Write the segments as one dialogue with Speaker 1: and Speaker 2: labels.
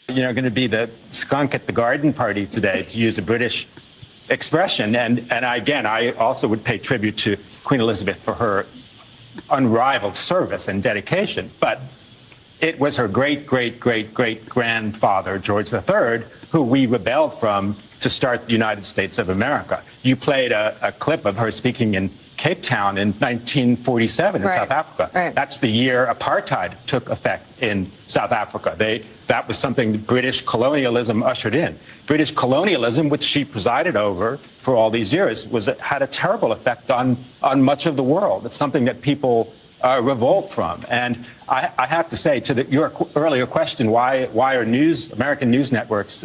Speaker 1: going to be the skunk at the garden party today, to use a British expression. And again, I also would pay tribute to Queen Elizabeth for her unrivaled service and dedication. But it was her great-great-great-great-grandfather, George III, who we rebelled from to start the United States of America. You played a clip of her speaking in Cape Town in 1947 in South Africa.
Speaker 2: Right.
Speaker 1: That's the year apartheid took effect in South Africa. That was something British colonialism ushered in. British colonialism, which she presided over for all these years, had a terrible effect on much of the world. It's something that people revolt from. And I have to say, to your earlier question, why are American news networks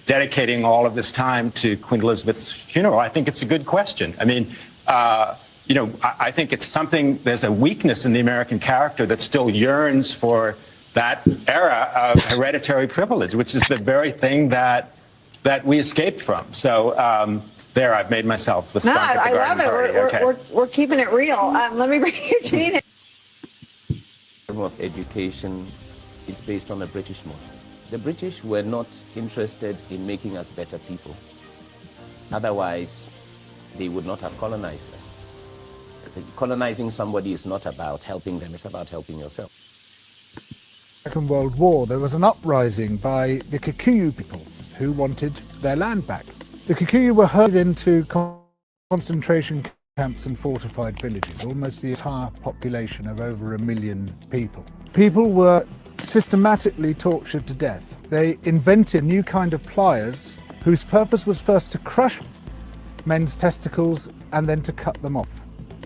Speaker 1: dedicating all of this time to Queen Elizabeth's funeral? I think it's a good question. I mean, I think it's something, there's a weakness in the American character that still yearns for that era of hereditary privilege, which is the very thing that we escaped from. So there, I've made myself the skunk at the garden party.
Speaker 2: I love it. We're keeping it real. Let me bring you, Gene.
Speaker 3: Of education is based on the British model. The British were not interested in making us better people. Otherwise, they would not have colonized us. Colonizing somebody is not about helping them, it's about helping yourself.
Speaker 4: Second World War, there was an uprising by the Kikuyu people who wanted their land back. The Kikuyu were herded into concentration camps and fortified villages, almost the entire population of over 1 million people. People were systematically tortured to death. They invented a new kind of pliers whose purpose was first to crush men's testicles and then to cut them off.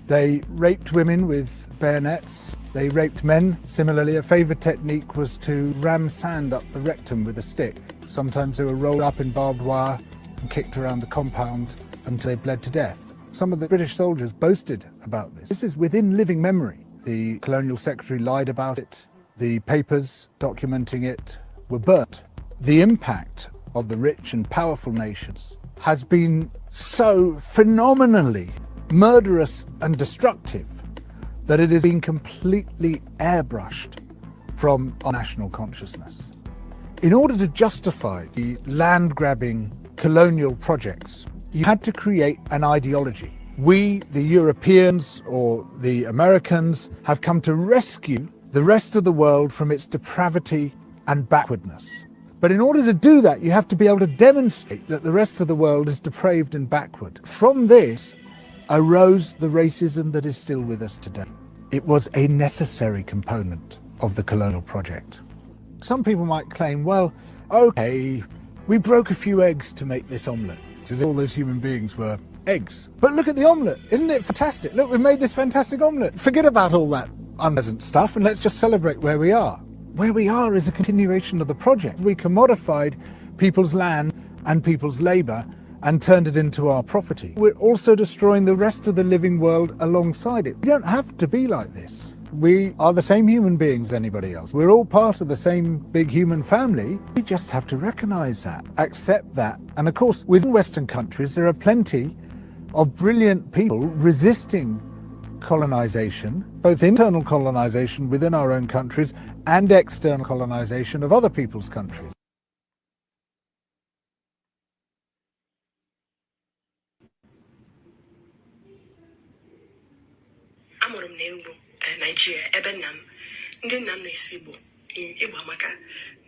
Speaker 4: They raped women with bayonets. They raped men. Similarly, a favourite technique was to ram sand up the rectum with a stick. Sometimes they were rolled up in barbed wire and kicked around the compound until they bled to death. Some of the British soldiers boasted about this. This is within living memory. The Colonial Secretary lied about it. The papers documenting it were burnt. The impact of the rich and powerful nations has been so phenomenally murderous and destructive that it has been completely airbrushed from our national consciousness. In order to justify the land-grabbing colonial projects, you had to create an ideology. We, the Europeans or the Americans, have come to rescue the rest of the world from its depravity and backwardness. But in order to do that, you have to be able to demonstrate that the rest of the world is depraved and backward. From this arose the racism that is still with us today. It was a necessary component of the colonial project. Some people might claim, well, okay, we broke a few eggs to make this omelette, as if all those human beings were eggs. But look at the omelette, isn't it fantastic? Look, we've made this fantastic omelette. Forget about all that unpleasant stuff and let's just celebrate where we are. Where we are is a continuation of the project. We commodified people's land and people's labour and turned it into our property. We're also destroying the rest of the living world alongside it. We don't have to be like this. We are the same human beings as anybody else. We're all part of the same big human family. We just have to recognise that, accept that. And of course, within Western countries, there are plenty of brilliant people resisting colonisation, both internal colonisation within our own countries and external colonisation of other people's countries.
Speaker 5: Amorum Neubu, Nigeria, Ebenam, Ndinam Nesibo, Ibamaka.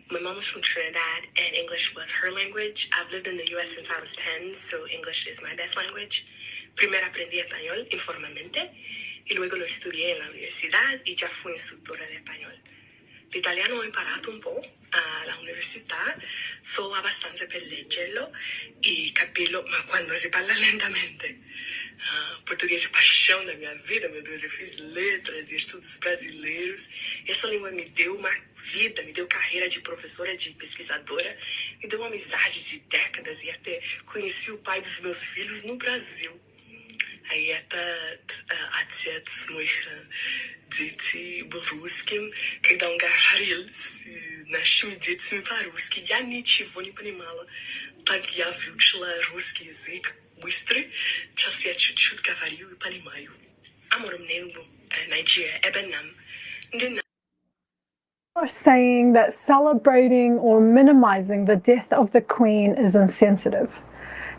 Speaker 5: My mom was from Trinidad and English was her language. I've lived in the US since I was 10, so English is my best language. Primero aprendí español informalmente y luego lo estudié en la universidad y ya fui instructora de español. L'italiano ho imparato un po' all'università, so abbastanza per leggerlo e capirlo, ma quando si parla lentamente. Português é paixão da minha vida, meu Deus, eu fiz letras e estudos brasileiros. Essa língua me deu uma vida, me deu carreira de professora, de pesquisadora, me deu amizades de décadas e até conheci o pai dos meus filhos no Brasil. Aí Dzieci Boruskim, когда он говорил с нашими детьми по-русски, я ничего не понимала. Так я выучила русский язык быстро, сейчас я чуть-чуть говорю и понимаю. Amorum Neubu, Nigeria, Ebenam,
Speaker 6: are saying that celebrating or minimizing the death of the Queen is insensitive.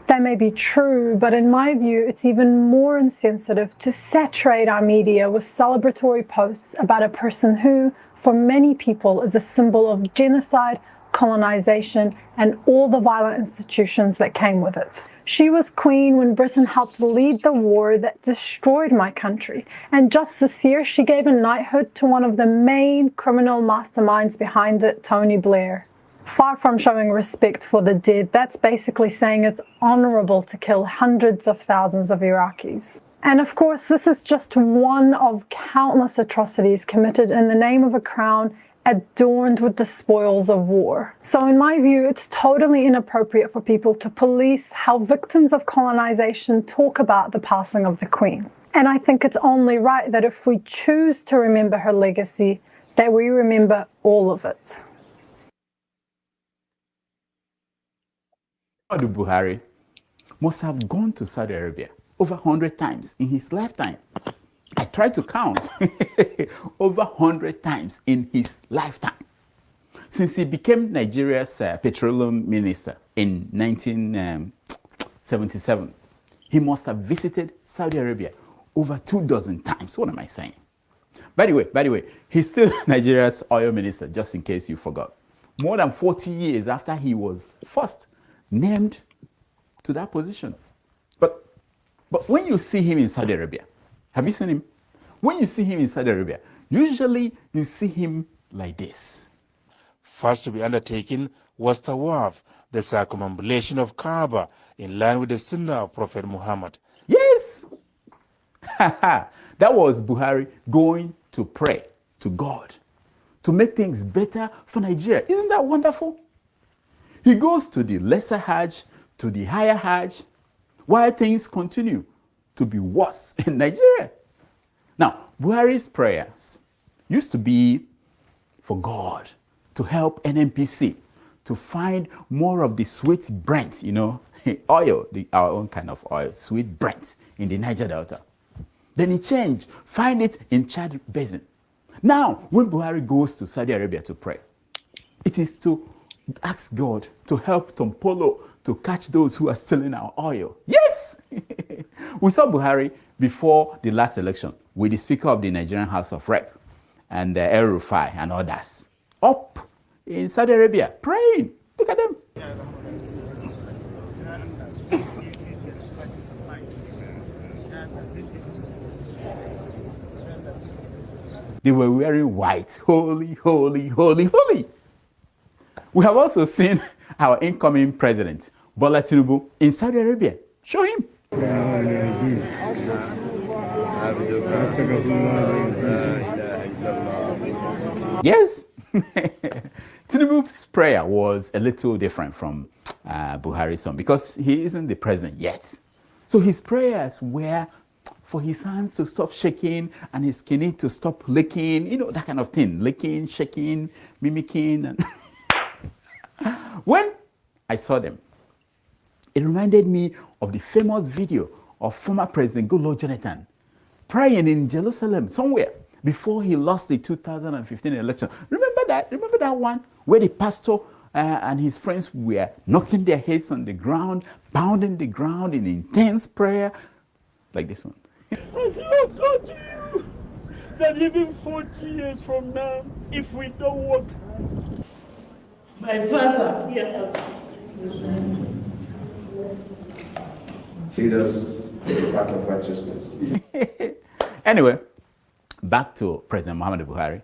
Speaker 6: That may be true, but in my view, it's even more insensitive to saturate our media with celebratory posts about a person who, for many people, is a symbol of genocide, colonization, and all the violent institutions that came with it. She was queen when Britain helped lead the war that destroyed my country. And just this year, she gave a knighthood to one of the main criminal masterminds behind it, Tony Blair. Far from showing respect for the dead, that's basically saying it's honorable to kill hundreds of thousands of Iraqis. And of course, this is just one of countless atrocities committed in the name of a crown adorned with the spoils of war. So in my view, it's totally inappropriate for people to police how victims of colonization talk about the passing of the Queen. And I think it's only right that if we choose to remember her legacy, that we remember all of it.
Speaker 7: Buhari must have gone to Saudi Arabia over 100 times in his lifetime. I tried to count over 100 times in his lifetime. Since he became Nigeria's petroleum minister in 1977, he must have visited Saudi Arabia over 24 times. What am I saying? By the way, he's still Nigeria's oil minister, just in case you forgot. More than 40 years after he was first named to that position. But when you see him in Saudi Arabia, have you seen him? When you see him in Saudi Arabia, usually you see him like this.
Speaker 8: First to be undertaken was Tawaf, the circumambulation of Kaaba, in line with the Sunnah of Prophet Muhammad.
Speaker 7: Yes! That was Buhari going to pray to God to make things better for Nigeria. Isn't that wonderful? He goes to the lesser Hajj, to the higher Hajj, while things continue to be worse in Nigeria. Now, Buhari's prayers used to be for God to help NNPC to find more of the sweet Brent, oil, our own kind of oil, sweet Brent in the Niger Delta. Then he changed, find it in Chad Basin. Now, when Buhari goes to Saudi Arabia to pray, it is to ask God to help Tompolo to catch those who are stealing our oil. Yes! We saw Buhari before the last election with the Speaker of the Nigerian House of Rep and El Rufai and others up in Saudi Arabia praying. Look at them. They were wearing white. Holy, holy, holy, holy. We have also seen our incoming president, Bola Tinubu, in Saudi Arabia. Show him. Yes. Tinubu's prayer was a little different from Buhari's one because he isn't the president yet. So his prayers were for his hands to stop shaking and his kidney to stop licking, that kind of thing. Licking, shaking, mimicking. And when I saw them, it reminded me of the famous video of former President Goodluck Jonathan praying in Jerusalem somewhere before he lost the 2015 election. Remember that? Remember that one where the pastor and his friends were knocking their heads on the ground, pounding the ground in intense prayer, like this one.
Speaker 9: I swear God to you that even 40 years from now, if we don't work, my Father hears us.
Speaker 10: Lead us to the path of righteousness.
Speaker 7: Anyway, back to President Muhammadu Buhari,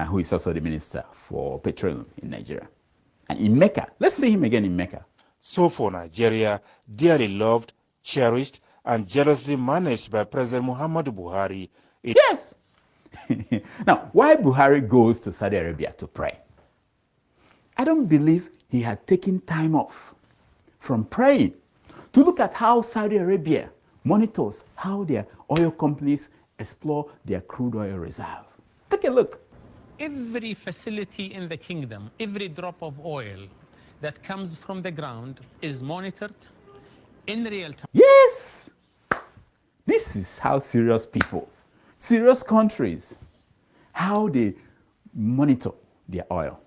Speaker 7: who is also the Minister for Petroleum in Nigeria. And in Mecca, let's see him again in Mecca.
Speaker 8: So for Nigeria, dearly loved, cherished, and jealously managed by President Muhammadu Buhari.
Speaker 7: Yes! Now, why Buhari goes to Saudi Arabia to pray? I don't believe he had taken time off from praying to look at how Saudi Arabia monitors how their oil companies explore their crude oil reserve. Take a look.
Speaker 11: Every facility in the kingdom, every drop of oil that comes from the ground is monitored in real time.
Speaker 7: Yes! This is how serious people, serious countries, how they monitor their oil.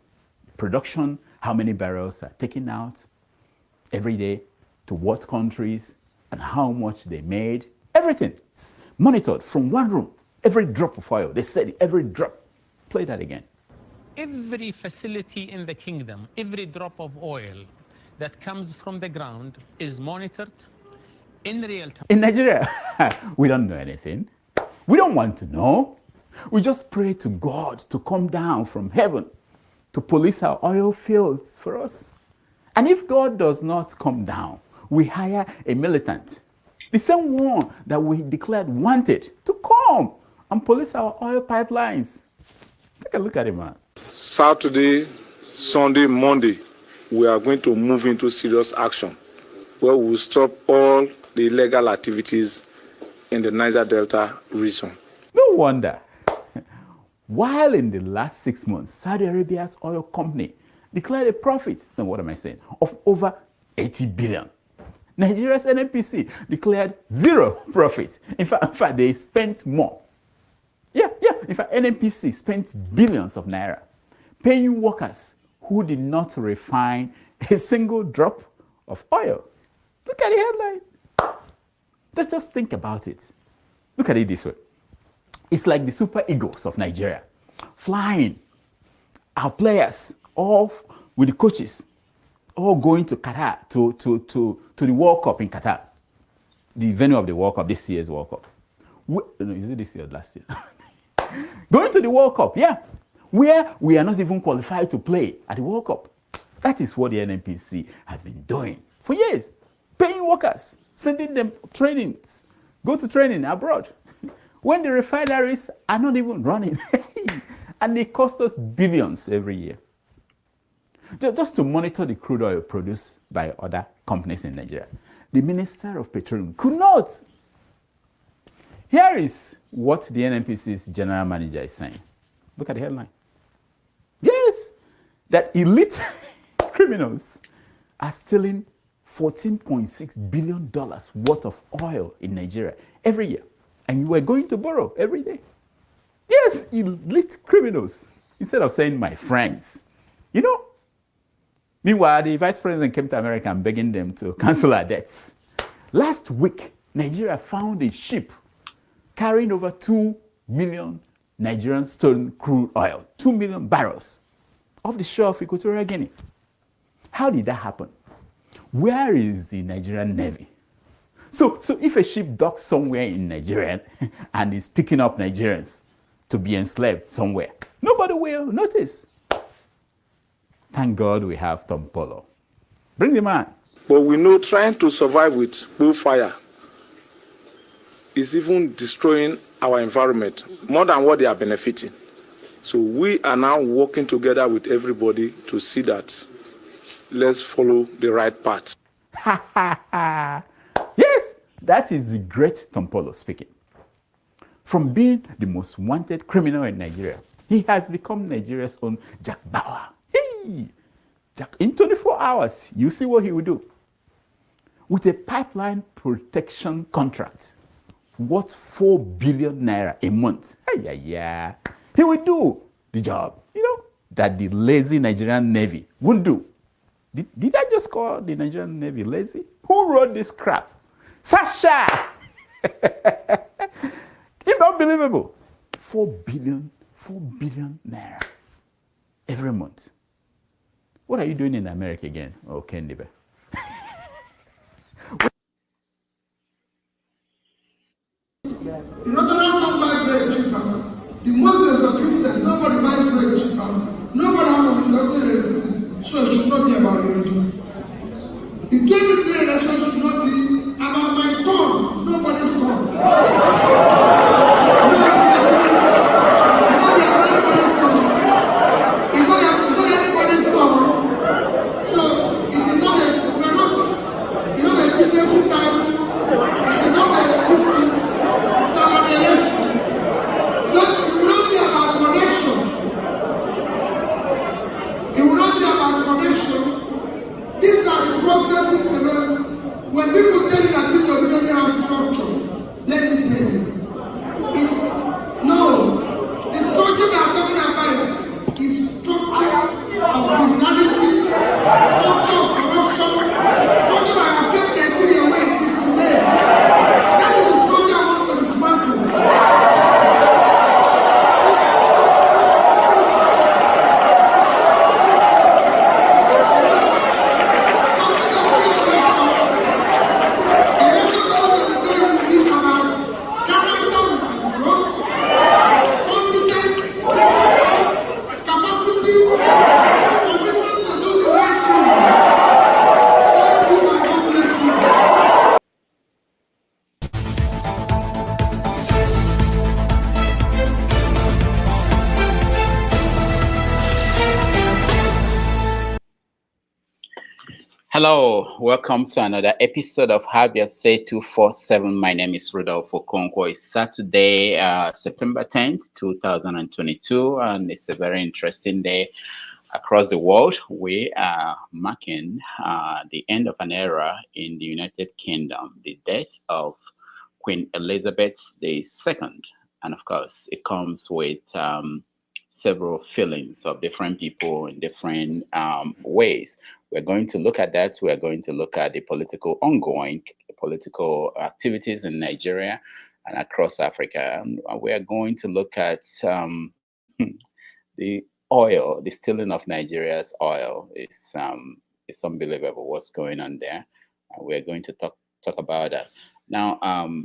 Speaker 7: Production, how many barrels are taken out every day, to what countries, and how much they made. Everything is monitored from one room. Every drop of oil, they said every drop. Play that again.
Speaker 11: Every facility in the kingdom, every drop of oil that comes from the ground is monitored in real time.
Speaker 7: In Nigeria, we don't know anything. We don't want to know. We just pray to God to come down from heaven to police our oil fields for us. And if God does not come down, we hire a militant, the same one that we declared wanted, to come and police our oil pipelines. Take a look at it, man.
Speaker 10: Saturday, Sunday, Monday, we are going to move into serious action where we will stop all the illegal activities in the Niger Delta region.
Speaker 7: No wonder. While in the last 6 months, Saudi Arabia's oil company declared a profit, no, what am I saying, of over 80 billion. Nigeria's NNPC declared zero profit. In fact, they spent more. In fact, NNPC spent billions of naira paying workers who did not refine a single drop of oil. Look at the headline. Just think about it. Look at it this way. It's like the Super Eagles of Nigeria flying our players off with the coaches, all going to Qatar, to the World Cup in Qatar, the venue of the World Cup, this year's World Cup. Is it this year or last year? Going to the World Cup, yeah, where we are not even qualified to play at the World Cup. That is what the NNPC has been doing for years, paying workers, sending them trainings, go to training abroad, when the refineries are not even running, and they cost us billions every year. Just to monitor the crude oil produced by other companies in Nigeria, the Minister of Petroleum could not. Here is what the NNPC's general manager is saying. Look at the headline. Yes, that elite criminals are stealing $14.6 billion worth of oil in Nigeria every year. And you are going to borrow every day. Yes, elite criminals. Instead of saying my friends. You know? Meanwhile, the vice president came to America and begging them to cancel our debts. Last week, Nigeria found a ship carrying over 2 million Nigerian stolen crude oil, 2 million barrels, off the shore of Equatorial Guinea. How did that happen? Where is the Nigerian Navy? So if a ship docks somewhere in Nigeria and is picking up Nigerians to be enslaved somewhere, nobody will notice. Thank God we have Tompolo. Bring the man.
Speaker 10: But we know trying to survive with bullfire is even destroying our environment more than what they are benefiting. So we are now working together with everybody to see that let's follow the right path.
Speaker 7: Yes, that is the great Tompolo speaking. From being the most wanted criminal in Nigeria, he has become Nigeria's own Jack Bauer. Hey, Jack, in 24 hours, you see what he will do. With a pipeline protection contract worth 4 billion naira a month, he will do the job, that the lazy Nigerian Navy won't do. Did I just call the Nigerian Navy lazy? Who wrote this crap? Sasha! It's unbelievable. 4 billion naira every month. What are you doing in America again? Oh, Kendibe.
Speaker 12: The Northerners don't buy bread cheaper. The Muslims or Christians, nobody buys bread cheaper. Nobody has a religion. So it should not be about religion. The 23 election should not be about my turn. It's nobody's turn. It's not anybody's turn. It's not anybody's turn. So it is not it's not a different time. It is not a different election. It will not be about connection. It will not be about connection. These are the processes they learn. When people tell you that people doesn't have structure, let me tell you. No, the structure that I'm talking about is structure
Speaker 13: Hello, welcome to another episode of Have Your Say 247. My name is Rudolph Okonkwo. It's Saturday, September 10th, 2022, and it's a very interesting day across the world. We are marking the end of an era in the United Kingdom, the death of Queen Elizabeth II. And of course, it comes with several feelings of different people in different ways. We're going to look at that. We're going to look at the political political activities in Nigeria and across Africa. And we are going to look at the oil, the stealing of Nigeria's oil. It's unbelievable what's going on there. We're going to talk about that. Now,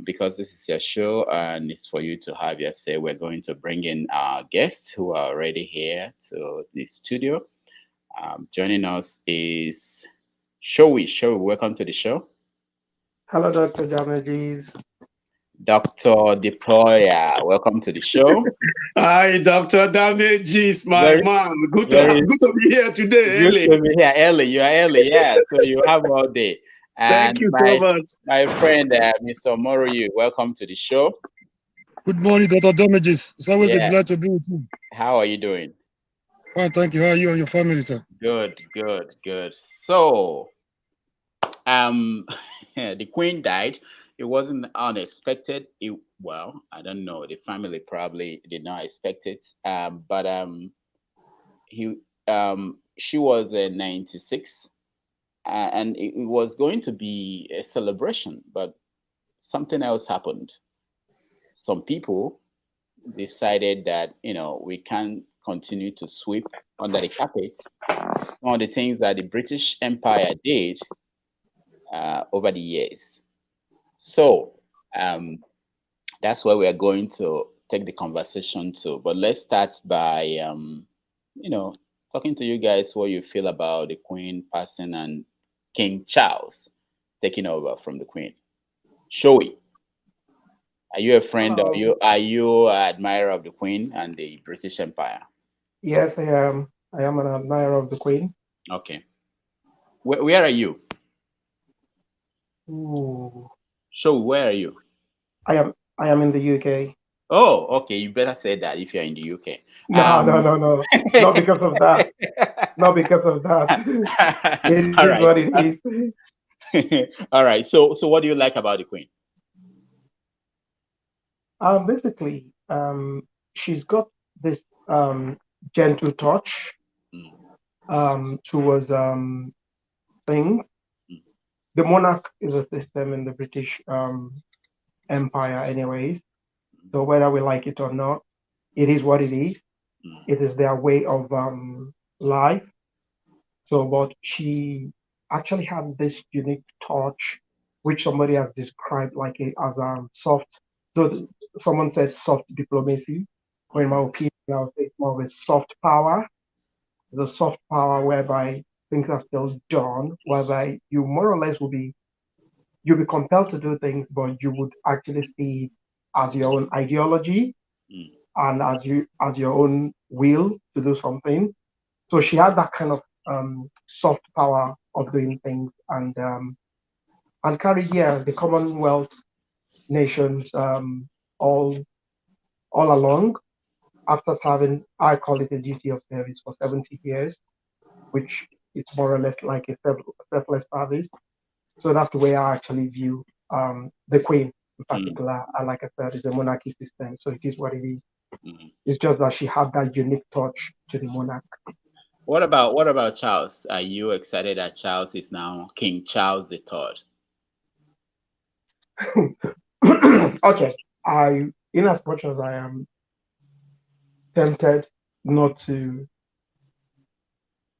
Speaker 13: because this is your show and it's for you to have your say, we're going to bring in our guests who are already here to the studio. Joining us is Showy. Showy, welcome to the show.
Speaker 14: Hello, Dr. Damages.
Speaker 13: Dr. Deployer, welcome to the show.
Speaker 9: Hi, Dr. Damages, my man. Good to be here today, early.
Speaker 13: Good to be here early. You are early, yeah. So you have all day. And
Speaker 9: thank you so much.
Speaker 13: My friend, Mr. Moroyu, welcome to the show.
Speaker 15: Good morning, Dr. Damages. It's always a delight to be with you.
Speaker 13: How are you doing?
Speaker 15: Fine, thank you. How are you and your family, sir?
Speaker 13: Good. So, the Queen died. It wasn't unexpected. Well, I don't know. The family probably did not expect it. But she was 96. And it was going to be a celebration, but something else happened. Some people decided that, we can't continue to sweep under the carpet some of the things that the British Empire did over the years. So that's where we are going to take the conversation to. But let's start by, talking to you guys what you feel about the Queen passing and King Charles taking over from the Queen. Showy, are you a friend or are you an admirer of the Queen and the British Empire?
Speaker 14: Yes, I am. I am an admirer of the Queen.
Speaker 13: Okay. Where are you?
Speaker 14: Ooh.
Speaker 13: Showy, where are you?
Speaker 14: I am in the UK.
Speaker 13: Oh, okay. You better say that if you're in the UK.
Speaker 14: No. Not because of that. Not because of that. It is what it is.
Speaker 13: All right. So what do you like about the Queen?
Speaker 14: Basically, she's got this gentle touch towards things. The monarch is a system in the British Empire, anyways. So whether we like it or not, it is what it is. It is their way of life. So, but she actually had this unique touch, which somebody has described as soft. So someone said soft diplomacy, or in my opinion, I would say it's more of a soft power. The soft power whereby things are still done, whereby you more or less you'll be compelled to do things, but you would actually see it as your own ideology and as your own will to do something. So she had that kind of soft power of doing things and carried the Commonwealth nations all along after serving, I call it a duty of service for 70 years, which is more or less like a selfless service. So that's the way I actually view the Queen in particular. And like I said, it's a monarchy system, so it is what it is. It's just that she had that unique touch to the monarch.
Speaker 13: What about Charles? Are you excited that Charles is now King Charles III?
Speaker 14: Okay, in as much as I am tempted not to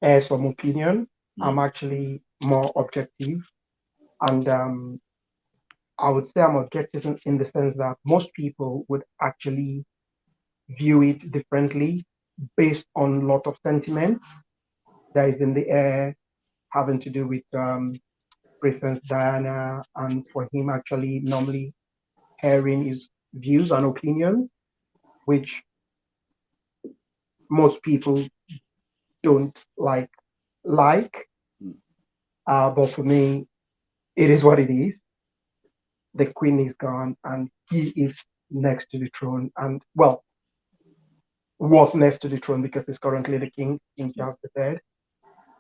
Speaker 14: air some opinion, I'm actually more objective, and I would say I'm objective in the sense that most people would actually view it differently based on a lot of sentiments that is in the air having to do with Princess Diana, and for him actually normally hearing his views and opinions, which most people don't like. But for me, it is what it is. The Queen is gone, and he is next to the throne. And well, was next to the throne because he's currently the King Charles III.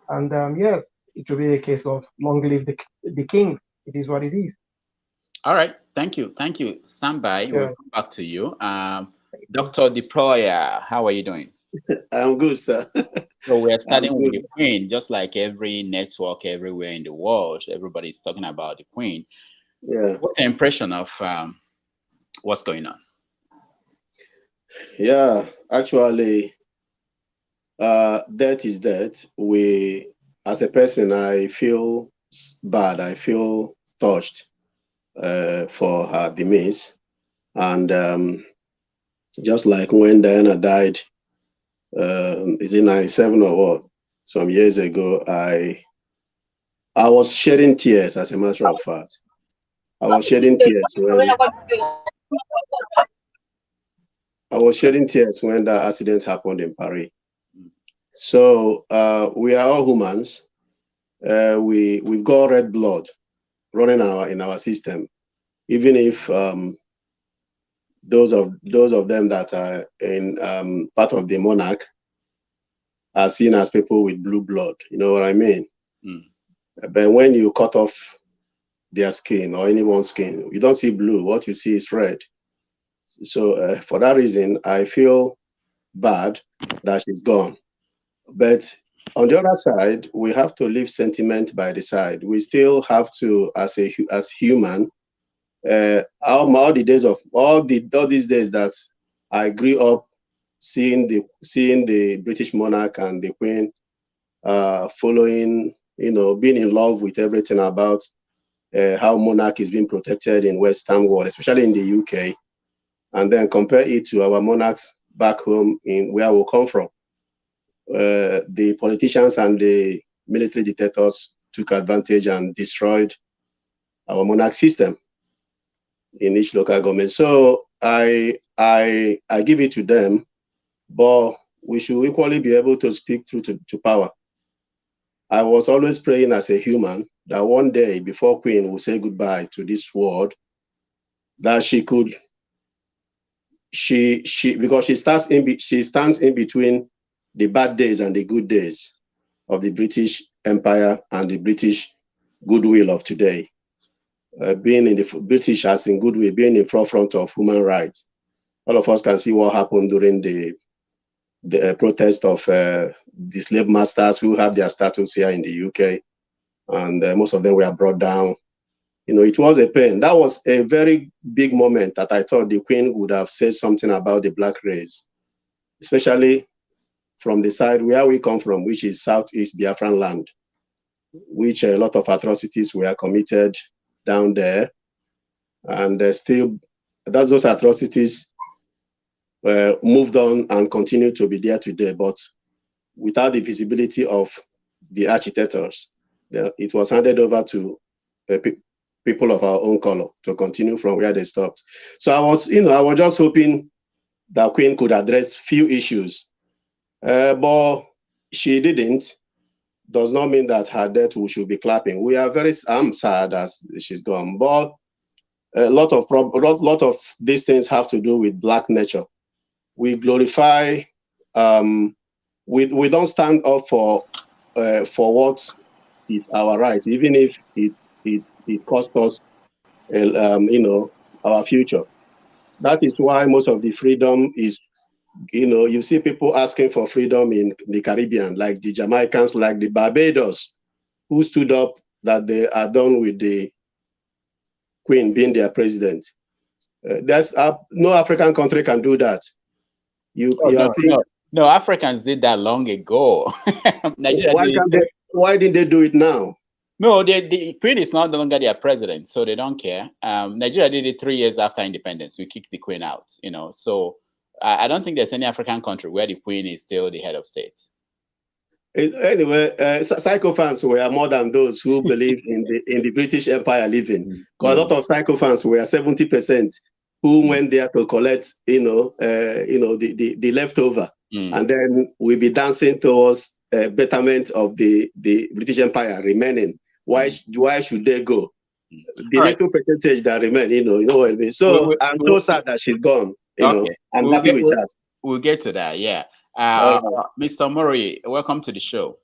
Speaker 14: And yes, it will be a case of long live the King. It is what it is.
Speaker 13: All right, thank you. Stand by.
Speaker 14: Yeah.
Speaker 13: We'll come back to you. Dr. Deployer, how are you doing?
Speaker 16: I'm good, sir.
Speaker 13: So we're starting with the Queen, just like every network everywhere in the world. Everybody's talking about the Queen.
Speaker 16: Yeah.
Speaker 13: What's the impression of what's going on?
Speaker 16: Yeah, actually, death is death. As a person, I feel bad. I feel touched for her demise. And just like when Diana died, is it 97 or what? Some years ago, I was shedding tears, as a matter of fact. I was shedding tears when that accident happened in Paris. So we are all humans. We've got red blood running in our system, even if those of them that are in part of the monarch are seen as people with blue blood. You know what I mean? But when you cut off their skin or anyone's skin, you don't see blue. What you see is red. So for that reason, I feel bad that she's gone. But on the other side, we have to leave sentiment by the side. We still have to, as human, all these days that I grew up seeing the British monarch and the Queen following, being in love with everything about how monarch is being protected in Western world, especially in the UK, and then compare it to our monarchs back home in where we come from. The politicians and the military dictators took advantage and destroyed our monarch system in each local government. So I give it to them, but we should equally be able to speak through to power. I was always praying as a human that one day before Queen will say goodbye to this world, that she could, because she stands in between the bad days and the good days of the British Empire and the British goodwill of today. Being in the British as in goodwill, being in forefront of human rights. All of us can see what happened during the protest of the slave masters who have their status here in the UK, and most of them were brought down. It was a pain. That was a very big moment that I thought the Queen would have said something about the black race, especially from the side where we come from, which is Southeast Biafran land, which a lot of atrocities were committed down there. And still, those atrocities moved on and continue to be there today, but without the visibility of the agitators, it was handed over to people of our own color to continue from where they stopped. So I was just hoping that Queen could address few issues, but she didn't. Does not mean that her death we should be clapping. I'm sad as she's gone, but a lot of these things have to do with black nature. We glorify, we don't stand up for what is our right, even if it costs us, our future. That is why most of the freedom is, you see people asking for freedom in the Caribbean, like the Jamaicans, like the Barbados, who stood up that they are done with the Queen being their president. No African country can do that.
Speaker 13: No, Africans did that long ago.
Speaker 16: Why didn't they do it now?
Speaker 13: No, the Queen is no longer their president, so they don't care. Nigeria did it 3 years after independence. We kicked the Queen out, So I don't think there's any African country where the Queen is still the head of state.
Speaker 16: Anyway, sycophants were more than those who believe in the British Empire living. A lot of sycophants were 70% who went there to collect, the leftover, and then we'll be dancing towards betterment of the British Empire remaining Why should they go? The little percentage that remain, you know what I mean. So I'm so sad that she's gone. You know, I'm happy with that.
Speaker 13: We'll get to that. Yeah. Mr. Murray, welcome to the show.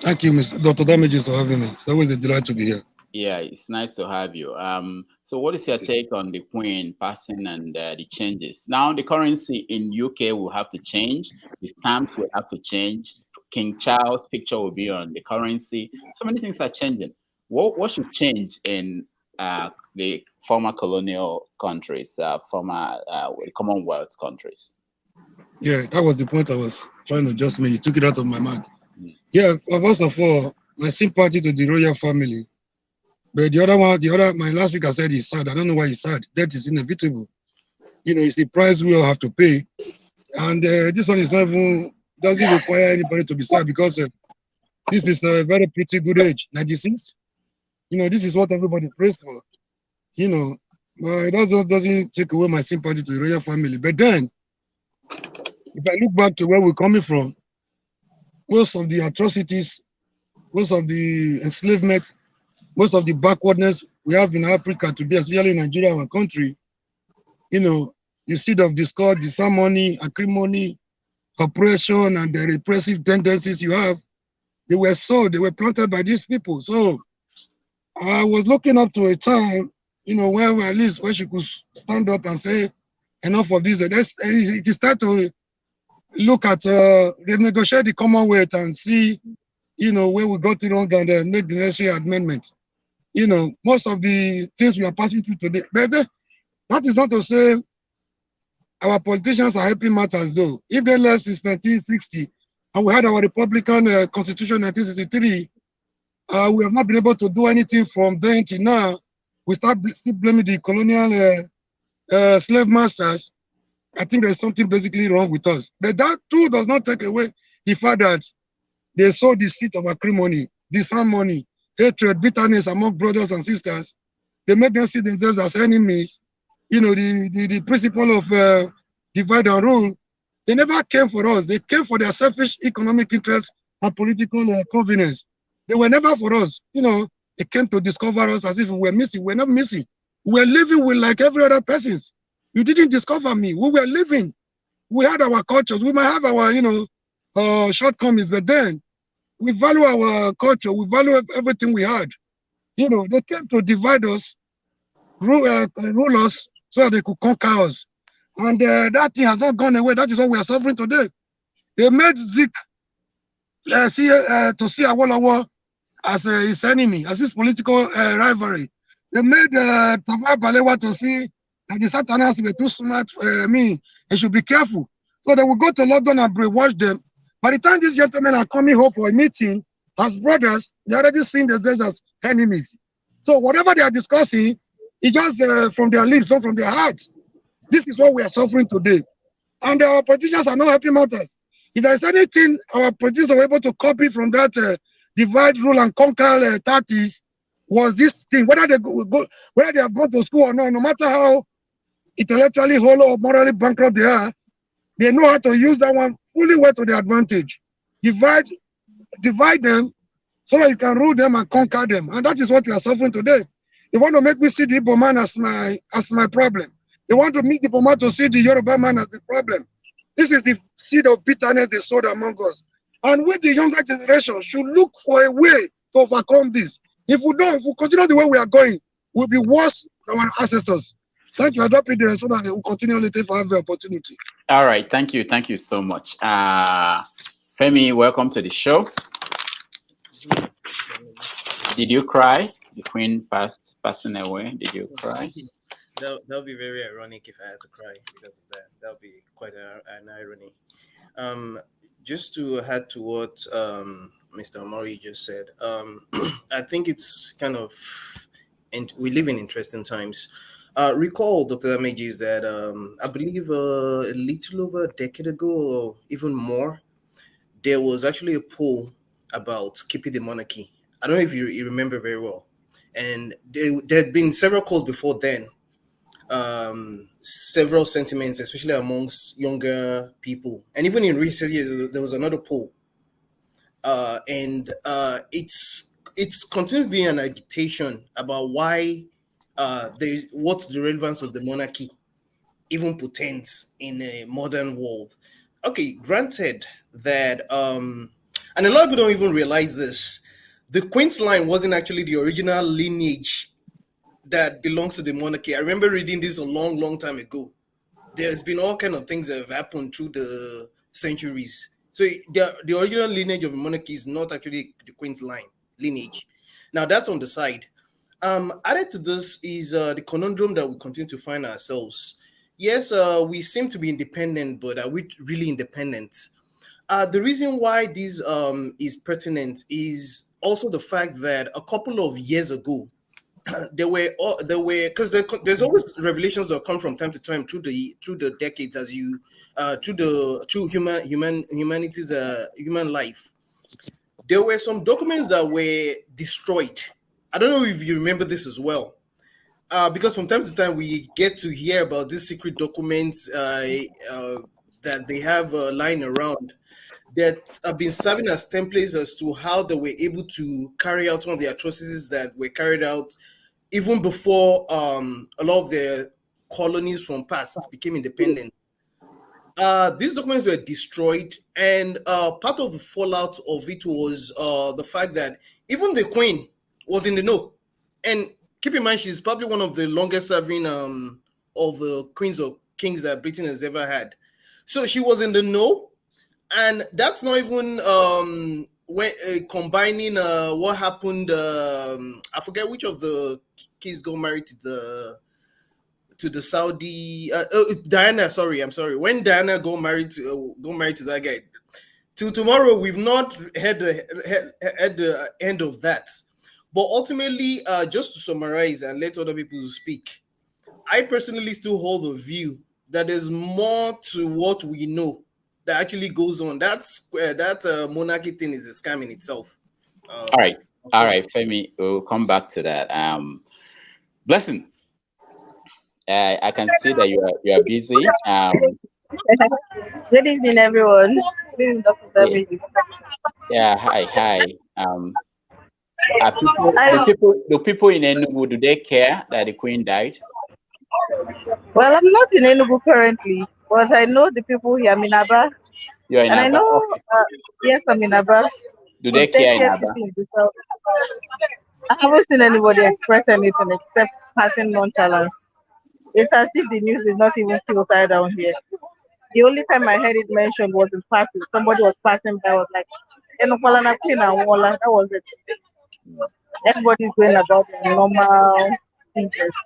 Speaker 15: Thank you, Dr. Damages, for having me. It's always a delight to be here.
Speaker 13: Yeah, it's nice to have you. So what is your take on the Queen passing and the changes? Now the currency in UK will have to change. The stamps will have to change. King Charles' picture will be on the currency. So many things are changing. What should change in the former colonial countries, former Commonwealth countries?
Speaker 15: Yeah, that was the point I was trying to just make. You took it out of my mouth. Yeah, first of all, my sympathy to the royal family. But the other one, my last week I said he's sad. I don't know why he's sad. Death is inevitable. You know, it's the price we all have to pay. And this one is not even, doesn't require anybody to be sad because this is a very pretty good age, 96. You know, this is what everybody prays for. You know, but that doesn't take away my sympathy to the royal family. But then, if I look back to where we're coming from, most of the atrocities, most of the enslavement, most of the backwardness we have in Africa today, especially in Nigeria, our country, you know, you see the discord, disharmony, acrimony, oppression, and the repressive tendencies you have, they were planted by these people. So I was looking up to a time, you know, where at least where she could stand up and say, enough of this. It is time to look at renegotiate the Commonwealth and see, you know, where we got it wrong and make the necessary amendment. You know, most of the things we are passing through today, but that is not to say our politicians are helping matters though. If they left since 1960 and we had our Republican Constitution in 1963, we have not been able to do anything from then till now. We start still blaming the colonial slave masters. I think there's something basically wrong with us. But that too does not take away the fact that they sow the seed of acrimony, disharmony, hatred, bitterness among brothers and sisters. They make them see themselves as enemies. You know, the principle of divide and rule, they never came for us. They came for their selfish economic interests and political convenience. They were never for us. You know, they came to discover us as if we were missing. We're not missing. We're living with like every other persons. You didn't discover me. We were living. We had our cultures. We might have our, you know, shortcomings, but then we value our culture. We value everything we had. You know, they came to divide us, rule us, so that they could conquer us. And that thing has not gone away. That is what we are suffering today. They made Zik to see Awolowo as his enemy, as his political rivalry. They made Tafawa Balewa to see that the Satanists were too smart for me. They should be careful. So they will go to London and brainwash them. By the time these gentlemen are coming home for a meeting, as brothers, they're already seeing themselves as enemies. So whatever they are discussing, it's just from their lips, not from their hearts. This is what we are suffering today. And our politicians are not helping matters. If there's anything our politicians were able to copy from that divide, rule, and conquer tactics, was this thing, whether they have gone to school or not, no matter how intellectually hollow or morally bankrupt they are, they know how to use that one fully well to their advantage. Divide them so that you can rule them and conquer them. And that is what we are suffering today. They want to make me see the Igbo man as my problem. They want to make the Igbo man to see the Yoruba man as the problem. This is the seed of bitterness they sowed among us. And we, the younger generation, should look for a way to overcome this. If we continue the way we are going, we'll be worse than our ancestors. Thank you. I drop it there so that we'll continue later if I have the opportunity.
Speaker 13: All right. Thank you. Thank you so much. Femi, welcome to the show. Did you cry? The Queen passing away. Did you cry?
Speaker 17: That would be very ironic if I had to cry because of that. That would be quite an irony. Just to add to what Mr. Omori just said, I think it's kind of, and we live in interesting times. Recall, Dr. Damages, that I believe a little over a decade ago, or even more, there was actually a poll about keeping the monarchy. I don't know if you remember very well. And there had been several calls before then, several sentiments, especially amongst younger people. And even in recent years, there was another poll. And it's it's continued being an agitation about why what's the relevance of the monarchy even portends in a modern world. Okay, granted that, and a lot of people don't even realize this. The Queen's line wasn't actually the original lineage that belongs to the monarchy. I remember reading this a long, long time ago. There's been all kind of things that have happened through the centuries. So the original lineage of the monarchy is not actually the Queen's line lineage. Now that's on the side. Added to this is the conundrum that we continue to find ourselves. Yes, we seem to be independent, but are we really independent? The reason why this is pertinent is also the fact that a couple of years ago, there were because there's always revelations that come from time to time through the decades as you through humanity's human life. There were some documents that were destroyed. I don't know if you remember this as well. Because from time to time we get to hear about these secret documents that they have lying around that have been serving as templates as to how they were able to carry out one of the atrocities that were carried out even before a lot of the colonies from past became independent. These documents were destroyed, and part of the fallout of it was the fact that even the Queen was in the know. And keep in mind, she's probably one of the longest serving of the queens or kings that Britain has ever had. So she was in the know, and that's not even combining what happened. I forget which of the kids got married to the Saudi Diana. Sorry, I'm sorry. When Diana got married to that guy, till tomorrow we've not had the end of that. But ultimately, just to summarize and let other people speak, I personally still hold the view that there's more to what we know that actually goes on. That monarchy thing is a scam in itself.
Speaker 13: All right, Femi, we'll come back to that. Blessing, I can see that you are busy.
Speaker 18: Good evening, everyone. This is Dr. David.
Speaker 13: Yeah, hi. The people in Enugu, do they care that the Queen died?
Speaker 18: Well, I'm not in Enugu currently, but I know the people here. I'm in Aba.
Speaker 13: You're in Aba?
Speaker 18: I know, yes, I'm in Aba.
Speaker 13: Do they care in Aba?
Speaker 18: I haven't seen anybody express anything except passing nonchalance. It's as if the news is not even filtered down here. The only time I heard it mentioned was in passing. Somebody was passing by, was like, that was it. Everybody's going about their normal business.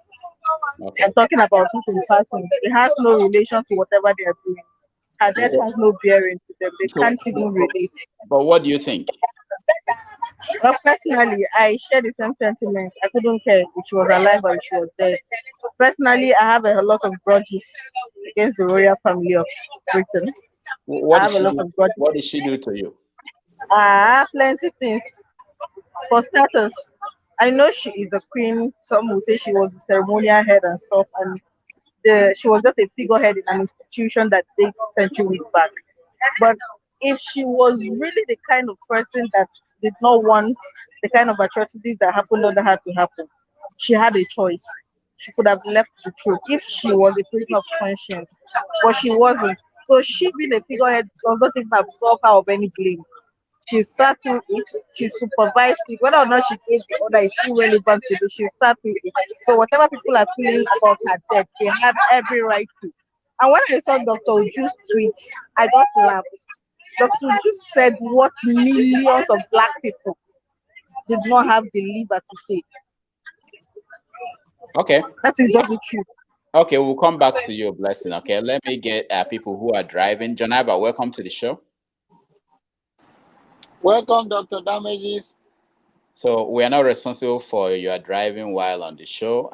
Speaker 18: Okay. And talking about it in passing, it has no relation to whatever they are doing. Her death has no bearing to them. They can't even relate.
Speaker 13: But what do you think?
Speaker 18: Well, personally, I share the same sentiment. I couldn't care if she was alive or if she was dead. Personally, I have a lot of grudges against the royal family of Britain.
Speaker 13: What did she do to you?
Speaker 18: Plenty things. For starters, I know she is the queen. Some will say she was the ceremonial head and stuff, and she was just a figurehead in an institution that dates centuries back. But if she was really the kind of person that did not want the kind of atrocities that happened under her to happen, she had a choice. She could have left the truth if she was a prisoner of conscience, but she wasn't. So she being a figurehead does not even absolve her of any blame. She sat through it, she supervised it. Whether or not she gave the order is irrelevant to this. She sat through it. So whatever people are feeling about her death, they have every right to. And when I saw Dr. Uju's tweet, I just laughed. Dr. Uju said what millions of black people did not have the liver to say.
Speaker 13: Okay.
Speaker 18: That is just the truth.
Speaker 13: Okay, we'll come back to you, Blessing. Okay, let me get people who are driving. Jonaba, welcome to the show.
Speaker 19: Welcome, Dr. Damages.
Speaker 13: So we are not responsible for your driving while on the show.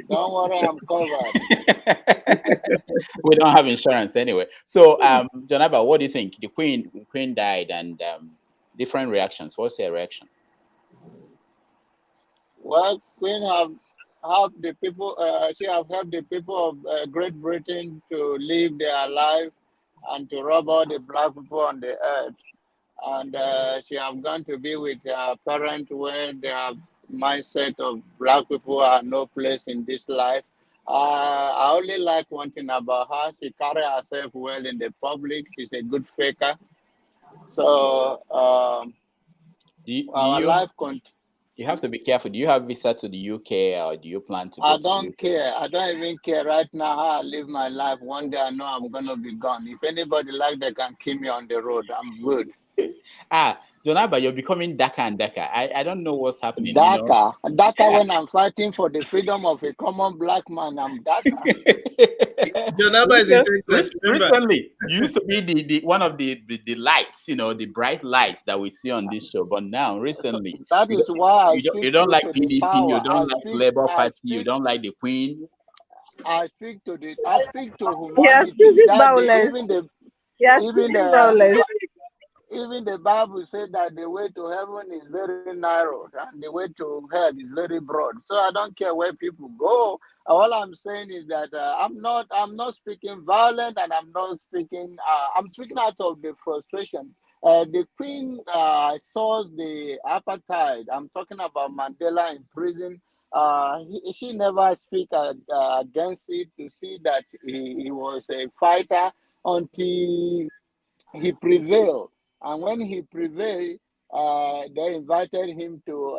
Speaker 19: Don't worry, I'm covered.
Speaker 13: We don't have insurance anyway. So, Jonaba, what do you think? The Queen died, and different reactions. What's your reaction?
Speaker 19: Well, Queen have helped the people. She have helped the people of Great Britain to live their life and to rob all the black people on the earth. and she have gone to be with her parents where they have mindset of black people are no place in this life. I only like one thing about her. She carry herself well in the public. She's a good faker. So our life
Speaker 13: you have to be careful. Do you have visa to the UK or do you plan to go
Speaker 19: I
Speaker 13: to
Speaker 19: don't
Speaker 13: the UK?
Speaker 19: care. I don't even care right now how I live my life. One day I know I'm gonna be gone. If anybody like they can kill me on the road, I'm good.
Speaker 13: Jonaba, you're becoming darker and darker. I don't know what's happening.
Speaker 19: Darker, darker
Speaker 13: Yeah.
Speaker 19: when I'm fighting for the freedom of a common black man. I'm darker.
Speaker 17: Jonaba is in Texas.
Speaker 13: Recently, you used to be the one of the lights, the bright lights that we see on this show. But now, recently,
Speaker 19: That is why I
Speaker 13: you
Speaker 19: speak
Speaker 13: don't like
Speaker 19: to the
Speaker 13: PDP,
Speaker 19: power.
Speaker 13: you don't like Labour Party, you don't like the Queen.
Speaker 19: I speak to
Speaker 18: Yes,
Speaker 19: humanity.
Speaker 18: choosing
Speaker 19: That
Speaker 18: violence. Yes, choosing violence.
Speaker 19: Even the Bible said that the way to heaven is very narrow and the way to hell is very broad. So I don't care where people go. All I'm saying is that I'm not speaking violent, and I'm not speaking. I'm speaking out of the frustration. The Queen saw the apartheid. I'm talking about Mandela in prison. She never speak against it, to see that he was a fighter until he prevailed. And when he prevailed, they invited him to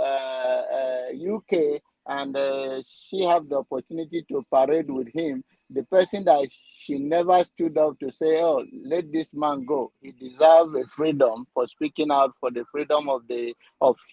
Speaker 19: UK, and she had the opportunity to parade with him. The person that she never stood up to say, "Oh, let this man go. He deserves a freedom for speaking out for the freedom of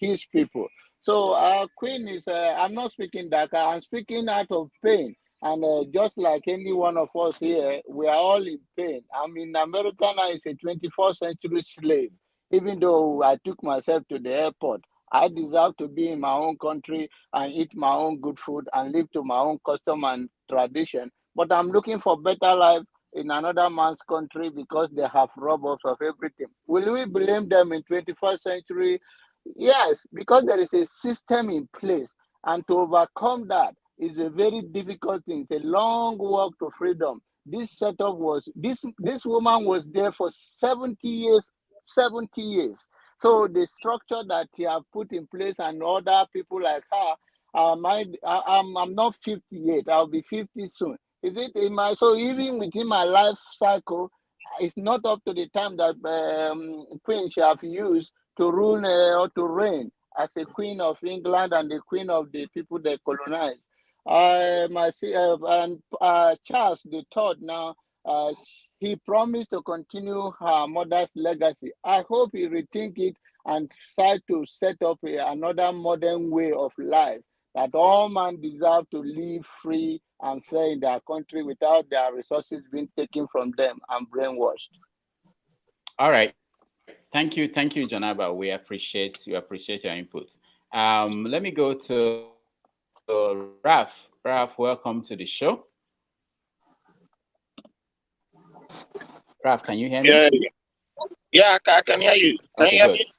Speaker 19: his people." So our Queen is. I'm not speaking Dhaka. I'm speaking out of pain. And just like any one of us here, we are all in pain. I mean, America now is a 24th century slave. Even though I took myself to the airport, I deserve to be in my own country and eat my own good food and live to my own custom and tradition. But I'm looking for better life in another man's country because they have robbed us of everything. Will we blame them in 21st century? Yes, because there is a system in place. And to overcome that, is a very difficult thing. It's a long walk to freedom. This setup was this woman was there for 70 years, 70 years. So the structure that he have put in place and other people like her, I'm not 50 yet. I'll be 50 soon. Is it in my so even within my life cycle, it's not up to the time that Queen she have used to rule or to reign as a Queen of England and the Queen of the people they colonized. Charles the Third now, he promised to continue her mother's legacy. I hope he rethink it and try to set up another modern way of life, that all men deserve to live free and fair in their country without their resources being taken from them and brainwashed.
Speaker 13: All right. Thank you, Janaba. We appreciate your input. Let me go to Raf. Raf, welcome to the show. Raf, can you hear me?
Speaker 20: Yeah, I can hear you. Can you hear me?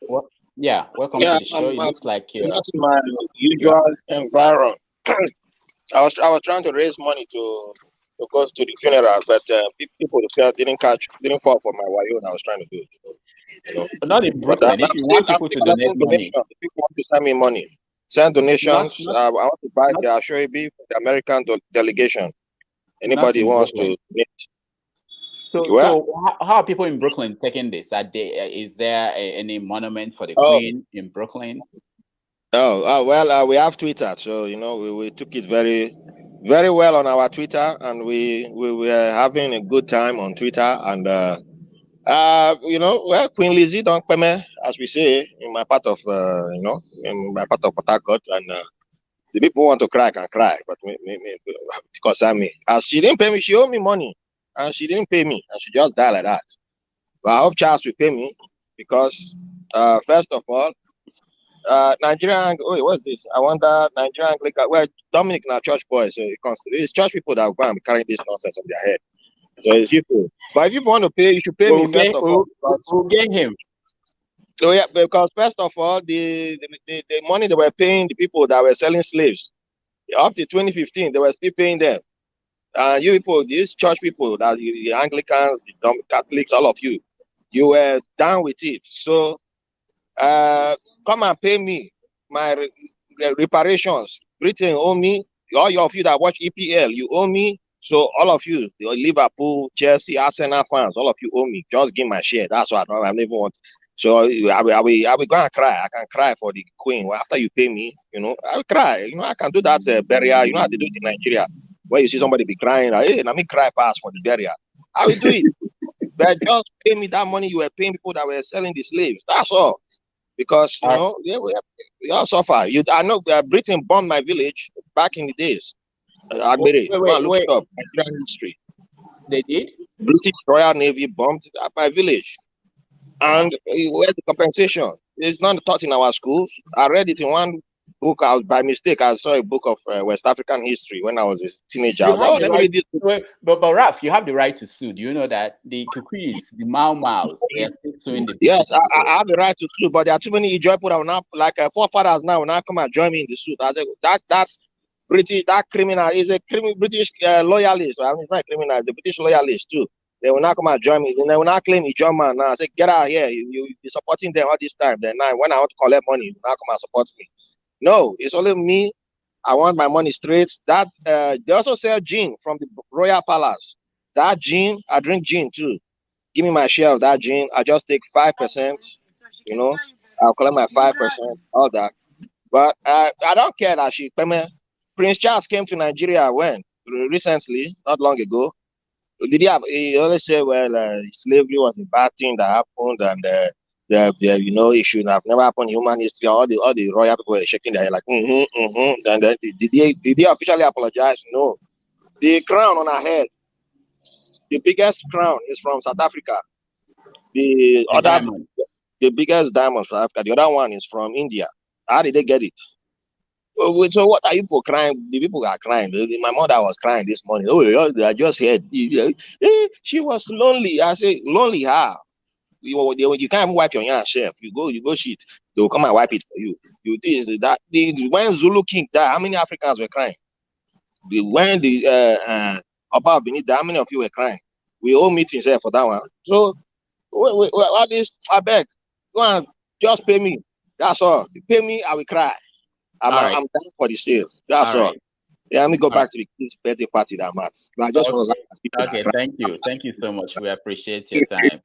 Speaker 13: Well, yeah, welcome to the show. It looks like you're
Speaker 20: not in my usual environment. I was trying to raise money to go to the funeral, but people didn't fall for my wayo. I was trying to do it. You know.
Speaker 13: Not in Brooklyn. If you want people to donate money,
Speaker 20: people want to send me money. Send donations. I want to buy the Ashoebi for the American delegation. Anybody wants to donate.
Speaker 13: So how are people in Brooklyn taking this? Is there any monument for the Queen in Brooklyn?
Speaker 20: Well, we have Twitter, so we took it very, very well on our Twitter, and we were having a good time on Twitter, and Queen Lizzie don't come, as we say in my part of in my part of Port Harcourt, and the people want to cry can cry, but because as she didn't pay me, she owed me money, and she didn't pay me, and she just died like that. But I hope Charles will pay me, because first of all, Nigerian. What's this? I wonder Nigerian Anglican. Well, Dominic now church boy, so it's church people that will go and be carrying this nonsense on their head. So it's people. But if you want to pay, you should pay me first of all.
Speaker 13: We'll get him.
Speaker 20: So yeah, because first of all, the money they were paying the people that were selling slaves up to 2015, they were still paying them. You people, these church people, that the Anglicans, the Catholics, all of you, You were down with it. So come and pay me my reparations. Britain owe me. All of you that watch EPL, you owe me. So all of you, the Liverpool, Chelsea, Arsenal fans, all of you owe me. Just give my share. That's what I don't even want. So I will go and cry. I can cry for the Queen. Well, after you pay me, I will cry. I can do that burial. How they do it in Nigeria. Where you see somebody be crying, like, hey, let me cry pass for the burial. I will do it. But just pay me that money you were paying people that were selling the slaves. That's all. Because we all suffer. I know Britain bombed my village back in the days. Agbere, go and look it up. Nigerian history.
Speaker 13: They did?
Speaker 20: British Royal Navy bombed my village. And where's the compensation? It's not taught in our schools. I read it in one book. By mistake, I saw a book of West African history when I was a teenager.
Speaker 13: But Ralph, you have the right to sue. Do you know that the Kikuis, the Mau Maus, they are still suing the
Speaker 20: Yes, I have the right to sue, but there are too many Ijoy people that will not, like forefathers now, will not come and join me in the suit. I said, that's British, that criminal is a British loyalist. I mean, it's not a criminal, it's a British loyalist too. They will not come and join me. They will not claim Ijoy man now. I said, get out here. You'll be supporting them all this time. Then now, when I want to collect money, you will not come and support me. No, it's only me. I want my money straight. That they also sell gin from the Royal Palace. That gin, I drink gin too. Give me my share of that gin. I just take 5%. I'll collect my 5%, all that. But I don't care that Prince Charles came to Nigeria recently, not long ago. He always say, well, slavery was a bad thing that happened, and it should have never happened in human history. All the royal people were shaking their head like, And then did they officially apologize? No. The crown on her head, the biggest crown is from South Africa. The biggest diamond from Africa. The other one is from India. How did they get it? So what are you people crying? The people are crying. My mother was crying this morning. Oh, I just heard. She was lonely. I say, lonely how? You can't even wipe your hand, chef. You go shit. They will come and wipe it for you. You this, that. When Zulu King died, how many Africans were crying? When the above beneath, how many of you were crying? We all meetings here for that one. So all this, I beg, go and just pay me. That's all. Pay me, I will cry. I'm down for the sale. That's all. Yeah, let me go back to the kids' birthday party that I'm at. But I just want to
Speaker 13: okay, thank you. Thank you so much. We appreciate your time.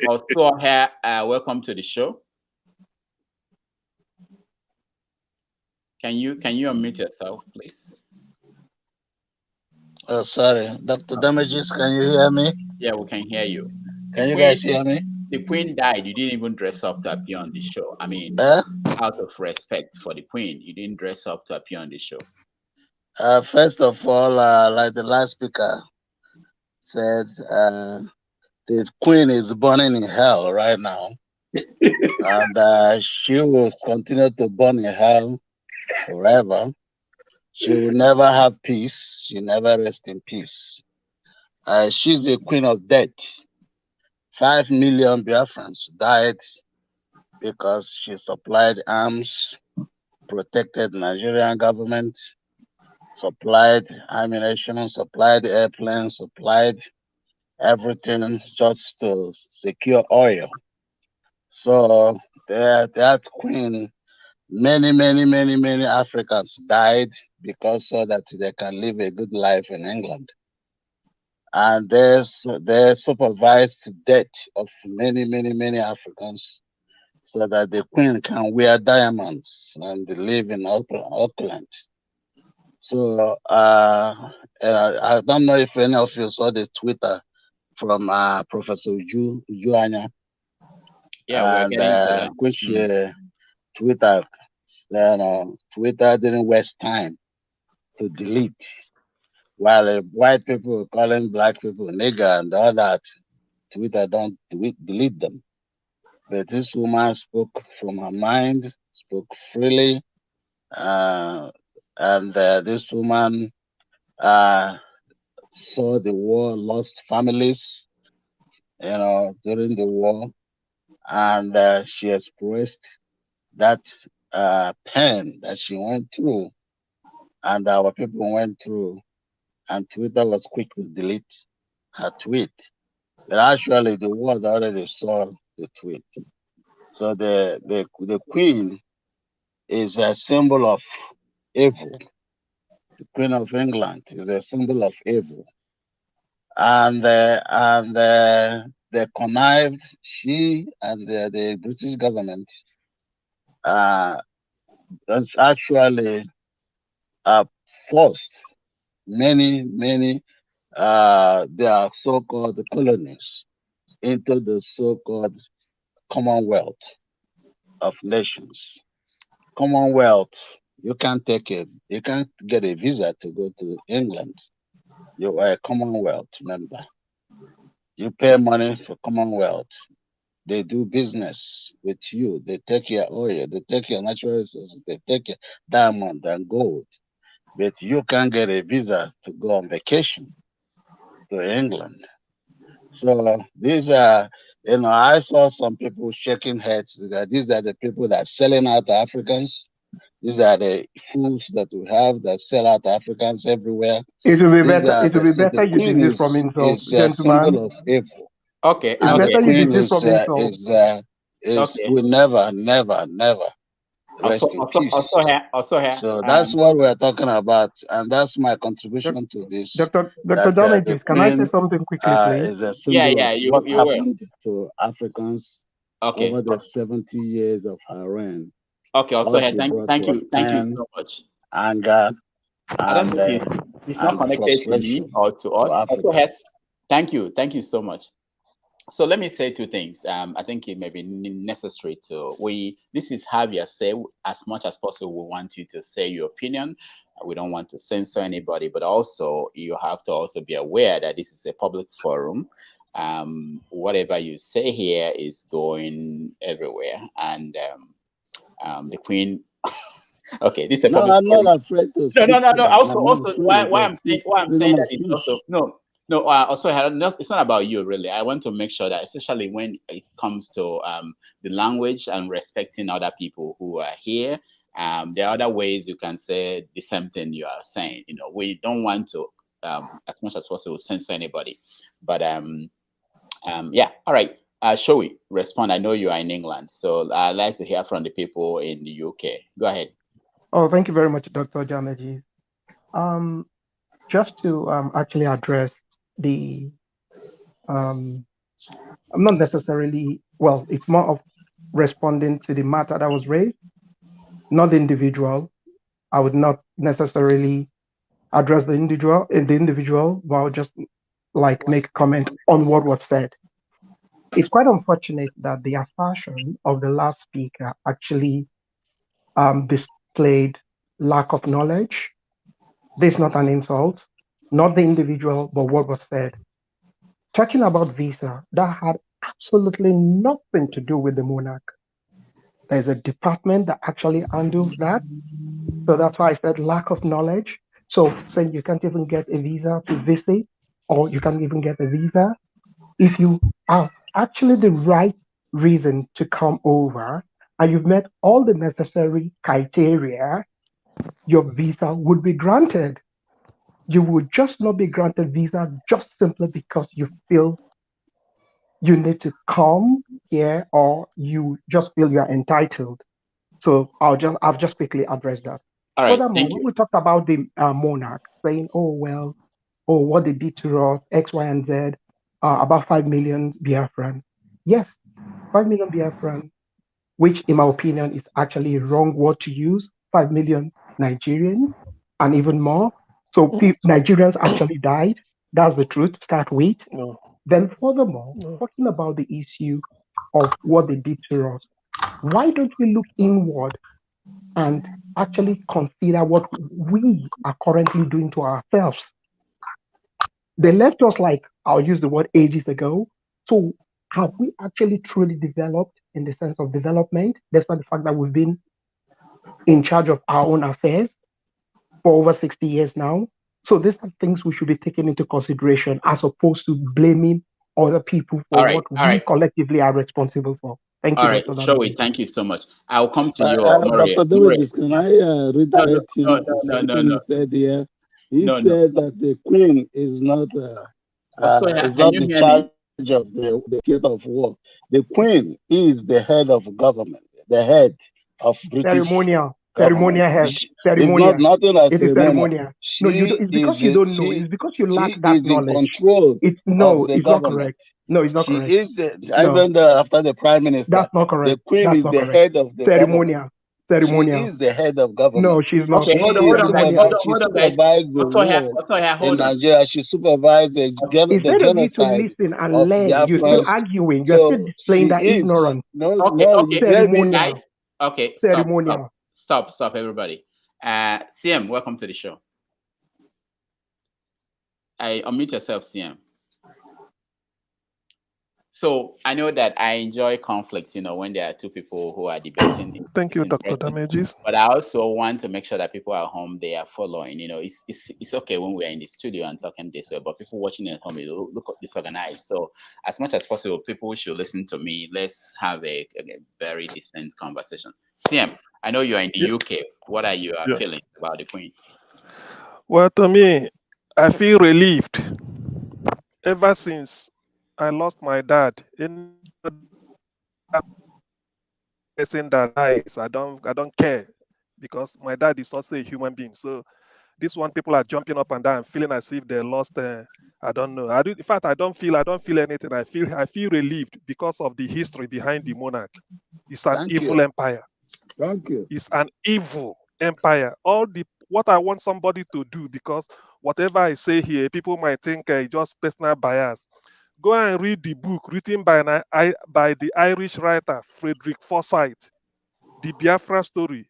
Speaker 13: Also here, welcome to the show. Can you unmute yourself, please?
Speaker 19: Oh, sorry. Dr. Damages, can you hear me?
Speaker 13: Yeah, we can hear you.
Speaker 19: Can you guys hear me?
Speaker 13: The Queen died. You didn't even dress up to appear on the show. I mean, out of respect for the Queen, you didn't dress up to appear on the show.
Speaker 19: First of all, like the last speaker said, the Queen is burning in hell right now. And she will continue to burn in hell forever. She will never have peace. She never rest in peace. She's the queen of death. 5 million Biafrans died because she supplied arms, protected Nigerian government, supplied ammunition, supplied airplanes, supplied everything just to secure oil. So that queen, many Africans died because so that they can live a good life in England. And they supervised death of many Africans so that the queen can wear diamonds and live in Auckland. So I don't know if any of you saw the Twitter from Professor Ujuanya.
Speaker 13: Yeah, we're getting to that.
Speaker 19: Which Twitter, Twitter didn't waste time to delete. While white people calling black people nigger and all that, Twitter don't delete them. But this woman spoke from her mind, spoke freely, and this woman saw the war, lost families, during the war, and she expressed that pain that she went through, and our people went through, and Twitter was quick to delete her tweet. But actually, the world already saw the tweet. So the Queen is a symbol of evil. The Queen of England is a symbol of evil, and they connived. She and the British government that's actually forced many their so-called colonies into the so-called Commonwealth of Nations. Commonwealth, you can't get a visa to go to England. You are a Commonwealth member. You pay money for Commonwealth. They do business with you. They take your oil. They take your natural resources. They take your diamond and gold. But you can't get a visa to go on vacation to England. So these are, I saw some people shaking heads that these are the people that are selling out Africans. These are the fools that we have that sell out Africans everywhere.
Speaker 14: It will be
Speaker 19: These
Speaker 14: better.
Speaker 19: are
Speaker 14: It will be better you
Speaker 19: Queen
Speaker 14: desist from insults,
Speaker 19: is a
Speaker 14: gentlemen.
Speaker 19: symbol of evil.
Speaker 13: Okay,
Speaker 14: It's
Speaker 19: And
Speaker 14: better
Speaker 19: the
Speaker 14: you
Speaker 19: Queen
Speaker 14: desist from insults.
Speaker 13: Okay.
Speaker 19: will never rest in peace.
Speaker 13: Also here.
Speaker 19: So that's what we're talking about, and that's my contribution to this.
Speaker 14: Dr.
Speaker 19: That
Speaker 14: Damages,
Speaker 19: the
Speaker 14: can I say
Speaker 19: Queen
Speaker 14: something quickly, please?
Speaker 19: is a symbol of
Speaker 13: you
Speaker 19: what
Speaker 13: will.
Speaker 19: happened to Africans
Speaker 13: Okay.
Speaker 19: over the 70 years of her reign.
Speaker 13: Okay, also
Speaker 19: All
Speaker 13: here.
Speaker 19: she
Speaker 13: Thank
Speaker 19: brought
Speaker 13: you
Speaker 19: was pain,
Speaker 13: so much.
Speaker 19: anger,
Speaker 13: I don't think it's not
Speaker 19: and
Speaker 13: connected to me
Speaker 19: frustration
Speaker 13: or to us. Also here.
Speaker 19: Africans.
Speaker 13: Thank you so much. So let me say two things. I think it may be necessary this is how we say as much as possible. We want you to say your opinion. We don't want to censor anybody, but also you have to also be aware that this is a public forum. Whatever you say here is going everywhere, and the Queen. Okay, this is a public
Speaker 19: I'm
Speaker 13: forum.
Speaker 19: not afraid to speak.
Speaker 13: No. Also,
Speaker 19: why
Speaker 13: I'm saying that is also no. Also, it's not about you really. I want to make sure that, especially when it comes to the language and respecting other people who are here, there are other ways you can say the same thing you are saying. We don't want to, as much as possible, censor anybody. But yeah. All right. Shall we respond? I know you are in England, so I'd like to hear from the people in the UK. Go ahead.
Speaker 14: Oh, thank you very much, Dr. Damages. Just to actually address the, I'm not necessarily, well, it's more of responding to the matter that was raised, not the individual. I would not necessarily address the individual, but I would just like make a comment on what was said. It's quite unfortunate that the assertion of the last speaker actually displayed lack of knowledge. This is not an insult, not the individual, but what was said. Talking about visa, that had absolutely nothing to do with the monarch. There's a department that actually handles that. So that's why I said lack of knowledge. So saying you can't even get a visa to visit, or you can't even get a visa, if you have actually the right reason to come over and you've met all the necessary criteria, your visa would be granted. You would just not be granted visa just simply because you feel you need to come here or you just feel you're entitled. So I'll just quickly address that.
Speaker 13: All right,
Speaker 14: Furthermore, when we talked about the monarch saying, what they did to us, X, Y, and Z, about 5 million Biafran. Yes, 5 million Biafran, which in my opinion is actually a wrong word to use. 5 million Nigerians and even more. So Nigerians actually died. That's the truth. Start with. Then furthermore, talking about the issue of what they did to us, why don't we look inward and actually consider what we are currently doing to ourselves? They left us, like, I'll use the word, ages ago. So have we actually truly developed in the sense of development, despite the fact that we've been in charge of our own affairs for over 60 years now? So these are things we should be taking into consideration as opposed to blaming other people for what we collectively are responsible for. Thank you,
Speaker 13: All right,
Speaker 14: Dr.
Speaker 13: Shoei, thank you so much. I'll come to you,
Speaker 19: Dr. David, can I redirect him to something he said here? He said that the Queen is not
Speaker 13: can you
Speaker 19: the
Speaker 13: hear
Speaker 19: child
Speaker 13: me?
Speaker 19: of the theater of war. The Queen is the head of government, the head of British government.
Speaker 14: Ceremonial head.
Speaker 19: It's not
Speaker 14: Ceremonial.
Speaker 19: nothing like
Speaker 14: It is
Speaker 19: ceremonial.
Speaker 14: ceremonial. No, you don't, it's because you don't know. It's because you lack
Speaker 19: She
Speaker 14: that
Speaker 19: is in
Speaker 14: knowledge.
Speaker 19: control of the
Speaker 14: It's not
Speaker 19: government.
Speaker 14: correct. No, it's not
Speaker 19: She
Speaker 14: correct.
Speaker 19: is
Speaker 14: No,
Speaker 19: even after the prime minister.
Speaker 14: that's not correct.
Speaker 19: The Queen
Speaker 14: That's
Speaker 19: is
Speaker 14: not
Speaker 19: the
Speaker 14: correct.
Speaker 19: head of the
Speaker 14: Ceremonial.
Speaker 19: government.
Speaker 14: Ceremonial.
Speaker 19: She is the head of government.
Speaker 14: No, she's not.
Speaker 13: Okay, hold on,
Speaker 14: She's
Speaker 13: guys.
Speaker 19: She
Speaker 13: Hold on, guys.
Speaker 19: supervised the war in
Speaker 13: Hold on.
Speaker 19: Nigeria. She supervised the
Speaker 14: Instead of you to
Speaker 19: genocide
Speaker 14: listen and
Speaker 19: of
Speaker 14: learn, you're still
Speaker 19: Biafrans.
Speaker 14: arguing. You're still displaying that ignorance.
Speaker 13: Okay,
Speaker 14: Ceremonial.
Speaker 13: guys. Okay, stop, everybody. CM, welcome to the show. Unmute yourself, CM. So I know that I enjoy conflict, when there are two people who are debating.
Speaker 21: Thank you, Dr. Damages.
Speaker 13: But I also want to make sure that people at home, they are following. It's okay when we're in the studio and talking this way, but people watching at home, look disorganized. So as much as possible, people should listen to me. Let's have a very decent conversation. CM, I know you're in the UK. What are your feelings about the Queen?
Speaker 21: Well, to me, I feel relieved. Ever since I lost my dad, in person that dies, I don't care, because my dad is also a human being. So this one, people are jumping up and down, feeling as if they lost. I don't know. In fact, I don't feel anything. I feel relieved because of the history behind the monarch. It's an evil empire.
Speaker 19: Thank you.
Speaker 21: It's an evil empire. What I want somebody to do, because whatever I say here, people might think just personal bias. Go and read the book written by the Irish writer Frederick Forsyth, The Biafra Story,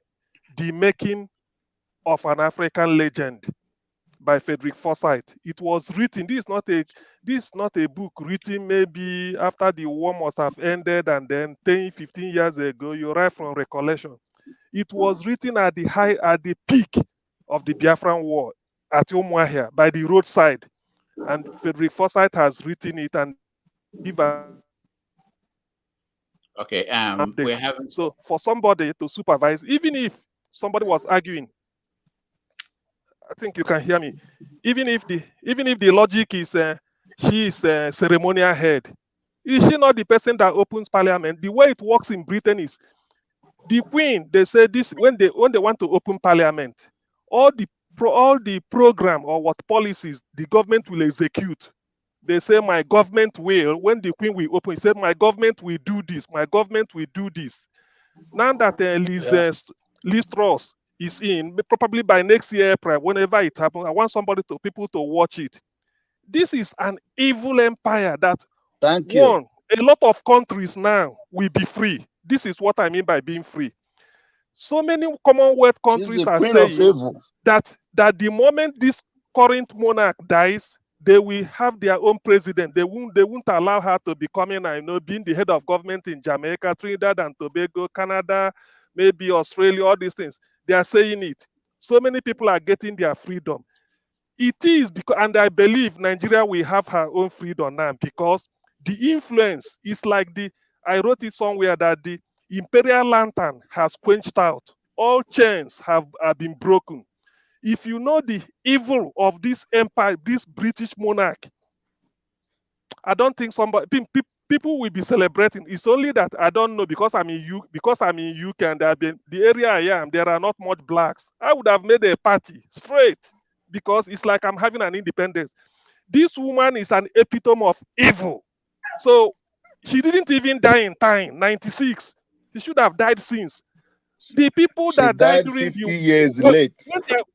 Speaker 21: The Making of an African Legend, by Frederick Forsyth. It was written. This is not a book written maybe after the war must have ended and then 10, 15 years ago. You write from recollection. It was written at the peak of the Biafran War at Umuahia by the roadside, and Frederick Forsyth has written it and given.
Speaker 13: Okay.
Speaker 21: So for somebody to supervise, even if somebody was arguing, I think you can hear me. Even if the logic is she is a ceremonial head, is she not the person that opens parliament? The way it works in Britain is the Queen. They say this when they want to open parliament, all the program or what policies the government will execute. They say my government will. When the Queen will open, it said my government will do this. My government will do this. Now that Liz Truss is in, probably by next year, April, whenever it happens, I want people to watch it. This is an evil empire that a lot of countries now will be free. This is what I mean by being free. So many Commonwealth countries are saying that the moment this current monarch dies, they will have their own president. They won't allow her to become, being the head of government in Jamaica, Trinidad and Tobago, Canada, maybe Australia, all these things. They are saying it. So many people are getting their freedom. It is because, and I believe Nigeria will have her own freedom now, because the influence is like I wrote it somewhere that the imperial lantern has quenched out. All chains have been broken. If you know the evil of this empire, this British monarch, I don't think people will be celebrating. It's only that I don't know, because I'm in UK and the area I am, there are not much blacks. I would have made a party straight, because it's like I'm having an independence. This woman is an epitome of evil. So she didn't even die in time, 96. She should have died since. The people that died during
Speaker 19: 50 years late.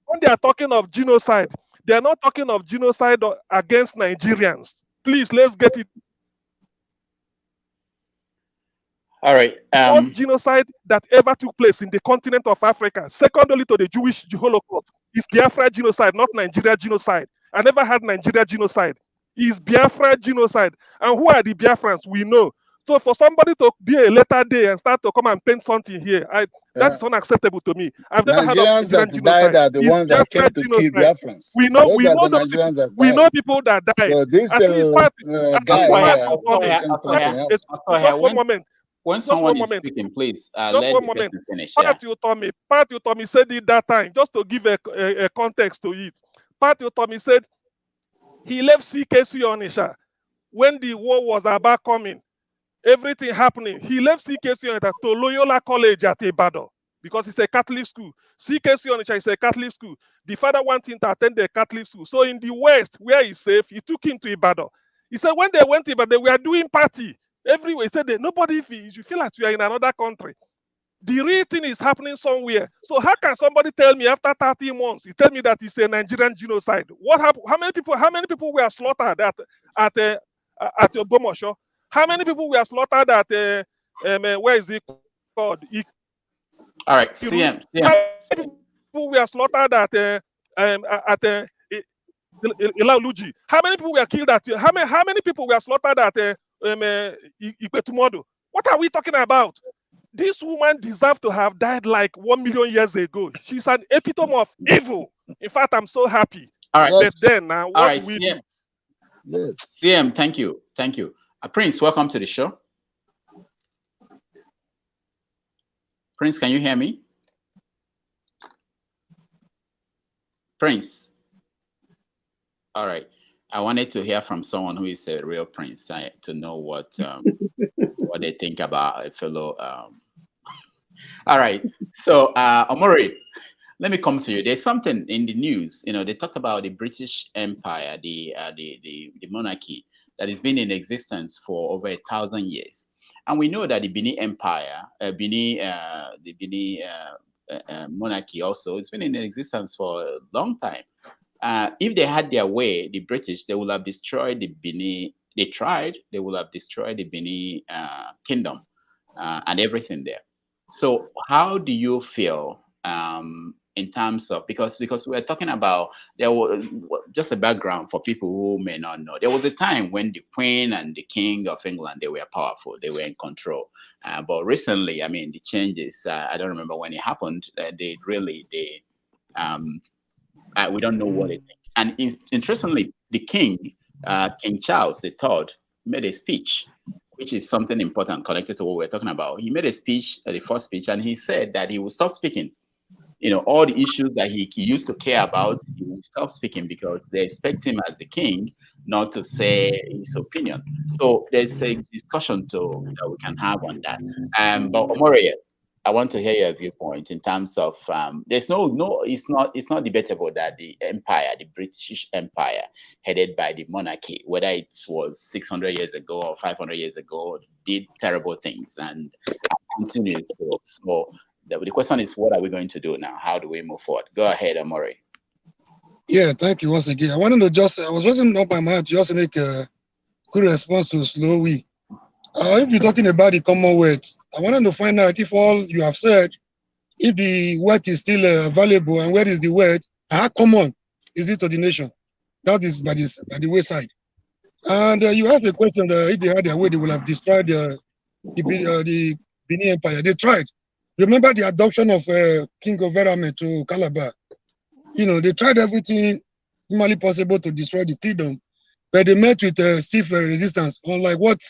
Speaker 21: When they are talking of genocide, they are not talking of genocide against Nigerians. Please, let's get it.
Speaker 13: All right.
Speaker 21: First genocide that ever took place in the continent of Africa, second only to the Jewish Holocaust, is Biafra genocide, not Nigeria genocide. I never had Nigeria genocide. It's Biafra genocide. And who are the Biafrans? We know. So for somebody to be a later day and start to come and paint something here, that's unacceptable to me. I've never heard of
Speaker 19: Nigerians
Speaker 21: Nigerian
Speaker 19: that
Speaker 21: genocide.
Speaker 19: died are the ones that came to kill Biafrans.
Speaker 21: We know
Speaker 19: Those are the
Speaker 21: those
Speaker 19: Nigerians
Speaker 21: people.
Speaker 19: that
Speaker 21: We
Speaker 19: died.
Speaker 21: know people that died.
Speaker 19: So this
Speaker 21: At least just one moment.
Speaker 13: When
Speaker 21: Just
Speaker 13: someone
Speaker 21: one
Speaker 13: is
Speaker 21: moment.
Speaker 13: speaking, please
Speaker 21: Just
Speaker 13: let
Speaker 21: one
Speaker 13: the
Speaker 21: moment.
Speaker 13: person finish.
Speaker 21: Pat Utomi said it that time, just to give a context to it. Pat Utomi said he left CKC Onisha when the war was about coming, everything happening, he left CKC to Loyola College at Ibadan because it's a Catholic school. CKC Onitsha is a Catholic school. The father wanted him to attend the Catholic school. So in the West, where he's safe, he took him to Ibadan. He said when they went to Ibadan, they were doing party everywhere. He said that nobody, you feel like you are in another country. The real thing is happening somewhere. So how can somebody tell me after 30 months, he tell me that it's a Nigerian genocide? What happened? How many people were slaughtered at Ogbomoso? How many people were slaughtered at where is it called?
Speaker 13: All right, CM.
Speaker 21: How many people were slaughtered at Ilaluji? How many people were killed at? How many people were slaughtered at Ipetumodo? What are we talking about? This woman deserves to have died like 1 million years ago. She's an epitome of evil. In fact, I'm so happy.
Speaker 13: All right.
Speaker 21: But then now, what do we
Speaker 13: CM.
Speaker 21: do?
Speaker 13: Yes. CM, thank you. Thank you. Prince, welcome to the show. Prince, can you hear me? Prince. All right. I wanted to hear from someone who is a real prince to know what what they think about a fellow. All right. So, Omori, let me come to you. There's something in the news. You know, they talked about the British Empire, the monarchy that has been in existence for over 1,000 years, and we know that the Benin Empire, the Benin monarchy also, it's been in existence for a long time. If they had their way, the British, they would have destroyed the Benin. They tried. They would have destroyed the Benin kingdom and everything there. So, how do you feel in terms of because we're talking about there was just a background for people who may not know. There was a time when the Queen and the King of England, they were powerful, they were in control. But recently, I mean, the changes. I don't remember when it happened. We don't know what it is. And interestingly, the King, King Charles III, made a speech, which is something important connected to what we're talking about. He made a speech, the first speech, and he said that he would stop speaking. You know, all the issues that he used to care about, he will stop speaking because they expect him as the king not to say his opinion. So there's a discussion that we can have on that. But Omori, I want to hear your viewpoint in terms of there's it's not debatable that the empire, the British Empire, headed by the monarchy, whether it was 600 years ago or 500 years ago, did terrible things and continues to. So the question is, what are we going to do now? How do we move forward? Go ahead, Omori.
Speaker 15: Yeah, thank you once again. I wanted to I was raising up my mind just to make a good response to Slowy. If you're talking about the Commonwealth, I wanted to find out if all you have said, if the wealth is still available and where is the wealth, how common is it to the nation? That is by the wayside. And you asked a question that if they had their way, they would have destroyed the Benin Empire. They tried. Remember the adoption of King of Verame to Calabar. You know, they tried everything humanly possible to destroy the kingdom, but they met with stiff resistance, unlike what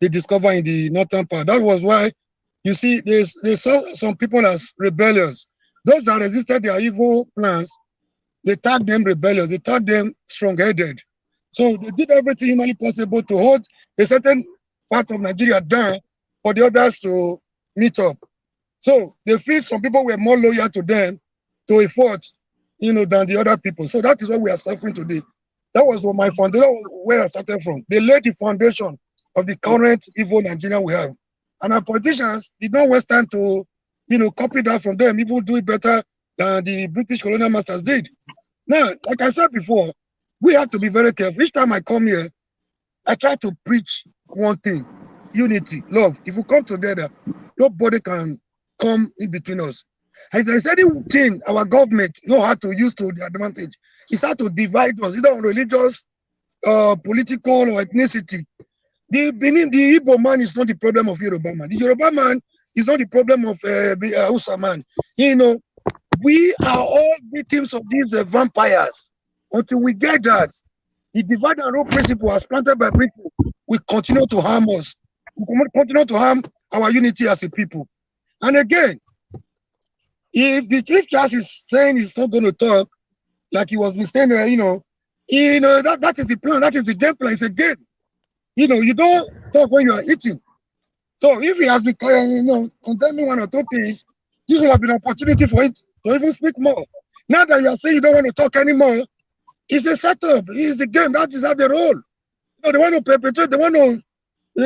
Speaker 15: they discovered in the northern part. That was why, you see, they saw some people as rebellious. Those that resisted their evil plans, they tagged them rebellious, they tagged them strong-headed. So they did everything humanly possible to hold a certain part of Nigeria down for the others to meet up. So they feel some people were more loyal to them, to a fault, you know, than the other people. So that is what we are suffering today. That was what my foundation, where I started from. They laid the foundation of the current evil Nigeria we have. And our politicians did not waste time to, you know, copy that from them, even do it better than the British colonial masters did. Now, like I said before, we have to be very careful. Each time I come here, I try to preach one thing: unity, love. If we come together, nobody can come in between us. If there's anything our government know how to use to the advantage, it's how to divide us, either on religious, political, or ethnicity. The Igbo man is not the problem of Yoruba man. The Yoruba man is not the problem of Hausa man. You know, we are all victims of these vampires. Until we get that, the divide and rule principle as planted by Britain will continue to harm us. We continue to harm our unity as a people. And again, if the Chief Justice is saying he's not going to talk, like he was saying, that is the plan, that is the game plan. It's a game. you don't talk when you are eating. So if he has been, condemning one or two things, this will have been an opportunity for it to even speak more. Now that you are saying you don't want to talk anymore, it's a setup. It's the game. That is how they roll. They want to perpetrate. They want to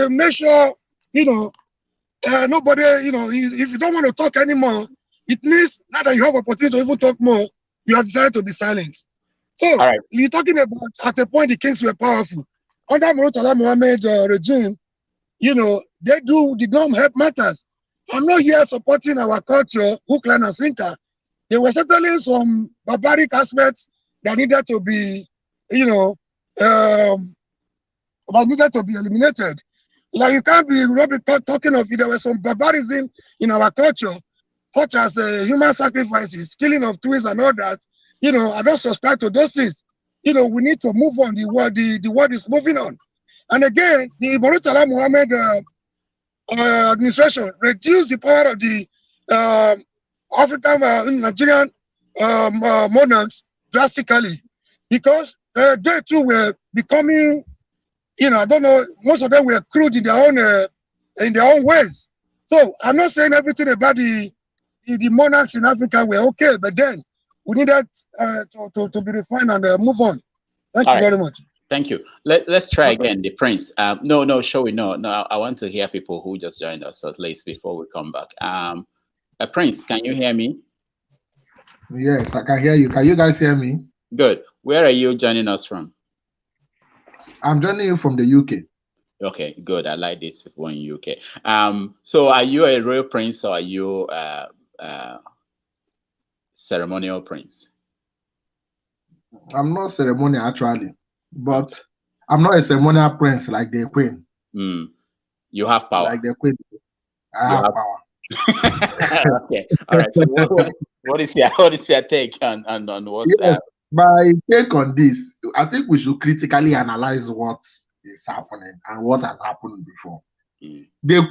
Speaker 15: make sure, nobody, if you don't want to talk anymore, it means now that you have opportunity to even talk more, you have decided to be silent. So you're talking about at a point the kings were powerful. Under Murtala Muhammad regime, they did not help matters. I'm not here supporting our culture, hook, line, and sinker. There were certainly some barbaric aspects that needed to be, that needed to be eliminated. Like you can't be talking of it. There was some barbarism in our culture, such as human sacrifices, killing of twins and all that. I don't subscribe to those things. We need to move on. The world is moving on. And again, the Murtala Muhammad administration reduced the power of the African Nigerian monarchs drastically, because they too were becoming, I don't know, most of them were crude in their own ways. So I'm not saying everything about the monarchs in Africa were okay, but then we needed to be refined and move on. Thank you very much.
Speaker 13: Thank you. Let's try again, the Prince. No, Showy, no. I want to hear people who just joined us at least before we come back. Prince, can you hear me?
Speaker 1: Yes, I can hear you. Can you guys hear me?
Speaker 13: Good. Where are you joining us from?
Speaker 1: I'm joining you from the UK.
Speaker 13: Okay, good. I like these people in UK. So are you a real prince or are you ceremonial prince?
Speaker 1: I'm not ceremonial actually, but I'm not a ceremonial prince like the Queen.
Speaker 13: You have power.
Speaker 1: Like the Queen. I have power.
Speaker 13: Okay. All right. So what is your take on what's
Speaker 1: yes, my take on this? I think we should critically analyze what is happening and what has happened before. The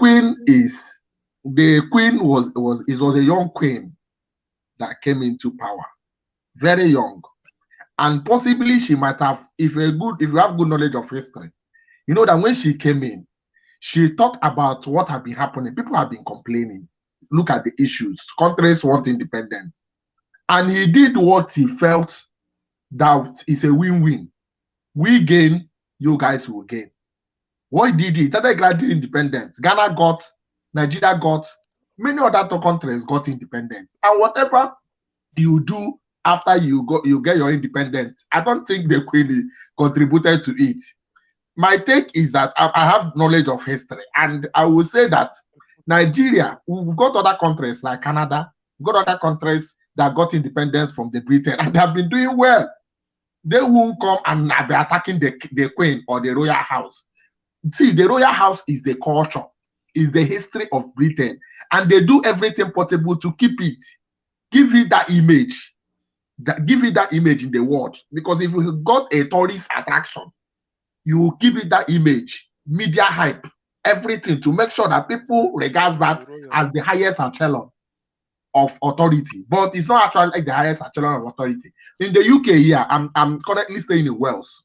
Speaker 1: Queen was a young queen that came into power, very young, and possibly she might have, if you have good knowledge of history, you know that when she came in, she talked about what had been happening. People have been complaining. Look at the issues. Countries want independence. And he did what he felt that is a win-win. We gain, you guys will gain. What did he? Started granting independence. Ghana got, Nigeria got, many other countries got independence. And whatever you do after you get your independence, I don't think the Queen contributed to it. My take is that I have knowledge of history, and I will say that Nigeria, we've got other countries like Canada, we've got other countries that got independence from the Britain, and they have been doing well. They won't come and be attacking the Queen or the royal house. See, the royal house is the culture, is the history of Britain, and they do everything possible to keep it, give it that image, give it that image in the world. Because if you got a tourist attraction, you give it that image, media hype, everything to make sure that people regard that as the highest echelon of authority. But it's not actually like the highest echelon of authority. In the UK here, I'm currently staying in Wales.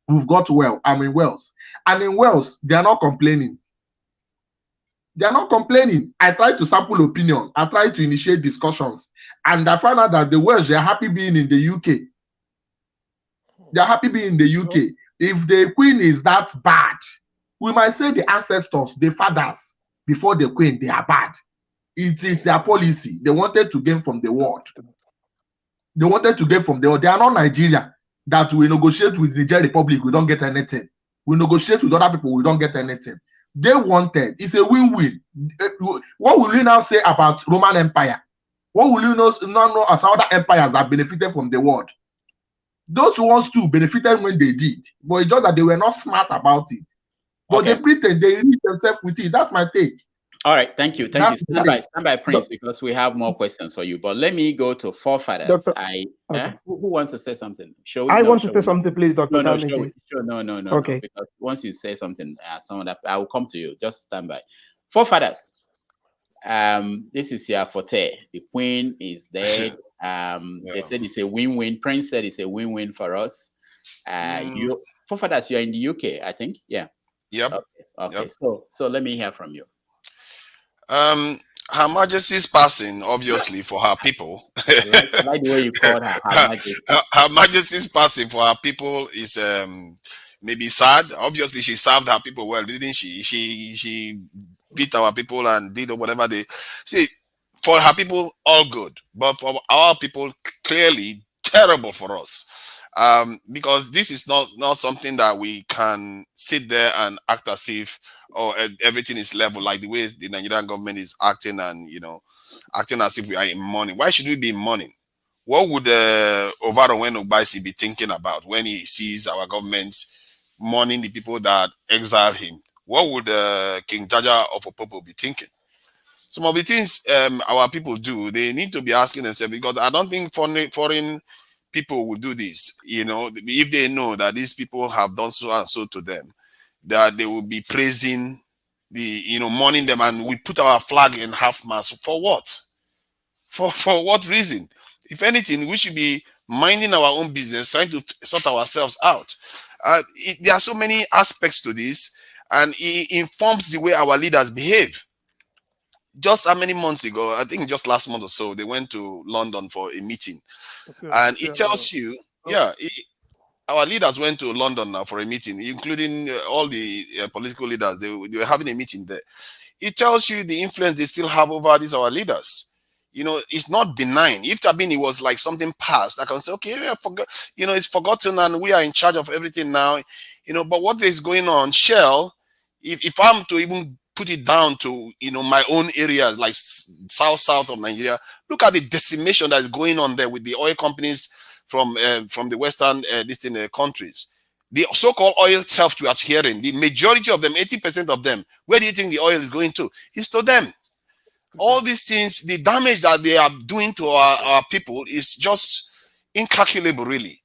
Speaker 1: We've got Wales. I'm in Wales. And in Wales, they are not complaining. They are not complaining. I try to sample opinion. I try to initiate discussions. And I found out that the Welsh, they're happy being in the UK. They're happy being in the UK. If the Queen is that bad, we might say the ancestors, the fathers, before the Queen, they are bad. It is their policy. They wanted to gain from the world. They wanted to gain from the world. They are not Nigeria that we negotiate with the Niger Republic, we don't get anything. We negotiate with other people, we don't get anything. They wanted, it's a win-win. What will you now say about Roman Empire? What will you not know as other empires that benefited from the world? Those ones too benefited when they did, but it's just that they were not smart about it. But they pretend they reach themselves with it. That's my take.
Speaker 13: All right, thank you. Stand by, Prince, because we have more questions for you. But let me go to forefathers. Who wants to say something?
Speaker 14: I want to say something, please, Dr.
Speaker 13: No,
Speaker 14: No.
Speaker 13: Okay. Because once you say something, someone that I will come to you. Just stand by. Forefathers. This is your forte. The Queen is dead. They said it's a win-win. Prince said it's a win-win for us. Forefathers, you're in the UK, I think. Yeah.
Speaker 2: Yep.
Speaker 13: Okay.
Speaker 2: Yep.
Speaker 13: So let me hear from you.
Speaker 2: Her Majesty's passing, obviously, for her people.
Speaker 13: I like the way you called her, Her Majesty.
Speaker 2: Her Majesty's passing for her people is maybe sad. Obviously, she served her people well, didn't she? She beat our people and did whatever they see. For her people, all good, but for our people, clearly terrible for us. Because this is not something that we can sit there and act as if everything is level, like the way the Nigerian government is acting, and acting as if we are in mourning. Why should we be in mourning? What would Ovaro Ogbaisi be thinking about when he sees our government mourning the people that exiled him? What would King Jaja of Opopo be thinking? Some of the things our people do, they need to be asking themselves, because I don't think foreign people will do this. If they know that these people have done so and so to them, that they will be praising mourning them, and we put our flag in half mast for what? For what reason? If anything, we should be minding our own business, trying to sort ourselves out. There are so many aspects to this, and it informs the way our leaders behave. Just how many months ago, I think just last month or so, they went to London for a meeting, and it tells you, our leaders went to London now for a meeting, including all the political leaders. They were having a meeting there. It tells you the influence they still have over these our leaders. It's not benign. If it was like something past, I can say, okay, I forgot. It's forgotten, and we are in charge of everything now. But what is going on? Shell, if I'm to even put it down to my own areas like south of Nigeria, look at the decimation that is going on there with the oil companies from the western countries. The so-called oil theft we are hearing, the majority of them, 80% of them, where do you think the oil is going to? It's to them. All these things, the damage that they are doing to our people is just incalculable, really.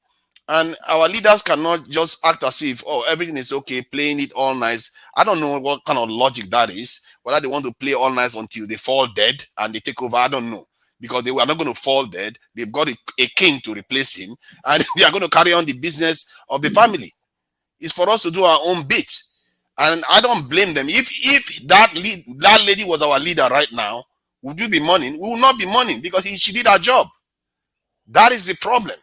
Speaker 2: And our leaders cannot just act as if, everything is okay, playing it all nice. I don't know what kind of logic that is. Whether they want to play all nice until they fall dead and they take over, I don't know. Because they are not going to fall dead. They've got a king to replace him, and they are going to carry on the business of the family. It's for us to do our own bit. And I don't blame them. If that lady was our leader right now, would you be mourning? We will not be mourning, because she did her job. That is the problem.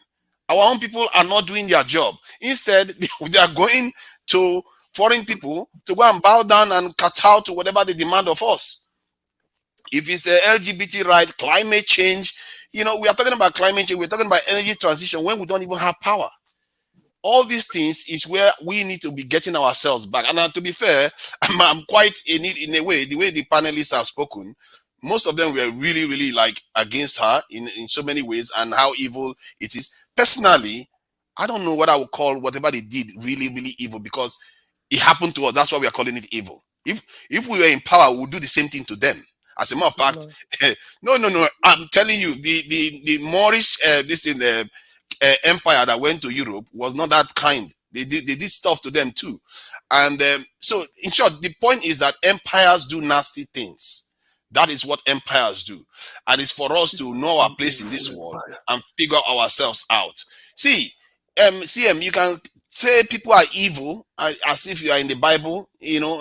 Speaker 2: Our own people are not doing their job. Instead, they are going to foreign people to go and bow down and kowtow to whatever they demand of us. If it's a LGBT right, climate change, we are talking about climate change, we're talking about energy transition when we don't even have power. All these things is where we need to be getting ourselves back. And to be fair, I'm quite in a way, the way the panelists have spoken, most of them were really, really like against her in so many ways, and how evil it is. Personally, I don't know what I would call whatever they did really, really evil, because it happened to us. That's why we are calling it evil. If we were in power, we would do the same thing to them. As a matter of fact, no. I'm telling you, the Moorish empire that went to Europe was not that kind. They did stuff to them too. And so, in short, the point is that empires do nasty things. That is what empires do. And it's for us to know our place in this world and figure ourselves out. See, CM, you can say people are evil as if you are in the Bible,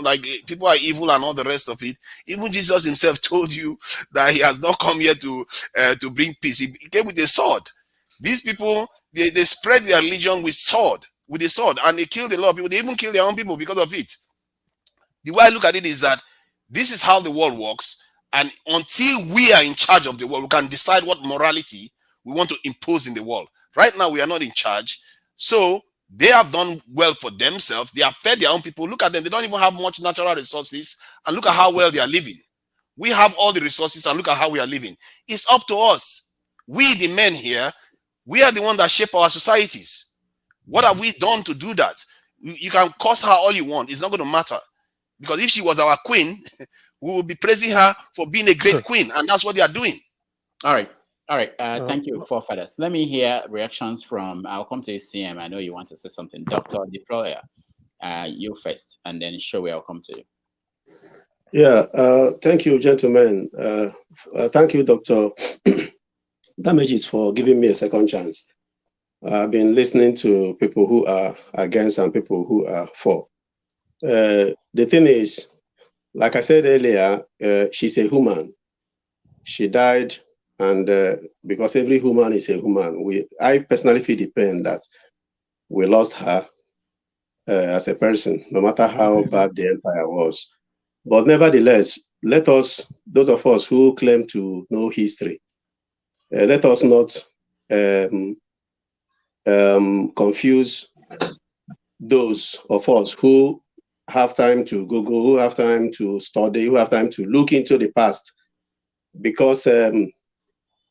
Speaker 2: like people are evil and all the rest of it. Even Jesus himself told you that he has not come here to bring peace. He came with a sword. These people, they spread their religion with a sword, and they killed a lot of people. They even killed their own people because of it. The way I look at it is that this is how the world works. And until we are in charge of the world, we can decide what morality we want to impose in the world. Right now, we are not in charge. So they have done well for themselves. They have fed their own people. Look at them. They don't even have much natural resources. And look at how well they are living. We have all the resources, and look at how we are living. It's up to us. We, the men here, we are the ones that shape our societies. What have we done to do that? You can curse her all you want. It's not going to matter. Because if she was our queen, we will be praising her for being a great queen, and that's what they are doing.
Speaker 13: All right. Thank you, forefathers. Let me hear reactions from, I'll come to you, CM. I know you want to say something. Dr. Deployer, you first, and then Showe, I'll come to you.
Speaker 16: Yeah, thank you, gentlemen. Thank you, Dr. Damages, for giving me a second chance. I've been listening to people who are against and people who are for. The thing is, like I said earlier, she's a human. She died, and because every human is a human, I personally feel the pain that we lost her as a person, no matter how bad the empire was. But nevertheless, let us, those of us who claim to know history, let us not confuse those of us who have time to Google, who have time to study, who have time to look into the past, because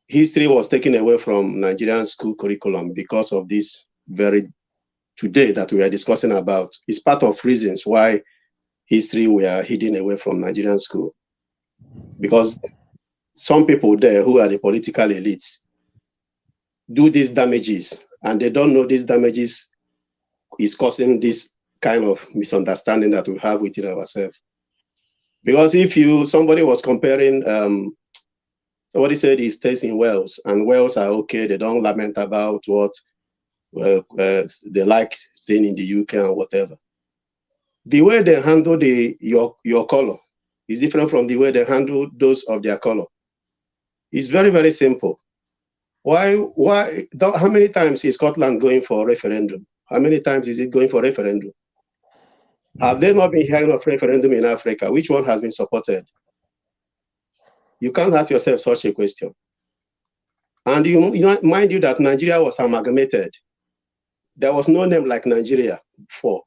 Speaker 16: history was taken away from Nigerian school curriculum because of this very today that we are discussing about. It's part of reasons why history were hidden away from Nigerian school, because some people there who are the political elites do these damages, and they don't know these damages is causing this kind of misunderstanding that we have within ourselves. Because if somebody was comparing, somebody said he stays in Wales, and Wales are okay, they don't lament about what they like staying in the UK and whatever. The way they handle your color is different from the way they handle those of their color. It's very, very simple. How many times is Scotland going for a referendum? How many times is it going for referendum? Have they not been hearing of referendum in Africa? Which one has been supported? You can't ask yourself such a question. And mind you that Nigeria was amalgamated. There was no name like Nigeria before.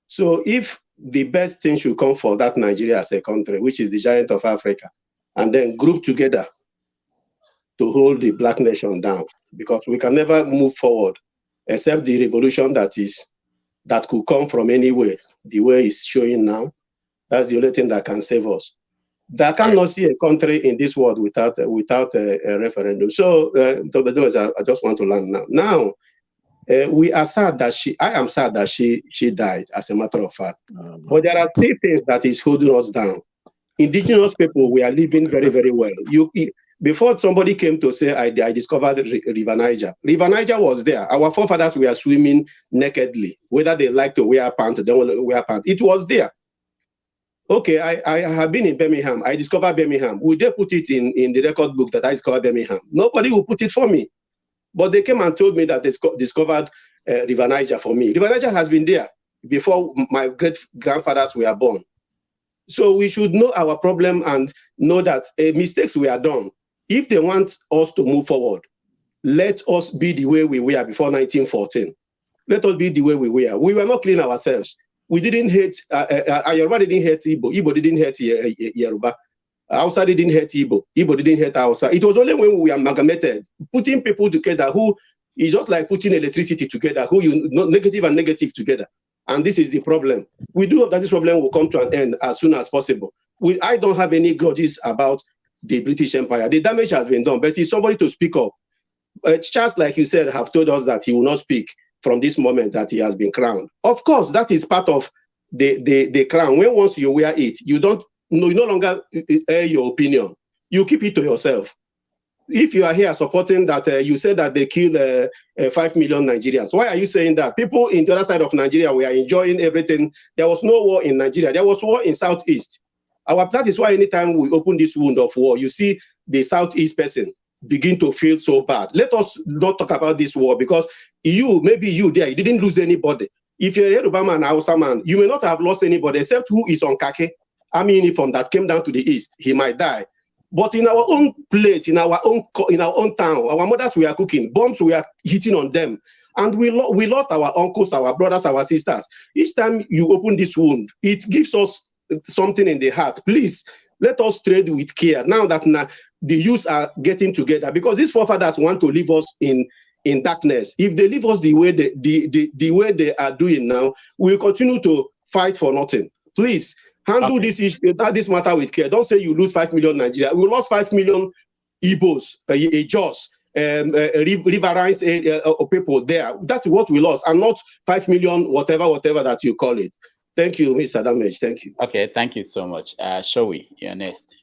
Speaker 16: So if the best thing should come for that Nigeria as a country, which is the giant of Africa, and then group together to hold the black nation down, because we can never move forward except the revolution that could come from anywhere, the way it's showing now. That's the only thing that can save us. I cannot see a country in this world without a referendum. So, I just want to learn now. Now, we are sad that I am sad that she died, as a matter of fact. But there are three things that is holding us down. Indigenous people, we are living very, very well. Before somebody came to say, I discovered River Niger. River Niger was there. Our forefathers were swimming nakedly. Whether they like to wear pants or don't wear pants, it was there. Okay, I have been in Birmingham. I discovered Birmingham. Would they put it in the record book that I discovered Birmingham? Nobody will put it for me. But they came and told me that they discovered River Niger for me. River Niger has been there before my great-grandfathers were born. So we should know our problem and know that mistakes were done. If they want us to move forward, let us be the way we were before 1914. Let us be the way we were. We were not clean ourselves. We didn't hate, Yoruba didn't hate Igbo. Igbo didn't hate Yoruba. Hausa didn't hate Igbo. Igbo didn't hate Hausa. It was only when we amalgamated, putting people together who is just like putting electricity together, negative and negative together. And this is the problem. We do hope that this problem will come to an end as soon as possible. I don't have any grudges about the British Empire. The damage has been done, but it's somebody to speak up. Charles, like you said, have told us that he will not speak from this moment that he has been crowned. Of course, that is part of the crown. When once you wear it, you no longer air your opinion. You keep it to yourself. If you are here supporting that, you said that they killed 5 million Nigerians. Why are you saying that? People in the other side of Nigeria were enjoying everything. There was no war in Nigeria. There was war in Southeast. That is why anytime we open this wound of war, you see the Southeast person begin to feel so bad. Let us not talk about this war, because maybe you there, you didn't lose anybody. If you're a Yoruba man, Hausa man, you may not have lost anybody except who is on Kake, army uniform that came down to the east. He might die. But in our own place, in our own town, our mothers were cooking, bombs were hitting on them. And we lost our uncles, our brothers, our sisters. Each time you open this wound, it gives us something in the heart. Please, let us trade with care. Now that the youth are getting together, because these forefathers want to leave us in darkness. If they leave us the way they are doing now, we will continue to fight for nothing. Please, handle this issue, this matter with care. Don't say you lose 5 million Nigeria. We lost 5 million Igbos, Jaws, riverines people there. That's what we lost, and not 5 million whatever that you call it. Thank you, Mr. Damage. Thank you.
Speaker 13: Okay, thank you so much. Showi, you're next.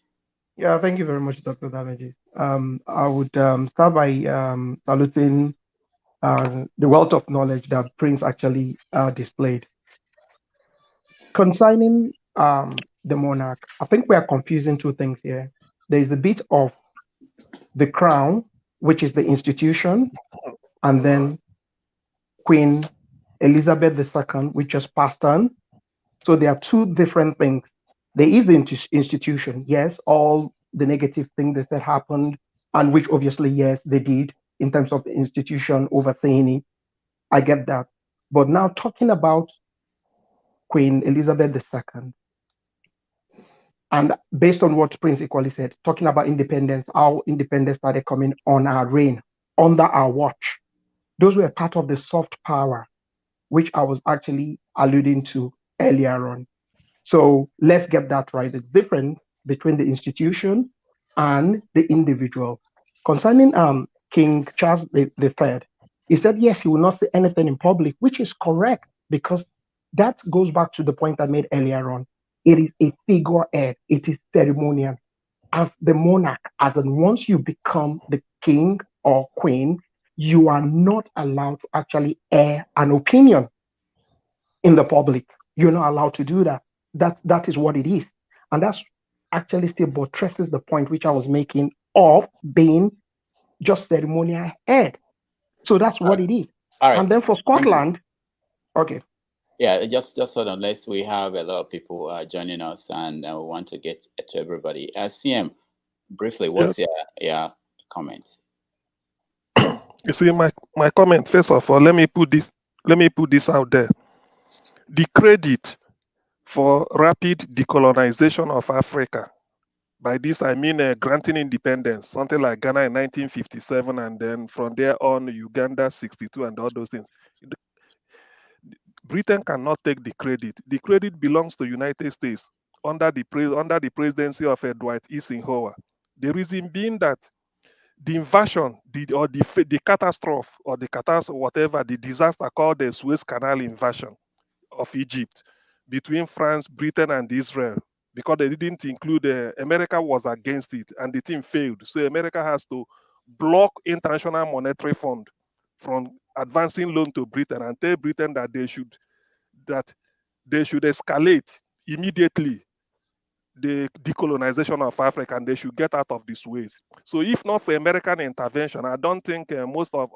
Speaker 14: Yeah, thank you very much, Dr. Damage. I would start by saluting the wealth of knowledge that Prince actually displayed. concerning the monarch, I think we are confusing two things here. There is a bit of the crown, which is the institution, and then Queen Elizabeth II, which just passed on. So there are two different things. There is the institution, yes, all the negative things that happened, and which obviously, yes, they did in terms of the institution overseeing it. I get that. But now talking about Queen Elizabeth II, and based on what Prince Equally said, talking about independence, how independence started coming on our reign, under our watch. Those were part of the soft power, which I was actually alluding to earlier on. So let's get that right. It's different between the institution and the individual. Concerning King Charles III, he said, yes, he will not say anything in public, which is correct because that goes back to the point I made earlier on. It is a figurehead. It is ceremonial. As the monarch, as in once you become the king or queen, you are not allowed to actually air an opinion in the public. You're not allowed to do that. That is what it is. And that's actually still buttresses the point which I was making of being just ceremonial head. So that's what it is.
Speaker 13: All right.
Speaker 14: And then for Scotland, okay.
Speaker 13: Yeah, just hold on. Unless we have a lot of people joining us, and we want to get to everybody. CM, briefly, what's your comment?
Speaker 21: You see, my comment. First of all, let me put this out there. The credit for rapid decolonization of Africa. By this, I mean granting independence, something like Ghana in 1957, and then from there on, Uganda 62, and all those things. Britain cannot take the credit. The credit belongs to United States under the presidency of Dwight Eisenhower. The reason being that the invasion, the catastrophe, or whatever, the disaster called the Suez Canal invasion of Egypt between France, Britain, and Israel, because they didn't include America was against it, and the thing failed. So America has to block International Monetary Fund from advancing loan to Britain and tell Britain that they should escalate immediately the decolonization of Africa, and they should get out of the Suez. So if not for American intervention, I don't think most of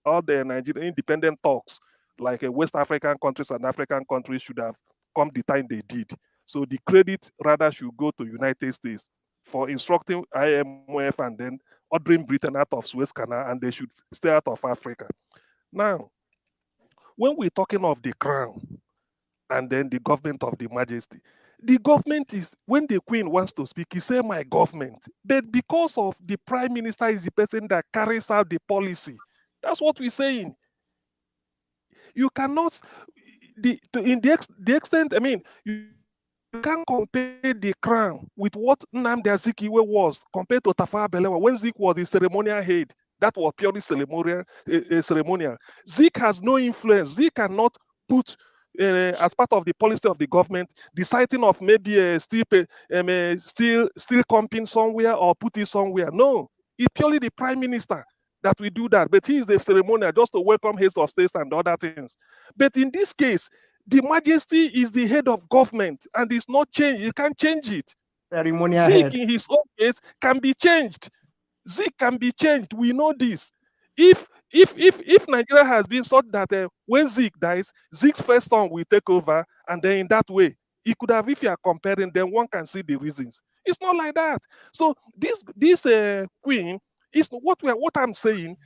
Speaker 21: all the Nigerian independent talks, like West African countries and African countries, should have come the time they did. So the credit rather should go to United States for instructing IMF and then ordering Britain out of Suez Canal, and they should stay out of Africa. Now, when we're talking of the crown and then the government of the majesty, the government is, when the queen wants to speak, he say my government. But because of the prime minister is the person that carries out the policy. That's what we're saying. You cannot, the extent, I mean, you can't compare the crown with what Nnamdi Azikiwe was compared to Tafawa Balewa when Zik was a ceremonial head. That was purely ceremonial. Zik has no influence. Zik cannot put, as part of the policy of the government, deciding of maybe still comping somewhere or put it somewhere. No, it's purely the prime minister that we do that. But he is the ceremonial just to welcome heads of states and other things. But in this case, the majesty is the head of government and it's not changed. You can't change it.
Speaker 14: Ceremonial
Speaker 21: Zik
Speaker 14: head.
Speaker 21: in his own case can be changed. Zik can be changed. We know this. If Nigeria has been such that when Zik dies, Zik's first son will take over, and then in that way, he could have, if you are comparing, then one can see the reasons. It's not like that. So this queen is what I'm saying.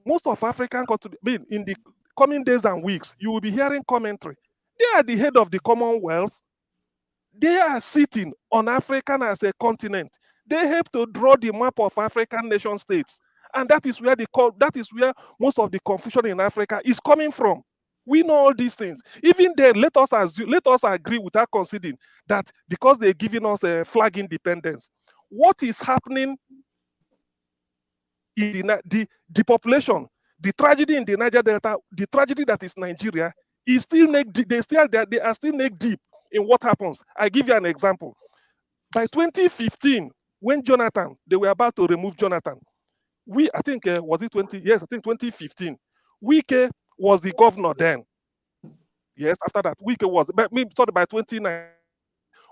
Speaker 21: Most of African countries, in the coming days and weeks, you will be hearing commentary. They are the head of the Commonwealth. They are sitting on Africa as a continent. They help to draw the map of African nation states. And that is where most of the confusion in Africa is coming from. We know all these things. Even then, let us agree without conceding that because they're giving us a flag independence, what is happening in the population, the tragedy in the Niger Delta, the tragedy that is Nigeria, is still they are still neck deep in what happens. I give you an example. By 2015, when they were about to remove Jonathan, I think 2015, Wike was the governor then. Yes, after that, Wike was, by 29,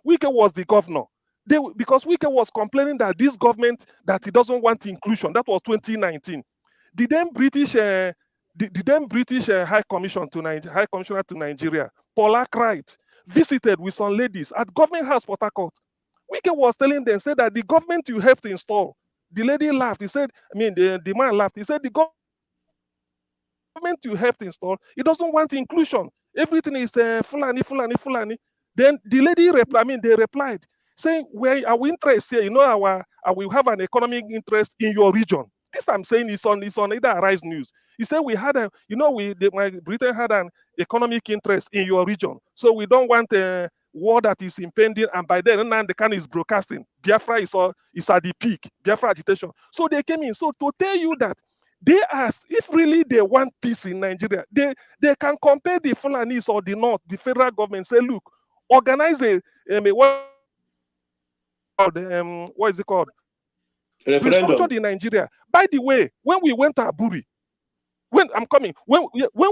Speaker 21: Wike was the governor. Because Wike was complaining that this government, that he doesn't want inclusion. That was 2019. The then British, High Commissioner to Nigeria, Paula Wright, visited with some ladies at Government House, Port Harcourt. Wike was telling them, said that the government you helped install. The lady laughed. He said, the man laughed. He said, the government you helped install, it doesn't want inclusion. Everything is Fulani, Fulani, Fulani. Then the lady replied, they replied, saying, "Where our interest here, we have an economic interest in your region." This I'm saying is on either Arise News. He said we had Britain had an economic interest in your region, so we don't want a war that is impending. And by then, Nnamdi is broadcasting. Biafra is at the peak. Biafra agitation. So they came in. So to tell you that they asked if really they want peace in Nigeria, they can compare the Fulanis or the North, the federal government, say, look, organize what is it called? Restructured in Nigeria. By the way, when we went to Aburi, when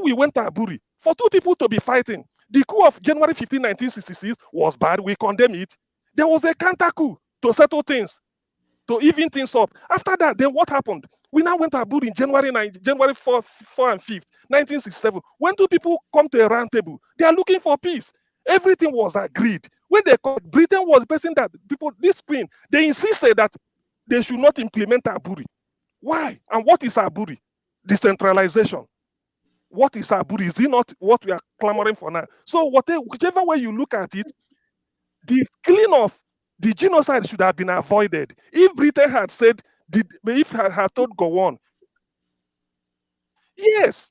Speaker 21: we went to Aburi, for two people to be fighting, the coup of January 15, 1966 was bad. We condemn it. There was a counter coup to settle things, to even things up. After that, then what happened? We now went to Aburi in January 4 and 5th, 1967. When two people come to a round table, they are looking for peace. Everything was agreed. When they called, Britain was the person that people, this spring, they insisted that they should not implement Aburi. Why? And what is Aburi? Decentralization. What is Aburi? Is it not what we are clamoring for now? So whichever way you look at it, the killing of the genocide should have been avoided. If Britain had said, if had told go on, yes,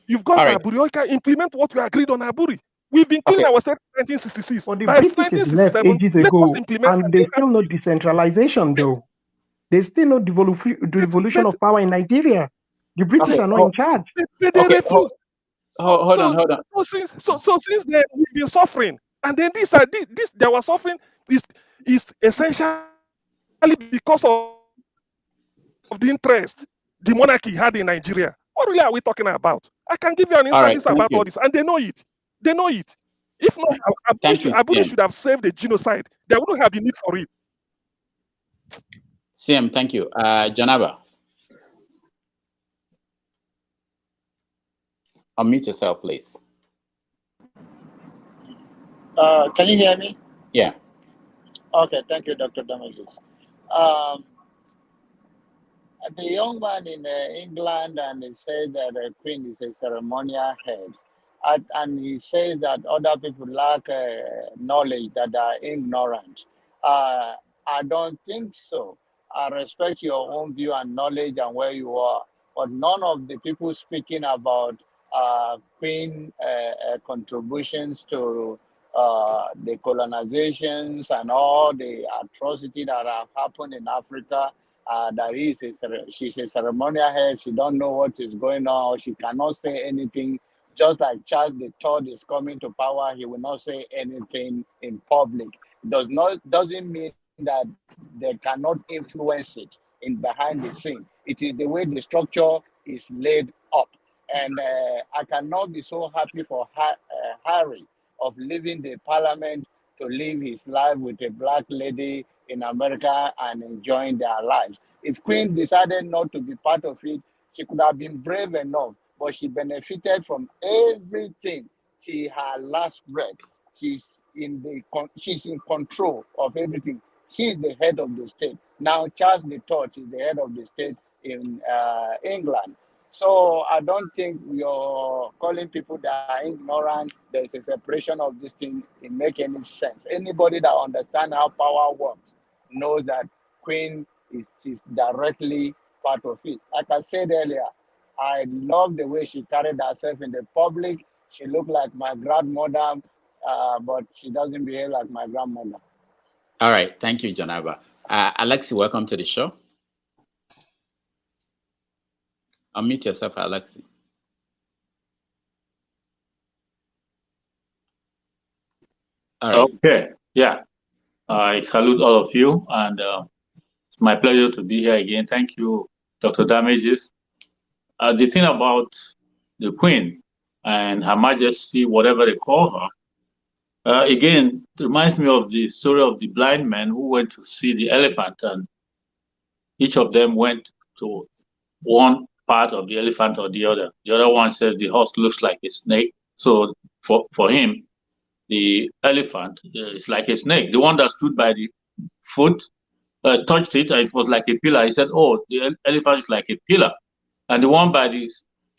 Speaker 21: you've got Aburi, you can implement what we agreed on Aburi. We've been killing ourselves in 1966.
Speaker 14: But the
Speaker 21: By
Speaker 14: British left
Speaker 21: 1967,
Speaker 14: ages
Speaker 21: let
Speaker 14: ago,
Speaker 21: us implement.
Speaker 14: and there's still no decentralization, though. There's still no devolution of power in Nigeria. The British are not in charge.
Speaker 21: They refuse.
Speaker 13: Hold on.
Speaker 21: So since then, we've been suffering. And then this there was suffering is essentially because of the interest the monarchy had in Nigeria. What really are we talking about? I can give you an instances about all this, and they know it. They know it. If not, Aburi should have saved the genocide. There wouldn't have been need for it.
Speaker 13: CM, thank you. Janaba. Unmute yourself, please.
Speaker 19: Can you hear me?
Speaker 13: Yeah.
Speaker 19: Okay, thank you, Dr. Damages. The young man in England, and he said that the Queen is a ceremonial head. And he says that other people lack knowledge, that are ignorant. I don't think so. I respect your own view and knowledge and where you are, but none of the people speaking about Queen contributions to the colonizations and all the atrocity that have happened in Africa. She's a ceremonial head. She don't know what is going on. She cannot say anything. Just like Charles III is coming to power, he will not say anything in public. Doesn't mean that they cannot influence it in behind the scene. It is the way the structure is laid up. And I cannot be so happy for Harry of leaving the parliament to live his life with a black lady in America and enjoying their lives. If Queen decided not to be part of it, she could have been brave enough, but she benefited from everything till her last breath. She's in control of everything. She's the head of the state. Now Charles III is the head of the state in England. So I don't think you're calling people that are ignorant. There's a separation of this thing. It make any sense. Anybody that understands how power works knows that Queen is directly part of it. Like I said earlier, I love the way she carried herself in the public. She looked like my grandmother, but she doesn't behave like my grandmother.
Speaker 13: All right. Thank you, Janaba. Alexi, welcome to the show. Unmute yourself, Alexi. All right.
Speaker 3: Okay. Yeah. I salute all of you, and it's my pleasure to be here again. Thank you, Dr. Damages. The thing about the Queen, and Her Majesty, whatever they call her. Again, it reminds me of the story of the blind man who went to see the elephant, and each of them went to one part of the elephant or the other. The other one says the horse looks like a snake. So for him, the elephant is like a snake. The one that stood by the foot touched it, and it was like a pillar. He said, oh, the elephant is like a pillar. And the one by the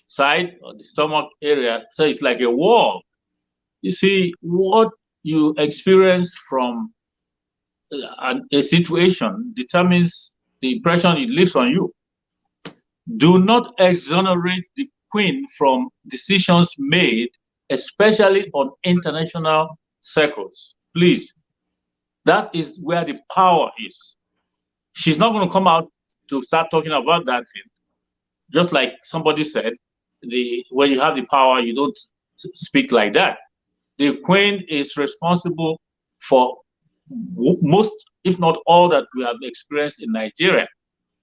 Speaker 3: side or the stomach area says it's like a wall. You see, what you experience from a situation determines the impression it leaves on you. Do not exonerate the Queen from decisions made, especially on international circles. Please. That is where the power is. She's not going to come out to start talking about that thing. Just like somebody said, when you have the power, you don't speak like that. The Queen is responsible for most, if not all, that we have experienced in Nigeria.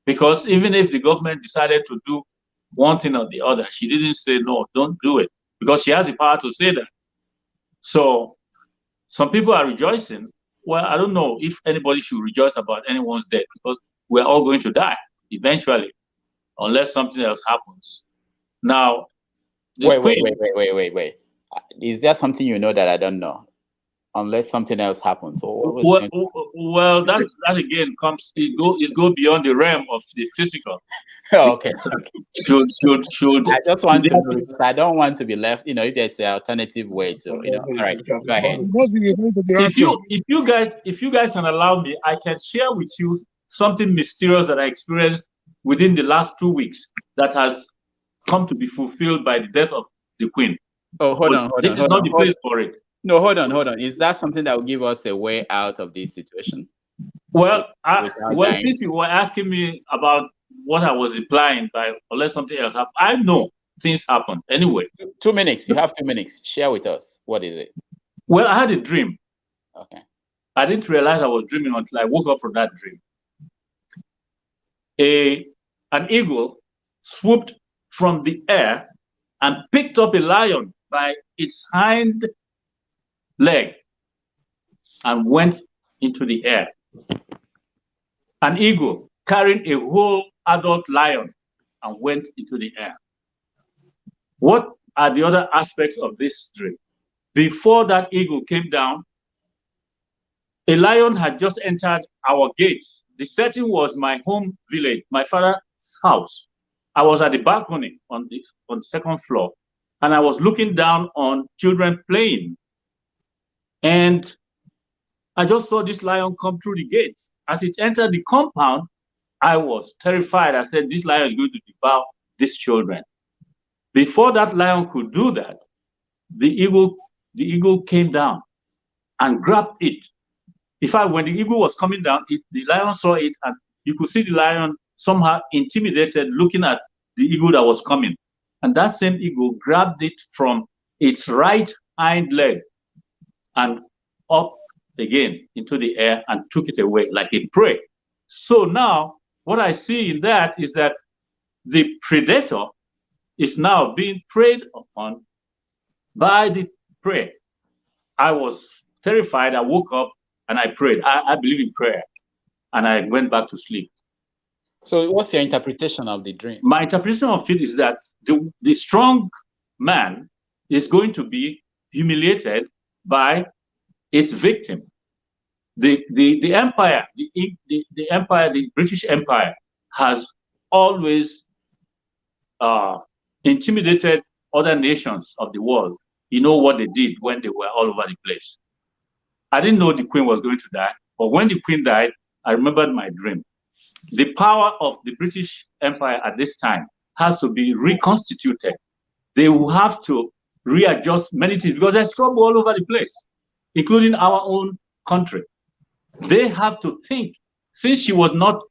Speaker 3: Because even if the government decided to do one thing or the other, she didn't say, no, don't do it. Because she has the power to say that. So some people are rejoicing. Well, I don't know if anybody should rejoice about anyone's death, because we're all going to die eventually, unless something else happens. Now,
Speaker 13: wait. Is there something you know that I don't know? Unless something else happens.
Speaker 3: Well, that again comes. It go beyond the realm of the physical.
Speaker 13: Okay.
Speaker 3: Should
Speaker 13: I just want to know, because I don't want to be left. If there's an alternative way to, all right, go ahead.
Speaker 3: If you guys can allow me, I can share with you something mysterious that I experienced within the last 2 weeks that has come to be fulfilled by the death of the Queen.
Speaker 13: Oh, hold on.
Speaker 3: This is not the place for it.
Speaker 13: No, hold on. Is that something that will give us a way out of this situation?
Speaker 3: Well, since you were asking me about what I was implying by unless something else happened, I know things happen anyway.
Speaker 13: 2 minutes. You have 2 minutes. Share with us. What is it?
Speaker 3: Well, I had a dream.
Speaker 13: Okay.
Speaker 3: I didn't realize I was dreaming until I woke up from that dream. An eagle swooped from the air and picked up a lion by its hind leg and went into the air. An eagle carrying a whole adult lion and went into the air. What are the other aspects of this dream? Before that eagle came down, a lion had just entered our gate. The setting was my home village, my father's house. I was at the balcony on the second floor, and I was looking down on children playing. And I just saw this lion come through the gate. As it entered the compound, I was terrified. I said, this lion is going to devour these children. Before that lion could do that, the eagle came down and grabbed it. In fact, when the eagle was coming down, the lion saw it, and you could see the lion somehow intimidated, looking at the eagle that was coming. And that same eagle grabbed it from its right hind leg and up again into the air and took it away like a prey. So now what I see in that is that the predator is now being preyed upon by the prey. I was terrified. I woke up and I prayed. I believe in prayer. And I went back to sleep.
Speaker 13: So what's your interpretation of the dream?
Speaker 3: My interpretation of it is that the strong man is going to be humiliated by its victim. The empire, the empire, the British Empire has always intimidated other nations of the world. You know what they did when they were all over the place. I didn't know the Queen was going to die, but when the Queen died, I remembered my dream. The power of the British Empire at this time has to be reconstituted. They will have to readjust many things because there's trouble all over the place, including our own country. They have to think, since she was not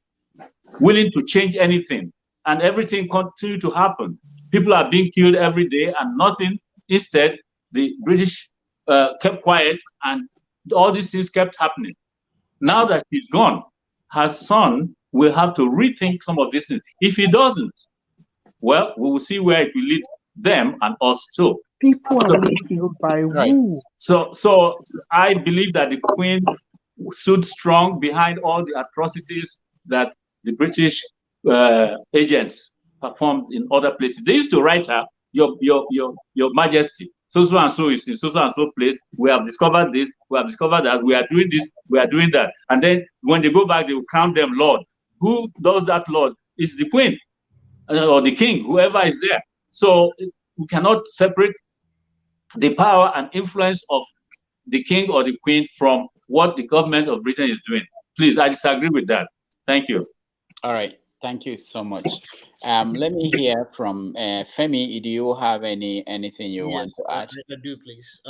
Speaker 3: willing to change anything and everything continued to happen, people are being killed every day and nothing. Instead, the British kept quiet and all these things kept happening. Now that she's gone, her son will have to rethink some of these things. If he doesn't, well, we will see where it will lead them and us too.
Speaker 14: People are being killed by who?
Speaker 3: So I believe that the Queen stood strong behind all the atrocities that the British agents performed in other places. They used to write her, your Majesty, so and so is in so and so place. We have discovered this. We have discovered that. We are doing this. We are doing that. And then when they go back, they will crown them Lord. Who does that Lord? It's the Queen or the King, whoever is there. So we cannot separate the power and influence of the King or the Queen from what the government of Britain is doing. Please, I disagree with that. Thank you.
Speaker 13: All right. Thank you so much. Let me hear from Femi. Do you have anything you want to add?
Speaker 4: I do, please.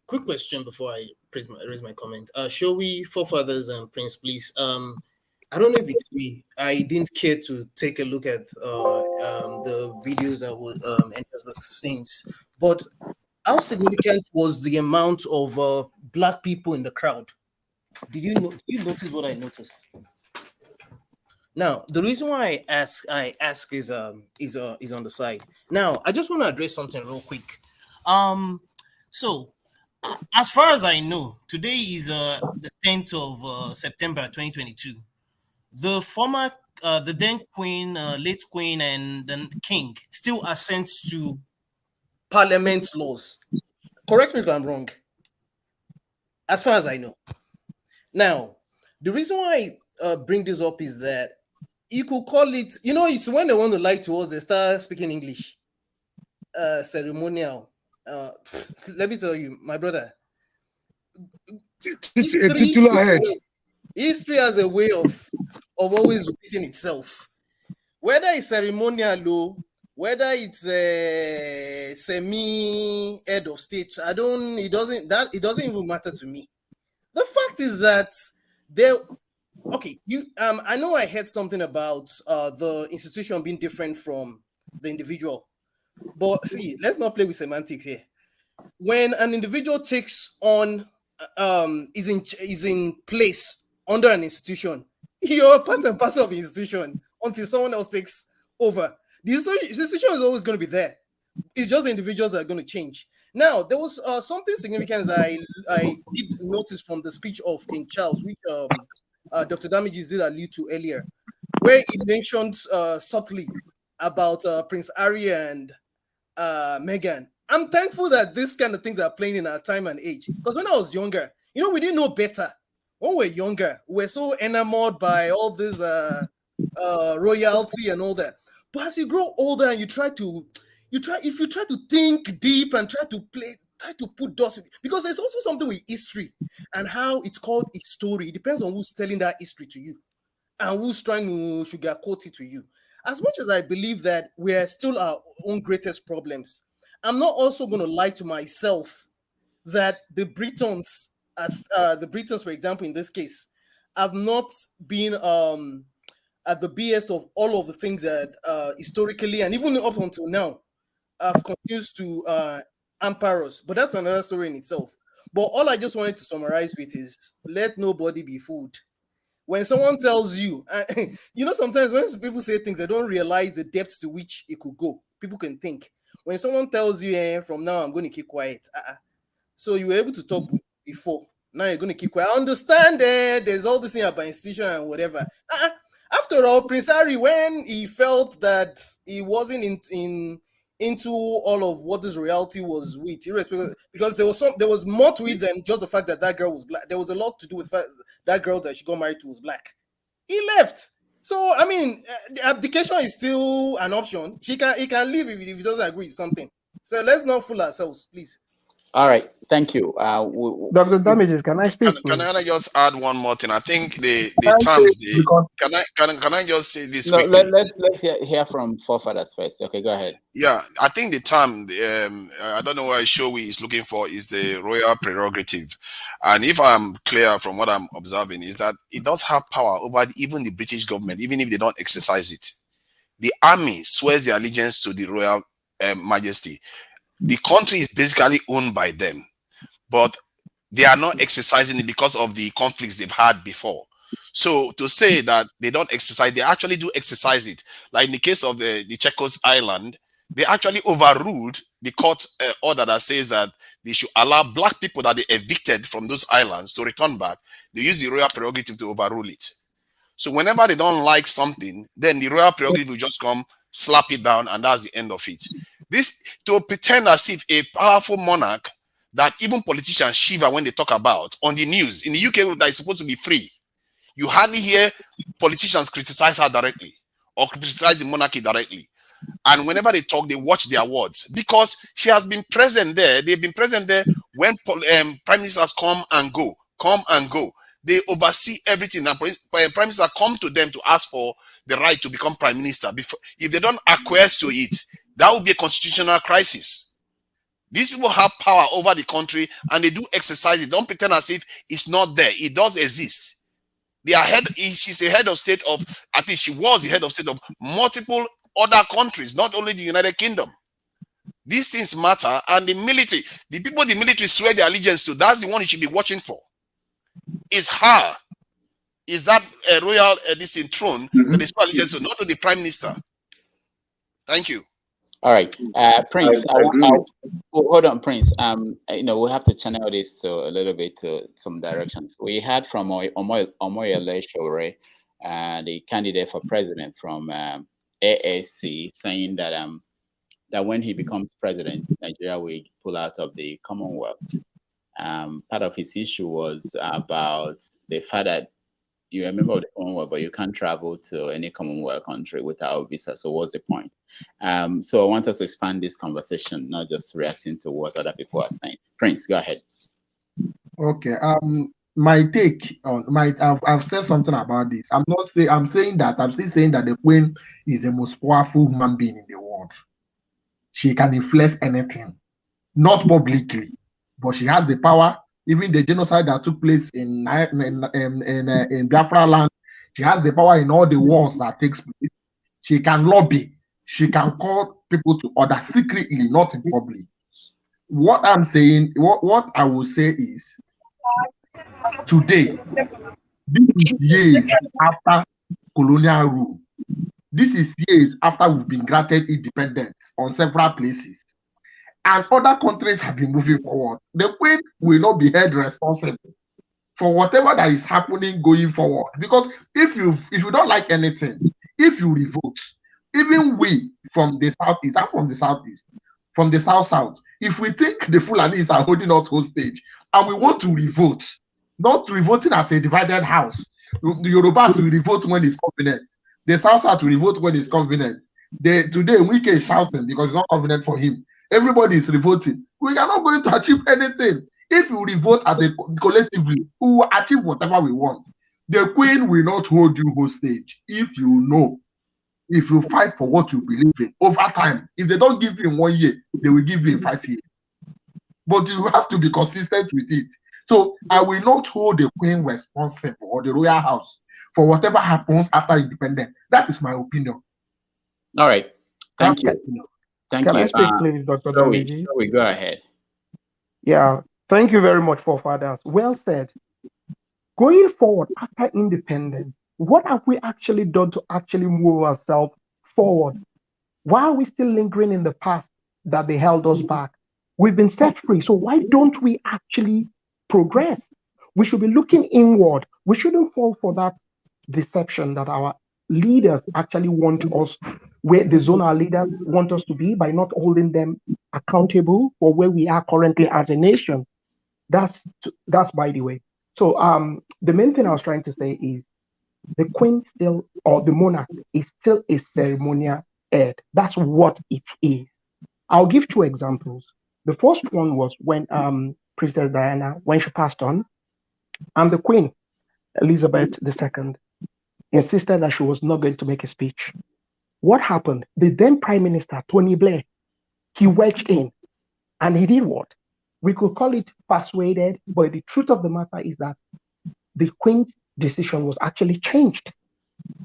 Speaker 4: Quick question before I raise my comment. Showy forefathers and Prince, please. I don't know if it's me. I didn't care to take a look at the videos that were any of the things, but how significant was the amount of Black people in the crowd? Did you notice what I noticed? Now, the reason why I ask is on the side. Now, I just want to address something real quick. So, as far as I know, today is the 10th of September 2022. The former, the then Queen, late Queen, and the King still assents to Parliament laws. Correct me if I'm wrong. As far as I know. Now, the reason why I bring this up is that you could call it, it's when they want to lie to us, they start speaking English. Ceremonial. Let me tell you, my brother. History has a way of always repeating itself. Whether it's ceremonial law, whether it's a semi head of state, it doesn't even matter to me. The fact is that I know I heard something about the institution being different from the individual, but see, let's not play with semantics here. When an individual takes on is in place under an institution, you're part and parcel of the institution until someone else takes over. The institution is always going to be there. It's just the individuals that are going to change. Now, there was something significant that I did notice from the speech of King Charles, which Dr. Damages did allude to earlier, where he mentioned subtly about Prince Harry and Meghan. I'm thankful that this kind of things are playing in our time and age. Because when I was younger, we didn't know better. When we were younger, we were so enamored by all this royalty and all that. But as you grow older and you try to think deep and try to put dots, because there's also something with history and how it's called a story. It depends on who's telling that history to you and who's trying to sugarcoat it to you. As much as I believe that we are still our own greatest problems, I'm not also going to lie to myself that the Britons, for example, in this case, have not been at the BS of all of the things that historically and even up until now have continued to hamper us. But that's another story in itself. But all I just wanted to summarize with is let nobody be fooled. When someone tells you, sometimes when people say things, they don't realize the depths to which it could go. People can think. When someone tells you, from now I'm going to keep quiet. So you were able to talk before. Now you're going to keep quiet. I understand there's all this thing about institution and whatever. After all, Prince Harry, when he felt that he wasn't into all of what this reality was with, irrespective, because there was more to it than just the fact that girl was black. There was a lot to do with that girl that she got married to was black. He left. So I mean, abdication is still an option. He can leave if he doesn't agree with something. So let's not fool ourselves, please.
Speaker 13: All right, thank you.
Speaker 14: Dr. Damages, can I speak?
Speaker 2: Can I just add one more thing? I think the terms can I just say this quickly?
Speaker 13: Let's hear from forefathers first. Okay, go ahead.
Speaker 2: Yeah, I think the term I don't know what Showy is looking for is the royal prerogative, and if I'm clear from what I'm observing is that it does have power over even the British government, even if they don't exercise it. The army swears their allegiance to the royal majesty. The country is basically owned by them, but they are not exercising it because of the conflicts they've had before. So to say that they don't exercise, they actually do exercise it. Like in the case of the Checos Island, They actually overruled the court order that says that they should allow black people that they evicted from those islands to return back. They use the royal prerogative to overrule it. So whenever they don't like something, then the royal prerogative will just come, slap it down, and that's the end of it. This, to pretend as if a powerful monarch that even politicians shiver when they talk about on the news, in the UK that is supposed to be free, you hardly hear politicians criticize her directly or criticize the monarchy directly. And whenever they talk, they watch their words because she has been present there. They've been present there when prime ministers come and go. They oversee everything. And prime minister come to them to ask for the right to become prime minister. If they don't acquiesce to it, that would be a constitutional crisis. These people have power over the country and they do exercise it. Don't pretend as if it's not there. It does exist. They are she's a head of state of, at least she was the head of state of multiple other countries, not only the United Kingdom. These things matter, and the military, the people the military swear their allegiance to, that's the one you should be watching for. Is her. Is that a royal throne that they swear allegiance to, not to the prime minister. Thank you.
Speaker 13: All right, Prince. Hold on, Prince. We have to channel this to a little bit to some directions. We had from Omoyele Sowore, the candidate for president from AAC, saying that that when he becomes president, Nigeria will pull out of the Commonwealth. Part of his issue was about the fact that you remember the Commonwealth, but you can't travel to any Commonwealth country without a visa. So what's the point? So I want us to expand this conversation, not just reacting to what other people are saying. Prince, go ahead.
Speaker 1: Okay. My take on I've said something about this. I'm still saying that the Queen is the most powerful human being in the world. She can influence anything, not publicly, but she has the power. Even the genocide that took place in Biafra land, she has the power in all the wars that takes place. She can lobby. She can call people to order secretly, not in public. What I'm saying, what I will say is, today, this is years after colonial rule. This is years after we've been granted independence on several places. And other countries have been moving forward. The Queen will not be held responsible for whatever that is happening going forward. Because if you don't like anything, if you revolt, even we from the southeast, I'm from the southeast, from the south, if we think the Fulanis are holding us hostage and we want to revolt, not revolting as a divided house, the Yorubas will revolt when it's convenient. The south will revolt when it's convenient. Today, Wike is shouting because it's not convenient for him. Everybody is revolting. We are not going to achieve anything. If you revolt as a collectively, we will achieve whatever we want. The Queen will not hold you hostage if you fight for what you believe in over time. If they don't give you in 1 year, they will give you in 5 years. But you have to be consistent with it. So I will not hold the Queen responsible or the royal house for whatever happens after independence. That is my opinion.
Speaker 13: All right. Thank you. Thank
Speaker 14: Can
Speaker 13: you.
Speaker 14: I speak, please, Dr. Damiji?
Speaker 13: We go ahead.
Speaker 14: Yeah, thank you very much, forefathers. Well said. Going forward after independence, what have we actually done to actually move ourselves forward? Why are we still lingering in the past that they held us back? We've been set free, so why don't we actually progress? We should be looking inward. We shouldn't fall for that deception that our leaders actually want us, where the zone our leaders want us to be, by not holding them accountable for where we are currently as a nation. That's by the way. So the main thing I was trying to say is the Queen still, or the monarch, is still a ceremonial head. That's what it is. I'll give 2 examples. The first one was when Princess Diana, when she passed on, and the Queen Elizabeth II insisted that she was not going to make a speech. What happened? The then Prime Minister, Tony Blair, he wedged in, and he did what? We could call it persuaded, but the truth of the matter is that the Queen's decision was actually changed,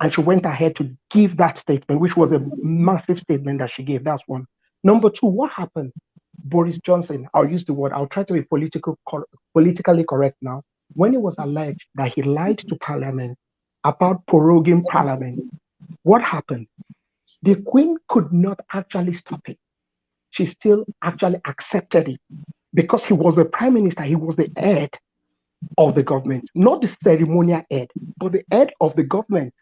Speaker 14: and she went ahead to give that statement, which was a massive statement that she gave. That's one. Number 2, what happened? Boris Johnson, I'll use the word, I'll try to be politically correct now. When it was alleged that he lied to Parliament about proroguing Parliament, what happened? the Queen could not actually stop it. She still actually accepted it because he was the prime minister, he was the head of the government, not the ceremonial head, but the head of the government.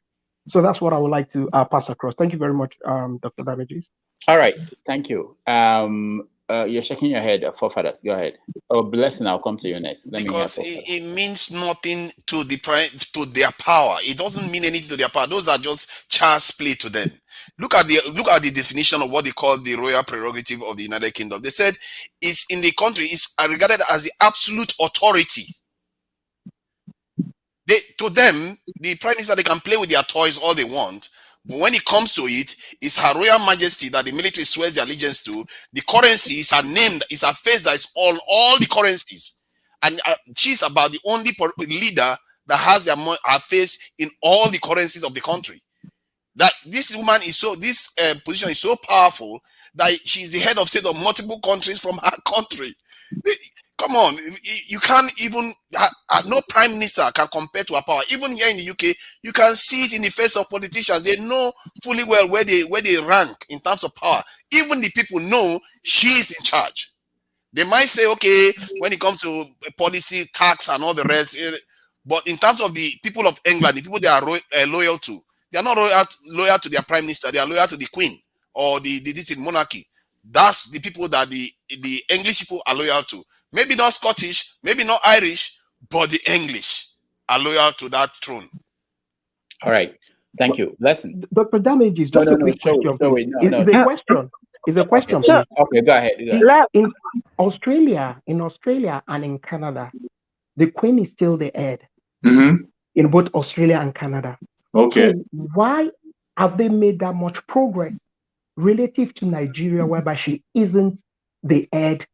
Speaker 14: So that's what I would like to pass across. Thank you very much, Dr. Damages.
Speaker 13: All right, thank you. You're shaking your head, forefathers. Go ahead. Oh, Blessing, I'll come to you next.
Speaker 2: Because it means nothing to their power. It doesn't mean anything to their power. Those are just child's play to them. Look at the definition of what they call the royal prerogative of the United Kingdom. They said it's in the country, it's regarded as the absolute authority. To them, the prime minister, they can play with their toys all they want, but when it comes to it, it's Her Royal Majesty that the military swears their allegiance to. The currency is her name, is her face that is on all the currencies, and she's about the only leader that has her face in all the currencies of the country. That this woman is this position is so powerful that she's the head of state of multiple countries from her country. Come on, you can't even, no prime minister can compare to her power. Even here in the UK, you can see it in the face of politicians. They know fully well where they rank in terms of power. Even the people know she is in charge. They might say, okay, when it comes to policy, tax, and all the rest, but in terms of the people of England, the people they are loyal to, they are not loyal to their prime minister. They are loyal to the Queen or the monarchy. That's the people that the English people are loyal to. Maybe not Scottish, maybe not Irish, but the English are loyal to that throne.
Speaker 13: All right. Thank you. Lesson.
Speaker 14: Dr. Damage is just a quick question. It's a question, please.
Speaker 13: Okay, go ahead.
Speaker 14: In Australia and in Canada, the Queen is still the head in both Australia and Canada.
Speaker 3: Okay.
Speaker 14: So why have they made that much progress relative to Nigeria, whereby she isn't the head?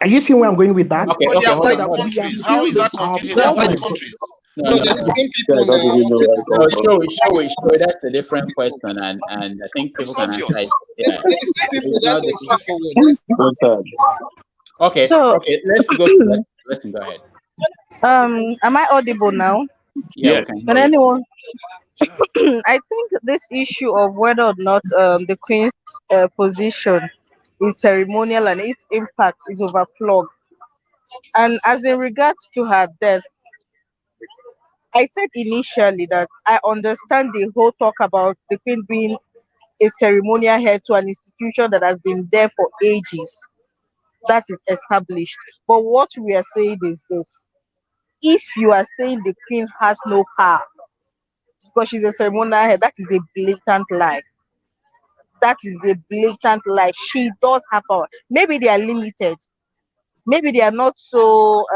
Speaker 14: Are you seeing where I'm going with that?
Speaker 13: Okay,
Speaker 2: but they are white countries. How is that confusing? They are white countries.
Speaker 17: No, they're the same people now.
Speaker 13: Show. That's a different question, and I think people can answer it. Yeah.
Speaker 17: They're the same people. That's straightforward.
Speaker 13: Okay.
Speaker 18: So-
Speaker 13: Okay. Let's go to Lesson. Go ahead.
Speaker 18: Am I audible now?
Speaker 13: Yeah.
Speaker 18: Can anyone? I think this issue of whether or not the Queen's position is ceremonial and its impact is overflowed. And as in regards to her death, I said initially that I understand the whole talk about the Queen being a ceremonial head to an institution that has been there for ages. That is established. But what we are saying is this. If you are saying the Queen has no power because she's a ceremonial head, that is a blatant lie. That is a blatant lie. She does have power. Maybe they are limited. Maybe they are not so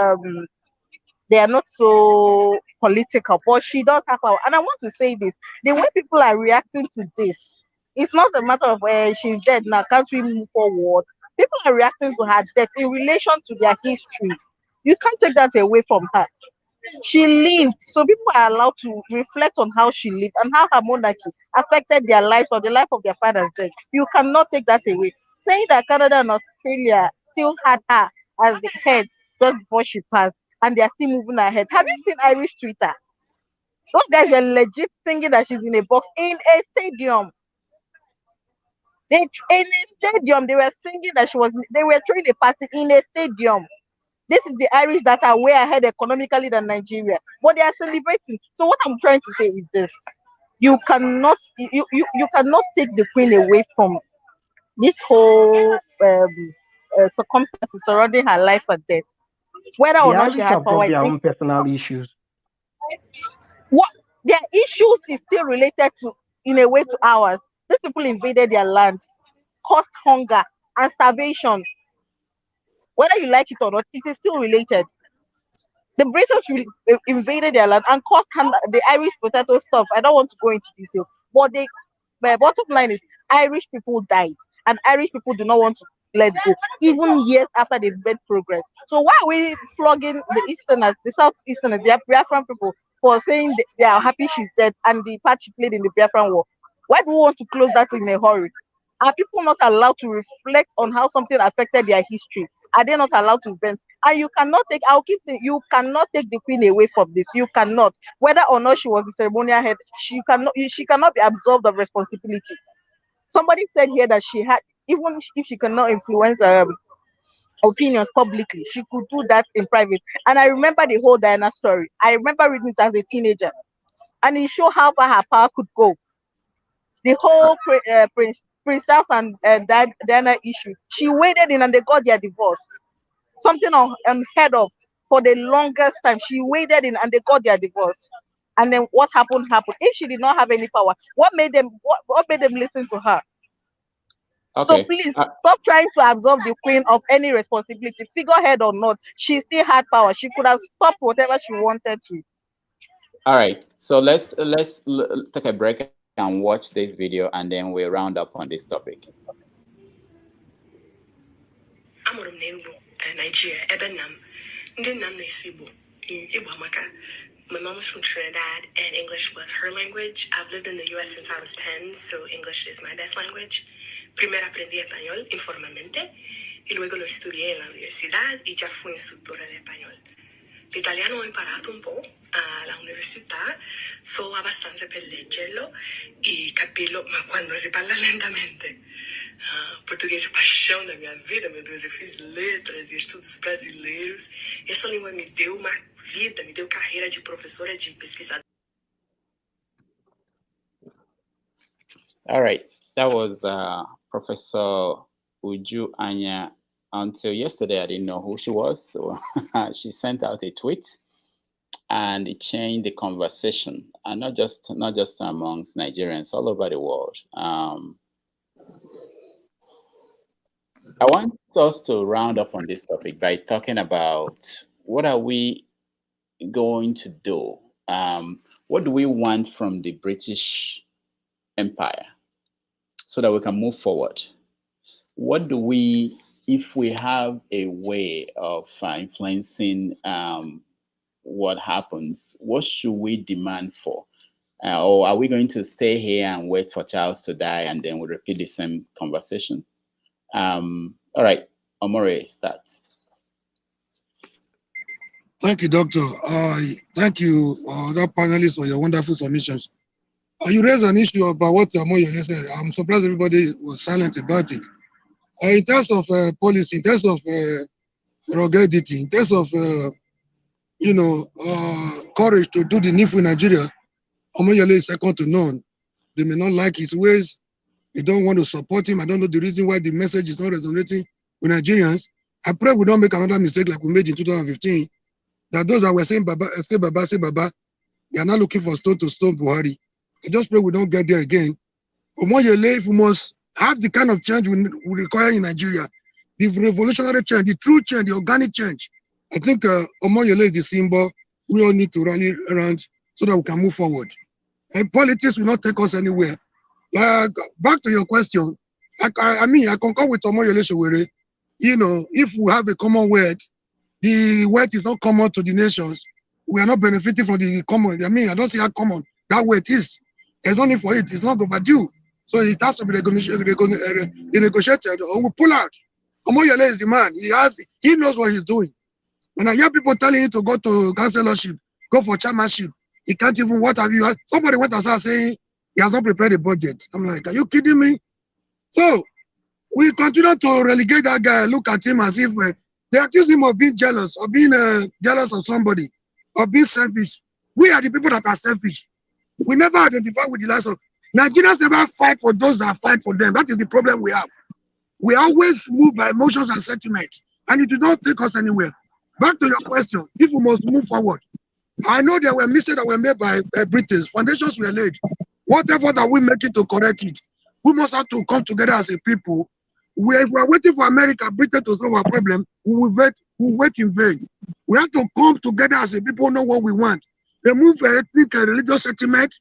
Speaker 18: political, but she does have power. And I want to say this: the way people are reacting to this, it's not a matter of she's dead now. Can't we move forward? People are reacting to her death in relation to their history. You can't take that away from her. She lived, so people are allowed to reflect on how she lived and how her monarchy affected their lives or the life of their fathers. Then you cannot take that away. Saying that Canada and Australia still had her as the head just before she passed, and they are still moving ahead. Have you seen Irish Twitter? Those guys were legit thinking that she's in a box in a stadium. In a stadium, they were singing that they were throwing a party in a stadium. This is the Irish that are way ahead economically than Nigeria, but they are celebrating. So what I'm trying to say is this: you cannot take the Queen away from this whole circumstances surrounding her life or death. Whether or
Speaker 14: The
Speaker 18: not
Speaker 14: Irish
Speaker 18: she had
Speaker 14: have
Speaker 18: power,
Speaker 14: got their own personal issues.
Speaker 18: what their issues is still related to, in a way, to ours. These people invaded their land, caused hunger and starvation. Whether you like it or not, it is still related. The British invaded their land and caused the Irish potato stuff. I don't want to go into detail, but the bottom line is Irish people died, and Irish people do not want to let go, even years after they've made progress. So why are we flogging the Easterners, the Southeasterners, the Biafran people for saying they are happy she's dead and the part she played in the Biafran war? Why do we want to close that in a hurry? Are people not allowed to reflect on how something affected their history? Are they not allowed to vent? And you cannot take, I'll keep saying, you cannot take the queen away from this. You cannot. Whether or not she was the ceremonial head, she cannot be absolved of responsibility. Somebody said here that she had, even if she cannot influence opinions publicly, she could do that in private. And I remember the whole Diana story. I remember reading it as a teenager, and it showed how far her power could go. The whole Prince Charles and Diana issue, she waded in and they got their divorce. Something unheard of for the longest time. She waded in and they got their divorce. And then what happened? If she did not have any power, what made them listen to her?
Speaker 13: Okay.
Speaker 18: So please stop trying to absolve the queen of any responsibility, figurehead or not. She still had power. She could have stopped whatever she wanted to.
Speaker 13: All right. So let's take a break and watch this video, and then we'll round up on this topic.
Speaker 5: Nigeria, my mom was from Trinidad, and English was her language. I've lived in the U.S. since I was 10, so English is my best language. Primero aprendí español informalmente, y luego lo estudié en la universidad y ya fui instructora de español. L'italiano ho imparato un po' all'università, so abbastanza per leggerlo e capirlo, ma quando si parla lentamente. Português é paixão da minha vida, meu Deus. Eu fiz letras e estudos brasileiros. Essa língua me deu uma vida, me deu carreira de professora, de pesquisadora.
Speaker 13: All right, that was Professor Uju Anya. Until yesterday, I didn't know who she was, so she sent out a tweet, and it changed the conversation, and not just amongst Nigerians, all over the world. I want us to round up on this topic by talking about what are we going to do? What do we want from the British Empire so that we can move forward? What do we, if we have a way of influencing what happens, what should we demand for? Or are we going to stay here and wait for Charles to die and then we repeat the same conversation? All right, Omore, start.
Speaker 15: Thank you, Doctor. Thank you, other panelists, for your wonderful submissions. You raised an issue about what Omoyele said. I'm surprised everybody was silent about it. In terms of policy, in terms of ruggedity, in terms of courage to do the needful in Nigeria, Omoyele is second to none. They may not like his ways. They don't want to support him. I don't know the reason why the message is not resonating with Nigerians. I pray we don't make another mistake like we made in 2015. That those that were saying Baba, say Baba, they are not looking for stone to stone Buhari. I just pray we don't get there again. Omoyele, if we must have the kind of change we require in Nigeria, the revolutionary change, the true change, the organic change, I think Omoyele is the symbol we all need to rally around so that we can move forward. And politics will not take us anywhere. Back to your question, I mean, I concur with Omoyele Sowore. If we have a common wealth, the wealth is not common to the nations. We are not benefiting from the common. I mean, I don't see how common that wealth is. There's no need for it. It's not overdue. So it has to be renegotiated or we pull out. Omoyele is the man. He knows what he's doing. When I hear people telling him to go to councillorship, go for chairmanship, he can't even, what have you? Somebody went and started saying he has not prepared a budget. I'm like, are you kidding me? So we continue to relegate that guy, look at him as if they accuse him of being jealous, of being jealous of somebody, of being selfish. We are the people that are selfish. We never identify with the likes of Nigerians. Never fight for those that fight for them. That is the problem we have. We always move by emotions and sentiment, and it will not take us anywhere. Back to your question, if we must move forward, I know there were mistakes that were made by British. Foundations were laid. Whatever that we make it to correct it, we must have to come together as a people. If we are waiting for America, Britain to solve our problem, we will wait in vain. We have to come together as a people, know what we want. Remove ethnic and religious sentiment,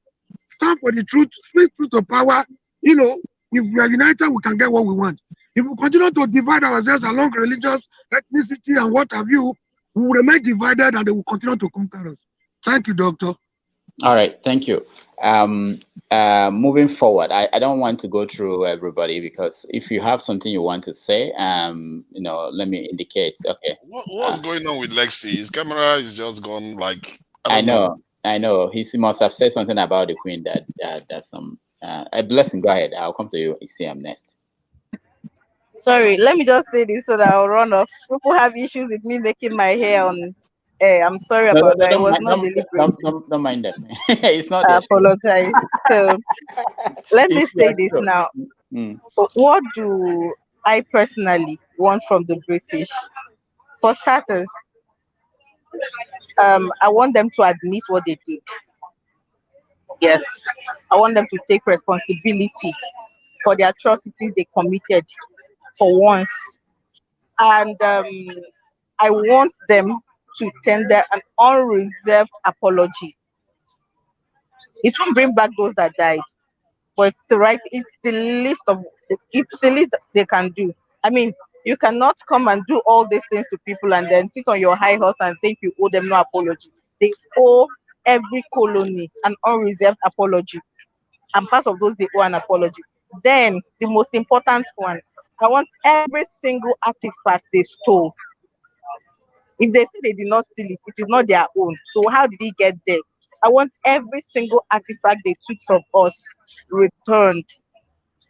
Speaker 15: stand for the truth, speak truth to power. If we are united, we can get what we want. If we continue to divide ourselves along religious, ethnicity, and what have you, we will remain divided and they will continue to conquer us. Thank you, Doctor.
Speaker 13: All right, thank you. Moving forward, I don't want to go through everybody, because if you have something you want to say, let me indicate. Okay.
Speaker 2: What's going on with Lexi? His camera is just gone. Like
Speaker 13: I know. He must have said something about the Queen that's some. A blessing. Go ahead. I'll come to you. CM next.
Speaker 18: Sorry, let me just say this so that I'll run off. People have issues with me making my hair on. I'm sorry about that. It was not deliberate.
Speaker 13: Don't mind them. It's not.
Speaker 18: I apologize. So let me say this now. What do I personally want from the British? For starters, I want them to admit what they did. Yes, I want them to take responsibility for the atrocities they committed for once. And I want them to tender an unreserved apology. It won't bring back those that died, but it's the least they can do. I mean, you cannot come and do all these things to people and then sit on your high horse and think you owe them no apology. They owe every colony an unreserved apology. And part of those, they owe an apology. Then the most important one, I want every single artifact they stole. If they say they did not steal it, it is not their own. So how did it get there? I want every single artifact they took from us returned.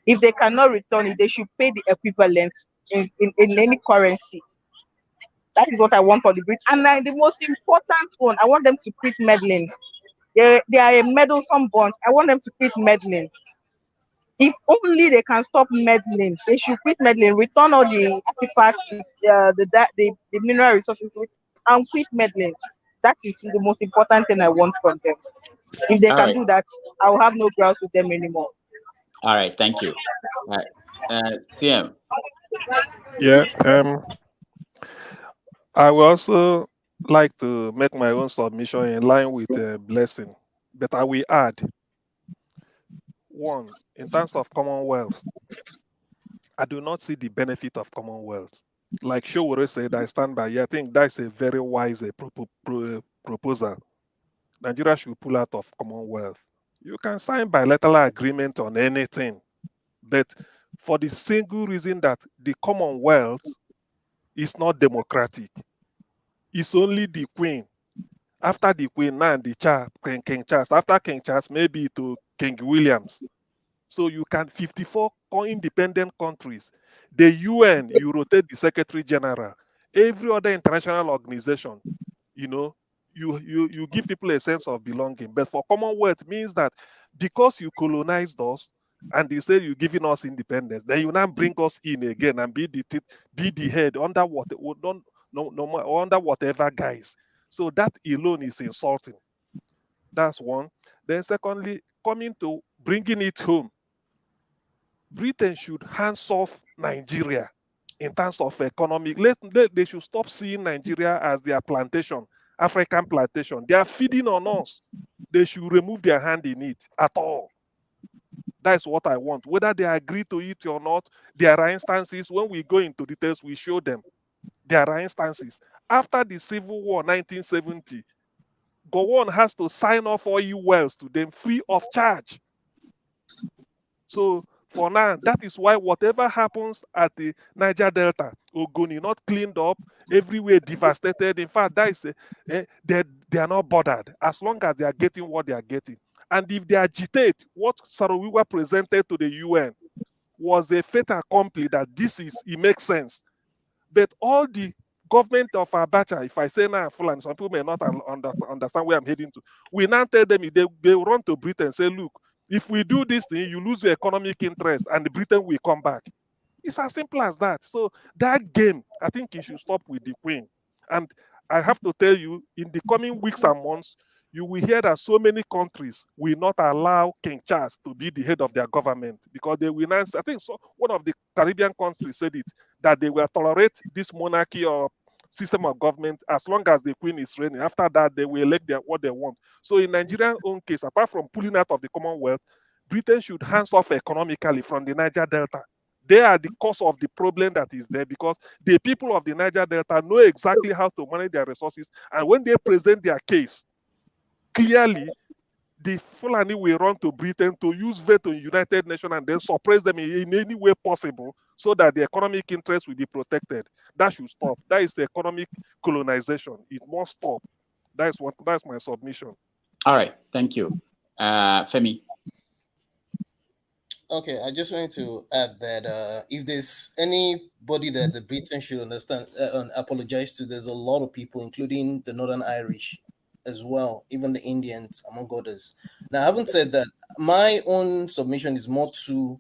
Speaker 18: If they cannot return it, they should pay the equivalent in any currency. That is what I want for the Brits. And the most important one, I want them to quit meddling. They are a meddlesome bunch. I want them to quit meddling. If only they can stop meddling, they should quit meddling, return all the artifacts, the mineral resources, and quit meddling. That is the most important thing I want from them. If they can do that, I will have no grounds with them anymore.
Speaker 13: All right, thank you. All right. CM.
Speaker 21: Yeah. I will also like to make my own submission in line with Blessing, but I will add one, in terms of Commonwealth, I do not see the benefit of Commonwealth. Like Showore said, I stand by. I think that's a very wise proposal. Nigeria should pull out of Commonwealth. You can sign bilateral agreement on anything, but for the single reason that the Commonwealth is not democratic. It's only the Queen. After the Queen, now the King Charles. After King Charles, maybe to King Williams. So you can 54 independent countries. The UN, you rotate the Secretary General. Every other international organization, you give people a sense of belonging. But for Commonwealth means that because you colonized us and you say you're giving us independence, then you now bring us in again and be the head under under whatever guise. So that alone is insulting. That's one. Then secondly, coming to bringing it home, Britain should hands off Nigeria in terms of economic. They should stop seeing Nigeria as their plantation, African plantation. They are feeding on us. They should remove their hand in it at all. That's what I want. Whether they agree to it or not, there are instances, when we go into details, we show them. There are instances. After the Civil War, 1970, Gowon has to sign off oil wells to them free of charge. So for now, that is why whatever happens at the Niger Delta, Ogoni not cleaned up, everywhere devastated. In fact, that is they are not bothered as long as they are getting what they are getting. And if they agitate, what Sarawiwa presented to the UN was a fait accompli that it makes sense. But all the government of Abacha, if I say now Fulani, some people may not understand where I'm heading to. We now tell them they run to Britain and say, look, if we do this thing, you lose your economic interest and Britain will come back. It's as simple as that. So that game, I think you should stop with the Queen. And I have to tell you, in the coming weeks and months, you will hear that so many countries will not allow King Charles to be the head of their government because they will not. I think one of the Caribbean countries said it, that they will tolerate this monarchy or system of government as long as the Queen is reigning. After that, they will elect what they want. So in Nigeria's own case, apart from pulling out of the Commonwealth, Britain should hands off economically from the Niger Delta. They are the cause of the problem that is there because the people of the Niger Delta know exactly how to manage their resources. And when they present their case, clearly, the Fulani will run to Britain to use veto in United Nations and then suppress them in any way possible so that the economic interests will be protected. That should stop. That is the economic colonization. It must stop. That's my submission.
Speaker 13: All right, thank you. Femi.
Speaker 17: Okay, I just wanted to add that if there's anybody that the Britain should understand and apologize to, there's a lot of people, including the Northern Irish as well, even the Indians, among others. Now, having said that, my own submission is more to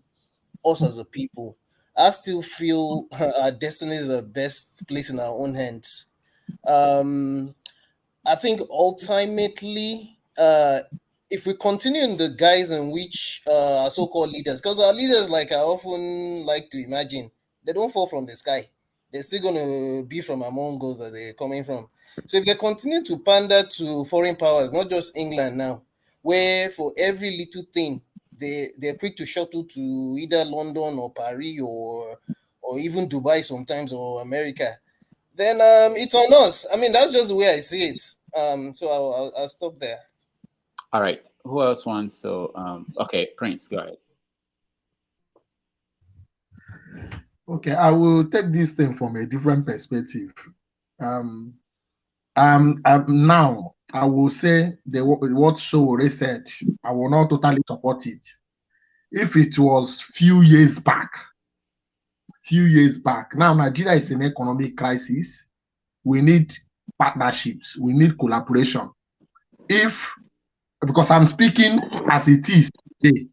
Speaker 17: us as a people. I still feel our destinies are best placed in our own hands. I think ultimately, if we continue in the guise in which our so-called leaders, because our leaders, like I often like to imagine, they don't fall from the sky. They're still going to be from among us that they're coming from. So if they continue to pander to foreign powers, not just England now, where for every little thing they're quick to shuttle to either London or Paris or even Dubai sometimes, or America, then it's on us. I mean, that's just the way I see it. So I'll stop there.
Speaker 13: All right. Who else wants to? Okay, Prince, go ahead.
Speaker 1: Okay, I will take this thing from a different perspective. Now I will say what Showore said. I will not totally support it. If it was few years back. Now Nigeria is in economic crisis. We need partnerships. We need collaboration. Because I'm speaking as it is today.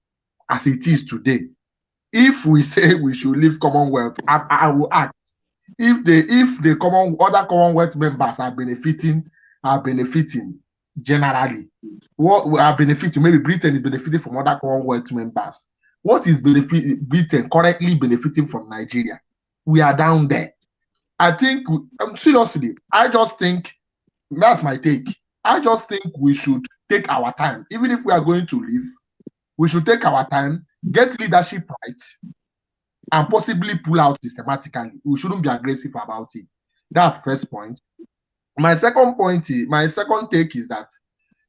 Speaker 1: If we say we should leave Commonwealth, I will ask if the other Commonwealth members are benefiting generally. What we are benefiting, maybe Britain is benefiting from other Commonwealth members. What is Britain currently benefiting from Nigeria? We are down there. I think, seriously, I just think, that's my take. I just think we should take our time. Even if we are going to leave, we should take our time, get leadership right, and possibly pull out systematically. We shouldn't be aggressive about it. That's first point. My second take is that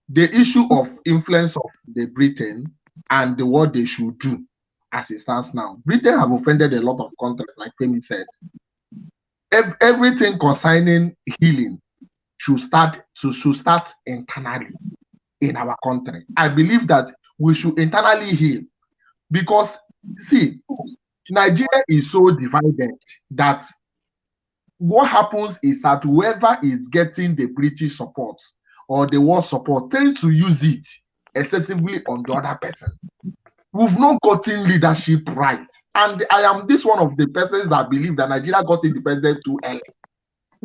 Speaker 1: the issue of influence of the Britain and what they should do as it stands now. Britain have offended a lot of countries, like Femi said. Everything concerning healing should start internally in our country. I believe that we should internally heal, because see, Nigeria is so divided that what happens is that whoever is getting the British support or the world support tends to use it excessively on the other person. We've not gotten leadership right. And I am one of the persons that believe that Nigeria got independent too early.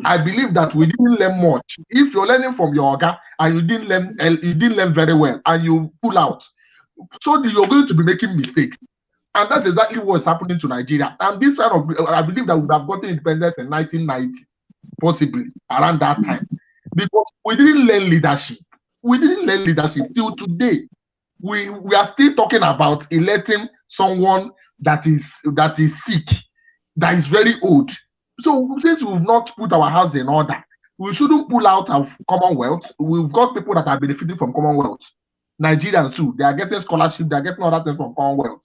Speaker 1: I believe that we didn't learn much. If you're learning from your Oga and you didn't learn very well and you pull out, so you're going to be making mistakes. And that's exactly what's happening to Nigeria. And this kind of, I believe that we would have gotten independence in 1990, possibly around that time, because we didn't learn leadership. We didn't learn leadership till today. We are still talking about electing someone that is sick, that is very old. So since we've not put our house in order, we shouldn't pull out of Commonwealth. We've got people that are benefiting from Commonwealth. Nigerians too, they are getting scholarship, they are getting other things from Commonwealth.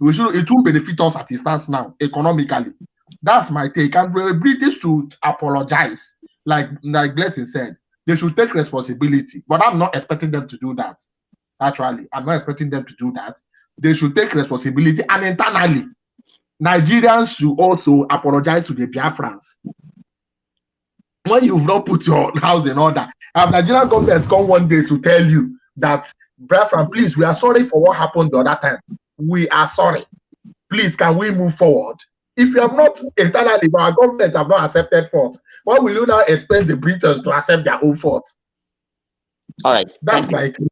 Speaker 1: It will benefit us at a stance now, economically. That's my take. And for the British to apologize, like Blessing said, they should take responsibility. But I'm not expecting them to do that. Actually, I'm not expecting them to do that. They should take responsibility, and internally, Nigerians should also apologize to the Biafrans. When you've not put your house in order, Nigerian government come one day to tell you that, Biafran, please, we are sorry for what happened the other time. We are sorry. Please, can we move forward? If you have not internally, but our government have not accepted fault, why will you now expect the Britons to accept their own fault?
Speaker 13: All right.
Speaker 1: That's my case.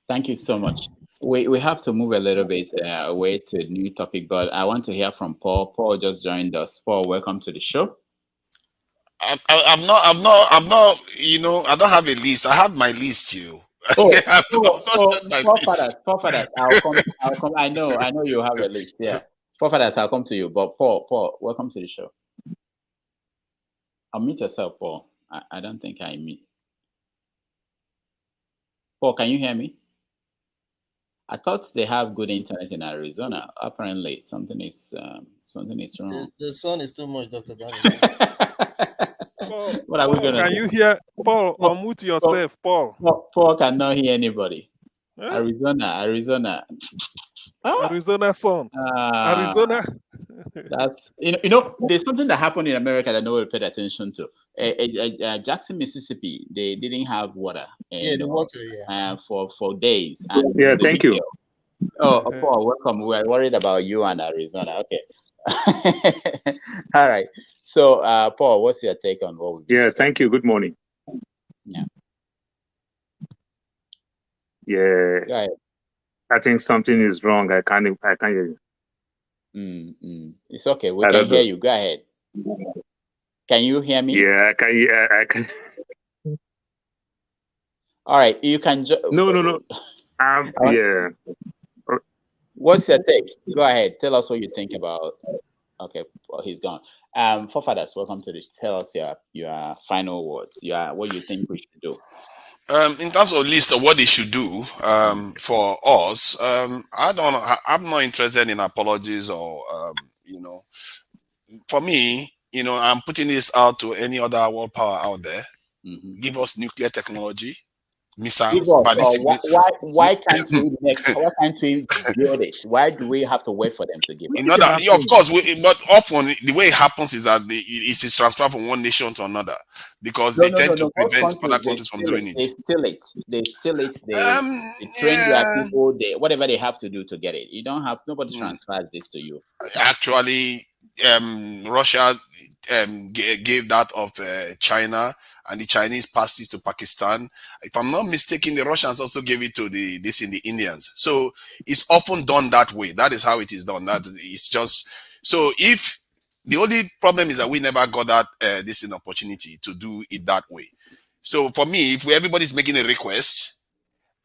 Speaker 13: Thank you so much. We have to move a little bit away to a new topic, but I want to hear from Paul. Paul just joined us. Paul, welcome to the show.
Speaker 2: I'm not, you know, I don't have a list. I have my list, you.
Speaker 13: Forefathers, I'll come. I know you have a list. Yeah. Forefathers, I'll come to you. But Paul, welcome to the show. Unmute yourself, Paul. I don't think I mute. Paul, can you hear me? I thought they have good internet in Arizona. Apparently, something is wrong.
Speaker 17: The sun is too much, Dr. Gani.
Speaker 13: What are we gonna
Speaker 21: Can
Speaker 13: do?
Speaker 21: you hear Paul? Unmute yourself, Paul.
Speaker 13: Paul cannot hear anybody.
Speaker 21: Huh?
Speaker 13: Arizona.
Speaker 21: Arizona sun.
Speaker 13: Ah,
Speaker 21: Arizona.
Speaker 13: that's there's something that happened in America that nobody paid attention to. Jackson, Mississippi, they didn't have water.
Speaker 17: Yeah, the water. Yeah.
Speaker 13: For days. And
Speaker 6: Yeah, thank you.
Speaker 13: Oh, Paul, welcome. We are worried about you and Arizona. Okay. All right. So, Paul, what's your take on what we've discussed?
Speaker 6: Thank you. Good morning.
Speaker 13: Yeah.
Speaker 6: Yeah.
Speaker 13: Go ahead.
Speaker 6: I think something is wrong. I can't hear you.
Speaker 13: It's okay. We can hear you. Go ahead. Can you hear me?
Speaker 6: Yeah, I can.
Speaker 13: All right. You can.
Speaker 6: No. Yeah.
Speaker 13: What's your take? Go ahead. Tell us what you think about. Okay, well, he's gone. Forefathers, welcome to this. Tell us your final words. What you think we should do.
Speaker 2: In terms of list of what they should do for us, I'm not interested in apologies or for me, I'm putting this out to any other world power out there. Give us nuclear technology, missiles,
Speaker 13: why can't we build it? Why do we have to wait for them to give us?
Speaker 2: Of course, but often the way it happens is that it is transferred from one nation to another because they tend to prevent other countries from doing it.
Speaker 13: They steal it. They train their people. Whatever they have to do to get it. You don't have nobody transfers this to you.
Speaker 2: Actually, Russia gave that of China, and the Chinese passed it to Pakistan. If I'm not mistaken, the Russians also gave it to the Indians. So it's often done that way. That is how it is done. That is just so. If the only problem is that we never got that an opportunity to do it that way. So for me, if everybody's making a request,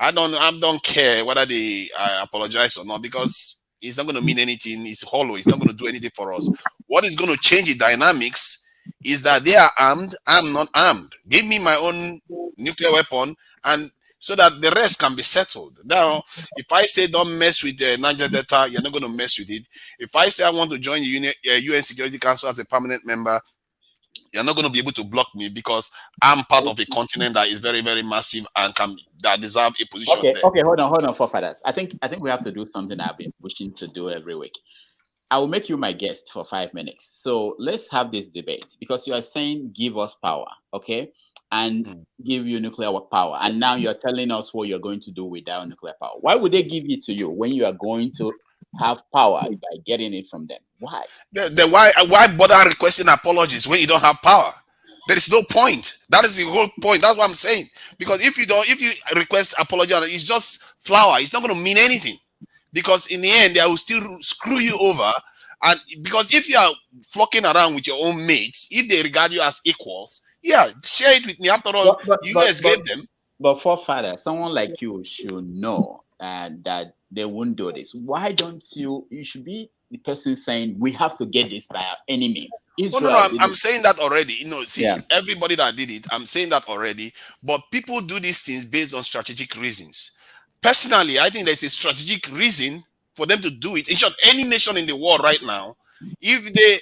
Speaker 2: I don't care whether they apologize or not because it's not going to mean anything. It's hollow. It's not going to do anything for us. What is going to change the dynamics is that they are armed, I'm not armed. Give me my own nuclear weapon, and so that the rest can be settled. Now, if I say don't mess with the Niger Delta, you're not going to mess with it. If I say I want to join the UN Security Council as a permanent member, you're not going to be able to block me because I'm part of a continent that is very, very massive and that deserve a position.
Speaker 13: Okay, hold on, forefathers. I think we have to do something I've been pushing to do every week. I will make you my guest for 5 minutes. So let's have this debate because you are saying give us power, okay? And give you nuclear power. And now you're telling us what you're going to do without nuclear power. Why would they give it to you when you are going to have power by getting it from them? Why?
Speaker 2: Then why bother requesting apologies when you don't have power? There is no point. That is the whole point. That's what I'm saying. Because if you request apology, it's just flower. It's not going to mean anything. Because in the end, they will still screw you over. And because if you are flocking around with your own mates, if they regard you as equals, share it with me. After all, you guys gave them.
Speaker 13: But forefather, someone like you should know that they won't do this. Why don't you? You should be the person saying we have to get this by any means.
Speaker 2: I'm saying that already. Everybody that did it, I'm saying that already. But people do these things based on strategic reasons. Personally, I think there's a strategic reason for them to do it. In short, any nation in the world right now, if they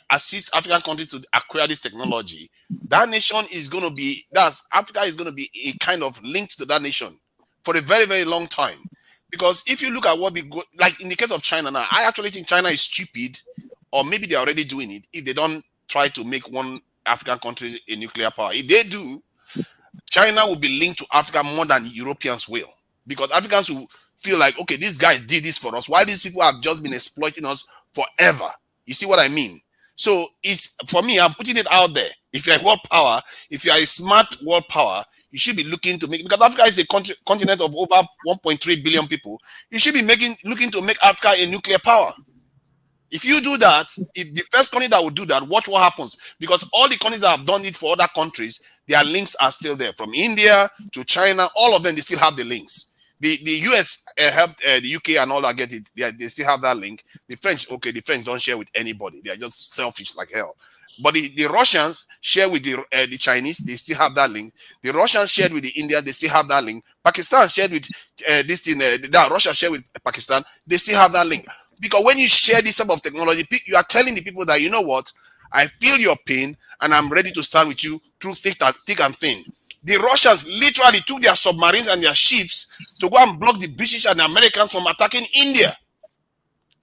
Speaker 2: assist African countries to acquire this technology, that nation is going to be, Africa is going to be a kind of linked to that nation for a very, very long time. Because if you look at what like in the case of China now, I actually think China is stupid, or maybe they're already doing it, if they don't try to make one African country a nuclear power. If they do, China will be linked to Africa more than Europeans will. Because Africans will feel like, okay, these guys did this for us. Why these people have just been exploiting us forever? You see what I mean? So it's, for me, I'm putting it out there. If you're a world power, if you're a smart world power, you should be looking to make, because Africa is a continent of over 1.3 billion people, you should be looking to make Africa a nuclear power. If you do that, if the first country that will do that, watch what happens. Because all the countries that have done it for other countries, their links are still there. From India to China, all of them, they still have the links. The US helped the UK and all that get it. They still have that link. The French, okay, the French don't share with anybody. They are just selfish like hell. But the Russians, share with the Chinese, they still have that link. The Russians shared with the Indians, they still have that link. Pakistan shared with Russia shared with Pakistan, they still have that link. Because when you share this type of technology, you are telling the people that, you know what, I feel your pain and I'm ready to stand with you through thick and thin. The Russians literally took their submarines and their ships to go and block the British and the Americans from attacking India.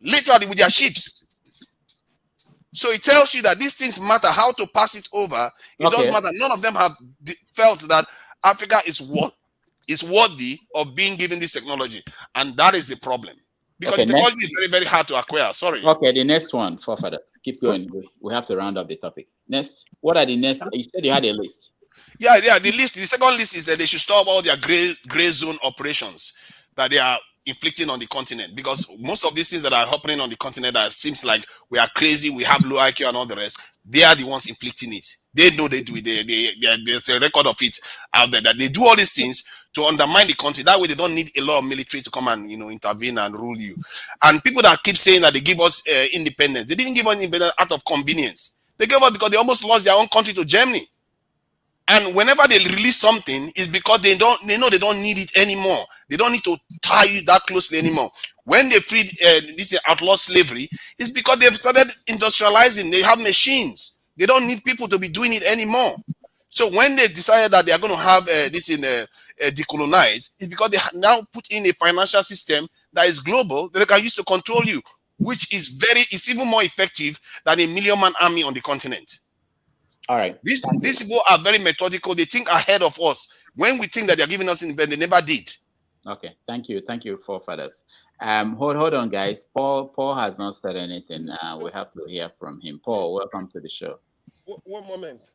Speaker 2: Literally with their ships. So it tells you that these things matter, how to pass it over. It does matter. None of them have felt that Africa is worthy of being given this technology. And that is the problem. Because the technology is very, very hard to acquire. Sorry.
Speaker 13: Okay, the next one, forefathers. Keep going. We have to round up the topic. Next. What are the next? You said you had a list. Yeah, the second list is that they should stop all their gray zone operations that they are inflicting on the continent, because most of these things that are happening on the continent that seems like we are crazy, we have low IQ and all the rest, they are the ones inflicting it. They know they do it. There's a record of it out there that they do all these things to undermine the country. That way they don't need a lot of military to come and intervene and rule you. And people that keep saying that they give us independence, they didn't give us independence out of convenience. They gave us because they almost lost their own country to Germany. And whenever they release something, it's because they know they don't need it anymore. They don't need to tie you that closely anymore. When they freed this outlaw slavery, it's because they've started industrializing. They have machines. They don't need people to be doing it anymore. So when they decided that they are going to have this in decolonize, it's because they now put in a financial system that is global that they can use to control you, which is it's even more effective than a million-man army on the continent. All right. These people are very methodical. They think ahead of us. When we think that they're giving us independence, they never did. Okay. Thank you, forefathers. Hold on, guys. Paul has not said anything. We have to hear from him. Paul, welcome to the show.
Speaker 21: One moment.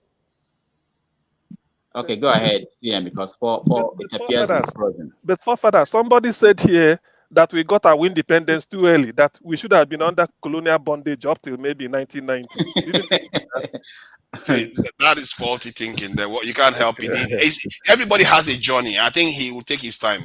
Speaker 13: Okay, go ahead, CM, because Paul it appears he's frozen.
Speaker 21: But forefathers, somebody said here that we got our independence too early, that we should have been under colonial bondage up till maybe 1990. Didn't you?
Speaker 2: See, that is faulty thinking. You can't help it. Everybody has a journey. I think he will take his time,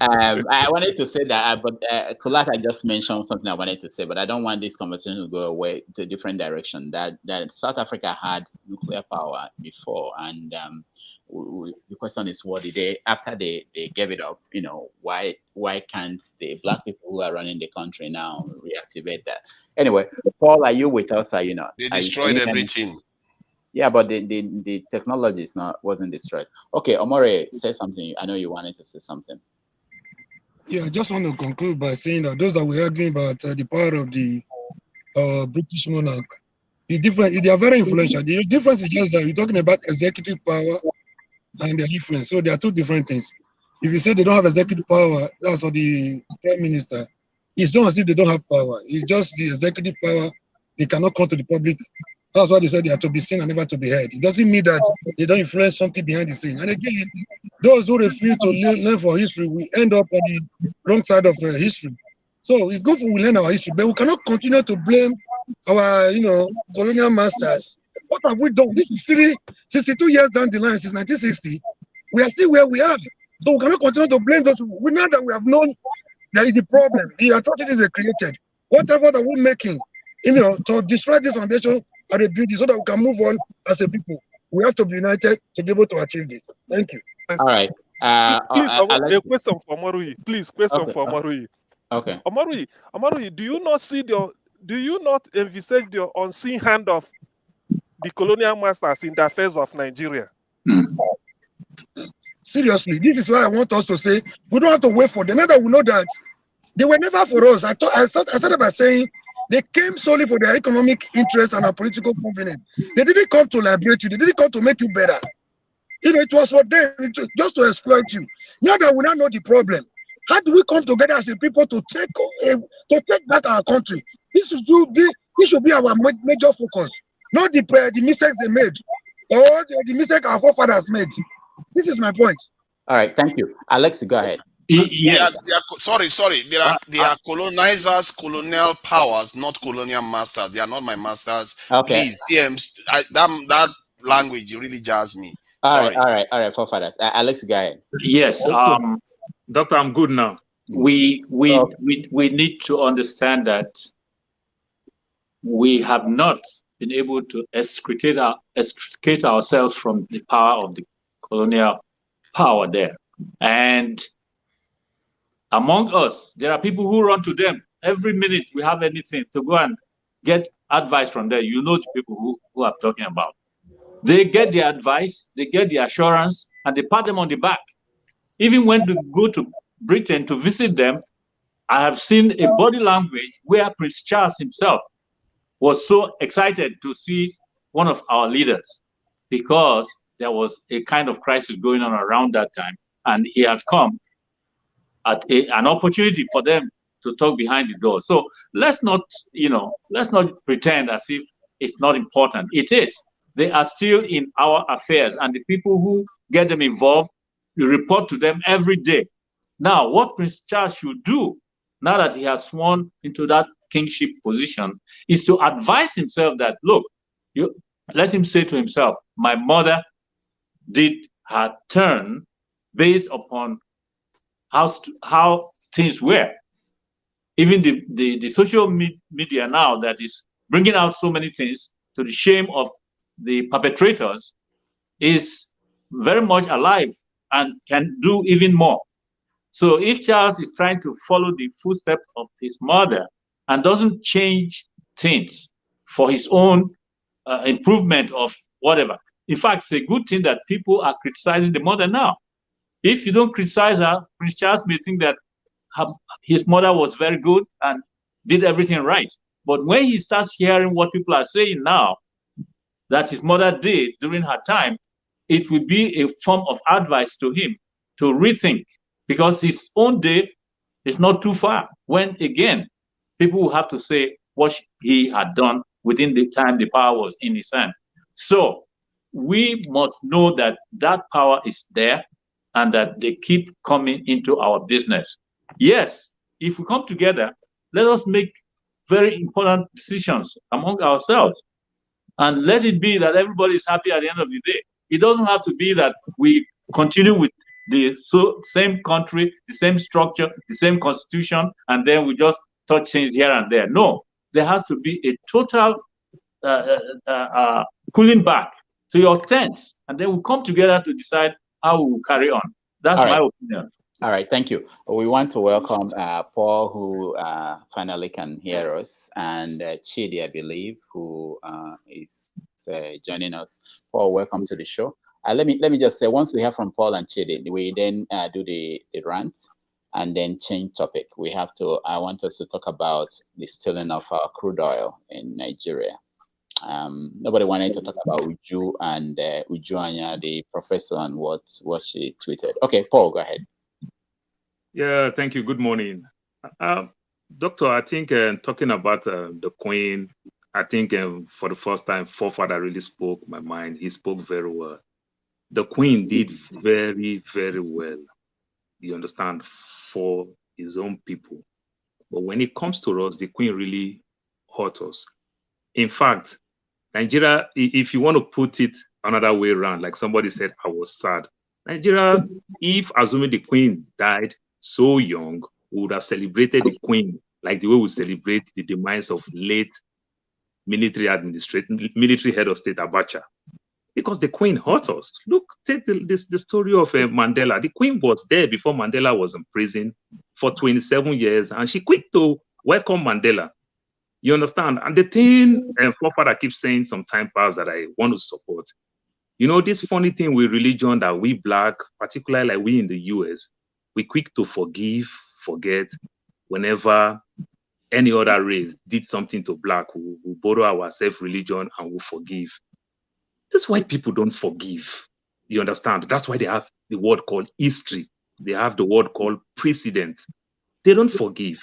Speaker 13: I wanted to say that, but Kulaka just mentioned something I wanted to say, but I don't want this conversation to go away to a different direction. That South Africa had nuclear power before, and the question is, what did they, after they gave it up, why can't the black people who are running the country now reactivate that? Anyway, Paul, are you with us? Are you not?
Speaker 2: They destroyed everything.
Speaker 13: Yeah, but the technology wasn't destroyed. Okay, Omore, say something. I know you wanted to say something.
Speaker 15: Yeah, I just want to conclude by saying that those that were arguing about the power of the British monarch is different. They are very influential. The difference is just that you're talking about executive power and their influence. So there are two different things. If you say they don't have executive power, that's for the prime minister. It's not as if they don't have power. It's just the executive power. They cannot come to the public. That's why they said they are to be seen and never to be heard. It doesn't mean that they don't influence something behind the scene. And again, those who refuse to learn for history will end up on the wrong side of history. So it's good for we learn our history, but we cannot continue to blame our, colonial masters. What have we done? This is 62 years down the line since 1960. We are still where we are. So we cannot continue to blame those. We know that we have known that is the problem. The atrocities are created. What effort are we making, to destroy this foundation and rebuild it so that we can move on as a people? We have to be united to be able to achieve this. Thank you.
Speaker 13: All right.
Speaker 21: Please, a question for Marui. Please, question for Marui.
Speaker 13: Okay.
Speaker 21: Marui, do you not envisage the unseen hand of the colonial masters in the affairs of Nigeria?
Speaker 15: Seriously, this is why I want us to say we don't have to wait for them. Now that we know that they were never for us. I started by saying they came solely for their economic interest and our political convenience. They didn't come to liberate you. They didn't come to make you better. It was for them just to exploit you. Now that we now know the problem, how do we come together as a people to take back our country? This should be our major focus, not the mistakes they made or the mistake our forefathers made. This is my point.
Speaker 13: All right, thank you. Alex, go ahead.
Speaker 2: Sorry. They are colonizers, colonial powers, not colonial masters. They are not my masters.
Speaker 13: Okay.
Speaker 2: Please, that language really jars me.
Speaker 13: All right, forefathers. Alex, go ahead.
Speaker 3: Yes.
Speaker 6: Doctor, I'm good now.
Speaker 3: We need to understand that we have not been able to extricate ourselves from the power of the colonial power there. And among us, there are people who run to them. Every minute we have anything to go and get advice from them. You know the people who I'm talking about. They get the advice, they get the assurance, and they pat them on the back. Even when they go to Britain to visit them, I have seen a body language where Prince Charles himself was so excited to see one of our leaders because there was a kind of crisis going on around that time. And he had come at an opportunity for them to talk behind the door. So let's not pretend as if it's not important. It is. They are still in our affairs, and the people who get them involved, we report to them every day. Now, what Prince Charles should do, now that he has sworn into that kingship position, is to advise himself that, look, let him say to himself, my mother did her turn based upon how things were. Even the social media now that is bringing out so many things to the shame of the perpetrators is very much alive and can do even more. So if Charles is trying to follow the footsteps of his mother and doesn't change things for his own improvement of whatever, in fact, it's a good thing that people are criticizing the mother now. If you don't criticize her, Prince Charles may think that his mother was very good and did everything right. But when he starts hearing what people are saying now that his mother did during her time, it will be a form of advice to him to rethink, because his own day is not too far when, again, people will have to say what he had done within the time the power was in his hand. So we must know that that power is there and that they keep coming into our business. Yes, if we come together, let us make very important decisions among ourselves, and let it be that everybody is happy at the end of the day. It doesn't have to be that we continue with the same country, the same structure, the same constitution, and then we just touch things here and there. No, there has to be a total cooling back to your tents, and then we come together to decide how we will carry on. That's my opinion.
Speaker 13: All right, thank you. We want to welcome Paul, who finally can hear us, and Chidi, I believe, who is joining us. Paul, welcome to the show. Let me just say, once we hear from Paul and Chidi, we then do the rant and then change topic. I want us to talk about the stealing of our crude oil in Nigeria. Nobody wanted to talk about Uju and Ujuanya, the professor, and what she tweeted. Okay, Paul, go ahead.
Speaker 6: Yeah, thank you. Good morning. Doctor, I think talking about the Queen, I think for the first time, Forefather really spoke my mind. He spoke very well. The Queen did very, very well, you understand, for his own people. But when it comes to us, the Queen really hurt us. In fact, Nigeria, if you want to put it another way around, like somebody said, I was sad. Nigeria, if assuming the Queen died so young, we would have celebrated the Queen like the way we celebrate the demise of late military head of state Abacha. Because the Queen hurt us. Look, take the story of Mandela. The Queen was there before Mandela was in prison for 27 years, and she quick to welcome Mandela. You understand? And the thing Forefather keeps saying some time past that I want to support, you know, this funny thing with religion that we Black, particularly like we in the US, we quick to forgive, forget whenever any other race did something to Black, we borrow our self-religion and we forgive. That's why people don't forgive. You understand? That's why they have the word called history. They have the word called precedent. They don't forgive.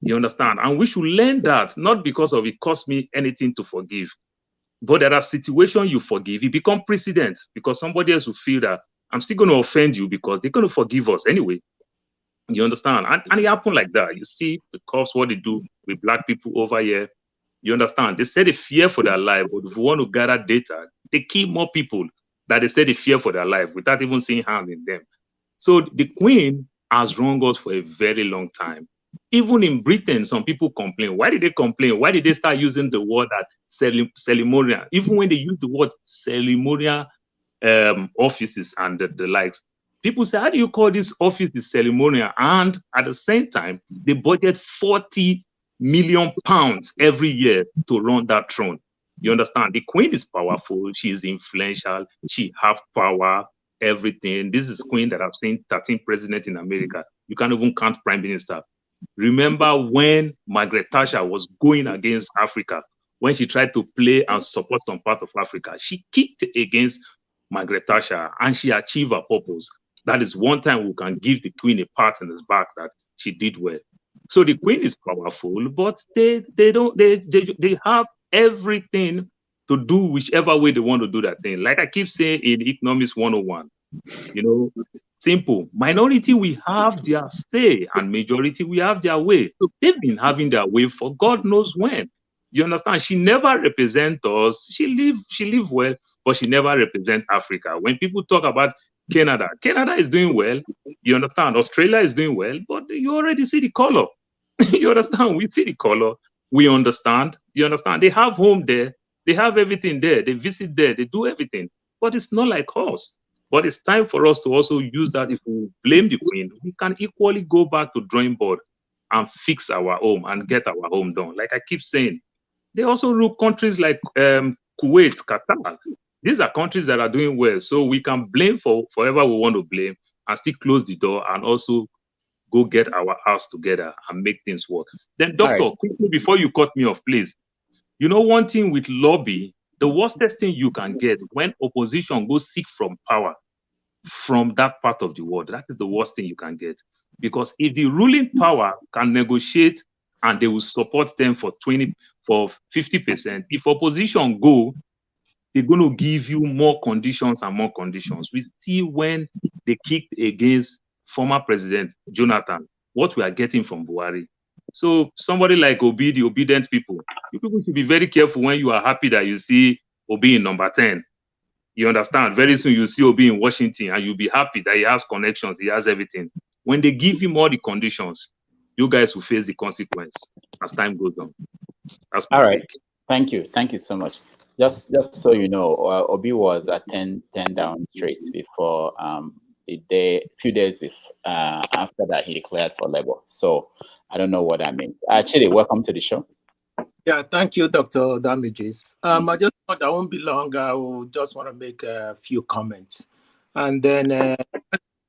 Speaker 6: You understand? And we should learn that, not because of it costs me anything to forgive, but there are situations you forgive, it becomes precedent because somebody else will feel that I'm still going to offend you because they're going to forgive us anyway. You understand? And it happened like that. You see the cops, what they do with Black people over here. You understand? They say they fear for their life, but if we want to gather data, they kill more people that they say they fear for their life without even seeing harm in them. So the Queen has wronged us for a very long time. Even in Britain, some people complain. Why did they complain? Why did they start using the word that ceremonial? Even when they use the word ceremonial offices and the likes, people say, how do you call this office the ceremonial? And at the same time, they budget 40 million pounds every year to run that throne. You understand? The queen is powerful. She is influential. She have power, everything. This is queen that I've seen 13 presidents in America. You can't even count prime minister. Remember when Margaret Thatcher was going against Africa, when she tried to play and support some part of Africa, she kicked against Margaret Thatcher and she achieved her purpose. That is one time we can give the queen a pat on his back that she did well. So the queen is powerful, but they have everything to do whichever way they want to do that thing. Like I keep saying in Economics 101, you know, simple. Minority, we have their say, and majority, we have their way. They've been having their way for God knows when. You understand? She never represents us. She live well, but she never represents Africa. When people talk about Canada is doing well. You understand? Australia is doing well, but you already see the color. You understand? We see the color. We understand. You understand? They have home there. They have everything there. They visit there. They do everything. But it's not like us. But it's time for us to also use that. If we blame the queen, we can equally go back to drawing board and fix our home and get our home done. Like I keep saying, they also rule countries like Kuwait, Qatar. These are countries that are doing well. So we can blame for whoever we want to blame and still close the door and also go get our house together and make things work. Then, Doctor, quickly before you cut me off, please. You know, one thing with lobby, the worstest thing you can get when opposition goes seek from power from that part of the world, that is the worst thing you can get. Because if the ruling power can negotiate and they will support them for 50%, if opposition go, they're going to give you more conditions and more conditions. We see when they kicked against former President Jonathan, what we are getting from Buhari. So somebody like Obi, the obedient people, you people should be very careful when you are happy that you see Obi in number 10. You understand? Very soon you see Obi in Washington and you'll be happy that he has connections, he has everything. When they give him all the conditions, you guys will face the consequence as time goes on. That's
Speaker 13: all right. Thank you. Thank you so much. Just so you know, Obi was at 10 down straight before a few days after that he declared for Labour. So I don't know what that means. Actually, welcome to the show.
Speaker 8: Yeah, thank you, Dr. Damages. I just thought I won't be long. I will just want to make a few comments. And then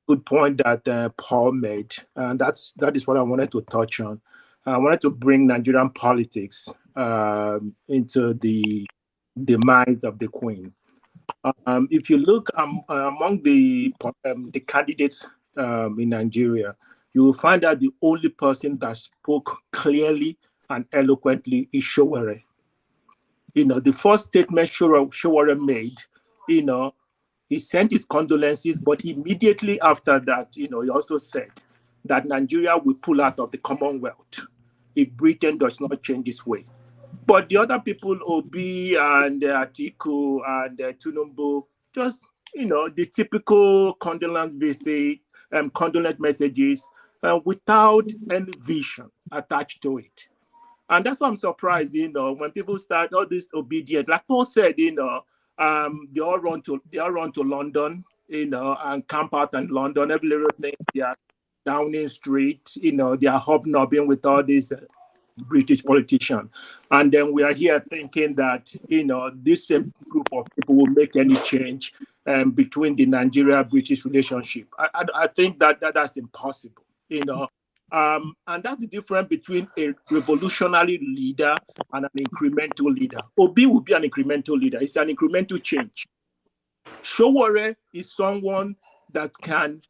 Speaker 8: good point that Paul made, and that is what I wanted to touch on. I wanted to bring Nigerian politics into the demise of the Queen. If you look among the candidates in Nigeria, you will find that the only person that spoke clearly and eloquently is Sowore. You know, the first statement Sowore made, you know, he sent his condolences, but immediately after that, you know, he also said that Nigeria will pull out of the Commonwealth if Britain does not change its way. But the other people, Obi and Atiku and Tinubu, just, you know, the typical condolence visit, condolence messages without any vision attached to it. And that's why I'm surprised, you know, when people start all this obedient, like Paul said, you know, they all run to London, you know, and camp out in London, every little thing. They are Downing Street, you know, they are hobnobbing with all these British politicians. And then we are here thinking that, you know, this same group of people will make any change between the Nigeria-British relationship. I think that's impossible, you know. And that's the difference between a revolutionary leader and an incremental leader. Obi will be an incremental leader. It's an incremental change. Sowore is someone that can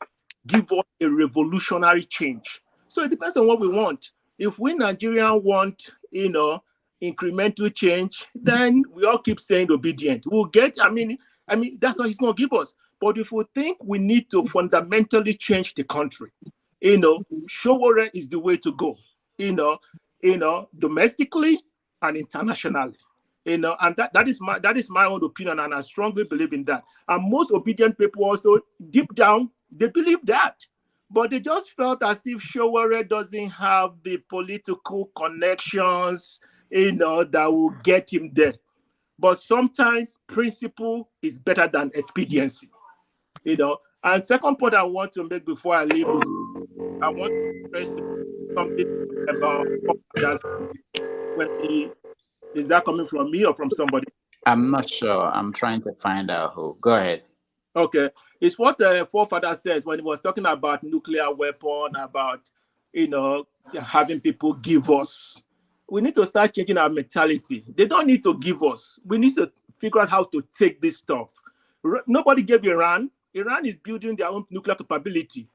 Speaker 8: give us a revolutionary change. So it depends on what we want. If we Nigerians want, you know, incremental change, then we all keep saying obedient. We'll get, I mean, that's what he's going to give us. But if we think we need to fundamentally change the country, you know, Sowore is the way to go, you know, domestically and internationally, you know, and that is my own opinion, and I strongly believe in that. And most obedient people also, deep down, they believe that. But they just felt as if Showore doesn't have the political connections, that will get him there. But sometimes principle is better than expediency, And second point I want to make before I leave is I want to stress something about is that coming from me or from somebody?
Speaker 13: I'm not sure. I'm trying to find out who. Go ahead.
Speaker 8: Okay. It's what the forefather says when he was talking about nuclear weapon, about, having people give us. We need to start changing our mentality. They don't need to give us. We need to figure out how to take this stuff. Nobody gave Iran. Iran is building their own nuclear capability,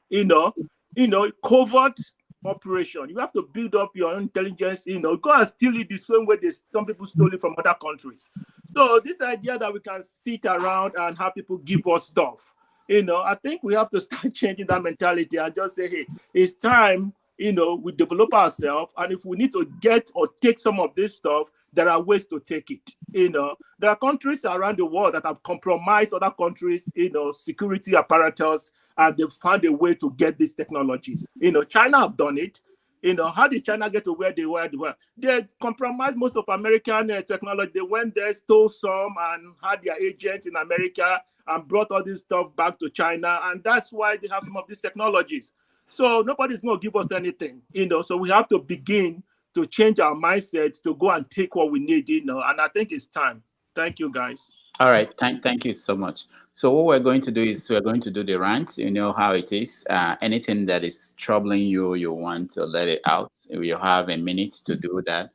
Speaker 8: covert operation. You have to build up your own intelligence, go and steal it the same way some people stole it from other countries. So this idea that we can sit around and have people give us stuff, I think we have to start changing that mentality and just say, hey, it's time, we develop ourselves, and if we need to get or take some of this stuff, there are ways to take it. There are countries around the world that have compromised other countries, security apparatus, and they've found a way to get these technologies. China have done it. How did China get to where they were? They compromised most of American technology. They went there, stole some, and had their agents in America and brought all this stuff back to China. And that's why they have some of these technologies. So nobody's going to give us anything, So we have to begin to change our mindset to go and take what we need, And I think it's time. Thank you, guys.
Speaker 13: All right, thank you so much. So what we're going to do is we're going to do the rant. You know how it is. Anything that is troubling you, you want to let it out. You have a minute to do that.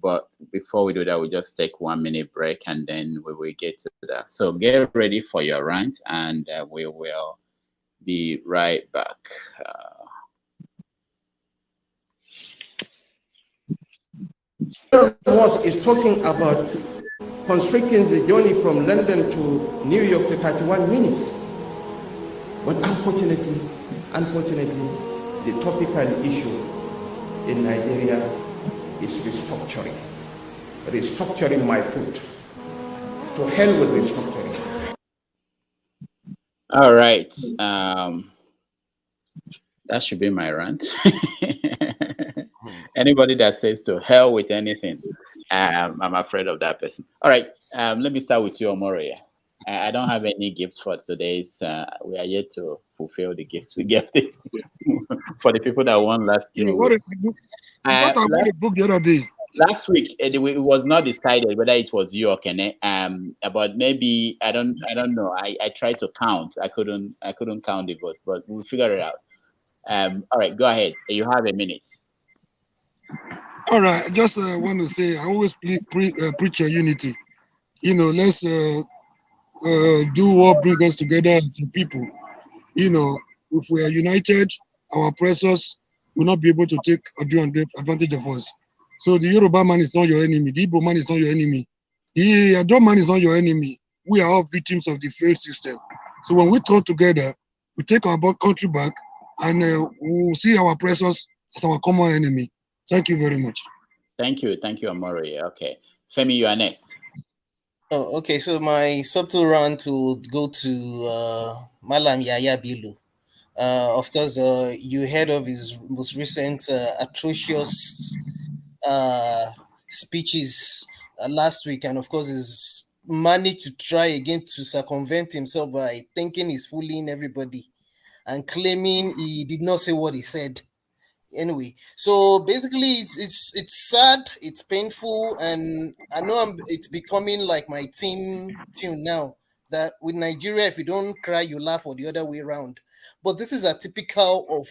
Speaker 13: But before we do that, we'll just take 1 minute break and then we will get to that. So get ready for your rant and we will be right back.
Speaker 11: Moss is talking about constricting the journey from London to New York to 31 minutes. But unfortunately, the topical issue in Nigeria is restructuring. Restructuring my foot. To hell with restructuring.
Speaker 13: All right. That should be my rant. Anybody that says to hell with anything, I'm afraid of that person. All right, let me start with you, Omori. I don't have any gifts for today's. We are yet to fulfill the gifts we gave for the people that won last year.
Speaker 15: Yeah, what about the book the other day?
Speaker 13: Last week, it was not decided whether it was you or Kene. But maybe I don't know. I tried to count. I couldn't count the votes, but we'll figure it out. All right, go ahead. You have a minute.
Speaker 15: All right, I just want to say I always preach a unity. Let's do what brings us together as a people. If we are united, our oppressors will not be able to take advantage of us. So the Yoruba man is not your enemy. The Igbo man is not your enemy. The Adon man is not your enemy. We are all victims of the failed system. So when we come together, we take our country back and we'll see our oppressors as our common enemy. Thank you very much.
Speaker 13: Thank you, Omori. Okay, Femi, you are next.
Speaker 17: Oh, okay. So my subtle rant will go to Malam Yaya Bilu. Of course, you heard of his most recent atrocious speeches last week, and of course, his managed to try again to circumvent himself by thinking he's fooling everybody and claiming he did not say what he said. Anyway, so basically it's sad, it's painful, and I know it's becoming like my tune now, that with Nigeria, if you don't cry you laugh, or the other way around. But this is a typical of,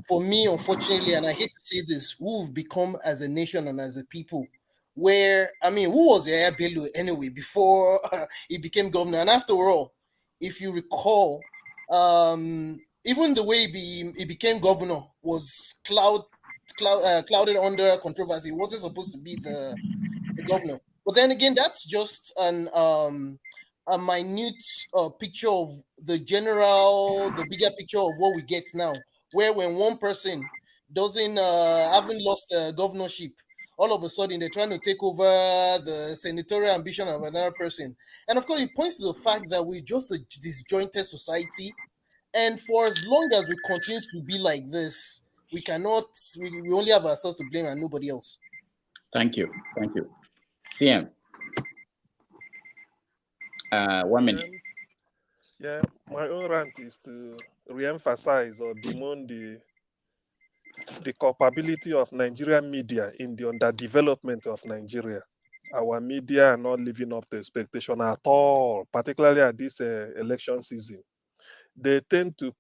Speaker 17: for me, unfortunately, and I hate to say this, who we've become as a nation and as a people, where, who was Yaya Bello anyway before he became governor? And after all, if you recall, even the way he became governor was clouded under controversy. He wasn't supposed to be the governor. But then again, that's just a minute picture of the bigger picture of what we get now, where when one person haven't lost the governorship, all of a sudden they're trying to take over the senatorial ambition of another person. And of course, it points to the fact that we're just a disjointed society.
Speaker 4: And for as long as we continue to be like this, we cannot, we only have ourselves to blame and nobody else.
Speaker 13: Thank you. Thank you. CM. 1 minute.
Speaker 21: Yeah, my own rant is to re-emphasize or bemoan the culpability of Nigerian media in the underdevelopment of Nigeria. Our media are not living up to expectation at all, particularly at this election season. They tend to,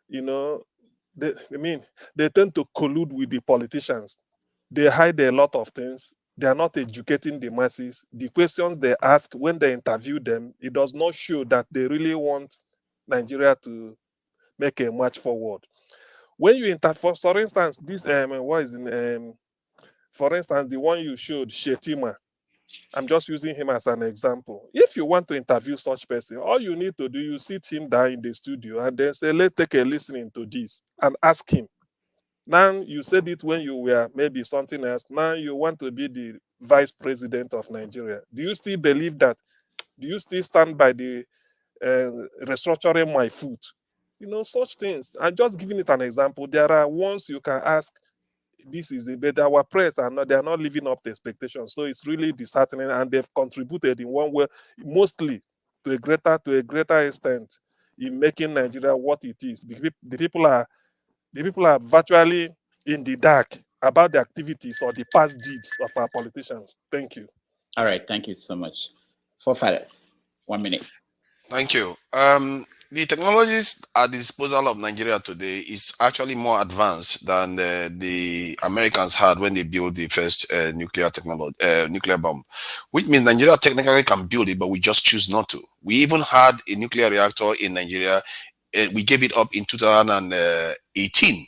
Speaker 21: you know, they tend to collude with the politicians. They hide a lot of things. They are not educating the masses. The questions they ask when they interview them, it does not show that they really want Nigeria to make a march forward. When you for instance, this for instance, the one you showed, Shetima, I'm just using him as an example. If you want to interview such person, all you need to do, you sit him down in the studio and then say, let's take a listening to this and ask him. Now you said it when you were maybe something else. Now you want to be the vice president of Nigeria. Do you still believe that? Do you still stand by the restructuring my food? You know, such things. I'm just giving it an example. There are ones you can ask, this is it, but our press are not, they are not living up to expectations. So it's really disheartening, and they've contributed in one way, mostly to a greater extent, in making Nigeria what it is. The people are virtually in the dark about the activities or the past deeds of our politicians. Thank you.
Speaker 13: All right, thank you so much. Forefathers, 1 minute.
Speaker 2: Thank you. The technologies at the disposal of Nigeria today is actually more advanced than the Americans had when they built the first nuclear bomb, which means Nigeria technically can build it, but we just choose not to. We even had a nuclear reactor in Nigeria. We gave it up in 2018.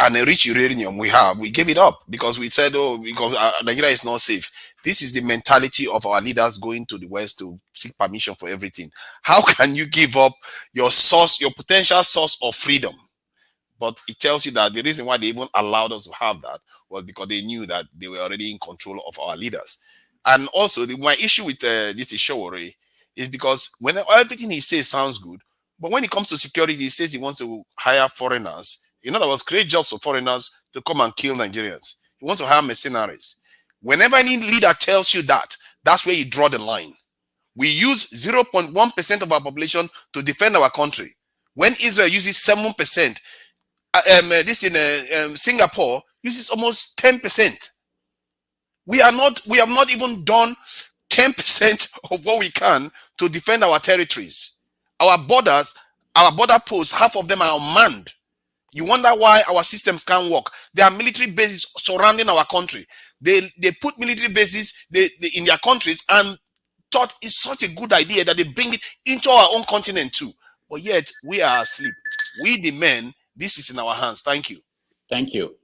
Speaker 2: And a rich uranium we gave it up because we said, oh, because Nigeria is not safe. This is the mentality of our leaders going to the West to seek permission for everything. How can you give up your potential source of freedom? But it tells you that the reason why they even allowed us to have that was because they knew that they were already in control of our leaders. And also, my issue with this Ishowore is because when everything he says sounds good, but when it comes to security, he says he wants to hire foreigners. In other words, create jobs for foreigners to come and kill Nigerians. He wants to hire mercenaries. Whenever any leader tells you that, that's where you draw the line. We use 0.1% of our population to defend our country. When Israel uses 7%, this in Singapore uses almost 10%. We have not even done 10% of what we can to defend our territories. Our border posts, half of them are unmanned. You wonder why our systems can't work. There are military bases surrounding our country. They put military bases in their countries and thought it's such a good idea that they bring it into our own continent too. But yet we are asleep. We the men, this is in our hands. Thank you.
Speaker 13: Thank you.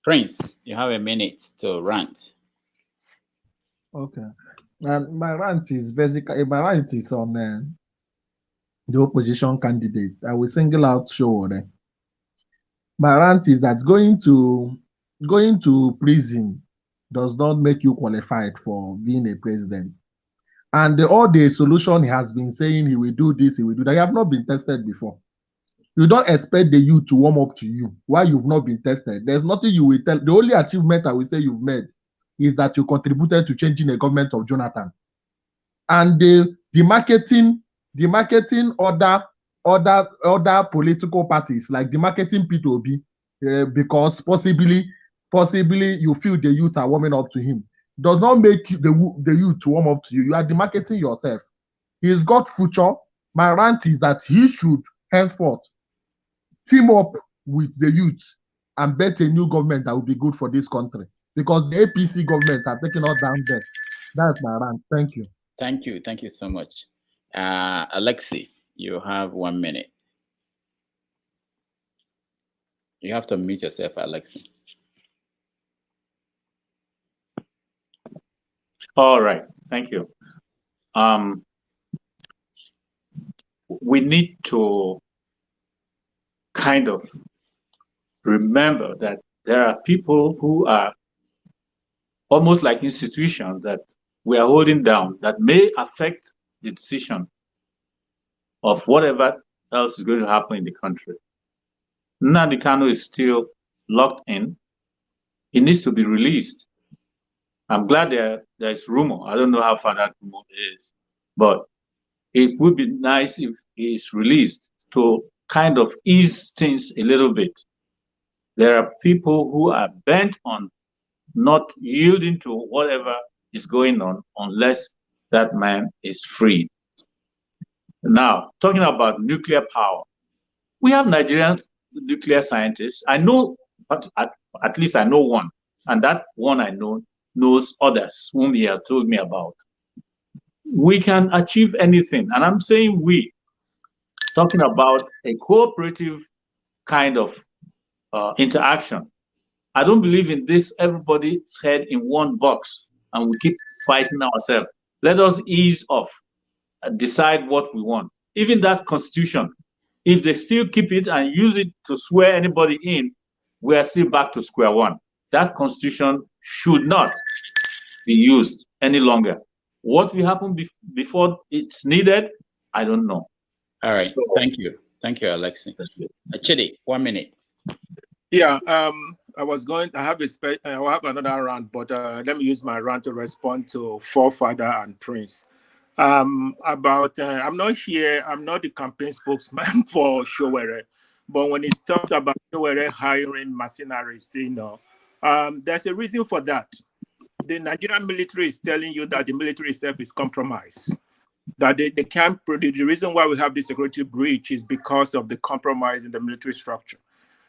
Speaker 13: Prince, you have a minute to rant.
Speaker 1: Okay. My rant is on the opposition candidate. I will single out Showore. My rant is that going to prison does not make you qualified for being a president. And all the solution he has been saying he will do this, he will do that. You have not been tested before. You don't expect the youth to warm up to you while you've not been tested. There's nothing you will tell. The only achievement I will say you've made is that you contributed to changing the government of Jonathan. And the marketing other political parties, like the marketing P2B, because possibly you feel the youth are warming up to him, does not make the youth to warm up to you. You are demarketing yourself. He's got future. My rant is that he should henceforth team up with the youth and bet a new government that will be good for this country, because the APC government are taking us down there. That's my rant. Thank you.
Speaker 13: Thank you. Thank you so much. Alexi, you have 1 minute. You have to mute yourself, Alexi.
Speaker 3: All right. Thank you. We need to kind of remember that there are people who are almost like institutions that we are holding down that may affect the decision of whatever else is going to happen in the country. Nnamdi Kanu is still locked in. He needs to be released. I'm glad there's rumor. I don't know how far that rumor is, but it would be nice if he's released to kind of ease things a little bit. There are people who are bent on not yielding to whatever is going on unless that man is freed. Now, talking about nuclear power, we have Nigerian nuclear scientists. I know, at least I know one, and that one I know knows others whom he has told me about. We can achieve anything, and I'm saying we, talking about a cooperative kind of interaction. I don't believe in this everybody's head in one box and we keep fighting ourselves. Let us ease off and decide what we want. Even that constitution, if they still keep it and use it to swear anybody in, we are still back to square one. That constitution should not be used any longer. What will happen before it's needed, I don't know.
Speaker 13: All right, thank you. Thank you, Alexi. Chidi, 1 minute.
Speaker 8: Yeah, I have another round, but let me use my round to respond to Forefather and Prince. I'm not the campaign spokesman for Showere, but when it's talked about Showere hiring mercenaries, there's a reason for that. The Nigerian military is telling you that the military itself is compromised. That they can't produce. The reason why we have this security breach is because of the compromise in the military structure.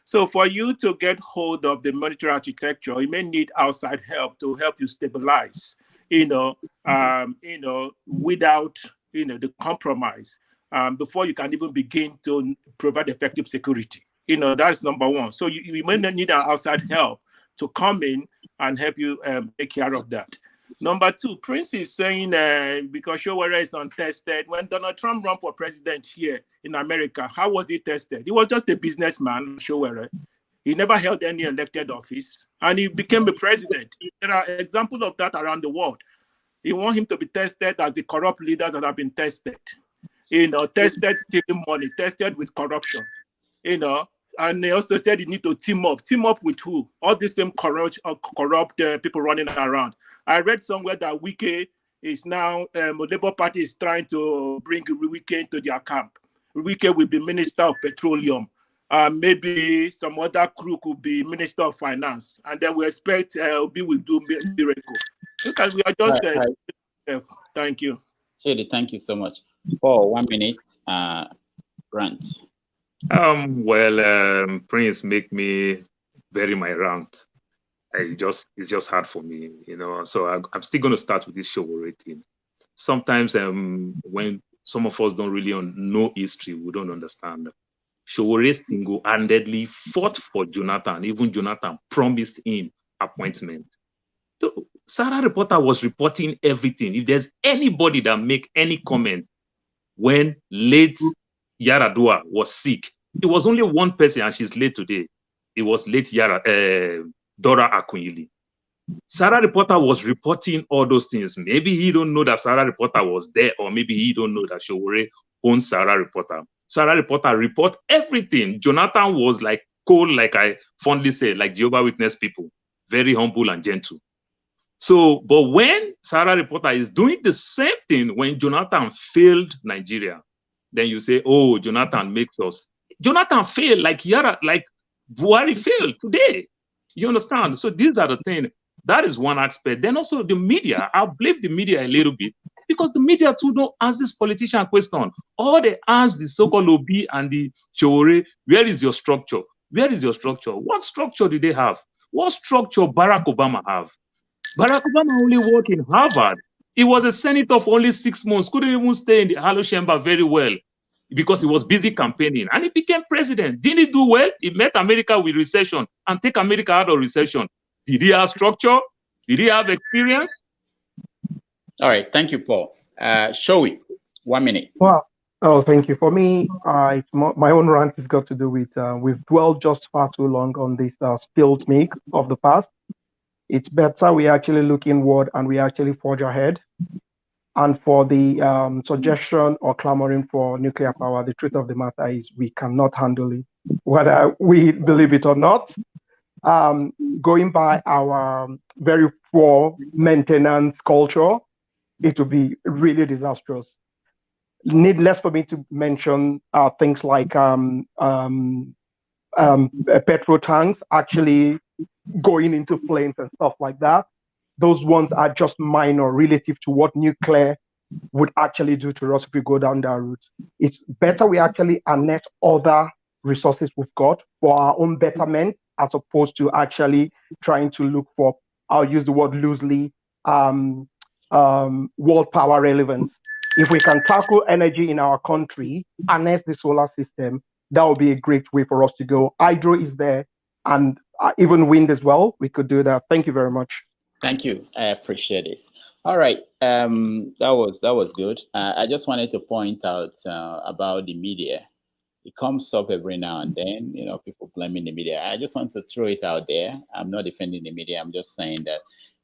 Speaker 8: So for you to get hold of the military architecture, you may need outside help to help you stabilize, without, the compromise, before you can even begin to provide effective security. That's number one. So you may not need outside help to come in and help you take care of that. Number two, Prince is saying because Showere is untested. When Donald Trump ran for president here in America, how was he tested? He was just a businessman, Showere. He never held any elected office, and he became a president. There are examples of that around the world. You want him to be tested as the corrupt leaders that have been tested. Tested stealing money, tested with corruption. And they also said you need to team up. Team up with who? All these same corrupt people running around. I read somewhere that Wike is now, Labour Party is trying to bring Wike into their camp. Wike will be Minister of Petroleum. Maybe some other crew could be Minister of Finance. And then we expect Obi will do miracle. Because we are just... thank you.
Speaker 13: Shady, thank you so much. For 1 minute, Grant.
Speaker 6: Prince make me bury my rant. It's just hard for me, So I'm still going to start with this Showore thing. Sometimes when some of us don't really know history, we don't understand. Showore single-handedly fought for Jonathan. Even Jonathan promised him appointment. So Sarah Reporter was reporting everything. If there's anybody that make any comment when late Yaradua was sick, it was only one person, and she's late today. It was late Dora Akunyili. Sarah Reporter was reporting all those things. Maybe he don't know that Sarah Reporter was there, or maybe he don't know that Showore owns Sarah Reporter. Sarah Reporter report everything. Jonathan was like cold, like I fondly say, like Jehovah Witness people, very humble and gentle. So, but when Sarah Reporter is doing the same thing when Jonathan failed Nigeria, then you say, oh, Jonathan makes us. Jonathan failed like Buhari failed today. You understand? So these are the things. That is one aspect. Then also the media. I blame the media a little bit because the media too don't ask this politician question. Or they ask the so-called Obi and the Showore, where is your structure? Where is your structure? What structure do they have? What structure Barack Obama have? Barack Obama only worked in Harvard. He was a senator for only 6 months. Couldn't even stay in the Harlow chamber very well because he was busy campaigning. And he became president. Didn't he do well? He met America with recession and take America out of recession. Did he have structure? Did he have experience?
Speaker 13: All right. Thank you, Paul. Showy, 1 minute.
Speaker 14: Well, thank you. For me, my own rant has got to do with we've dwelled just far too long on this spilled milk of the past. It's better we actually look inward and we actually forge ahead. And for the suggestion or clamoring for nuclear power, the truth of the matter is we cannot handle it, whether we believe it or not. Going by our very poor maintenance culture, it will be really disastrous. Needless for me to mention things like petrol tanks actually going into flames and stuff like that. Those ones are just minor relative to what nuclear would actually do to us if we go down that route. It's better we actually harness other resources we've got for our own betterment, as opposed to actually trying to look for, I'll use the word loosely, world power relevance. If we can tackle energy in our country, harness the solar system, that would be a great way for us to go. Hydro is there, and even wind as well. We could do that. Thank you very much.
Speaker 13: Thank you. I appreciate this. All right. That was good. I just wanted to point out about the media. It comes up every now and then, you know, people blaming the media. I just want to throw it out there. I'm not defending the media. I'm just saying that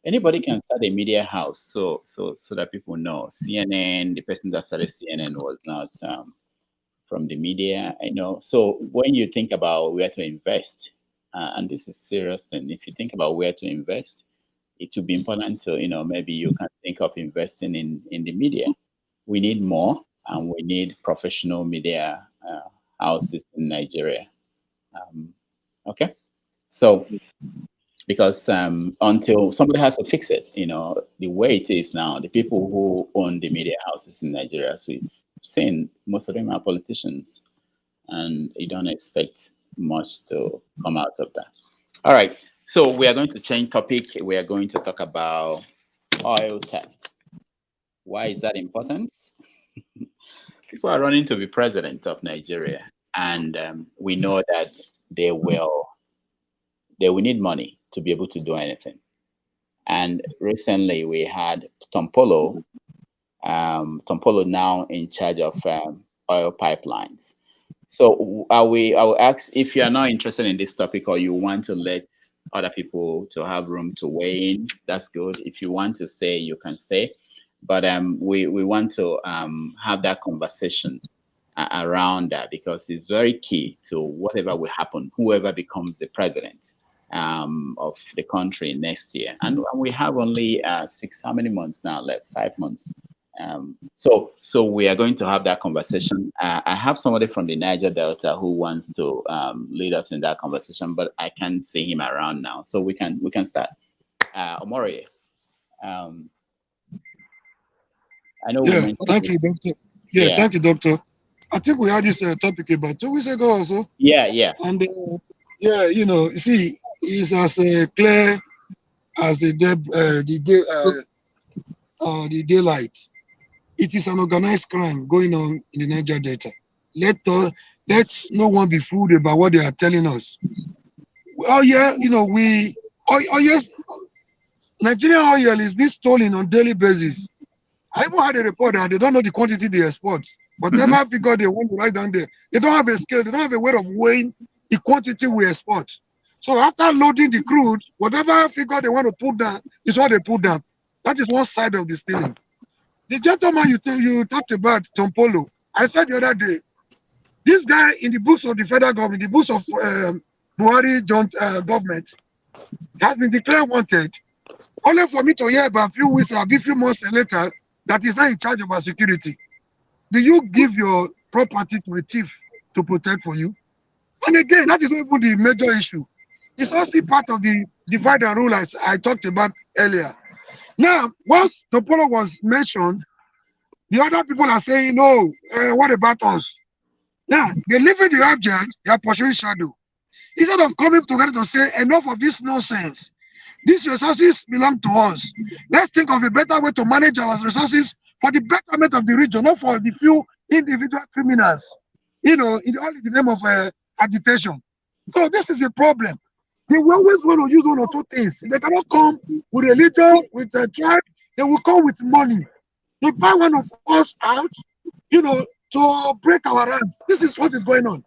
Speaker 13: anybody can start a media house, so that people know. CNN, the person that started CNN was not from the media, I know. So when you think about where to invest, and this is serious, and if you think about where to invest, it would be important to, you know, maybe you can think of investing in the media. We need more, and we need professional media houses in Nigeria. Okay, so because until somebody has to fix it, you know, the way it is now, the people who own the media houses in Nigeria, so it's saying most of them are politicians, and you don't expect much to come out of that. All right, so we are going to change topic. We are going to talk about oil theft. Why is that important? People are running to be president of Nigeria, and we know that they will need money to be able to do anything. And recently we had Tompolo now in charge of oil pipelines. So I will ask, if you are not interested in this topic or you want to let other people to have room to weigh in, that's good. If you want to stay, you can stay. But we want to have that conversation around that, because it's very key to whatever will happen, whoever becomes the president of the country next year. And we have only how many months now left? 5 months. So we are going to have that conversation. I have somebody from the Niger Delta who wants to lead us in that conversation, but I can't see him around now. So we can start. Omori. I know.
Speaker 15: Yeah, thank you, Doctor. Yeah, thank you, Doctor. I think we had this topic about 2 weeks ago or so.
Speaker 13: Yeah.
Speaker 15: And yeah, you know, you see, it's as clear as the daylight. It is an organized crime going on in the Niger Delta. Let no one be fooled about what they are telling us. Oh yeah, you know, yes, Nigerian oil is being stolen on daily basis. I even had a report that they don't know the quantity they export. Whatever figure they want to write down there, they don't have a scale, they don't have a way of weighing the quantity we export. So after loading the crude, whatever figure they want to put down is what they put down. That is one side of the stealing. The gentleman you talked about, Tompolo, I said the other day, this guy in the books of the federal government, the books of Buhari government, has been declared wanted, only for me to hear about a few weeks or a few months later that he's not in charge of our security. Do you give your property to a thief to protect for you? And again, that is not even the major issue. It's also part of the divide and rule as I talked about earlier. Now, once Tompolo was mentioned, the other people are saying, no, what about us? Now, they live in the object, they are pursuing shadow. Instead of coming together to say, enough of this nonsense, these resources belong to us. Let's think of a better way to manage our resources for the betterment of the region, not for the few individual criminals, you know, all in the name of agitation. So this is a problem. They will always want to use one or two things. They cannot come with religion, with a tribe. They will come with money. They buy one of us out, you know, to break our ranks. This is what is going on.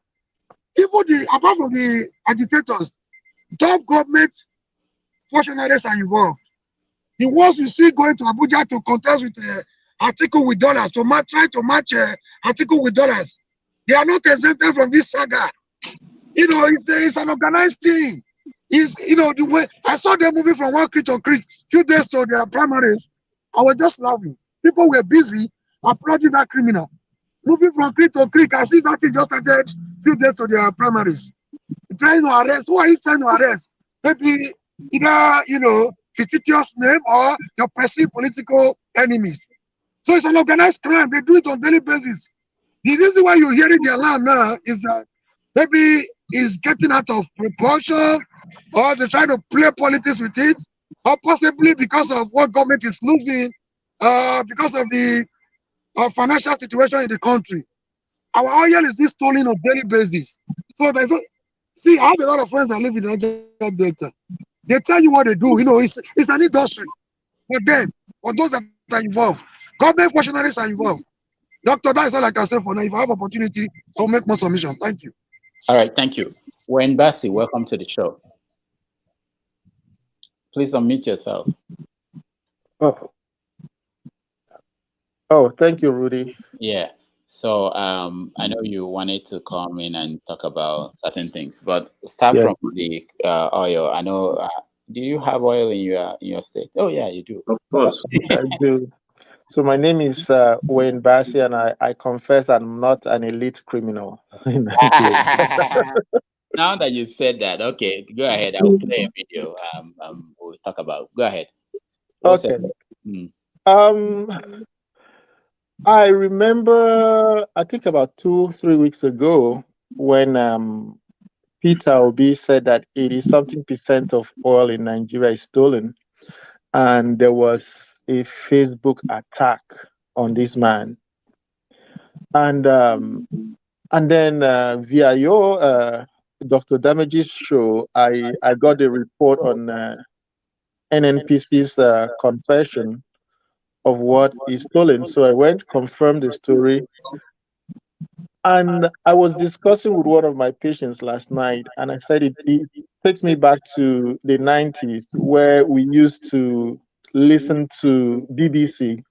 Speaker 15: Even apart from the agitators, top government functionaries are involved. The ones you see going to Abuja to contest with article with dollars to try to match article with dollars. They are not exempted from this saga. You know, it's an organized thing. You know, the way I saw them moving from one creek to creek, few days to their primaries, I was just laughing. People were busy applauding that criminal, moving from creek to creek as if that thing just started few days to their primaries. Trying to arrest. Who are you trying to arrest? Maybe either, you know, fictitious name or your perceived political enemies. So it's an organized crime. They do it on daily basis. The reason why you're hearing the alarm now is that maybe it's getting out of proportion, or they're trying to play politics with it, or possibly because of what government is losing, because of the financial situation in the country. Our oil is being stolen on daily basis. So there's no, see, I have a lot of friends that live in the Niger Delta. They tell you what they do. You know, it's an industry for them, for those that are involved. Government functionaries are involved. Doctor, that is all I can say for now. If I have opportunity, I'll make more submission. Thank you.
Speaker 13: All right, thank you. Wayne Bassi, welcome to the show. Please unmute yourself.
Speaker 10: Oh, thank you, Rudy.
Speaker 13: Yeah. So I know you wanted to come in and talk about certain things, but start from the oil. I know. Do you have oil in your state? Oh yeah, you do.
Speaker 10: Of course, I do. So my name is Wayne Bassi, and I confess I'm not an elite criminal.
Speaker 13: Now that you said that, okay, go ahead. I will play a video. We'll talk about. Go ahead.
Speaker 10: Okay. I remember, I think about 2-3 weeks ago, when Peter Obi said that 80-something% of oil in Nigeria is stolen, and there was a Facebook attack on this man. And then via your Dr. Damage's show, I got a report on NNPC's confession of what is stolen. So I went, confirmed the story. And I was discussing with one of my patients last night, and I said it takes me back to the 90s, where we used to listen to BBC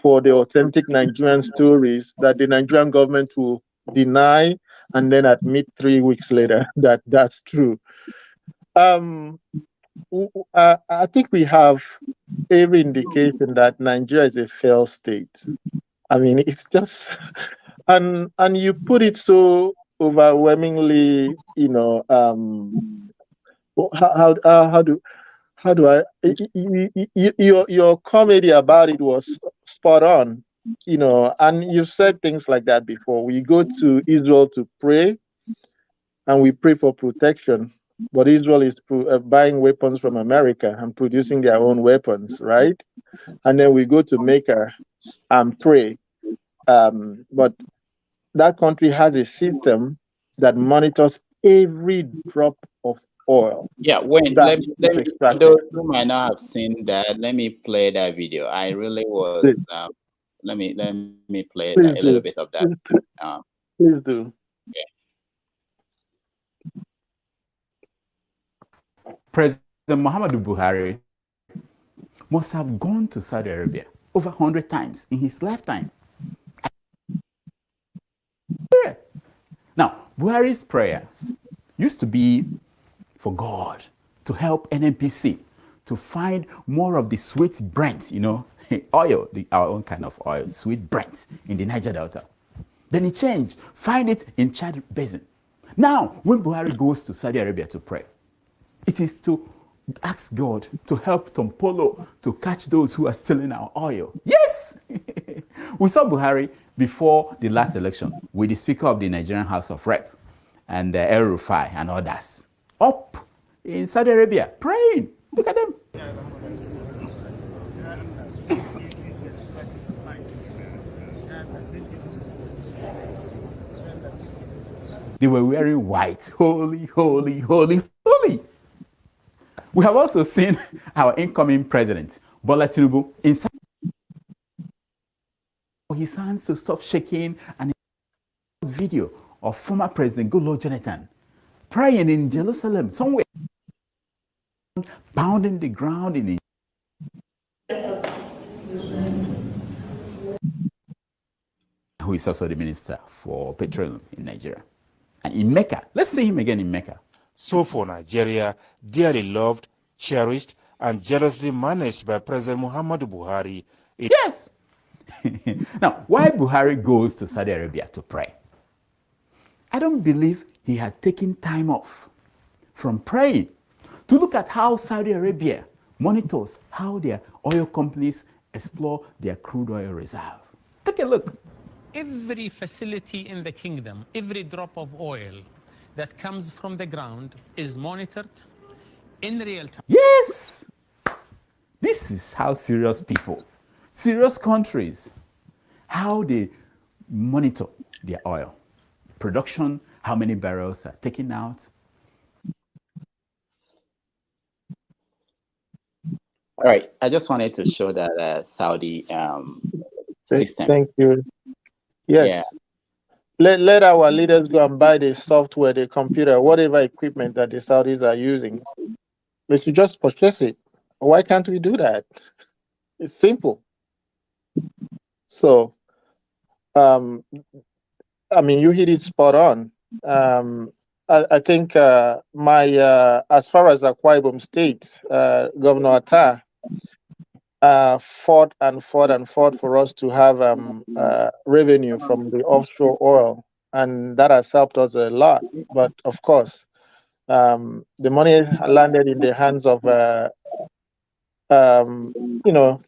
Speaker 10: for the authentic Nigerian stories that the Nigerian government will deny and then admit 3 weeks later that that's true. I think we have every indication that Nigeria is a failed state. I mean, it's just, and you put it so overwhelmingly, you know, how do I, your comedy about it was spot on, you know, and you've said things like that before. We go to Israel to pray, and we pray for protection, but Israel is buying weapons from America and producing their own weapons, right? And then we go to Mecca and pray, but that country has a system that monitors every drop of oil.
Speaker 13: Yeah, Wayne, let me those who might not have seen that, let me play that video. I really was let me play a little bit of that.
Speaker 10: Please do.
Speaker 13: Okay.
Speaker 7: President Muhammadu Buhari must have gone to Saudi Arabia over 100 times in his lifetime. Now, Buhari's prayers used to be for God to help NNPC to find more of the sweet Brent, you know, oil, our own kind of oil, sweet Brent in the Niger Delta. Then he changed, find it in Chad Basin. Now, when Buhari goes to Saudi Arabia to pray, it is to ask God to help Tompolo to catch those who are stealing our oil. Yes! We saw Buhari before the last election with the Speaker of the Nigerian House of Rep and El Rufai and others up in Saudi Arabia praying. Look at them. They were wearing white. Holy, holy, holy, holy. We have also seen our incoming president, Bola Tinubu, inside his hands to stop shaking, and a video of former President Goodluck Jonathan praying in Jerusalem, somewhere, pounding the ground in who is also the Minister for Petroleum in Nigeria. And in Mecca, let's see him again in Mecca.
Speaker 12: So for Nigeria, dearly loved, cherished, and jealously managed by President Muhammadu Buhari.
Speaker 7: Yes. Now, why Buhari goes to Saudi Arabia to pray? I don't believe he had taken time off from praying to look at how Saudi Arabia monitors how their oil companies explore their crude oil reserve. Take a look.
Speaker 22: Every facility in the kingdom, every drop of oil that comes from the ground is monitored in real time.
Speaker 7: Yes! This is how serious people, serious countries, how they monitor their oil production, how many barrels are taken out.
Speaker 13: All right, I just wanted to show that Saudi system.
Speaker 10: Thank you. Yes.
Speaker 13: Yeah.
Speaker 10: Let our leaders go and buy the software, the computer, whatever equipment that the Saudis are using. They should just purchase it. Why can't we do that? It's simple. So, I mean, you hit it spot on. I think as far as Akwa Ibom State, Governor Atta fought for us to have revenue from the offshore oil, and that has helped us a lot. But of course, the money landed in the hands of you know,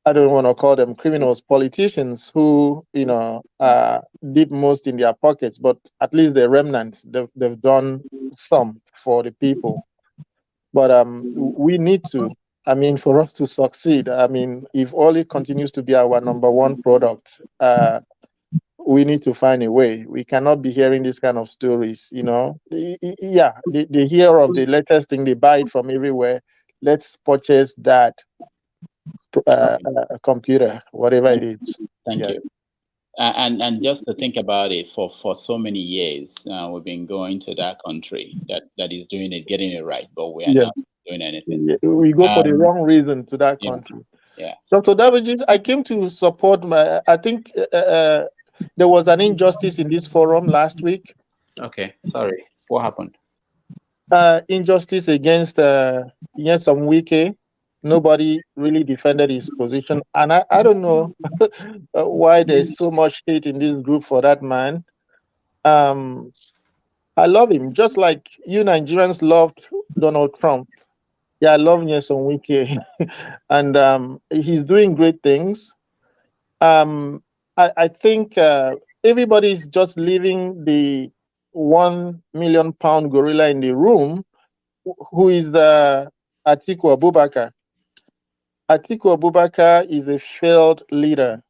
Speaker 10: I don't want to call them criminals, politicians who, did most in their pockets, but at least the remnants, they've done some for the people. But we need to, I mean, for us to succeed, I mean, if oil continues to be our number one product, we need to find a way. We cannot be hearing these kind of stories, Yeah, they hear of the latest thing, they buy it from everywhere. Let's purchase that computer, whatever it is.
Speaker 13: Thank you. And just to think about it, for so many years, we've been going to that country that is doing it, getting it right, but we are not doing anything.
Speaker 10: We go for the wrong reason to that country.
Speaker 13: Yeah.
Speaker 10: Dr. Davids, I came to support I think there was an injustice in this forum last week.
Speaker 13: Okay, sorry. What happened?
Speaker 10: Injustice against some Wike. Nobody really defended his position. And I don't know why there's so much hate in this group for that man. I love him, just like you Nigerians loved Donald Trump. Yeah, I love Nyesom Wike. And he's doing great things. I think everybody's just leaving the 1 million pound gorilla in the room, who is Atiku Abubakar. Atiku Abubakar is a failed leader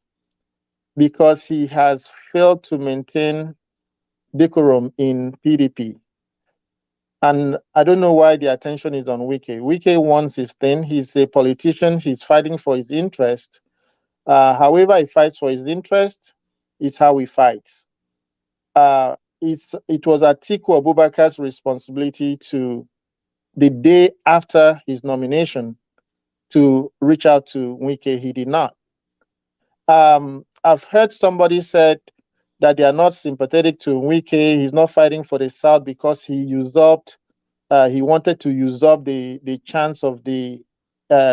Speaker 10: because he has failed to maintain decorum in PDP. And I don't know why the attention is on Wike. Wike wants his thing. He's a politician. He's fighting for his interest. However he fights for his interest, is how he fights. It was Atiku Abubakar's responsibility to, the day after his nomination, to reach out to Wike. He did not. I've heard somebody said that they are not sympathetic to Wike. He's not fighting for the South because he wanted to usurp the chance of the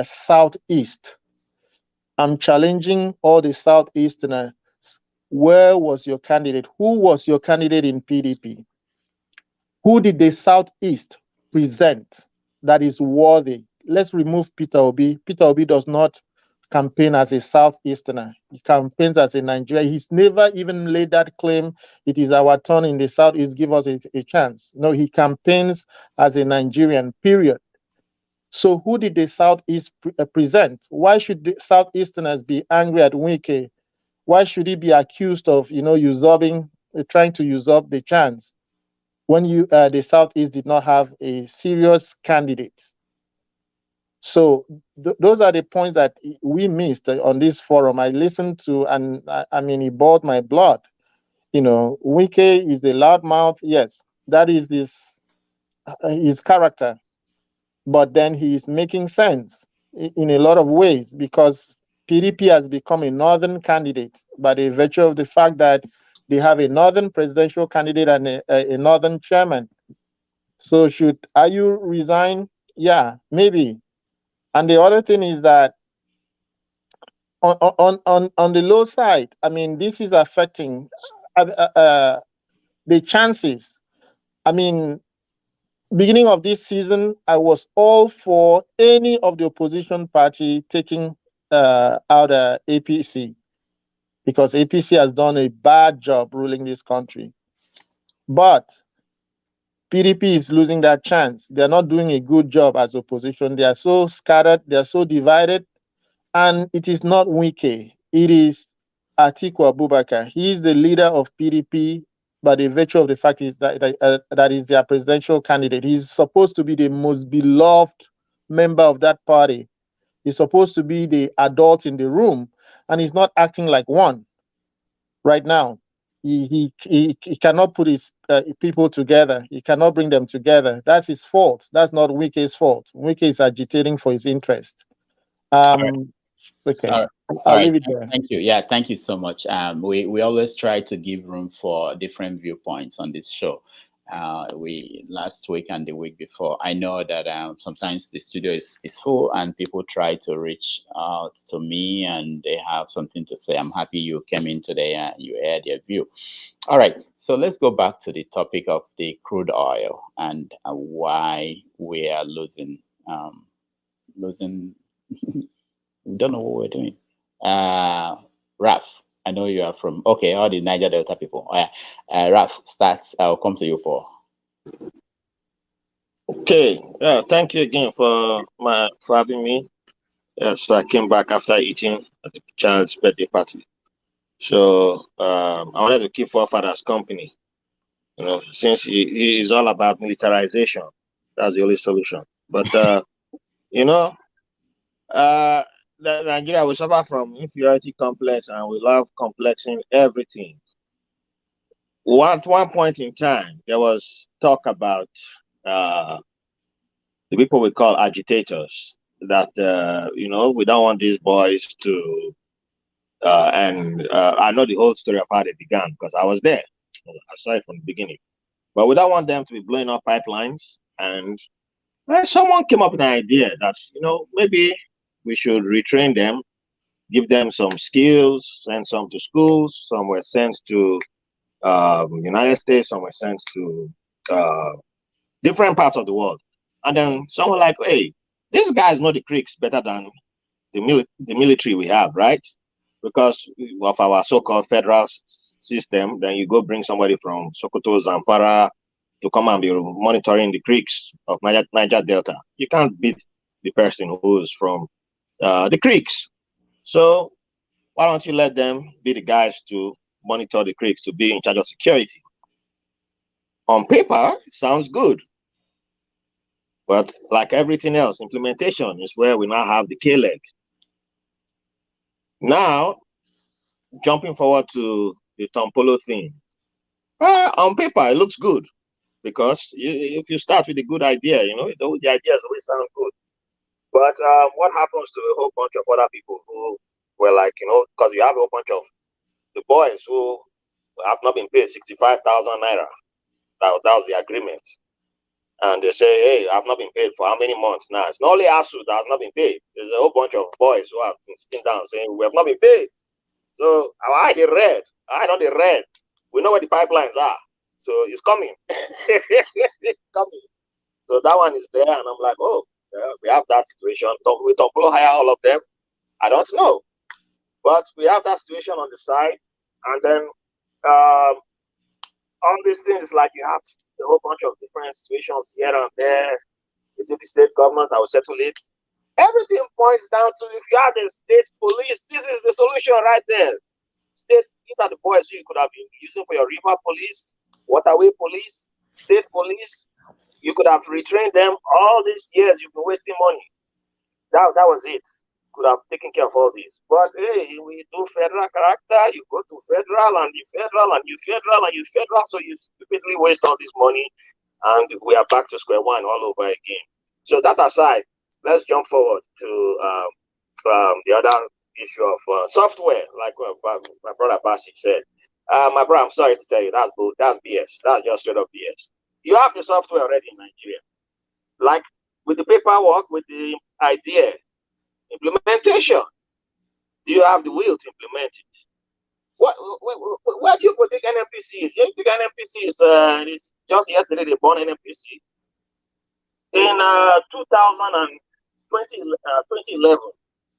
Speaker 10: Southeast. I'm challenging all the Southeasterners. Where was your candidate? Who was your candidate in PDP? Who did the Southeast present that is worthy? Let's remove Peter Obi. Peter Obi does not campaign as a Southeasterner. He campaigns as a Nigerian. He's never even laid that claim. It is our turn in the Southeast. Give us a chance. No, he campaigns as a Nigerian, period. So who did the Southeast present? Why should the Southeasterners be angry at Wike? Why should he be accused of, trying to usurp the chance when the Southeast did not have a serious candidate? So those are the points that we missed on this forum. I listened to, and I mean, he boiled my blood. Wike is a loudmouth. Yes, that is his character. But then he is making sense in a lot of ways, because PDP has become a northern candidate by the virtue of the fact that they have a northern presidential candidate and a northern chairman. So should Ayu resign? Yeah, maybe. And the other thing is that on the low side, I mean, this is affecting the chances. I mean, beginning of this season, I was all for any of the opposition party taking out APC, because APC has done a bad job ruling this country. But PDP is losing that chance. They're not doing a good job as opposition. They are so scattered, they are so divided. And it is not Wike, it is Atiku Abubakar. He is the leader of PDP, by the virtue of the fact is that is their presidential candidate. He's supposed to be the most beloved member of that party. He's supposed to be the adult in the room, and he's not acting like one right now. He cannot put his people together. He cannot bring them together. That's his fault. That's not Wike's fault. Wike is agitating for his interest. Okay, I'll leave it there.
Speaker 13: Thank you. Yeah, thank you so much. We always try to give room for different viewpoints on this show. We last week and the week before, I know that sometimes the studio is full and people try to reach out to me and they have something to say. I'm happy you came in today and you aired your view. All right, so let's go back to the topic of the crude oil and why we are losing. We don't know what we're doing. Raf, I know you are from, okay, all the Niger Delta people. Raf, starts. I'll come to you for.
Speaker 9: Okay, thank you again for having me. So I came back after eating at the child's birthday party. So I wanted to keep forefathers company, you know, since he is all about militarization. That's the only solution. But you know, Nigeria will suffer from inferiority complex, and we love complexing everything. At one point in time, there was talk about the people we call agitators, that you know, we don't want these boys to and I know the whole story of how they began because I was there. I saw it from the beginning. But we don't want them to be blowing up pipelines. And someone came up with an idea that, you know, maybe we should retrain them, give them some skills, send some to schools. Some were sent to United States, some were sent to different parts of the world. And then someone like, hey, these guys know the creeks better than the military we have, right? Because of our so-called federal system, then you go bring somebody from Sokoto, Zamfara to come and be monitoring the creeks of Niger Delta. You can't beat the person who's from the creeks. So why don't you let them be the guys to monitor the creeks, to be in charge of security? On paper, it sounds good. But like everything else, implementation is where we now have the K-leg. Now, jumping forward to the Tompolo thing, on paper, it looks good because if you start with a good idea, you know, the ideas always sound good. But what happens to a whole bunch of other people who were like, you know, because you have a whole bunch of the boys who have not been paid 65,000 naira. That was the agreement. And they say, hey, I've not been paid for how many months now? It's not only ASU that has not been paid. There's a whole bunch of boys who have been sitting down saying, we have not been paid. So I the red. I know the red. We know where the pipelines are. So it's coming. It's coming. So that one is there. And I'm like, oh, yeah, we have that situation. We Tompolo hire all of them. I don't know. But we have that situation on the side. And then all these things, like you have a whole bunch of different situations here and there. Is it the state government that will settle it? Everything points down to, if you have the state police, this is the solution right there. States, these are the boys you could have been using for your river police, waterway police, state police. You could have retrained them all these years. You've been wasting money. That was it. Could have taken care of all this. But hey, we do federal character. You go to federal and you federal and you federal and you federal. So you stupidly waste all this money, and we are back to square one all over again. So that aside, let's jump forward to the other issue of software, like my brother Basi said. My brother, I'm sorry to tell you, that's BS. That's just straight up BS. You have the software already in Nigeria. Like with the paperwork, with the idea, implementation, you have the will to implement it. Where do you put the NNPCs? You think NNPCs is just yesterday they born NNPC? In 2011,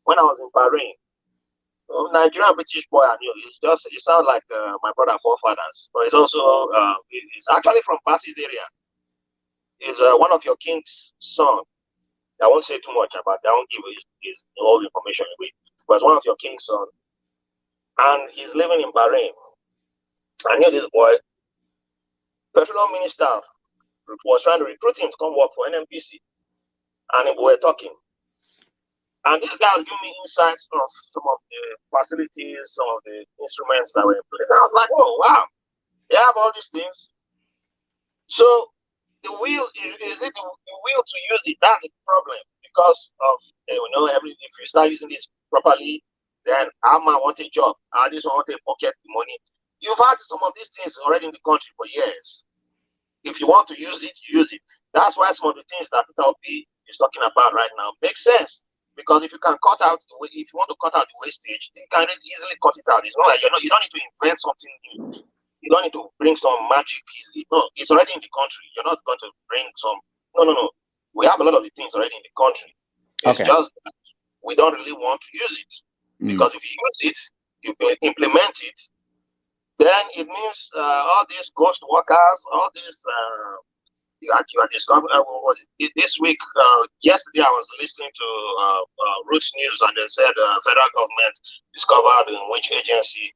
Speaker 9: when I was in Bahrain, Nigerian British boy I knew. You sound like my brother forefathers, but it's also it's actually from Basi's area. Is one of your king's son. I won't say too much about that. I won't give his all information away. But it's one of your king's son, and he's living in Bahrain. I knew this boy. Petroleum minister was trying to recruit him to come work for NNPC, and we were talking. And this guy was giving me insights of some of the facilities, some of the instruments that were in place. I was like, oh, wow, they have all these things. So the will, is it the will to use it? That's the problem. Because of, if you start using this properly, then I might want a job. I just want to pocket the money. You've had some of these things already in the country for years. If you want to use it, use it. That's why some of the things that Peter Obi is talking about right now makes sense. Because if you can cut out, if you want to cut out the wastage, you can easily cut it out. It's not like you don't need to invent something new. You don't need to bring some magic. It's already in the country. You're not going to bring some. No. We have a lot of the things already in the country. It's just that we don't really want to use it. Because if you use it, you implement it, then it means all these ghost workers, all these. You are discovering this week. Yesterday, I was listening to Roots News, and they said federal government discovered in which agency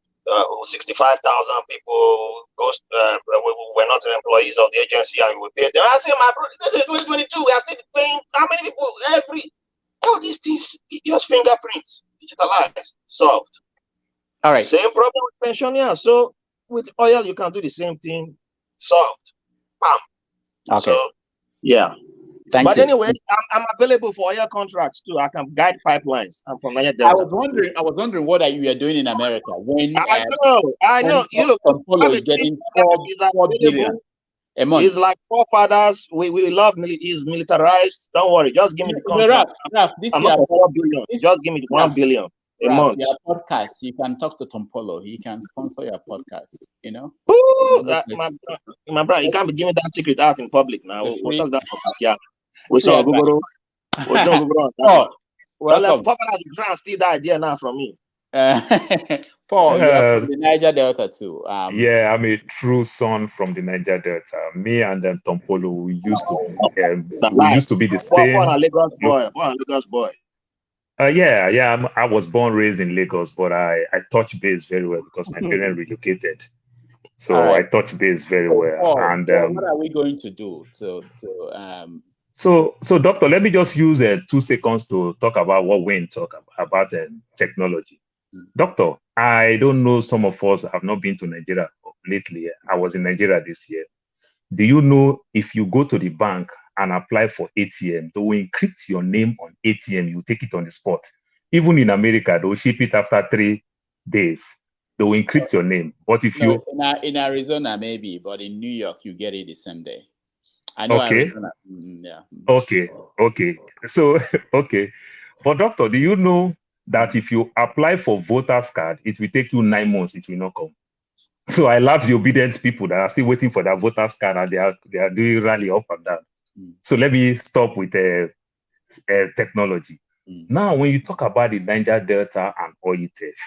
Speaker 9: 65,000 people were not employees of the agency, and we paid them. I say, my brother, this is 2022. We are still paying how many people? All these things, just fingerprints, digitalized, solved.
Speaker 13: All right.
Speaker 9: Same problem with pension, yeah. So with oil, you can do the same thing, solved. Bam.
Speaker 13: Okay.
Speaker 9: So, yeah.
Speaker 13: Thank you.
Speaker 9: Anyway, I'm available for oil contracts too. I can guide pipelines. I'm from Niger Delta.
Speaker 13: I was wondering what you are doing in America when
Speaker 9: I know. You look,
Speaker 13: Tompolo is getting 4 billion a month.
Speaker 9: He's like forefathers. We love he's militarized. Don't worry. Just give me the contract. I'm not for 4 billion. Just give me 1 billion a month.
Speaker 13: Your podcast, you can talk to Tompolo. He can sponsor your podcast.
Speaker 9: Ooh, my brother, you can't be giving that secret out in public now. We'll talk that for backyard. We saw Google. Welcome. Forefathers try and steal that idea now from me.
Speaker 13: Paul, you're from the Niger Delta too.
Speaker 16: Yeah, I'm a true son from the Niger Delta. Me and Tompolo, we used to be the same.
Speaker 9: Born a Lagos boy.
Speaker 16: I was born raised in Lagos, but I touch base very well because my parents relocated. So I touch base very well.
Speaker 13: Paul, and what are we going to do?
Speaker 16: So Doctor, let me just use 2 seconds to talk about what Wayne talked about technology. Doctor, I don't know, some of us have not been to Nigeria lately. I was in Nigeria this year. Do you know if you go to the bank and apply for ATM, they will encrypt your name on ATM, you take it on the spot. Even in America, they'll ship it after 3 days. They will encrypt your name. But if you...
Speaker 13: In Arizona, maybe, but in New York, you get it the same day. I know.
Speaker 16: Okay.
Speaker 13: Arizona. Yeah.
Speaker 16: Okay. So, okay. But doctor, do you know that if you apply for voter's card, it will take you 9 months, it will not come? So I love the obedient people that are still waiting for their voter's card, and they are doing rally up and down. So let me stop with technology. Now, when you talk about the Niger Delta and oil theft,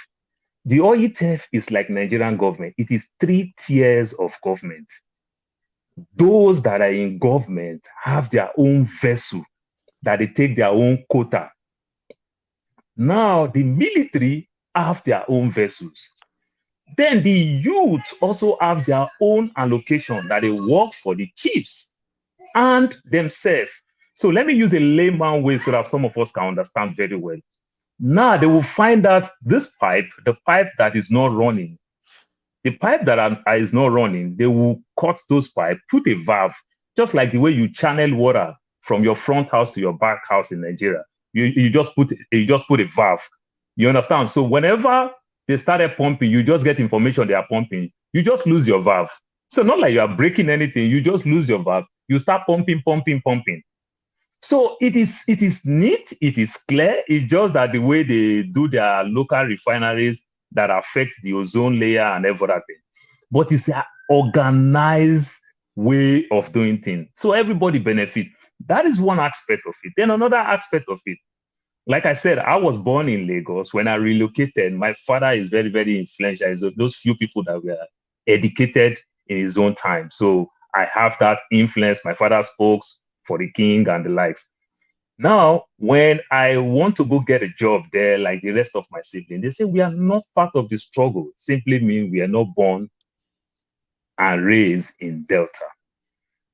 Speaker 16: the oil theft is like Nigerian government. It is 3 tiers of government. Those that are in government have their own vessel that they take their own quota. Now, the military have their own vessels. Then the youth also have their own allocation that they work for the chiefs and themselves. So let me use a layman way so that some of us can understand very well. Now they will find out this pipe, the pipe that is not running, the pipe that is not running, they will cut those pipes, put a valve, just like the way you channel water from your front house to your back house in Nigeria. You just put a valve. You understand? So whenever they started pumping, you just get information they are pumping. You just lose your valve. So not like you are breaking anything. You just lose your valve. You start pumping. So it is neat. It is clear. It's just that the way they do their local refineries that affect the ozone layer and everything. But it's an organized way of doing things. So everybody benefit. That is one aspect of it. Then another aspect of it, like I said, I was born in Lagos. When I relocated, my father is very, very influential. He's those few people that were educated in his own time. So I have that influence. My father spoke for the king and the likes. Now, when I want to go get a job there, like the rest of my siblings, they say we are not part of the struggle. Simply means we are not born and raised in Delta.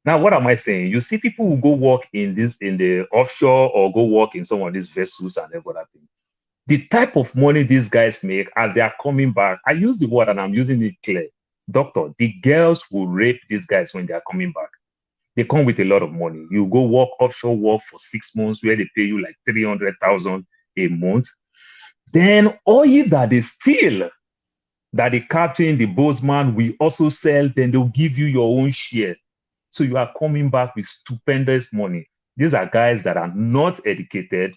Speaker 16: Now, what am I saying? You see people who go work in the offshore or go work in some of these vessels and everything. The type of money these guys make as they are coming back, I use the word and I'm using it clear. Doctor, the girls will rape these guys when they are coming back. They come with a lot of money. You go work offshore work for 6 months where they pay you like 300,000 a month. Then oil that they steal, that the captain, the boatsman will also sell, then they'll give you your own share. So you are coming back with stupendous money. These are guys that are not educated.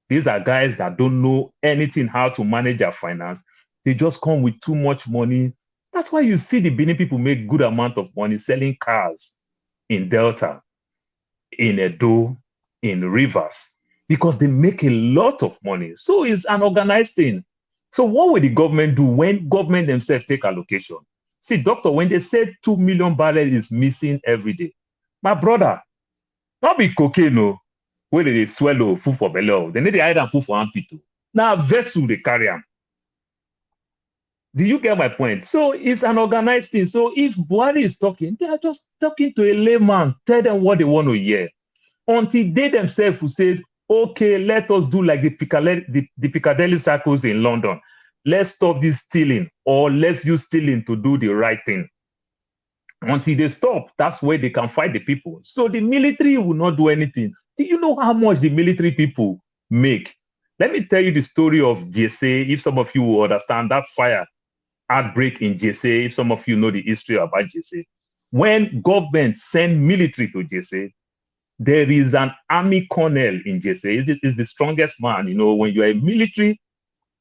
Speaker 16: These are guys that don't know anything how to manage their finance. They just come with too much money. That's why you see the Benin people make good amount of money selling cars in Delta, in Edo, in Rivers, because they make a lot of money. So it's an organized thing. So what will the government do when government themselves take allocation? See, doctor, when they say 2 million barrels is missing every day, my brother, not be cocaine, no, where they swallow food for belly. They need to hide and put for ampito. Now, vessel they carry them. Do you get my point? So it's an organized thing. So if Buhari is talking, they are just talking to a layman, tell them what they want to hear. Until they themselves will say, okay, let us do like the Piccadilly circles in London. Let's stop this stealing, or let's use stealing to do the right thing. Until they stop, that's where they can fight the people. So the military will not do anything. Do you know how much the military people make? Let me tell you the story of Jesse, if some of you will understand that fire outbreak in Jesse, if some of you know the history about Jesse. When government send military to Jesse, there is an army colonel in Jesse. Is the strongest man. You know, when you are a military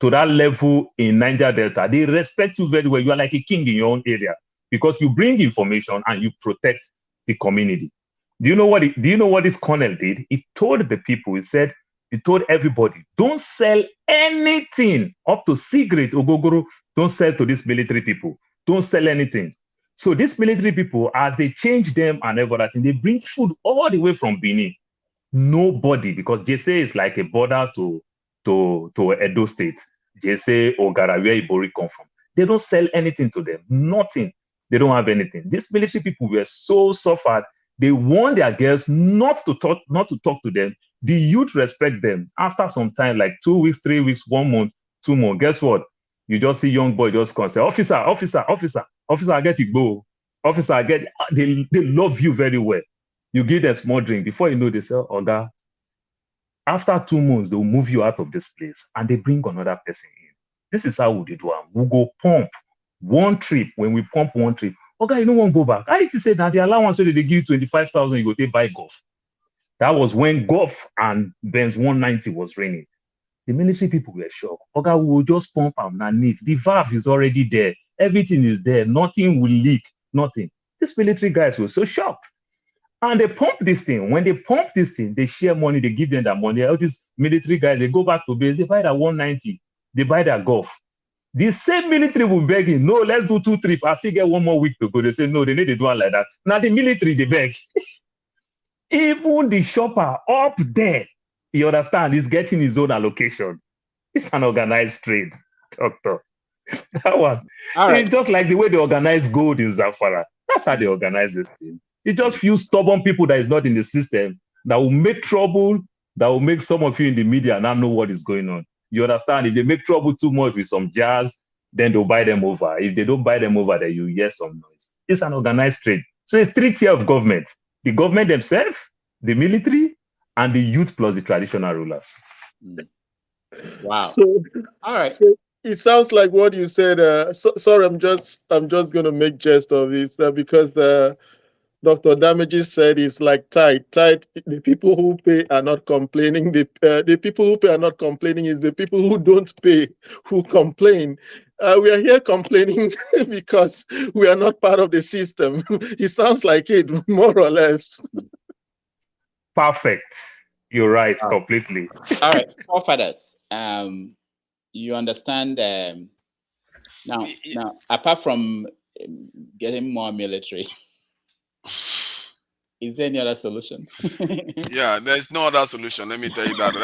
Speaker 16: to that level in Niger Delta, they respect you very well. You are like a king in your own area because you bring information and you protect the community. Do you know what this colonel did? He told the people, he told everybody, don't sell anything up to cigarette, ogogoro, don't sell to these military people. Don't sell anything. So these military people, as they change them and everything, they bring food all the way from Benin. Nobody, because Jesse is like a border to Edo State. Jesse, Ogara, where Ibori come from. They don't sell anything to them. Nothing. They don't have anything. These military people were so suffered. They warned their girls not to talk to them. The youth respect them. After some time, like 2 weeks, 3 weeks, 1 month, 2 months, guess what? You just see young boy just come say, officer, I get it, go. Officer, I get it. They love you very well. You give them small drink. Before you know, they say, Oga, after 2 months, they'll move you out of this place and they bring another person in. This is how we do it. We go pump one trip. When we pump one trip, okay, you don't want to go back. I need to say that the allowance where they give you 25,000, you go take buy golf. That was when golf and Benz 190 was raining. The military people were shocked. Okay, we will just pump and not need. The valve is already there. Everything is there. Nothing will leak. Nothing. These military guys were so shocked. And they pump this thing. When they pump this thing, they share money. They give them that money. All these military guys, they go back to base. They buy that 190. They buy their golf. The same military will beg him, no, let's do 2 trips. I still get 1 more week to go. They say, no, they need to do it like that. Now the military, they beg. Even the shopper up there, you understand, is getting his own allocation. It's an organized trade, doctor. That one. It's just like the way they organize gold in Zamfara. That's how they organize this thing. It's just few stubborn people that is not in the system that will make trouble, that will make some of you in the media not know what is going on. You understand? If they make trouble too much with some jazz, then they'll buy them over. If they don't buy them over, then you hear some noise. It's an organized trade. So it's 3 tiers of government. The government themselves, the military, and the youth plus the traditional rulers.
Speaker 13: Wow.
Speaker 10: So,
Speaker 13: All right.
Speaker 10: so it sounds like what you said. Sorry, I'm just going to make jest of it because Dr. Damages said it's like tithe. Tithe. The people who pay are not complaining. The people who pay are not complaining. Is the people who don't pay who complain. We are here complaining because we are not part of the system. It sounds like it, more or less.
Speaker 16: Perfect. You're right, completely.
Speaker 13: All right, forefathers. You understand now. Apart from getting more military, is there any other solution?
Speaker 2: Yeah, there's no other solution. Let me tell you that.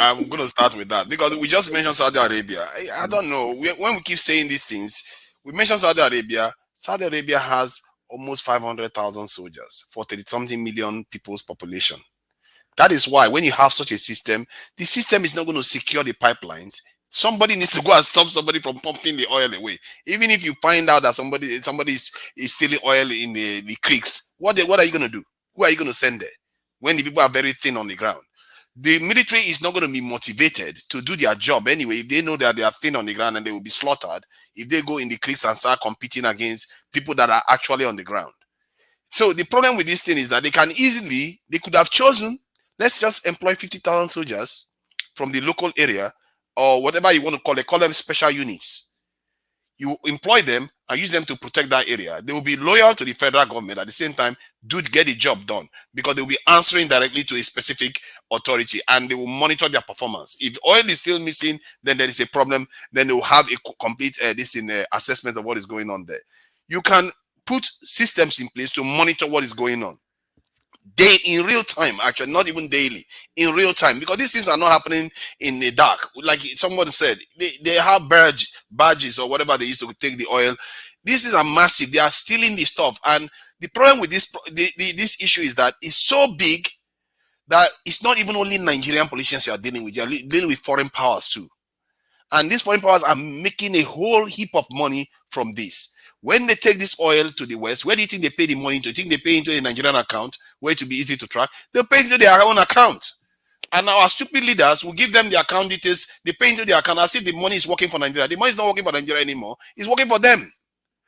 Speaker 2: I'm going to start with that because we just mentioned Saudi Arabia. I don't know. When we keep saying these things, we mentioned Saudi Arabia. Saudi Arabia has almost 500,000 soldiers for 30-something million people's population. That is why when you have such a system, the system is not going to secure the pipelines. Somebody needs to go and stop somebody from pumping the oil away. Even if you find out that somebody is stealing oil in the creeks, what are you going to do? Who are you going to send there when the people are very thin on the ground? The military is not going to be motivated to do their job anyway if they know that they are thin on the ground and they will be slaughtered if they go in the creeks and start competing against people that are actually on the ground. So the problem with this thing is that they could have chosen, let's just employ 50,000 soldiers from the local area or whatever you want to call them special units. You employ them and use them to protect that area. They will be loyal to the federal government at the same time, get the job done because they will be answering directly to a specific authority and they will monitor their performance. If oil is still missing, then there is a problem. Then they will have a complete assessment of what is going on there. You can put systems in place to monitor what is going on. In real time, actually, not even daily, in real time, because these things are not happening in the dark. Like someone said, they have badges or whatever they used to take the oil. These are massive. They are stealing the stuff, and the problem with this issue is that it's so big that it's not even only Nigerian politicians you are dealing with. You are dealing with foreign powers too, and these foreign powers are making a whole heap of money from this. When they take this oil to the West, where do you think they pay the money to? You think they pay into a Nigerian account where it will be easy to track? They pay into their own account. And our stupid leaders will give them the account details. They pay into their account as if the money is working for Nigeria. The money is not working for Nigeria anymore. It's working for them.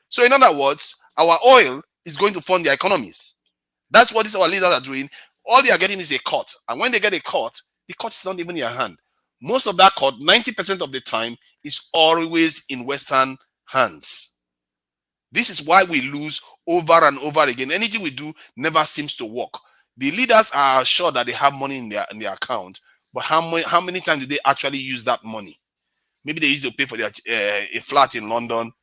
Speaker 2: So in other words, our oil is going to fund their economies. That's what our leaders are doing. All they are getting is a cut. And when they get a cut, the cut is not even in their hand. Most of that cut, 90% of the time, is always in Western hands. This is why we lose over and over again. Anything we do never seems to work. The leaders are sure that they have money in their account, but how many times do they actually use that money? Maybe they used to pay for their a flat in London,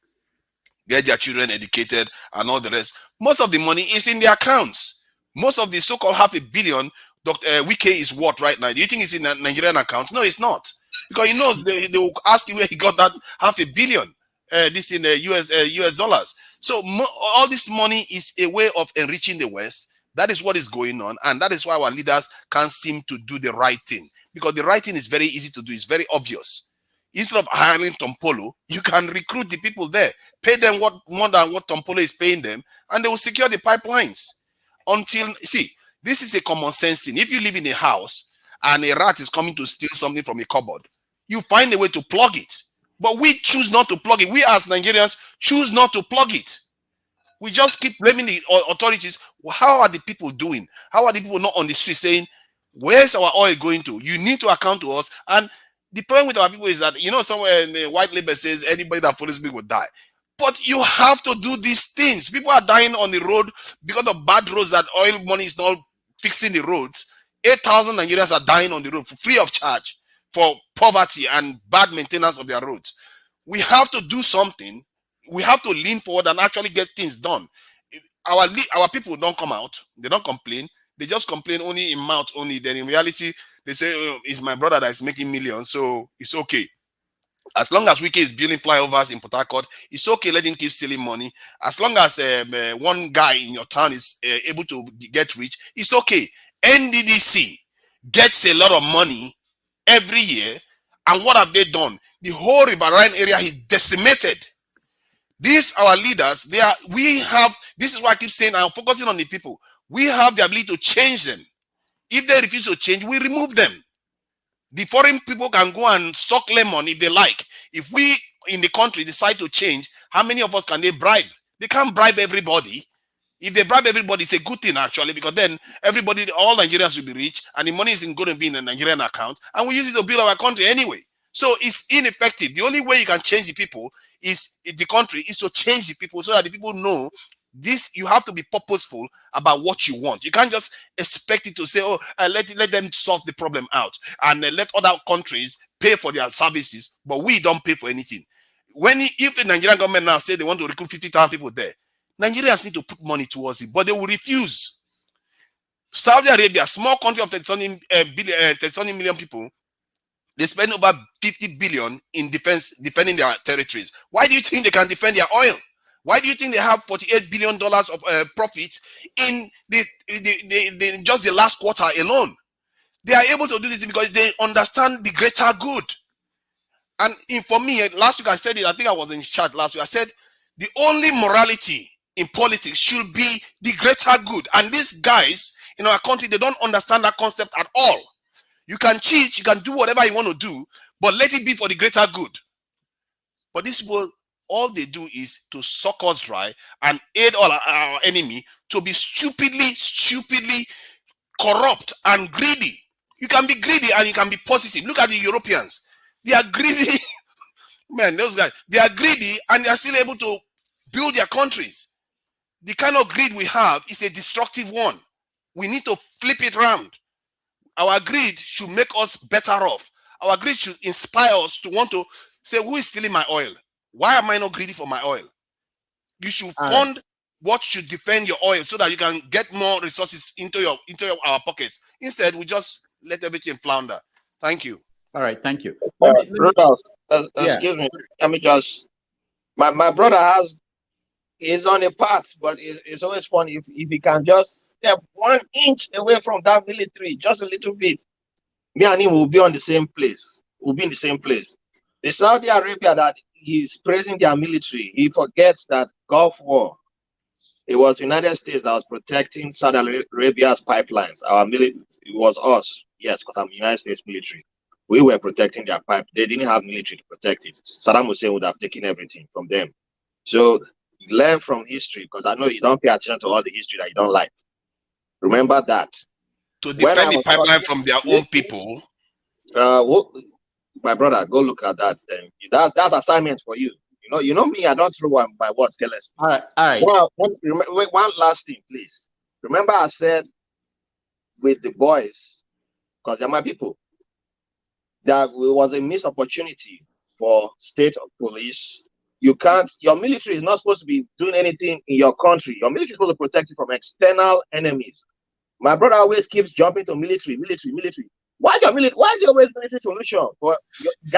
Speaker 2: get their children educated, and all the rest. Most of the money is in their accounts. Most of the so-called $500 million Dr. Wike is what right now? Do you think it's in a Nigerian account? No, it's not, because he knows they will ask you where he got that $500 million. This in the US dollars. So all this money is a way of enriching the West. That is what is going on, and that is why our leaders can't seem to do the right thing, because the right thing is very easy to do. It's very obvious. Instead of hiring Tompolo, you can recruit the people there, pay them more than what Tompolo is paying them, and they will secure the pipelines. This is a common sense thing. If you live in a house and a rat is coming to steal something from a cupboard, you find a way to plug it. But we choose not to plug it. We as Nigerians choose not to plug it. We just keep blaming the authorities. How are the people doing? How are the people not on the street saying, where's our oil going to? You need to account to us. And the problem with our people is that, somewhere in the white label says anybody that follows me will die. But you have to do these things. People are dying on the road because of bad roads, that oil money is not fixing the roads. 8,000 Nigerians are dying on the road for free of charge for poverty and bad maintenance of their roads. We have to do something. We have to lean forward and actually get things done. Our people don't come out. They don't complain. They just complain only in mouth only. Then in reality, they say, it's my brother that is making millions, so it's okay. As long as Wike is building flyovers in Port Harcourt, it's okay. Let him keep stealing money. As long as one guy in your town is able to get rich, it's okay. NDDC gets a lot of money every year, and what have they done? The whole riverine area is decimated. These our leaders. This is why I keep saying I'm focusing on the people. We have the ability to change them. If they refuse to change, we remove them. The foreign people can go and stock lemon if they like. If we in the country decide to change, how many of us can they bribe? They can't bribe everybody. If they bribe everybody, it's a good thing actually, because then everybody, all Nigerians will be rich, and the money isn't going to be in the Nigerian account, and we use it to build our country anyway. So it's ineffective. The only way you can change the people is the country is to change the people so that the people know this. You have to be purposeful about what you want. You can't just expect it to say, oh, let them solve the problem out and let other countries pay for their services, but we don't pay for anything. If the Nigerian government now say they want to recruit 50,000 people there, Nigerians need to put money towards it, but they will refuse. Saudi Arabia, small country of 30 million people, they spend over 50 billion in defending their territories. Why do you think they can defend their oil? Why do you think they have $48 billion of profits in just the last quarter alone? They are able to do this because they understand the greater good. And for me, last week I said it, I think I was in chat last week, I said the only morality in politics should be the greater good. And these guys in our country, they don't understand that concept at all. You can cheat, you can do whatever you want to do, but let it be for the greater good. But this people, all they do is to suck us dry and aid all our enemy to be stupidly corrupt and greedy. You can be greedy and you can be positive. Look at the Europeans. They are greedy. Man, those guys, they are greedy and they are still able to build their countries. The kind of greed we have is a destructive one. We need to flip it around. Our greed should make us better off. Our greed should inspire us to want to say, who is stealing my oil? Why am I not greedy for my oil? You should fund what should defend your oil so that you can get more resources into our pockets. Instead, we just let everything flounder. Thank you.
Speaker 13: All right, thank you.
Speaker 9: Rudolph, excuse me. Let me just. My brother is on a path, but it's always funny if he can just step 1 inch away from that military, just a little bit. Me and him will be on the same place. We'll be in the same place. The Saudi Arabia that he's praising their military, he forgets that Gulf War, it was United States that was protecting Saudi Arabia's pipelines. Our military, it was us. Yes, because I'm United States military. We were protecting their pipe. They didn't have military to protect it. Saddam Hussein would have taken everything from them. So learn from history, because I know you don't pay attention to all the history that you don't like. Remember that.
Speaker 2: To defend the pipeline from their own people.
Speaker 9: My brother, go look at that. Then that's assignment for you. You know me. I don't throw my words carelessly.
Speaker 13: All right.
Speaker 9: One last thing, please. Remember, I said with the boys, because they're my people, that it was a missed opportunity for state police. Your military is not supposed to be doing anything in your country. Your military is supposed to protect you from external enemies. My brother always keeps jumping to military. Why is there always military solution?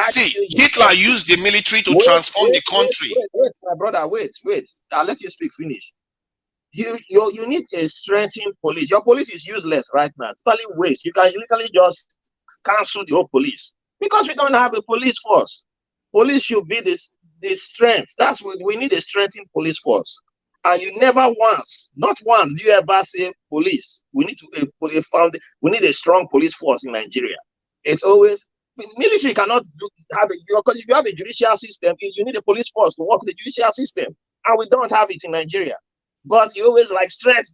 Speaker 2: See, Hitler used the military to transform the country.
Speaker 9: Wait, my brother, wait. I'll let you speak, finish. You need a strengthened police. Your police is useless right now. Totally waste. You can literally just cancel the whole police because we don't have a police force. Police should be the strength. That's what we need, a strengthened police force. And you never once, not once, do you ever say police. We need we need a strong police force in Nigeria. It's always military cannot because if you have a judicial system, you need a police force to work with the judicial system, and we don't have it in Nigeria. But you always like strength,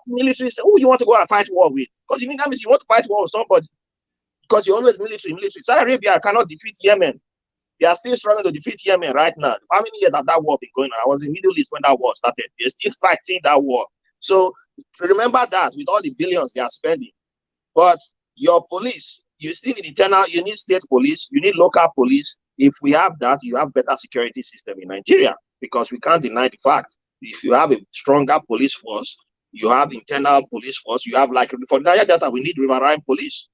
Speaker 9: military. Who you want to go and fight war with? Because you mean you want to fight war with somebody. Because you're always military. Saudi Arabia cannot defeat Yemen. They are still struggling to defeat Yemen right now. How many years has that war been going on? I was in the Middle East when that war started. They're still fighting that war. So remember that with all the billions they are spending. But your police, you still need you need state police, you need local police. If we have that, you have better security system in Nigeria, because we can't deny the fact. If you have a stronger police force, you have internal police force, you have like for Nigeria Delta, we need riverine police.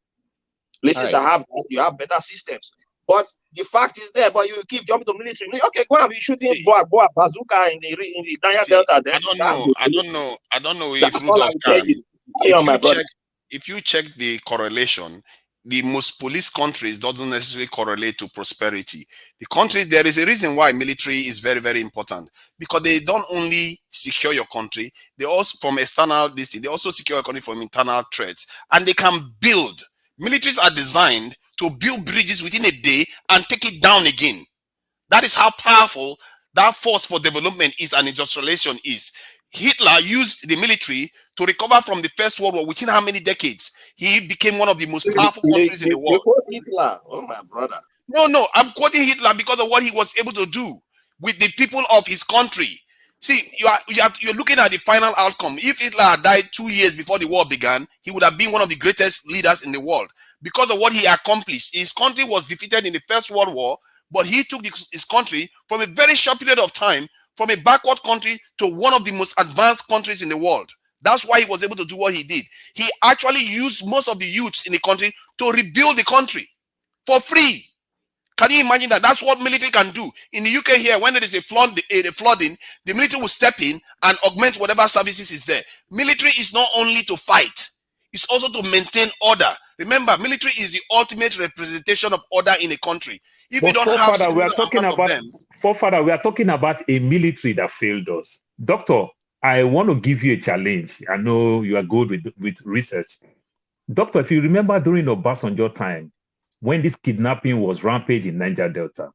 Speaker 9: Places that have you have better systems. But the fact is there, but you keep jumping to military. Okay, go and be shooting bazooka in the Niger Delta. Then
Speaker 2: I don't know if Rudolph can. If you check the correlation, the most police countries doesn't necessarily correlate to prosperity. The countries, there is a reason why military is very, very important, because they don't only secure your country, they also from external they also secure your country from internal threats, and they can build. Militaries are designed to build bridges within a day and take it down again. That is how powerful that force for development is and industrialization is. Hitler used the military to recover from the First World War within how many decades? He became one of the most powerful countries in the world.
Speaker 9: Hitler. Oh, my brother.
Speaker 2: No, I'm quoting Hitler because of what he was able to do with the people of his country. See, you're looking at the final outcome. If Hitler had died 2 years before the war began, he would have been one of the greatest leaders in the world because of what he accomplished. His country was defeated in the First World War, but he took his country from a very short period of time, from a backward country to one of the most advanced countries in the world. That's why he was able to do what he did. He actually used most of the youths in the country to rebuild the country for free. Can you imagine that? That's what military can do. In the UK here, when there is a flooding, the military will step in and augment whatever services is there. Military is not only to fight, it's also to maintain order. Remember, military is the ultimate representation of order in a country. If
Speaker 16: But
Speaker 2: you don't have
Speaker 16: forefather, we are talking
Speaker 2: of
Speaker 16: about
Speaker 2: them,
Speaker 16: forefather, we are talking about a military that failed us. Doctor, I want to give you a challenge. I know you are good with research. Doctor, if you remember during Obasanjo time, when this kidnapping was rampage in Niger Delta,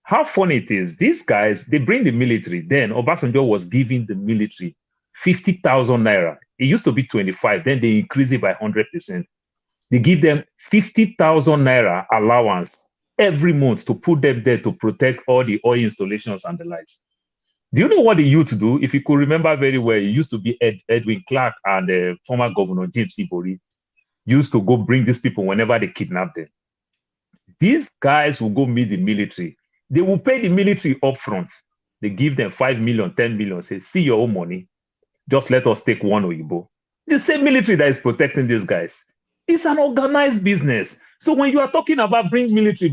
Speaker 16: how funny it is, these guys, they bring the military. Then Obasanjo was giving the military 50,000 naira. It used to be 25, then they increase it by 100%. They give them 50,000 naira allowance every month to put them there to protect all the oil installations and the likes. Do you know what they used to do? If you could remember very well, it used to be Edwin Clark and former Governor James Ibori used to go bring these people whenever they kidnap them. These guys will go meet the military. They will pay the military up front. They give them 5 million, 10 million, say, see your own money. Just let us take one Oyibo. The same military that is protecting these guys. It's an organized business. So when you are talking about bring military,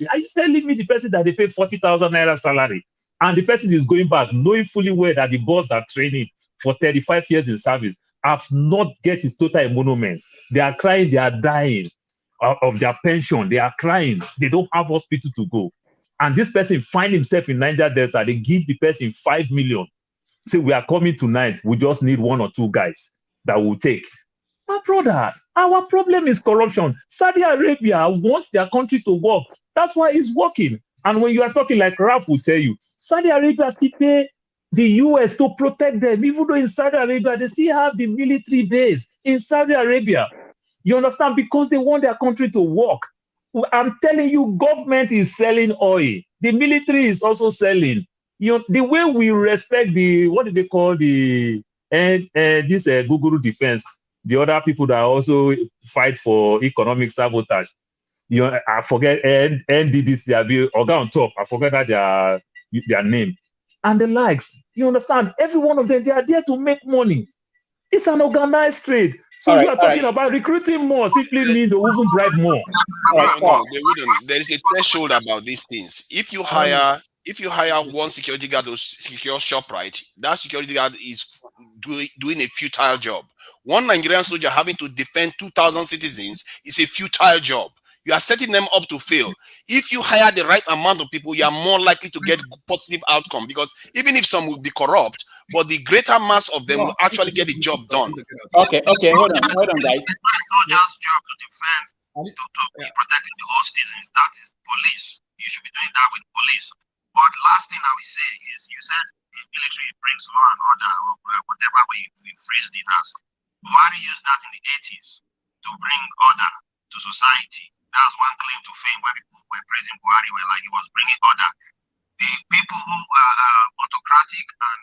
Speaker 16: are you telling me the person that they pay 40,000 naira salary and the person is going back knowing fully well that the boss that trained him for 35 years in service have not get his total emolument? They are crying, they are dying of their pension. They are crying. They don't have hospital to go. And this person find himself in Niger Delta. They give the person 5 million. Say, we are coming tonight. We just need 1 or 2 guys that will take. My brother, our problem is corruption. Saudi Arabia wants their country to work. That's why it's working. And when you are talking like Ralph will tell you, Saudi Arabia still pay the US to protect them, even though in Saudi Arabia, they still have the military base in Saudi Arabia. You understand? Because they want their country to work. I'm telling you, government is selling oil. The military is also selling. You know, the way we respect the, what do they call the, this Google defense, the other people that also fight for economic sabotage. You know, I forget NDDC, Oga on top, I forget that their name. And the likes, you understand? Every one of them, they are there to make money. It's an organized trade. So you are talking about recruiting more, simply means they will even bribe more.
Speaker 2: No, they wouldn't. There is a threshold about these things. If you hire one security guard to secure ShopRite, that security guard is doing a futile job. One Nigerian soldier having to defend 2,000 citizens is a futile job. You are setting them up to fail. If you hire the right amount of people, you are more likely to get positive outcome, because even if some will be corrupt, but the greater mass of them will actually get the job done.
Speaker 13: Okay, hold on, guys.
Speaker 9: Soldier's job to defend, to be protecting the whole citizens. That is police. You should be doing that with police. But last thing I will say is, you said the military brings law and order, or whatever way we phrased it as. Buhari used that in the 80s to bring order to society. That's one claim to fame where people were praising Buhari, were like he was bringing order. The people who are autocratic and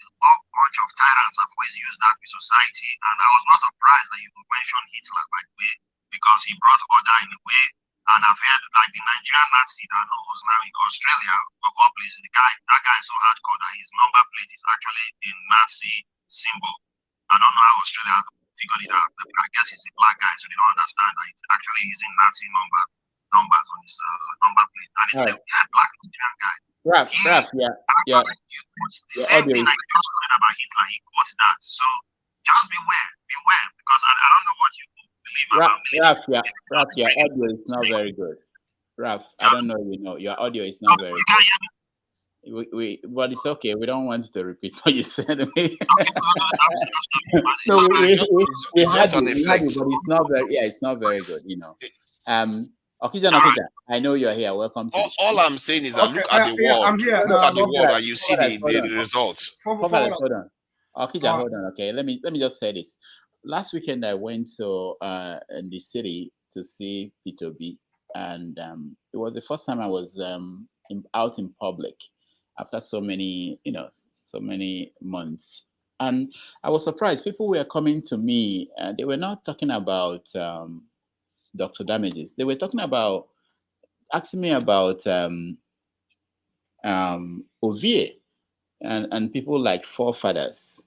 Speaker 9: a bunch of tyrants have always used that with society. And I was not surprised that you mentioned Hitler, by the way, because he brought order in a way. And I've heard like the Nigerian Nazi that who's now in Australia, of all places, that guy is so hardcore that his number plate is actually a Nazi symbol. I don't know how Australia figured it out, but I guess he's a black guy, so they don't understand that he's actually using Nazi numbers on his number plate. And he's a black Nigerian guy.
Speaker 13: Raf, yeah.
Speaker 9: The same thing I just read about Hitler, he quotes that. So just beware, because I don't know what you believe about me.
Speaker 13: Raf, your audio is not very good. Raf, I don't know, your audio is not very good. But it's okay. We don't want you to repeat what you said. So we had it, but it's not very good, Okija Nakija, I know you're here. Welcome to the show.
Speaker 2: All I'm saying is that look at the
Speaker 19: yeah,
Speaker 2: world.
Speaker 19: I'm here.
Speaker 2: Look at the world,
Speaker 13: Comrade,
Speaker 2: and you see the results.
Speaker 13: Hold on. Okija, hold on. Okay, let me just say this. Last weekend, I went to in the city to see P2B, and it was the first time I was out in public after so many months. And I was surprised. People were coming to me, and they were not talking about Dr. Damages. They were asking me about Ovie and people like forefathers.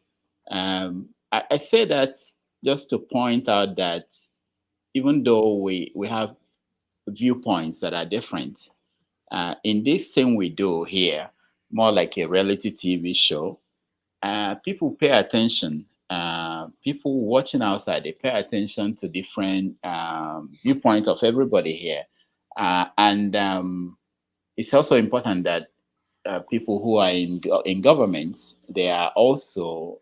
Speaker 13: I say that just to point out that even though we have viewpoints that are different, in this thing we do here, more like a reality TV show, people pay attention. People watching outside, they pay attention to different viewpoints of everybody here. And it's also important that people who are in governments, they are also,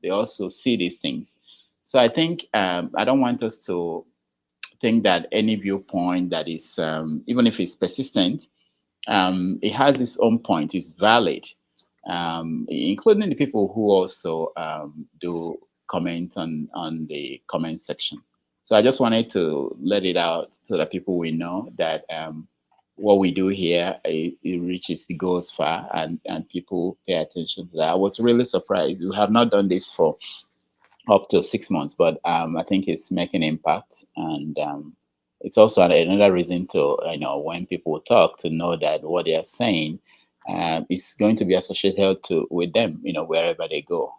Speaker 13: they also see these things. So I think I don't want us to think that any viewpoint that is, even if it's persistent, it has its own point, it's valid, including the people who also do comment on the comment section. So I just wanted to let it out so that people will know that what we do here, it reaches, it goes far, and people pay attention to that. I was really surprised. We have not done this for up to 6 months, but I think it's making impact, and it's also another reason to, when people talk, to know that what they are saying is going to be associated with them, wherever they go.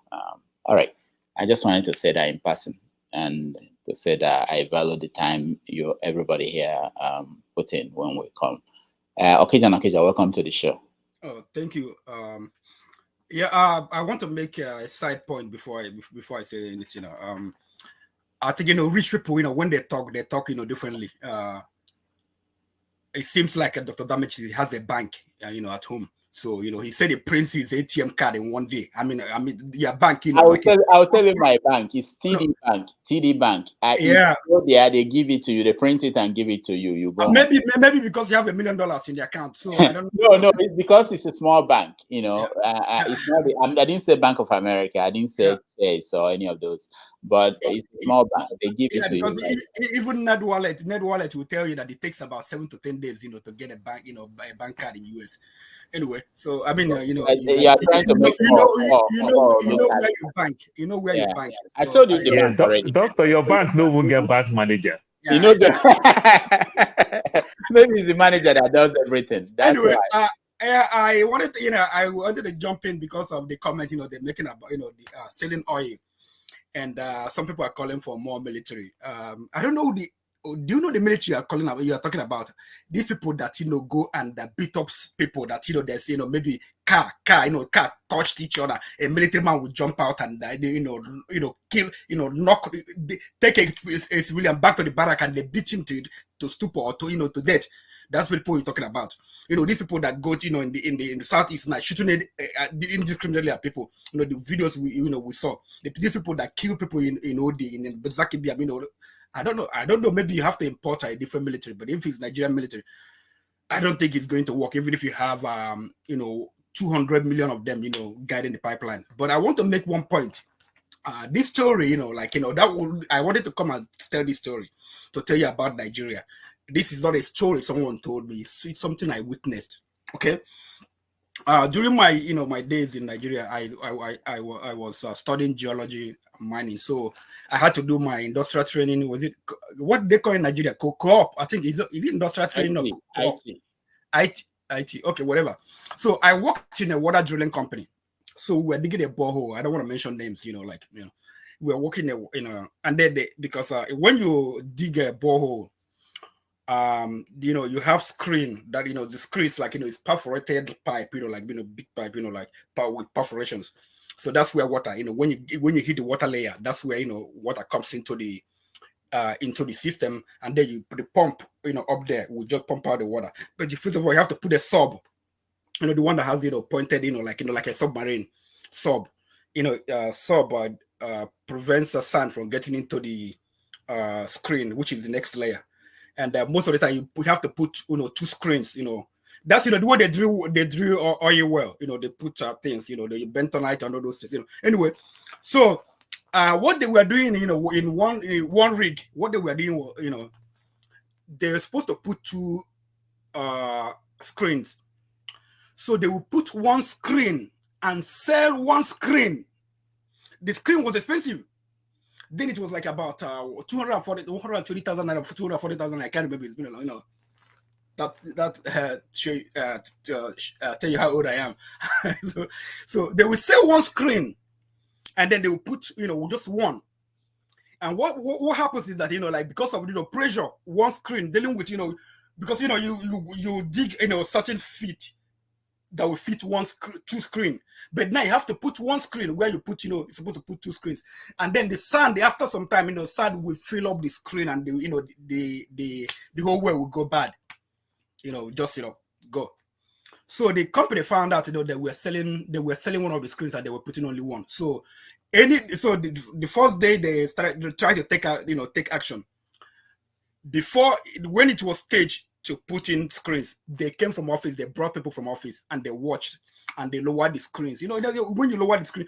Speaker 13: All right, I just wanted to say that in passing, and to say that I value the time everybody here put in when we come. Okija, welcome to the show.
Speaker 19: Oh, thank you. Yeah, I want to make a side point before I say anything. I think rich people, when they talk, differently. It seems like Dr. Damage has a bank, at home. So he said he prints his ATM card in one day. I mean, your bank,
Speaker 13: I'll tell you my bank. It's TD Bank. TD Bank.
Speaker 19: Yeah.
Speaker 13: They give it to you. They print it and give it to you. You go.
Speaker 19: Maybe because you have $1 million in the account. So I don't
Speaker 13: know. No, it's because it's a small bank. It's not. I didn't say Bank of America. I didn't say Chase or any of those. But it's a small bank. They give it to you.
Speaker 19: Even Net Wallet will tell you that it takes about 7 to 10 days, to get a bank, a bank card in US. Anyway, so I mean, you
Speaker 13: are trying to make
Speaker 19: where you bank. You know where you bank. So,
Speaker 13: I told you the bank already.
Speaker 16: Doctor, your bank no will get bank manager.
Speaker 13: Yeah. Maybe it's the manager that does everything. That's
Speaker 19: anyway,
Speaker 13: why.
Speaker 19: I wanted to jump in because of the comment they're making about the selling oil, and some people are calling for more military. I don't know do you know the military you are talking about? These people that go and beat up people that there's maybe car touched each other. A military man would jump out and kill, knock, take a civilian back to the barrack and they beat him to stupor or to death. That's what people you're talking about. These people that go in the southeast now shooting indiscriminately at people. The videos we saw. These people that kill people in OD in Bezaki, I don't know. Maybe you have to import a different military, but if it's Nigerian military, I don't think it's going to work. Even if you have 200 million of them, guiding the pipeline. But I want to make one point. This story, I wanted to come and tell this story to tell you about Nigeria. This is not a story someone told me. It's something I witnessed. Okay. During my my days in Nigeria, I was studying geology and mining, so I had to do my industrial training. Was it what they call in Nigeria co-op? I think is it industrial training or co-op? IT. Okay, whatever. So I worked in a water drilling company. So we were digging a borehole. I don't want to mention names. We were working and then because when you dig a borehole, you have screen that the screen is like it's perforated pipe, big pipe, with perforations. So that's where water, when you hit the water layer, that's where water comes into the system, and then you put the pump up there, will just pump out the water. But first of all, you have to put a sub, the one that has pointed, like a submarine sub. Sub prevents the sand from getting into the screen, which is the next layer. and most of the time you have to put 2 screens. That's the way they drill oil well. They put things. The bentonite and all those things. Anyway, so what they were doing, in one rig, what they were doing, they're supposed to put 2 screens. So they will put 1 screen and sell 1 screen. The screen was expensive. Then it was like about 120,000 naira, 240,000. I can't remember. It's been a long, that tell you how old I am. so they will sell 1 screen, and then they will put just 1. And what happens is that like because of pressure, 1 screen dealing with because you dig certain feet that will fit 2 screen, but now you have to put 1 screen where you put you're supposed to put 2 screens, and then the sand after some time sand will fill up the screen, and the whole way will go bad, just go. So the company found out they were selling one of the screens and they were putting only 1. So the first day they tried to take action. Before, when it was staged to put in screens, they came from office, they brought people from office, and they watched, and they lowered the screens. When you lower the screen,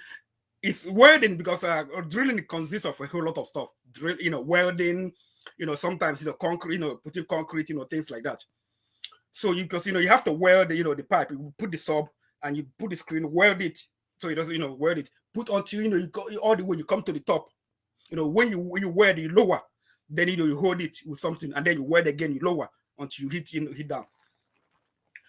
Speaker 19: it's welding, because drilling consists of a whole lot of stuff. Welding, sometimes concrete, putting concrete, things like that. So because you have to weld the pipe. You put the sub and you put the screen, weld it so it doesn't weld it. Put until you go all the way, you come to the top. When you weld, you lower. Then you hold it with something, and then you weld again, you lower until you hit down.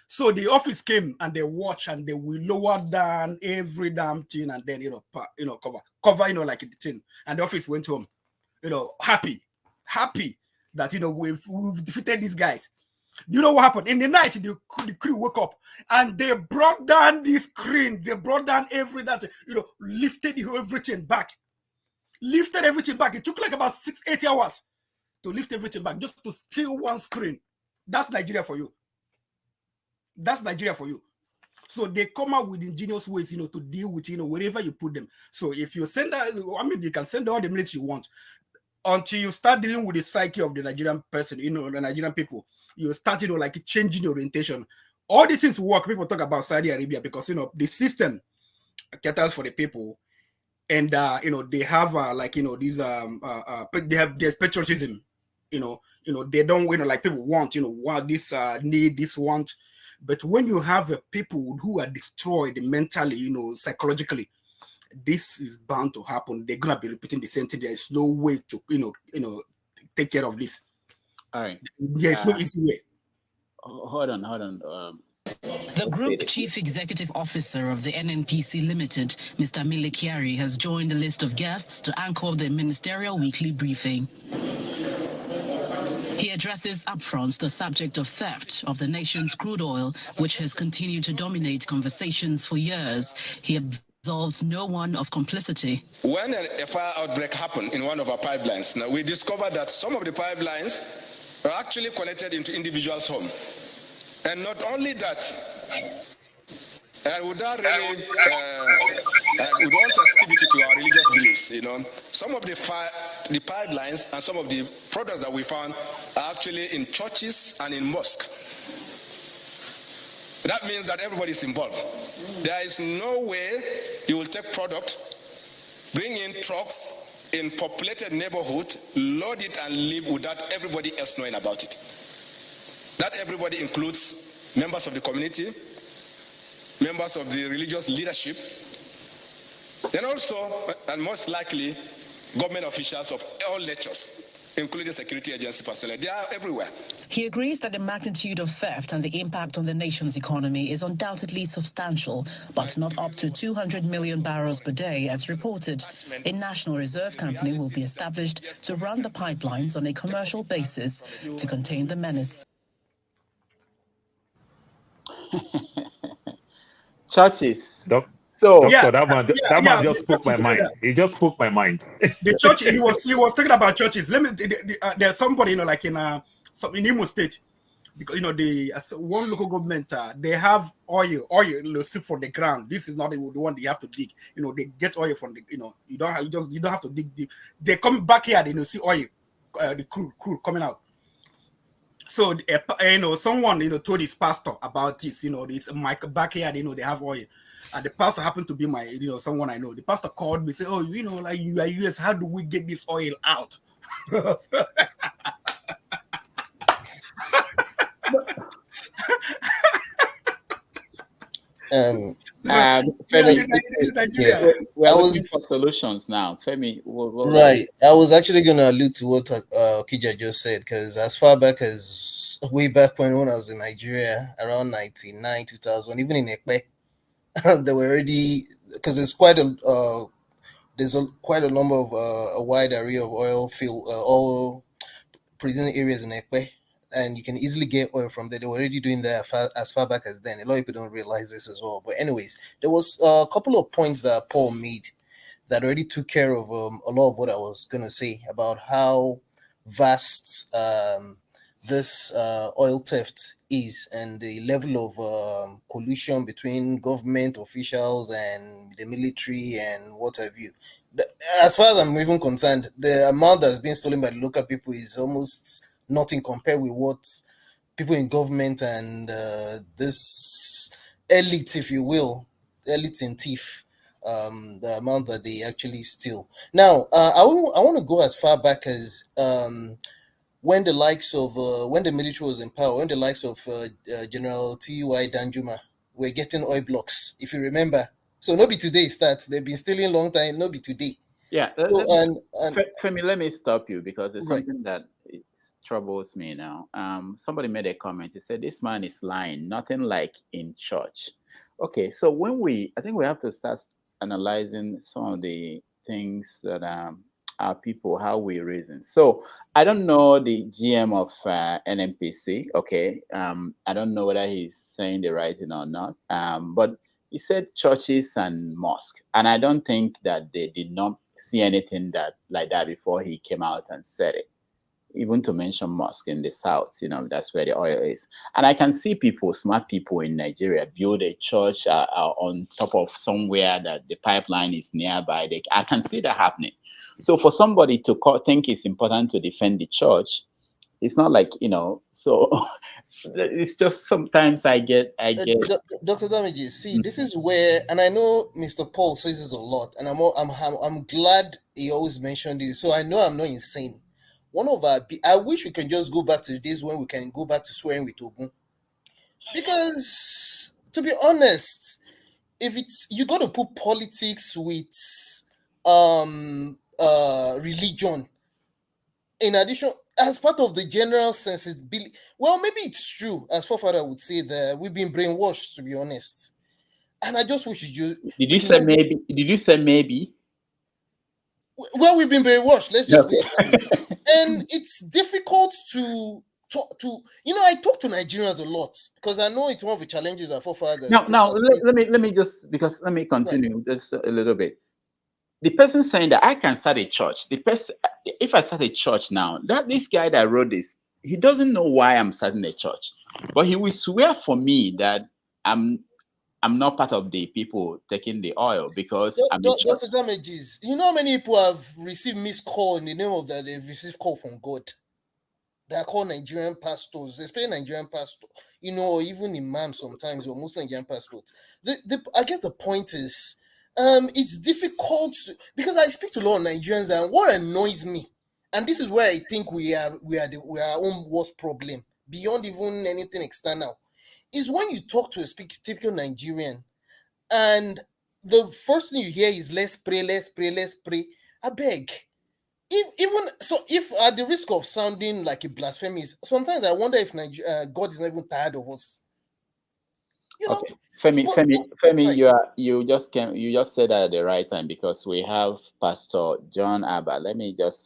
Speaker 19: So the office came and they watch, and they will lower down every damn thing, and then cover like the thing. And the office went home, happy that we've defeated these guys. You know what happened? In the night, the crew woke up and they brought down the screen. They brought down lifted everything back. Lifted everything back. It took like about 6-8 hours to lift everything back just to steal 1 screen. That's Nigeria for you. That's Nigeria for you. So they come out with ingenious ways, to deal with, wherever you put them. So if you send that, you can send all the military you want. Until you start dealing with the psyche of the Nigerian person, the Nigerian people, you start, like changing your orientation. All these things work. People talk about Saudi Arabia because, the system caters for the people. And, they have, there's patriotism, they don't, like people want, this, need, this, want. But when you have people who are destroyed mentally, psychologically, this is bound to happen. They're gonna be repeating the same thing. There is no way to take care of this.
Speaker 13: All right.
Speaker 19: There's no easy way.
Speaker 13: Hold on.
Speaker 5: The Group Chief Executive Officer of the NNPC Limited, Mr. Milikiari, has joined the list of guests to anchor the ministerial weekly briefing. He addresses upfront the subject of theft of the nation's crude oil, which has continued to dominate conversations for years. He absolves no one of complicity.
Speaker 20: When a fire outbreak happened in one of our pipelines, now we discovered that some of the pipelines are actually connected into individuals' homes. And not only that, with all sensitivity to our religious beliefs, some of the pipelines and some of the products that we found are actually in churches and in mosques. That means that everybody is involved. There is no way you will take product, bring in trucks in populated neighborhood, load it and leave without everybody else knowing about it. That everybody includes members of the community, members of the religious leadership, and also, and most likely, government officials of all natures, including security agency personnel. They are everywhere.
Speaker 5: He agrees that the magnitude of theft and the impact on the nation's economy is undoubtedly substantial, but not up to 200 million barrels per day as reported. A national reserve company will be established to run the pipelines on a commercial basis to contain the menace.
Speaker 7: Churches.
Speaker 16: Doctor, that man just spoke my mind. He just spoke my mind.
Speaker 19: The church, he was talking about churches. There's somebody, in Imo State, because one local government, they have oil from the ground. This is not the one they have to dig. They get oil from the, you don't have to dig deep. They come back here, and see oil, the crude coming out. So you know, someone told his pastor about this. It's my backyard. They have oil, and the pastor happened to be my someone I know. The pastor called me, said, "Oh, like you are US. How do we get this oil out?"
Speaker 13: Femi, we're looking for solutions now. Femi,
Speaker 11: right. I was actually going to allude to what Kija just said, because as far back as way back when I was in Nigeria, around 99, 2000, even in Ekpe, they were already, because there's quite a number of a wide array of oil producing areas in Ekpe, and you can easily get oil from there. They were already doing that as far back as then. A lot of people don't realize this as well. But anyways, there was a couple of points that Paul made that already took care of a lot of what I was going to say about how vast this oil theft is, and the level of collusion between government officials and the military and what have you. As far as I'm even concerned, the amount that's being stolen by the local people is almost nothing compared with what people in government and this elite, if you will, elite and thief, the amount that they actually steal. Now, I want to go as far back as when the likes of when the military was in power, when the likes of General T.Y. Danjuma were getting oil blocks, if you remember. So not be today starts. They've been stealing long time. Not be today.
Speaker 13: Yeah.
Speaker 11: So,
Speaker 13: Femi, let me stop you because it's
Speaker 11: right.
Speaker 13: something that troubles me now. Somebody made a comment. He said, "This man is lying. Nothing like in church." Okay, so I think we have to start analyzing some of the things that our people, how we reason. So I don't know the GM of NNPC. Okay, I don't know whether he's saying the right thing or not. But he said churches and mosque, and I don't think that they did not see anything like that before he came out and said it. Even to mention mosque in the south, that's where the oil is. And I can see people, smart people in Nigeria, build a church on top of somewhere that the pipeline is nearby. I can see that happening. So for somebody to think it's important to defend the church, it's not like, so it's just sometimes I get.
Speaker 11: Dr. Damages, see, this is where, and I know Mr. Paul says this a lot, and I'm glad he always mentioned this, so I know I'm not insane. I wish we can just go back to the days when we can go back to swearing with Ogun. Because, to be honest, you got to put politics with religion, in addition, as part of the general sensibility. Well, maybe it's true, as forefather would say, that we've been brainwashed, to be honest. And I just wish you.
Speaker 13: Did you say maybe? Did you say maybe?
Speaker 11: Well, we've been brainwashed. Let's just put it. And it's difficult to talk to. I talk to Nigerians a lot because I know it's one of the challenges our forefathers.
Speaker 13: Now let me continue just a little bit. The person saying that I can start a church. If I start a church now, this guy that wrote this, he doesn't know why I'm starting a church, but he will swear for me that I'm not part of the people taking the oil because I'm in church.
Speaker 11: Dr. Damages, you know how many people have received missed call in the name of that they've received call from God? They are called Nigerian pastors, especially Nigerian pastor, even imams sometimes, or Muslim Nigerian pastors. I guess the point is, it's difficult because I speak to a lot of Nigerians, and what annoys me, and this is where I think we are our own worst problem beyond even anything external, is when you talk to a typical Nigerian, and the first thing you hear is let's pray, let's pray, let's pray. I beg. If at the risk of sounding like a blasphemist, sometimes I wonder if God is not even tired of us.
Speaker 13: Okay, Femi, you just said that at the right time because we have Pastor John Abba.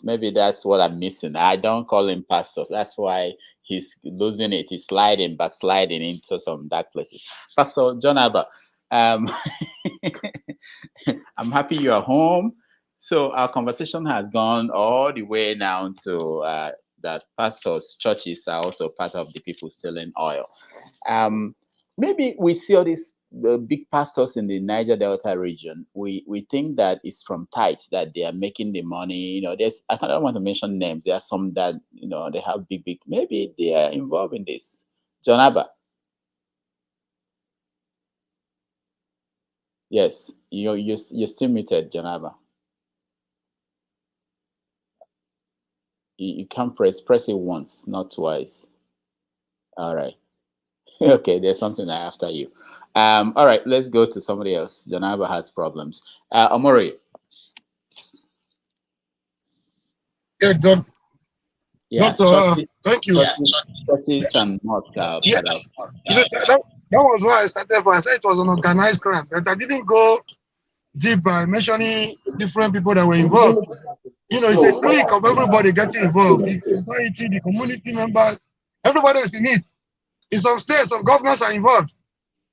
Speaker 13: Maybe that's what I'm missing. I don't call him pastor. That's why he's losing it. He's backsliding into some dark places. Pastor John Abba, I'm happy you are home. So our conversation has gone all the way now to that pastors, churches are also part of the people stealing oil. Maybe we see all these the big pastors in the Niger Delta region, we think that it's from tithes that they are making the money. You know, there's, I don't want to mention names. There are some that, you know, they have big, maybe they are involved in this. John Abba. Yes, you're still muted, John Abba. You can press it once, not twice. All right. Okay, there's something after you. All right, let's go to somebody else. Janaba has problems. Omori.
Speaker 15: Yeah,
Speaker 13: Yeah,
Speaker 15: Doctor, thank you.
Speaker 13: Churches and not
Speaker 15: You know, that was why I started for. I said it was an organized crime, but I didn't go deep by mentioning different people that were involved. You know, it's a clique of everybody getting involved. The society, the community members, everybody is in it. In some states, some governors are involved.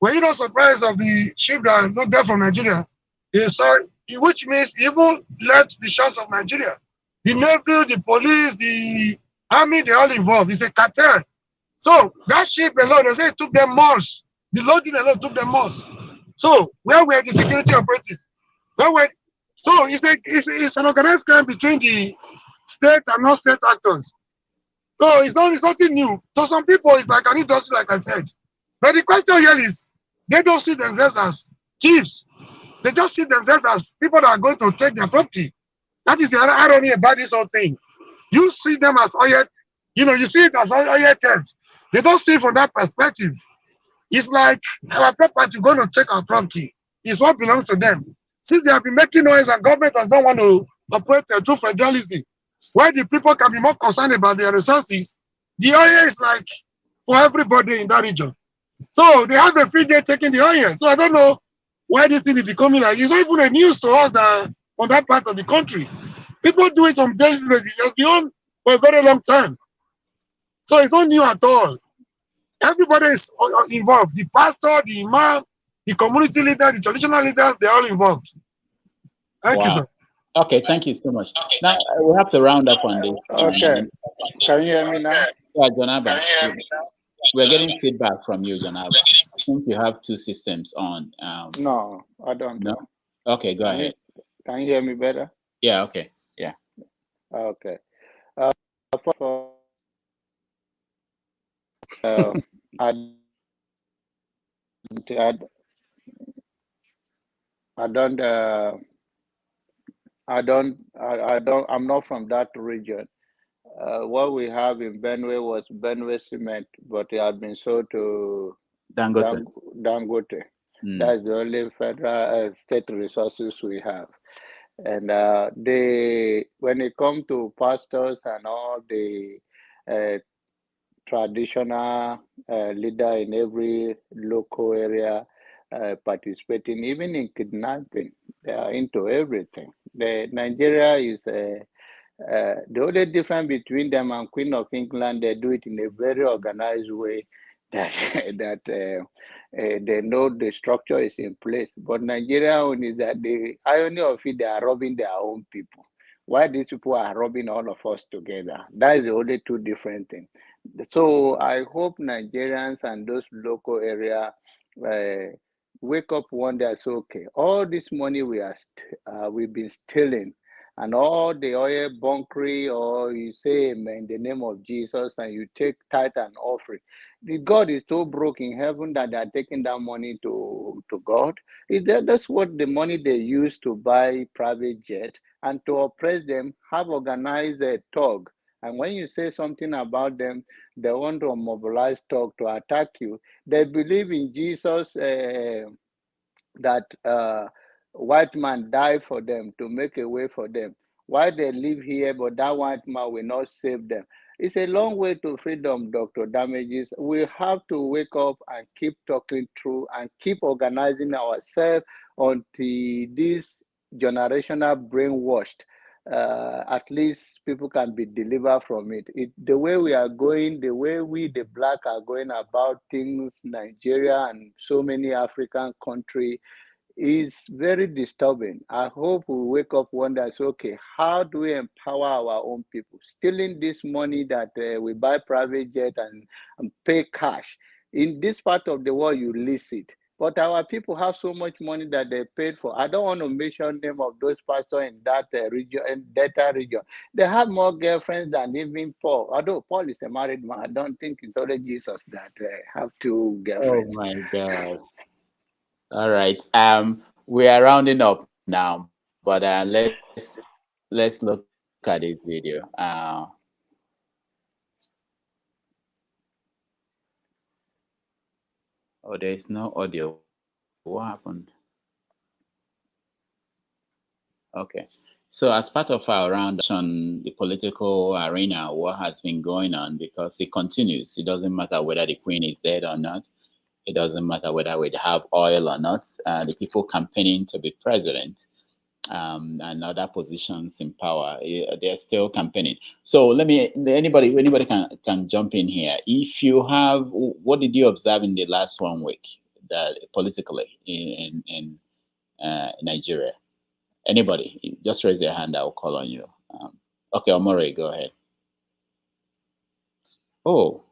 Speaker 15: Were you not surprised of the ship that is not there from Nigeria? Which means even left the shores of Nigeria. The Navy, the police, the army, they're all involved. It's a cartel. So that ship alone, they say it took them months. The loading alone took them months. So where were the security operatives? So it's an organized crime between the state and non-state actors. So it's nothing new. To some people, it's like an industry, like I said. But the question here is, they don't see themselves as thieves. They just see themselves as people that are going to take their property. That is the irony about this whole thing. You see them as oil, you see it as oil theft. They don't see it from that perspective. It's like our property going to take our property. It's what belongs to them. Since they have been making noise and government does not want to operate through federalism, where the people can be more concerned about their resources, the oil is like for everybody in that region. So they have a free day taking the oil. So I don't know why this thing is becoming like, it's not even a news to us that on that part of the country. People do it on daily basis. It's been on for a very long time. So it's not new at all. Everybody is involved. The pastor, the imam, the community leader, the traditional leaders, they're all involved. Thank you, sir.
Speaker 13: Okay, thank you so much. Now we have to round up on this.
Speaker 17: Okay. Can you hear me now?
Speaker 13: Yeah, Jonaba. We're getting feedback from you, Jonaba. I think you have two systems on.
Speaker 17: No, I don't.
Speaker 13: No? Okay, go ahead.
Speaker 17: Can you hear me better?
Speaker 13: Yeah, okay. Yeah.
Speaker 17: Okay. First of all, I'm not from that region. What we have in Benue was Benue cement, but it had been sold to
Speaker 13: Dangote.
Speaker 17: Dangote. That's the only federal state resources we have. And when it comes to pastors and all the traditional leader in every local area participating, even in kidnapping, they are into everything. Nigeria is the only difference between them and Queen of England, they do it in a very organized way that they know the structure is in place. But Nigeria only that the irony of it, they are robbing their own people. Why these people are robbing all of us together? That is the only two different things. So I hope Nigerians and those local area wake up one day and say, okay, all this money we've been stealing, and all the oil bunkery, or you say in the name of Jesus, and you take tithe and offering. The God is so broke in heaven that they are taking that money to God. That's what the money they use to buy private jet and to oppress them, have organized a thug. And when you say something about them, they want to mobilize thug to attack you. They believe in Jesus that white man died for them to make a way for them. Why they live here, but that white man will not save them. It's a long way to freedom, Dr. Damages. We have to wake up and keep talking through and keep organizing ourselves until this generational brainwashed. At least people can be delivered from it. The way we are going, the way we, the black, are going about things, Nigeria and so many African countries, is very disturbing. I hope we wake up one day and say, okay, how do we empower our own people? Stealing this money that we buy private jet and pay cash. In this part of the world, you lease it. But our people have so much money that they paid for. I don't want to mention name of those pastors in that region, in Delta region. They have more girlfriends than even Paul. Although Paul is a married man, I don't think it's only Jesus that have two girlfriends.
Speaker 13: Oh my God. All right. We are rounding up now, but let's look at this video. Oh, there's no audio. What happened? Okay. So as part of our round on the political arena, what has been going on, because it continues. It doesn't matter whether the Queen is dead or not. It doesn't matter whether we have oil or not. The people campaigning to be president and other positions in power, they're still campaigning. So anybody can jump in here. If you have, what did you observe in the last 1 week that politically in Nigeria? Anybody, just raise your hand. I'll call on you. Okay, Omori, go ahead. Oh,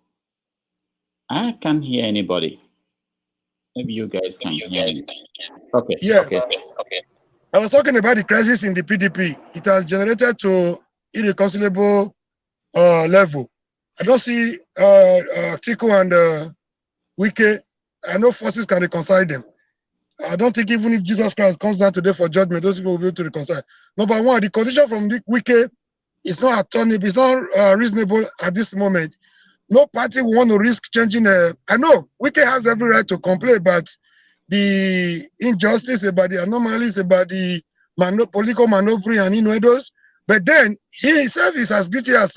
Speaker 13: I can't hear anybody. Maybe you guys can hear me. Okay.
Speaker 15: Yeah.
Speaker 13: Okay.
Speaker 15: I was talking about the crisis in the PDP. It has generated to irreconcilable level. I don't see Tiku and Wike. I know forces can reconcile them. I don't think even if Jesus Christ comes down today for judgment, those people will be able to reconcile. Number one, the condition from the Wike is not atonable, it's not reasonable at this moment. No party will want to risk changing. I know Wike has every right to complain about the injustice, about the anomalies, about the political maneuvering and innuendos, but then he himself is as guilty as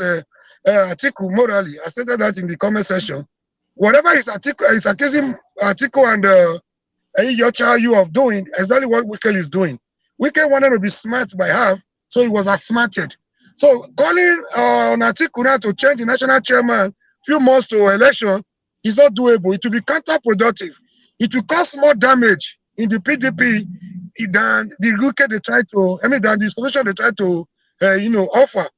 Speaker 15: Atiku morally. I stated that in the comment section. Whatever is accusing Atiku and you of doing, exactly what Wike is doing. Wike wanted to be smart by half, so he was outsmarted. So calling on Atiku now to change the national chairman few months to election is not doable. It will be counterproductive. It will cause more damage in the PDP than the Wike they try to, than the solution they try to, offer.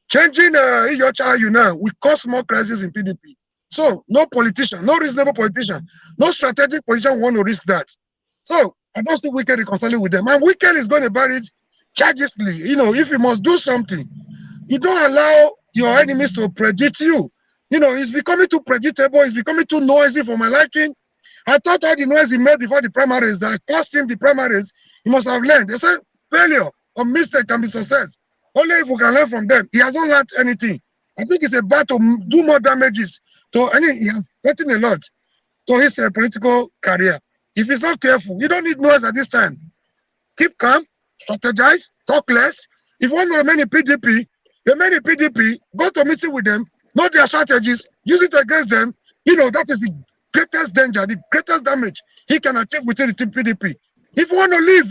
Speaker 15: Changing you now will cause more crisis in PDP. So no politician, no reasonable politician, no strategic politician want to risk that. So I don't think Wike reconciling with them. And Wike is going to bury it chargeously. If you must do something, you don't allow your enemies to predict you. It's becoming too predictable. It's becoming too noisy for my liking. I thought all the noise he made before the primaries that cost him the primaries, he must have learned. They said failure or mistake can be success. Only if we can learn from them. He hasn't learned anything. I think it's about to do more damages. He has gotten a lot to his political career. If he's not careful, you don't need noise at this time. Keep calm, strategize, talk less. If you want to remain in PDP, remain in PDP, go to meeting with them, know their strategies, use it against them. That is the greatest danger, the greatest damage he can achieve within the PDP. If you want to leave,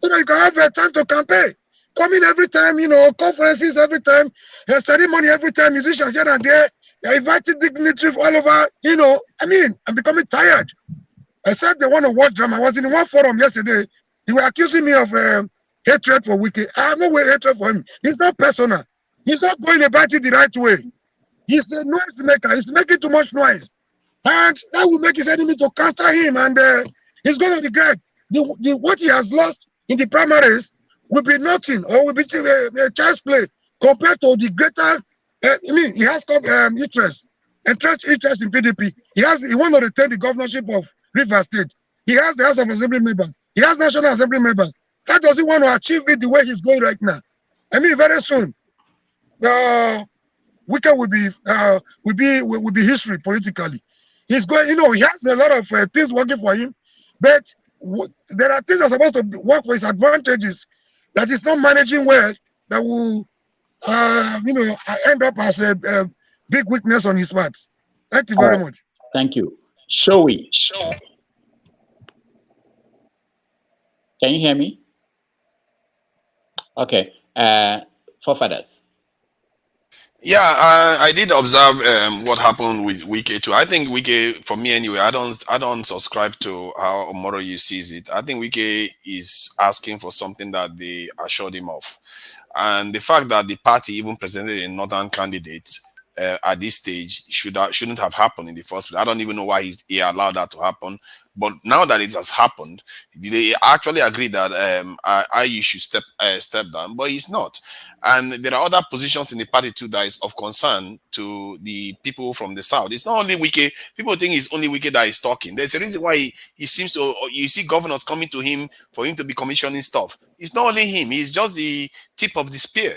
Speaker 15: so that you can have time to campaign. Come in every time, conferences every time, ceremony every time, musicians here and there. They're inviting dignitaries all over, I'm becoming tired. I said they want to watch drama. I was in one forum yesterday. They were accusing me of hatred for Wike. I have no way hatred for him. It's not personal. He's not going about it the right way. He's the noise maker. He's making too much noise. And that will make his enemy to counter him. And he's going to regret. What he has lost in the primaries will be nothing or will be child's play compared to the greater, he has interest in PDP. He wants to retain the governorship of Rivers State. He has the House of Assembly members. He has National Assembly members. How does he want to achieve it the way he's going right now? Very soon, Wike will be history politically. He's going, he has a lot of things working for him, but there are things that are supposed to work for his advantages that he's not managing well, that will, end up as a big weakness on his part. Thank you very much.
Speaker 13: Thank you. Showy. Can you hear me? Okay. Forefathers.
Speaker 2: Yeah, I did observe what happened with Wike too. I think Wike, for me anyway, I don't subscribe to how Omoroyi sees it. I think Wike is asking for something that they assured him of, and the fact that the party even presented a northern candidate at this stage shouldn't have happened in the first place. I don't even know why he allowed that to happen. But now that it has happened, they actually agree that IU should step down, but he's not. And there are other positions in the party too that is of concern to the people from the south. It's not only Wike. People think it's only Wike that is talking. There's a reason why he seems to. You see governors coming to him for him to be commissioning stuff. It's not only him. He's just the tip of the spear.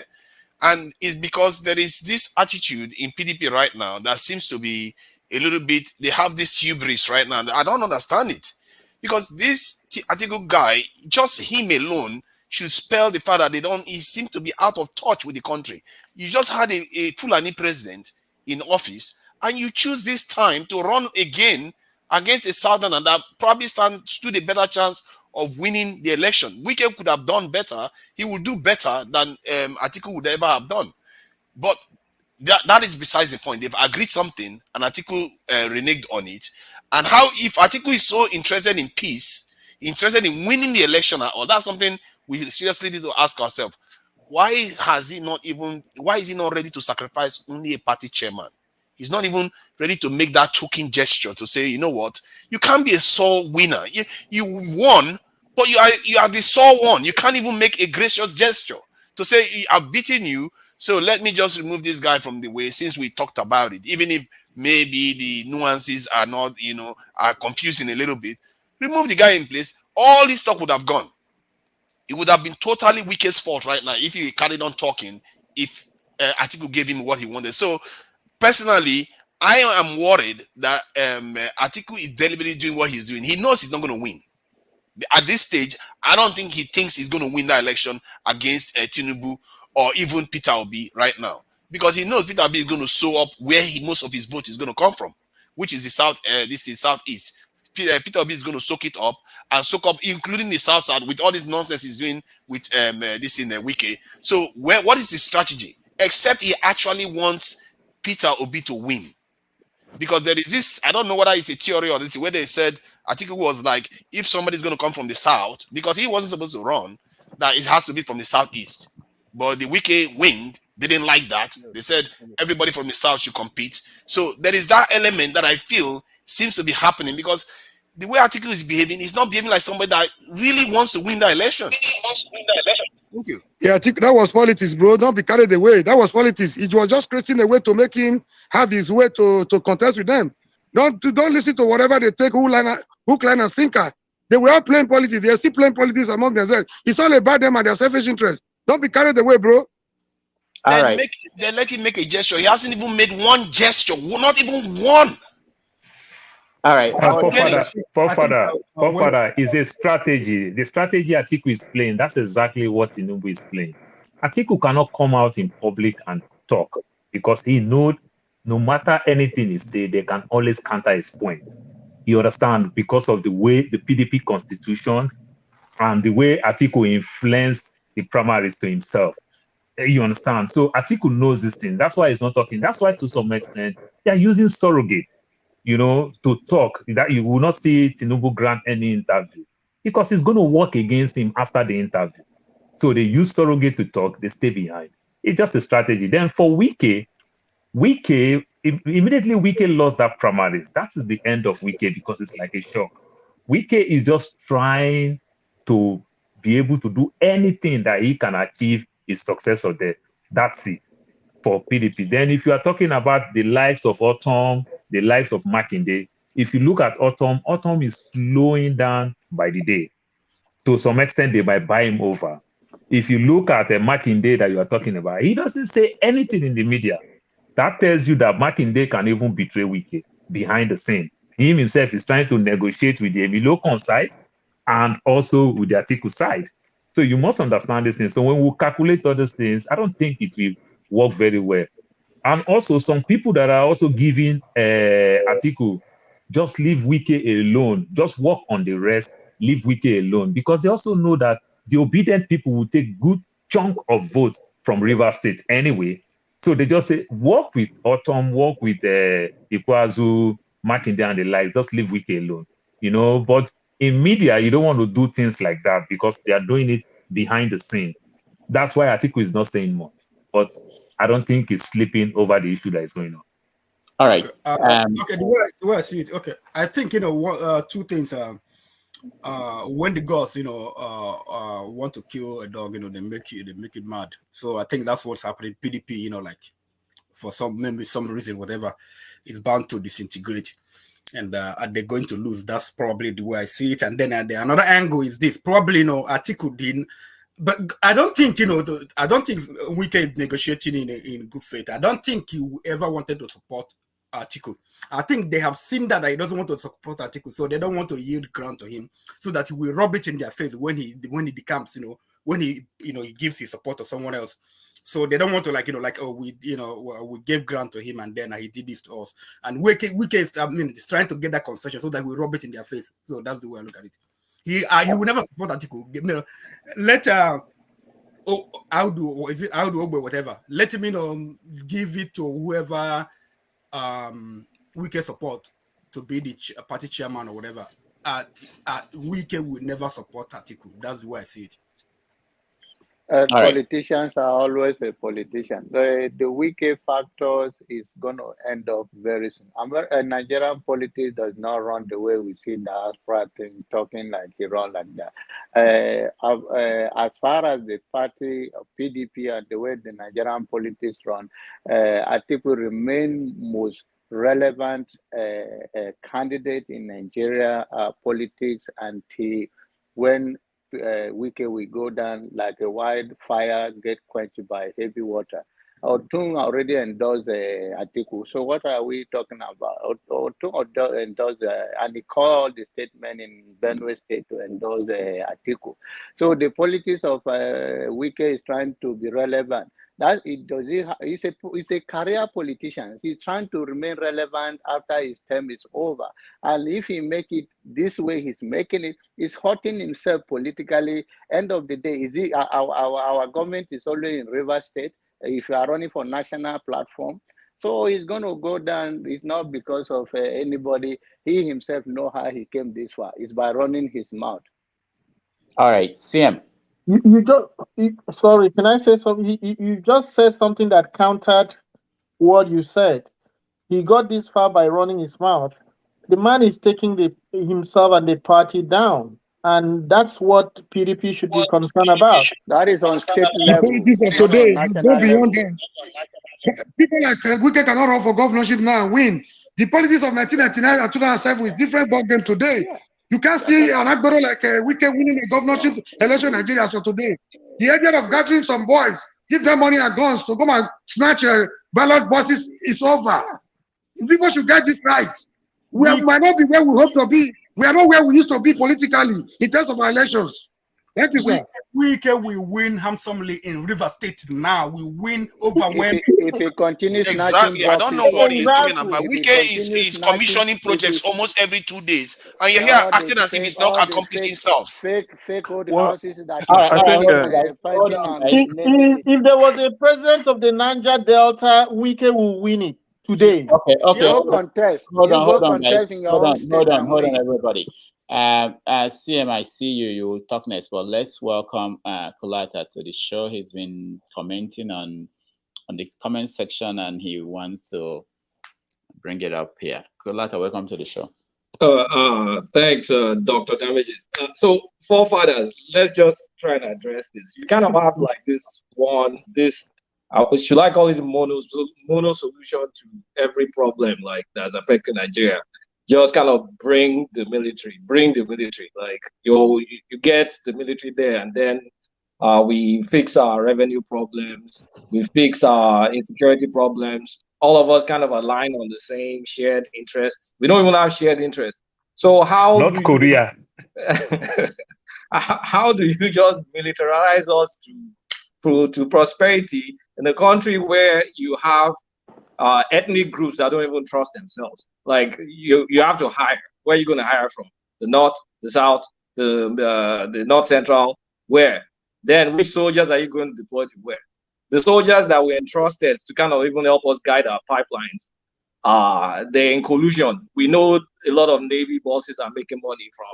Speaker 2: And it's because there is this attitude in PDP right now that seems to be a little bit, they have this hubris right now. I don't understand it. Because this article guy, just him alone, should spell the fact that he seems to be out of touch with the country. You just had a Fulani president in office, and you choose this time to run again against a southerner that probably stood a better chance of winning the election. Wike could have done better. He would do better than Atiku would ever have done. But that is besides the point. They've agreed something, and Atiku reneged on it. And how, if Atiku is so interested in peace, interested in winning the election, or that's something we seriously need to ask ourselves. Why is he not ready to sacrifice only a party chairman? He's not even ready to make that token gesture to say, you know what, you can't be a sole winner. You won, but you are the sole one. You can't even make a gracious gesture to say, I've beaten you, so let me just remove this guy from the way, since we talked about it. Even if maybe the nuances are not, are confusing a little bit, remove the guy in place, all this talk would have gone. It would have been totally Wike's fault right now if he carried on talking, if Atiku gave him what he wanted. So personally, I am worried that Atiku is deliberately doing what he's doing. He knows he's not going to win. At this stage, I don't think he thinks he's going to win that election against Tinubu or even Peter Obi right now, because he knows Peter Obi is going to sew up where most of his vote is going to come from, which is the south. This is southeast. Peter Obi is going to soak it up and soak up, including the south side, with all this nonsense he's doing with this in the Wike. So what is his strategy? Except he actually wants Peter Obi to win, because there is this, I don't know whether it's a theory or this, where they said, I think it was like, if somebody's going to come from the south, because he wasn't supposed to run, that it has to be from the southeast. But the Wike wing didn't like that. They said everybody from the south should compete. So there is that element that I feel seems to be happening, because the way Atiku is behaving, he's not behaving like somebody that really wants to win the election. Thank you.
Speaker 15: Yeah, I think that was politics, bro. Don't be carried away. That was politics. It was just creating a way to make him have his way to contest with them. Don't listen to whatever they take, hook, line, and sinker. They were all playing politics. They are still playing politics among themselves. It's all about them and their selfish interest. Don't be carried away, bro.
Speaker 2: All right. They let him make a gesture. He hasn't even made one gesture. Not even one.
Speaker 13: All right.
Speaker 16: Father, is a strategy. The strategy Atiku is playing, that's exactly what Tinubu is playing. Atiku cannot come out in public and talk, because he knows no matter anything he says, they can always counter his point. You understand? Because of the way the PDP constitution and the way Atiku influenced the primaries to himself. You understand? So Atiku knows this thing. That's why he's not talking. That's why, to some extent, they are using surrogate, to talk. That you will not see Tinubu grant any interview, because it's going to work against him after the interview. So they use surrogate to talk. They stay behind. It's just a strategy. Then for Wike, immediately Wike lost that primaries. That is the end of Wike, because it's like a shock. Wike is just trying to be able to do anything that he can achieve his success or death. That's it for PDP. Then if you are talking about the likes of Autumn, the likes of Makinde, if you look at Autumn is slowing down by the day. To some extent, they might buy him over. If you look at Makinde that you are talking about, he doesn't say anything in the media. That tells you that Makinde can even betray Wike behind the scene. He himself is trying to negotiate with the Emilokon side and also with the Atiku side. So you must understand this thing. So when we calculate all these things, I don't think it will work very well. And also some people that are also giving Atiku, just leave Wike alone, just work on the rest, leave Wike alone, because they also know that the obedient people will take good chunk of vote from River State anyway. So they just say, work with Autumn, work with Ikwazu, Makinde and the likes, just leave Wike alone, But in media, you don't want to do things like that, because they are doing it behind the scene. That's why Atiku is not saying much. But I don't think he's sleeping over the issue that is going on.
Speaker 13: All right.
Speaker 19: Okay, the way I see it, okay. I think, two things. When the gods, want to kill a dog, they make it mad. So I think that's what's happening. PDP, like for maybe some reason, whatever, is bound to disintegrate, and they're going to lose. That's probably the way I see it. And then another angle is this: probably, Atiku didn't. But I don't think, I don't think Wike is negotiating in good faith. I don't think he ever wanted to support Atiku. I think they have seen that he doesn't want to support Atiku, so they don't want to yield ground to him, so that he will rub it in their face when he becomes, when he gives his support to someone else. So they don't want to we gave ground to him and then he did this to us. And Wike is, is trying to get that concession so that we rub it in their face. So that's the way I look at it. He will never support Atiku. Whatever. Let him give it to whoever we can support to be the party chairman or whatever. Wike would never support Atiku. That's the way I see it.
Speaker 17: Politicians are always a politician. The Wike factors is going to end up very soon. Nigerian politics does not run the way we see diaspora thing talking like he run like that. As far as the party of PDP and the way the Nigerian politics run, Atiku remain most relevant candidate in Nigeria politics until when Wike will go down like a wildfire, get quenched by heavy water. Otun already endorsed Atiku. So what are we talking about? Otun endorsed, and he called the statement in Benue State to endorse Atiku. So the politics of Wike is trying to be relevant. That he's a career politician. He's trying to remain relevant after his term is over. And if he make it this way, he's making it, he's hurting himself politically. End of the day, our government is already in River State. If you are running for national platform, so he's going to go down. It's not because of anybody. He himself know how he came this far. It's by running his mouth.
Speaker 13: All right, CM.
Speaker 10: Sorry, can I say something? You just said something that countered what you said. He got this far by running his mouth. The man is taking himself and the party down. And that's what PDP should be concerned about.
Speaker 17: That is on state level.
Speaker 15: The politics of today has gone beyond that. People like Wike cannot run for governorship now and win. The politics of 1999 and 2007 is different ballgame today. You can't see an Agbero like Wike winning a governorship election in Nigeria for today. The idea of gathering some boys, give them money and guns to go and snatch ballot boxes is over. People should get this right. We might not be where we hope to be. We are not where we used to be politically in terms of our elections. Thank you, sir.
Speaker 19: Wike will win handsomely in River State now. We win overwhelmingly.
Speaker 17: If he continues,
Speaker 2: exactly. I don't know what he's talking about. Wike is commissioning projects almost every 2 days, and you're here acting as if he's not accomplishing stuff.
Speaker 17: Fake old houses that
Speaker 10: if there was a president of the Niger Delta, Wike will win it today.
Speaker 13: Okay.
Speaker 17: Hold on,
Speaker 13: everybody. CM, I see you. You will talk next, but let's welcome Kulata to the show. He's been commenting on the comment section, and he wants to bring it up here. Kulata, welcome to the show.
Speaker 4: Thanks, Dr. Damages. So, forefathers, let's just try and address this. You kind of have like this. Should I call it mono solution to every problem like that's affecting Nigeria? Just kind of bring the military. Like you get the military there, and then we fix our revenue problems, we fix our insecurity problems. All of us kind of align on the same shared interests. We don't even have shared interests. So how?
Speaker 16: North Korea.
Speaker 4: How do you just militarize us to prosperity in a country where you have ethnic groups that don't even trust themselves? Like you have to hire. Where are you going to hire from? The north, the south, the north central. Where? Then which soldiers are you going to deploy to where? The soldiers that were entrusted to kind of even help us guide our pipelines, they're in collusion. We know a lot of Navy bosses are making money from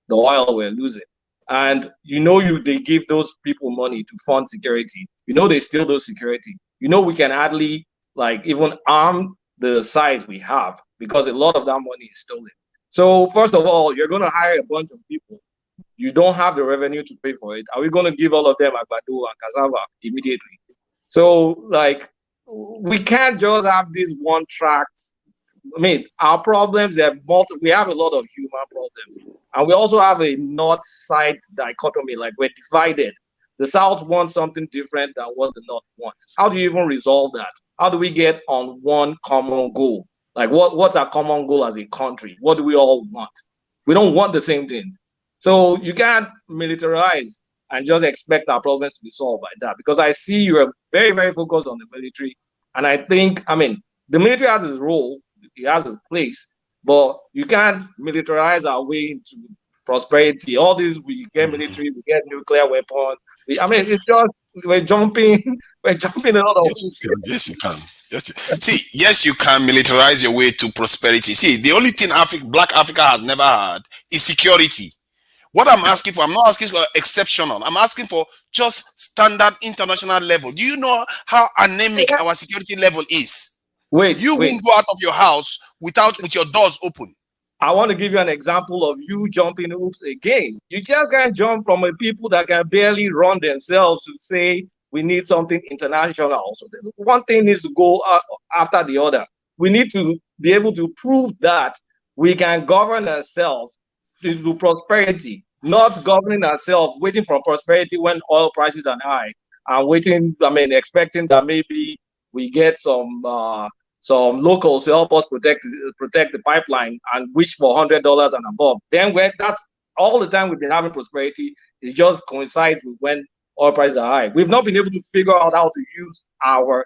Speaker 4: the oil we're losing. And they give those people money to fund security. They steal those security. We can hardly like even arm the size we have, because a lot of that money is stolen. So first of all, you're going to hire a bunch of people. You don't have the revenue to pay for it. Are we going to give all of them agbado and cassava immediately? So, like, we can't just have this one track. I mean, our problems, we have a lot of human problems. And we also have a north-side dichotomy, like we're divided. The South wants something different than what the North wants. How do you even resolve that? How do we get on one common goal? Like, what's our common goal as a country? What do we all want? We don't want the same things. So you can't militarize and just expect our problems to be solved by that, because I see you're very, very focused on the military. And I think, I mean, the military has its role, it has its place, but you can't militarize our way into prosperity. All this, we get military, we get nuclear weapons. I mean, it's just, we're jumping a lot of
Speaker 2: yes, you can. Yes, you can militarize your way to prosperity. See, the only thing Black Africa has never had is security. What I'm asking for, I'm not asking for exceptional. I'm asking for just standard international level. Do you know how anemic our security level is?
Speaker 4: Wait,
Speaker 2: you won't go out of your house with your doors open.
Speaker 4: I want to give you an example of you jumping hoops again. You just can't jump from a people that can barely run themselves to say we need something international. So one thing needs to go after the other. We need to be able to prove that we can govern ourselves to prosperity, not governing ourselves, waiting for prosperity when oil prices are high, and expecting that maybe we get some locals to help us protect the pipeline and wish for $100 and above. Then that's all the time we've been having prosperity. It just coincides with when oil prices are high. We've not been able to figure out how to use our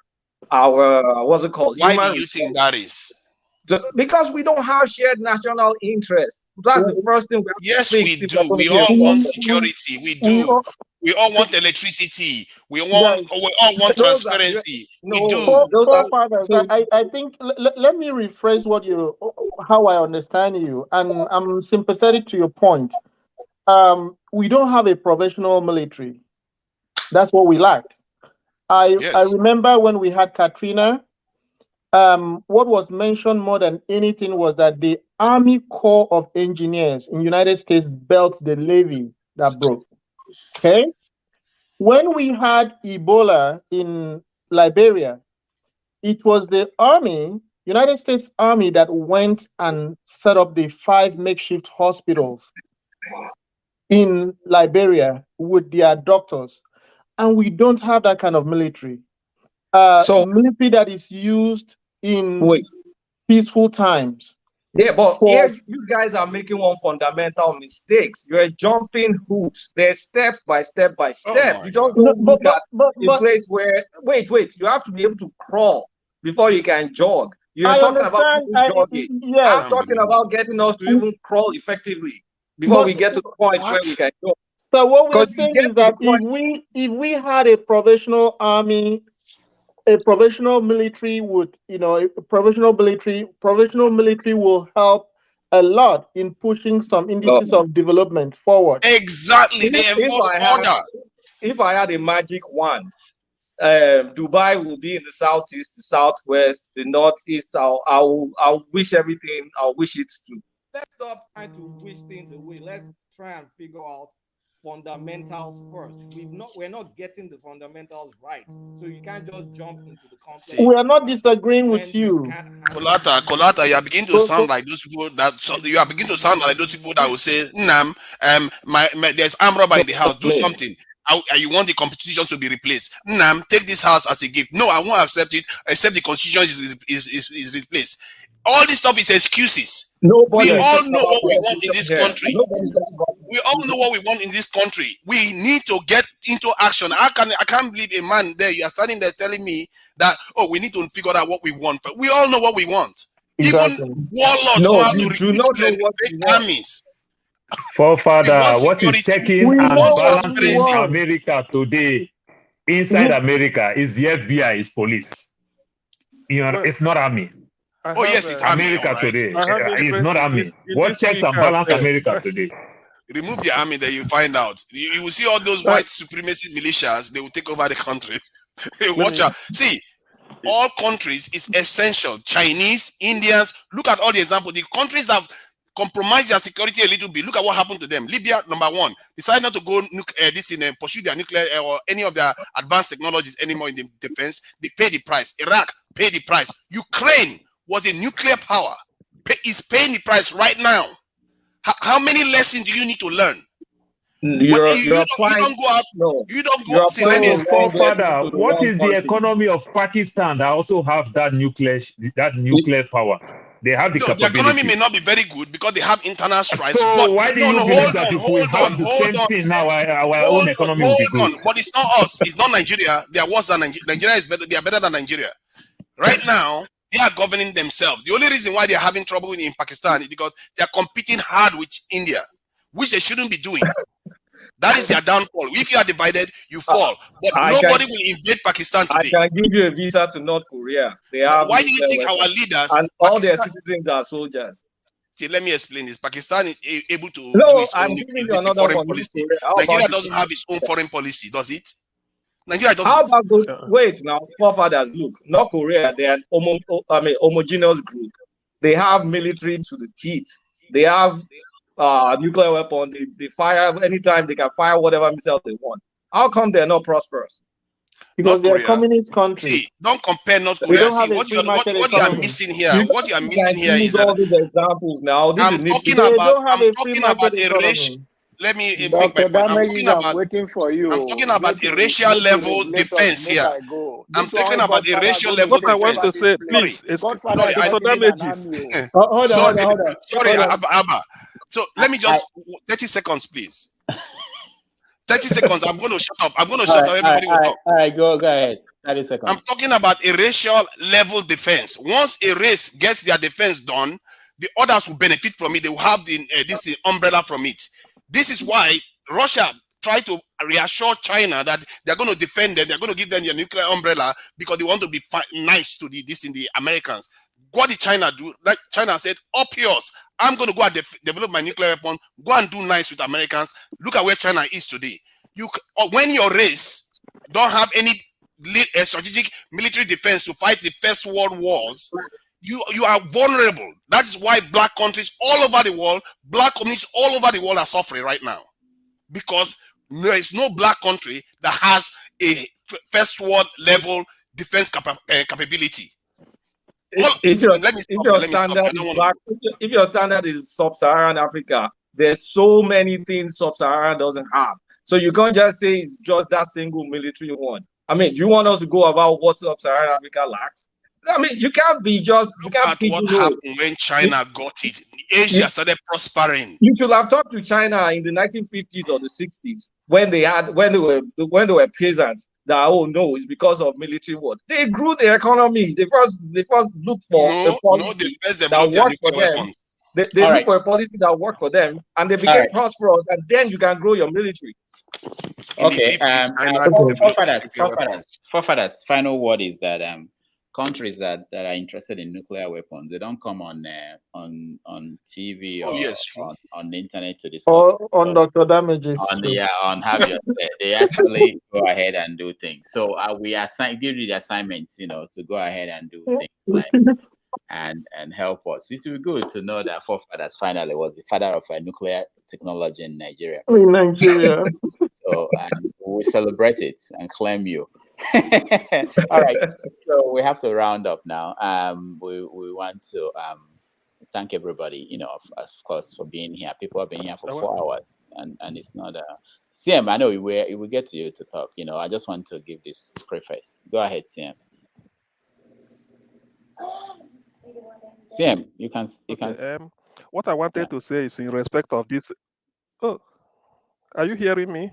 Speaker 4: what's it called?
Speaker 2: Why do you think that is?
Speaker 4: Because we don't have shared national interest. That's the first thing we have
Speaker 2: yes,
Speaker 4: to fix.
Speaker 2: We do. We all want security. We do. We all want electricity. We all want transparency. We do.
Speaker 10: I think let me rephrase how I understand you, and I'm sympathetic to your point. We don't have a professional military. That's what we lack. I remember when we had Katrina. What was mentioned more than anything was that the Army Corps of Engineers in the United States built the levee that broke. Okay? When we had Ebola in Liberia, it was the United States Army, that went and set up the 5 makeshift hospitals in Liberia with their doctors. And we don't have that kind of military. Military that is used in peaceful times.
Speaker 4: Yeah, but here you guys are making one fundamental mistake. You're jumping hoops. There's step by step by step. You just don't look at a place where you have to be able to crawl before you can jog. You're talking about jogging. I'm talking about getting us to even crawl effectively before we get to the point where we can jog.
Speaker 10: So what we're saying is that if we had a professional army, a professional military professional military will help a lot in pushing some indices of development forward.
Speaker 2: Exactly.
Speaker 4: If I had a magic wand, Dubai will be in the southeast, the southwest, the northeast. I'll wish everything. I'll wish it to. Let's stop trying to wish things away. Let's try and figure out fundamentals first. We're not getting the fundamentals right, so you can't just jump into the complex.
Speaker 10: We are not disagreeing with you.
Speaker 2: Kolata, you are beginning to sound like those people that will say, Nam, there's armed robber in the house, do something. You want the constitution to be replaced. Nam, take this house as a gift. No, I won't accept it, except the constitution is replaced. All this stuff is excuses. We all know what we want in this country. We all know what we want in this country. We need to get into action. I can't believe a man there. You are standing there telling me that, we need to figure out what we want. But we all know what we want. Exactly. Even warlords know how to recruit armies.
Speaker 16: Forefather, what is checking and balancing America today? Inside America is the FBI, is police. It's not army.
Speaker 2: It's
Speaker 16: America today. It's not army. What checks and balance America today?
Speaker 2: Remove the army, then you find out. You will see all those white supremacist militias. They will take over the country. Watch out. See, all countries is essential. Chinese, Indians, look at all the examples. The countries that compromise their security a little bit. Look at what happened to them. Libya, number one, decided not to go pursue their nuclear or any of their advanced technologies anymore in the defense. They pay the price. Iraq paid the price. Ukraine was a nuclear power. Is paying the price right now. How many lessons do you need to learn? You don't go out.
Speaker 4: No,
Speaker 2: you don't go. See, let me
Speaker 16: So,
Speaker 2: explain.
Speaker 16: Father, what is the economy of Pakistan that also have that nuclear power? They have the
Speaker 2: No, the economy
Speaker 16: capability.
Speaker 2: may not be very good because they have internal strife.
Speaker 16: So
Speaker 2: But
Speaker 16: why do you believe that if we have the same
Speaker 2: hold on.
Speaker 16: thing now, our own economy will be good?
Speaker 2: But it's not us. It's not Nigeria. They are worse than Nigeria. Nigeria is better. They are better than Nigeria. Right now, they are governing themselves. The only reason why they are having trouble in Pakistan is because they are competing hard with India, which they shouldn't be doing. That is their downfall. If you are divided, you fall. But nobody will invade Pakistan today.
Speaker 4: I can give you a visa to North Korea. They have.
Speaker 2: Why do you think our leaders
Speaker 4: and all their citizens are soldiers?
Speaker 2: See, let me explain this. Pakistan is able to do
Speaker 4: No,
Speaker 2: its
Speaker 4: I'm
Speaker 2: own
Speaker 4: giving you another
Speaker 2: foreign
Speaker 4: one.
Speaker 2: policy. Nigeria doesn't have its own foreign policy, does it? Nigeria doesn't.
Speaker 4: How about those? Wait, now, forefathers, look, North Korea, they are homogeneous group. They have military to the teeth. They have nuclear weapon. They fire anytime. They can fire whatever missile they want. How come they're not prosperous?
Speaker 10: Because they're a communist country.
Speaker 2: See, don't compare North
Speaker 10: We
Speaker 2: Korea.
Speaker 10: don't have
Speaker 2: See,
Speaker 10: a
Speaker 2: what
Speaker 10: free
Speaker 2: you
Speaker 10: market
Speaker 2: are
Speaker 10: economy.
Speaker 2: missing here. What you are missing here is
Speaker 4: all
Speaker 2: that
Speaker 4: these examples now.
Speaker 2: I'm talking about a racial. Let me make my
Speaker 17: Dr.
Speaker 2: point.
Speaker 17: I'm waiting for you.
Speaker 2: I'm talking about a racial level defense here. I'm talking about a racial level
Speaker 18: defense. What I want to say, please,
Speaker 2: sorry,
Speaker 18: Dr. Damages.
Speaker 10: Hold on.
Speaker 2: Sorry, Abba. So let me just 30 seconds, please. 30 seconds. I'm going to shut up. Everybody will talk.
Speaker 13: All right, go ahead. 30 seconds.
Speaker 2: I'm talking about a racial level defense. Once a race gets their defense done, the others will benefit from it. They will have this umbrella from it. This is why Russia tried to reassure China that they're going to defend them. They're going to give them their nuclear umbrella because they want to be nice to the Americans. What did China do? Like China said, up yours. I'm going to go and develop my nuclear weapon. Go and do nice with Americans. Look at where China is today. When your race don't have any strategic military defense to fight the First World Wars, you are vulnerable. That is why black countries all over the world, black communities all over the world are suffering right now. Because there is no black country that has a First World level defense capability.
Speaker 4: If your standard is sub-Saharan Africa, there's so many things sub-Saharan doesn't have. So you can't just say it's just that single military one. I mean, do you want us to go about what sub-Saharan Africa lacks? I mean, you can't be just.
Speaker 2: Look at what happened when China got it. Asia started prospering.
Speaker 4: You should have talked to China in the 1950s or the 60s when they were peasants. That it's because of military war. They grew their economy. They first looked for a policy that worked for them. They look for a policy that worked for them, and they became prosperous. And then you can grow your military.
Speaker 13: Okay. Forefathers. Final word is that countries that are interested in nuclear weapons, they don't come on TV or on the internet to discuss.
Speaker 10: Or on Dr. Damages.
Speaker 13: They actually go ahead and do things. So we give you the assignments, to go ahead and do things like and help us. It will be good to know that forefathers finally was the father of nuclear technology in Nigeria.
Speaker 10: In Nigeria.
Speaker 13: So we celebrate it and claim you. All right. So we have to round up now. We want to thank everybody, of course, for being here. People have been here for 4 hours, and it's not CM, I know we will get to you to talk. I just want to give this preface. Go ahead, CM. CM, you can.
Speaker 18: What I wanted to say is in respect of this. Oh, are you hearing me?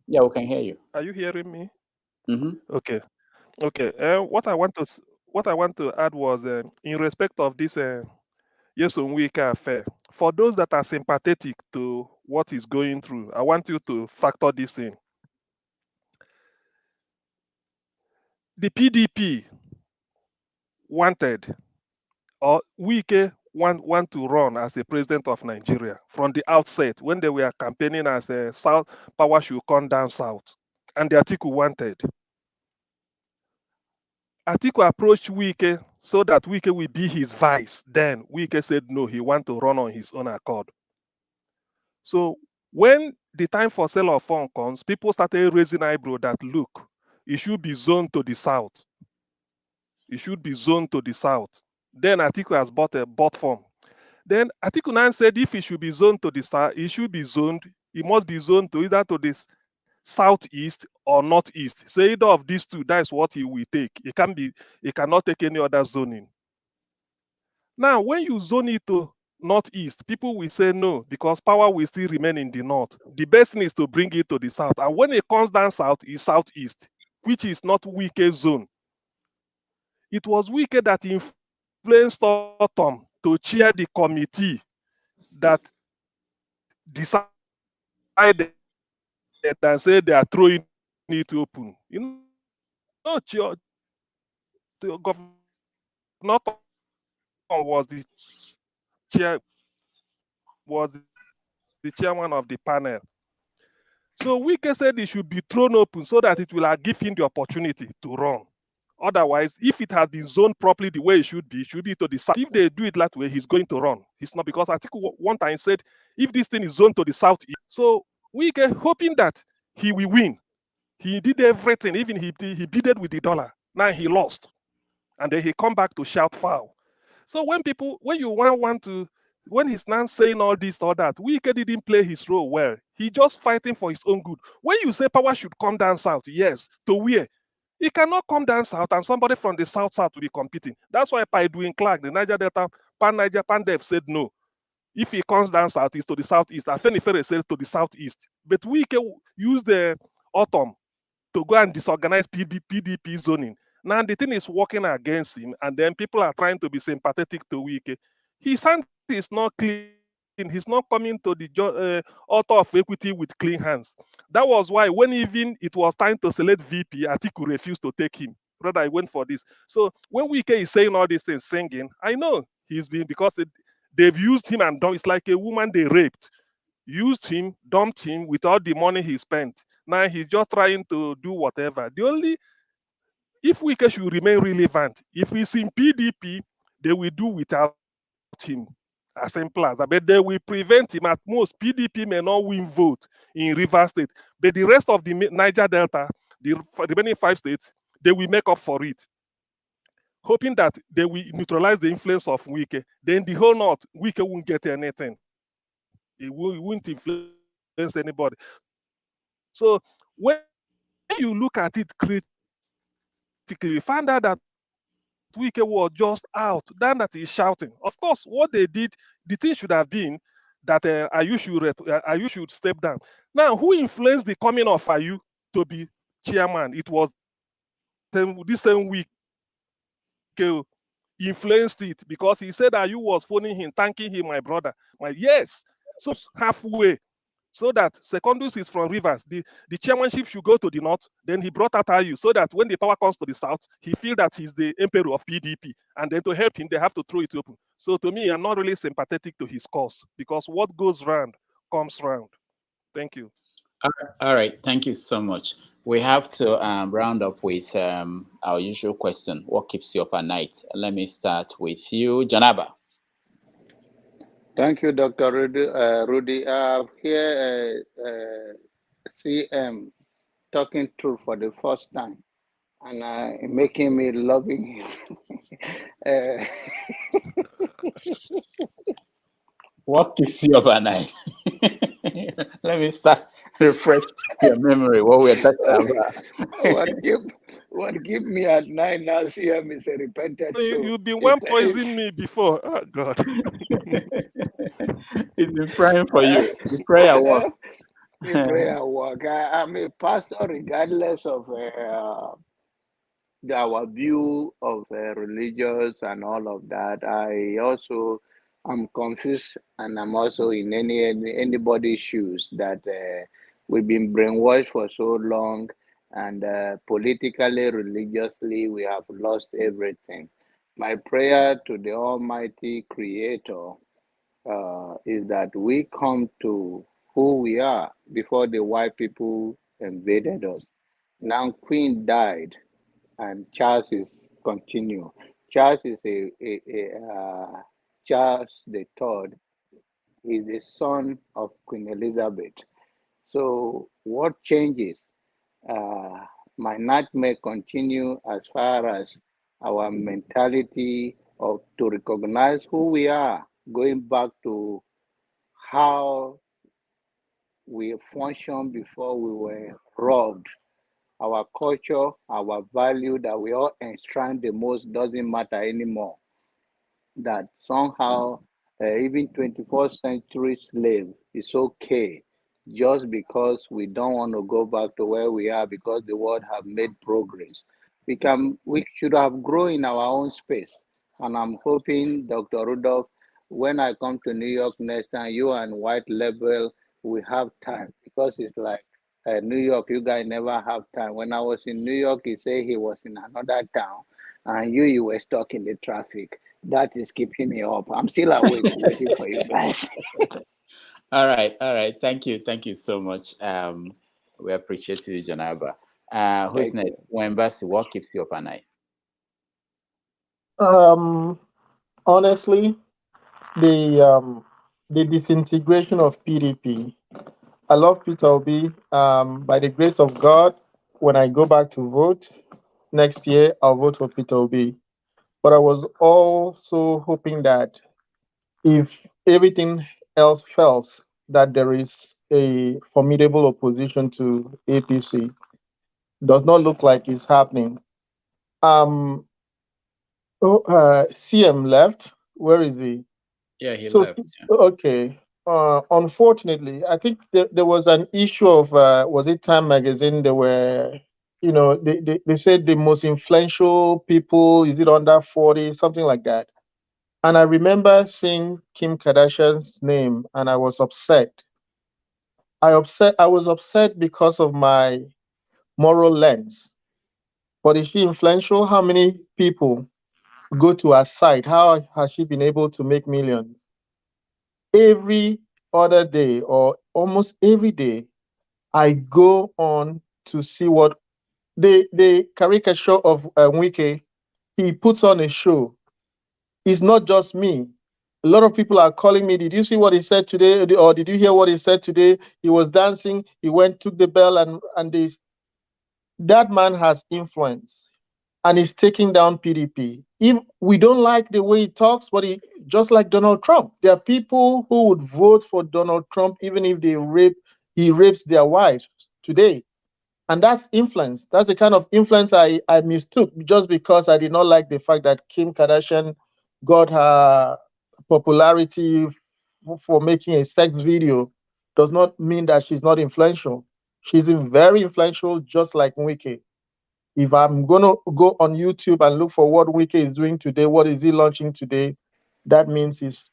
Speaker 13: Yeah, we can hear you.
Speaker 18: Are you hearing me?
Speaker 13: Mm-hmm.
Speaker 18: Okay. What I want to add was in respect of this Yesonwika affair. For those that are sympathetic to what is going through, I want you to factor this in. The PDP wanted, or Wike want to run as the president of Nigeria from the outset when they were campaigning as the South power should come down south, and the Atiku wanted. Atiku approached Wike so that Wike will be his vice. Then Wike said no, he want to run on his own accord. So when the time for sale of phone comes, people started raising eyebrow that look, it should be zoned to the south. It should be zoned to the south. Then Atiku has bought form. Then Atiku now said if it should be zoned to the south, it should be zoned. It must be zoned to either to the southeast or northeast. So either of these two, that is what he will take. It cannot take any other zoning. Now, when you zone it to northeast, people will say no because power will still remain in the north. The best thing is to bring it to the south. And when it comes down south, it's southeast, which is not Wike zone. It was Wike that influenced Autumn to chair the committee that decided and said they are throwing it open. You know, Governor was the chairman of the panel. So Wike said it should be thrown open so that it will give him the opportunity to run. Otherwise, if it had been zoned properly the way it should be to the south. If they do it that way, he's going to run. He's not, because Atiku one time said, if this thing is zoned to the south, so Wike hoping that he will win. He did everything, even he bidded with the dollar. Now he lost. And then he come back to shout foul. So when he's now saying all this or that, Wike didn't play his role well. He just fighting for his own good. When you say power should come down south, yes, to where? It cannot come down south and somebody from the south will be competing. That's why Edwin Clark, the Niger Delta, Pan-Niger, Pan-Dev said no. If he comes down south, it's to the southeast. Afenifere said to the southeast. But Wike used the autumn to go and disorganize PDP zoning. Now the thing is working against him, and then people are trying to be sympathetic to Wike. His hand is not clean. He's not coming to the author of equity with clean hands. That was why when even it was time to select VP, Atiku refused to take him. Rather, I went for this. So when Wike is saying all these things, singing, I know he's been, because they've used him and done. It's like a woman they raped. Used him, dumped him with all the money he spent. Now he's just trying to do whatever. If Wike should remain relevant, if he's in PDP, they will do without him. As simple as that. But they will prevent him. At most, PDP may not win vote in Rivers State. But the rest of the Niger Delta, the remaining 5 states, they will make up for it. Hoping that they will neutralize the influence of Wike. Then the whole North, Wike won't get anything. It won't influence anybody. So when you look at it critically, you find out that Wike was just out, than that he's shouting. Of course, what they did, the thing should have been that Ayu should step down. Now, who influenced the coming of Ayu to be chairman? It was this same Wike influenced it, because he said Ayu was phoning him, thanking him, my brother. Yes, so halfway. So that Secondus is from Rivers. The chairmanship should go to the north. Then he brought out Ayu so that when the power comes to the south, he feel that he's the emperor of PDP. And then to help him, they have to throw it open. So to me, I'm not really sympathetic to his cause, because what goes round comes round. Thank you.
Speaker 13: All right. Thank you so much. We have to round up with our usual question. What keeps you up at night? Let me start with you, Janaba.
Speaker 17: Thank you, Dr. Rudy. Here, CM talking truth for the first time, and making me loving him.
Speaker 13: What keeps you up at night? Let me start refresh your memory. What we're talking about.
Speaker 17: What keep me at night now? CM is a repented soul.
Speaker 18: You've been one poisoning me before. Oh God.
Speaker 13: It's been praying for you. The prayer work.
Speaker 17: The prayer work. I'm a pastor, regardless of our view of religious and all of that. I also am confused, and I'm also in anybody's shoes that we've been brainwashed for so long, and politically, religiously, we have lost everything. My prayer to the Almighty Creator is that we come to who we are before the white people invaded us. Now Queen died, and Charles is continue. Charles is Charles the Third is the son of Queen Elizabeth. So what changes might not may continue as far as our mentality of to recognize who we are, going back to how we functioned before we were robbed. Our culture, our value that we all enshrine the most doesn't matter anymore. That somehow even 21st century slave is okay just because we don't want to go back to where we are because the world have made progress. We should have grown in our own space. And I'm hoping, Dr. Rudolph, when I come to New York next time, you and White Label will have time because it's like New York, you guys never have time. When I was in New York, he said he was in another town and you were stuck in the traffic. That is keeping me up. I'm still awake waiting for you guys.
Speaker 13: All right. Thank you so much. We appreciate you, Janaba. Who's next? Wembasi, what keeps you up at night?
Speaker 10: Honestly, the disintegration of PDP. I love Peter Obi. By the grace of God, when I go back to vote next year, I'll vote for Peter Obi. But I was also hoping that if everything else fails, that there is a formidable opposition to APC. Does not look like it's happening. CM left. Where is he?
Speaker 13: Yeah, he
Speaker 10: So,
Speaker 13: left.
Speaker 10: okay. Unfortunately, I think there was an issue of, was it Time Magazine? They were, they said the most influential people, is it under 40, something like that. And I remember seeing Kim Kardashian's name and I was upset. I was upset because of my moral lens. But is she influential? How many people go to her site? How has she been able to make millions? Every other day or almost every day, I go on to see what the caricature of Wike, he puts on a show. It's not just me. A lot of people are calling me, did you see what he said today? Or did you hear what he said today? He was dancing, he went, took the bell and this. That man has influence and he's taking down PDP. If we don't like the way he talks, but just like Donald Trump, there are people who would vote for Donald Trump even if he rapes their wives today. And that's influence. That's the kind of influence I mistook just because I did not like the fact that Kim Kardashian got her popularity for making a sex video. Does not mean that she's not influential. She's very influential, just like Wike. If I'm going to go on YouTube and look for what Wike is doing today, what is he launching today, that means he's,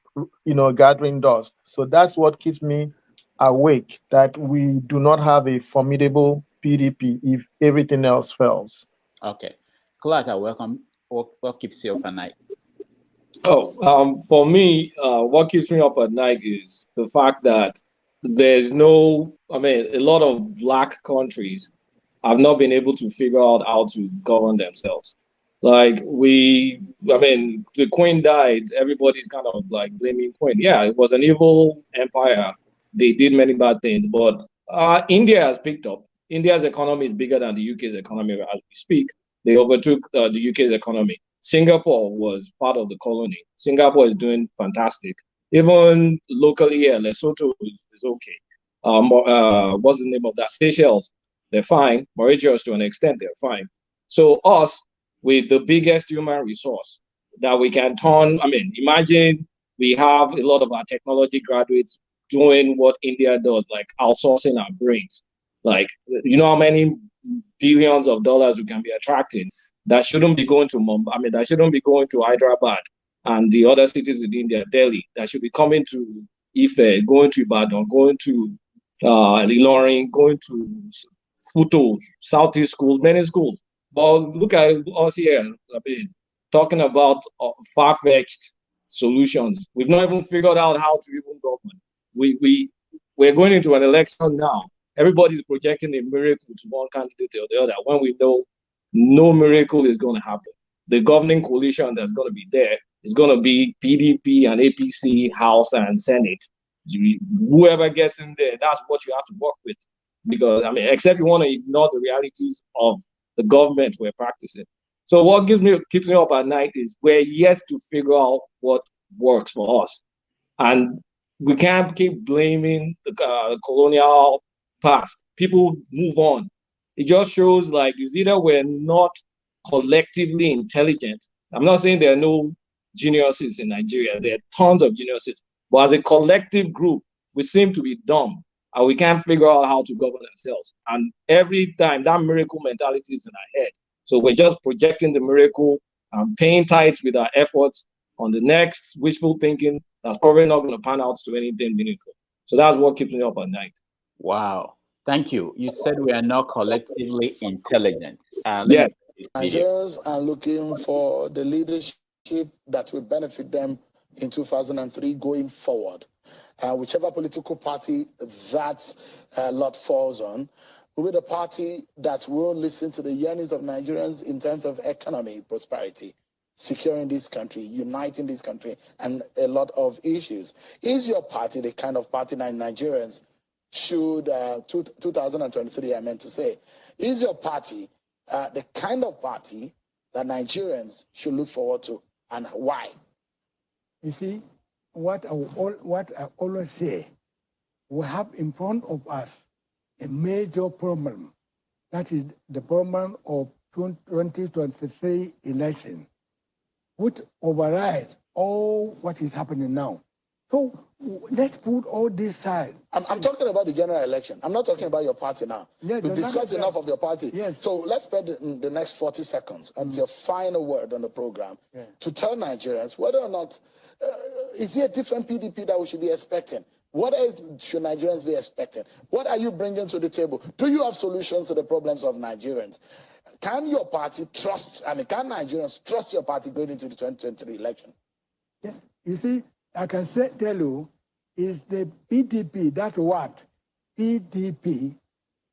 Speaker 10: gathering dust. So that's what keeps me awake, that we do not have a formidable PDP if everything else fails.
Speaker 13: Okay. Clark, welcome. What keeps you up at night?
Speaker 4: For me, what keeps me up at night is the fact that there's a lot of black countries have not been able to figure out how to govern themselves. Like the Queen died, everybody's kind of like blaming Queen. Yeah, it was an evil empire. They did many bad things, but India has picked up. India's economy is bigger than the UK's economy as we speak. They overtook the UK's economy. Singapore was part of the colony. Singapore is doing fantastic. Even locally here, Lesotho is okay. What's the name of that? Seychelles, they're fine. Mauritius, to an extent, they're fine. So us, with the biggest human resource that we can turn, imagine we have a lot of our technology graduates doing what India does, like outsourcing our brains. Like, you know how many billions of dollars we can be attracting? That shouldn't be going to Mumbai. That shouldn't be going to Hyderabad and the other cities in India, Delhi. That should be coming to Ife, going to Ibadan, going to Ilorin, going to Futo, Southeast schools, many schools. But look at us here. Talking about far-fetched solutions. We've not even figured out how to even govern. We're going into an election now. Everybody's projecting a miracle to one candidate or the other when we know no miracle is going to happen. the governing coalition that's going to be there is going to be PDP and APC, House and Senate. Whoever gets in there, that's what you have to work with. Because, I mean, except you want to ignore the realities of the government we're practicing. So what keeps me up at night is we're yet to figure out what works for us. And we can't keep blaming the colonial past. People move on. It just shows like it's either we're not collectively intelligent. I'm not saying there are no geniuses in Nigeria. There are tons of geniuses. But as a collective group, we seem to be dumb and we can't figure out how to govern ourselves. And every time that miracle mentality is in our head. So we're just projecting the miracle and paying tithes with our efforts on the next wishful thinking that's probably not going to pan out to anything meaningful. So that's what keeps me up at night.
Speaker 13: Wow. Thank you. You said we are not collectively intelligent.
Speaker 4: Yeah.
Speaker 1: Nigerians are looking for the leadership that will benefit them in 2003 going forward. Whichever political party that lot falls on will be the party that will listen to the yearnings of Nigerians in terms of economy, prosperity, securing this country, uniting this country, and a lot of issues. Is your party the kind of party that Nigerians should, 2023, I meant to say, is your party the kind of party that Nigerians should look forward to, and why?
Speaker 21: You see, what I always say, we have in front of us a major problem. That is the problem of 2023 election, which overrides all what is happening now. So let's put all this aside.
Speaker 1: I'm talking about the general election. I'm not talking about your party now.
Speaker 21: Yeah,
Speaker 1: we've discussed enough of your party.
Speaker 21: Yes.
Speaker 1: So let's spend the next 40 seconds as your final word on the program to tell Nigerians whether or not, is there a different PDP that we should be expecting? What else should Nigerians be expecting? What are you bringing to the table? Do you have solutions to the problems of Nigerians? Can your party trust, can Nigerians trust your party going into the 2023 election?
Speaker 21: Yeah. You see, I can tell you, is the PDP, that what? PDP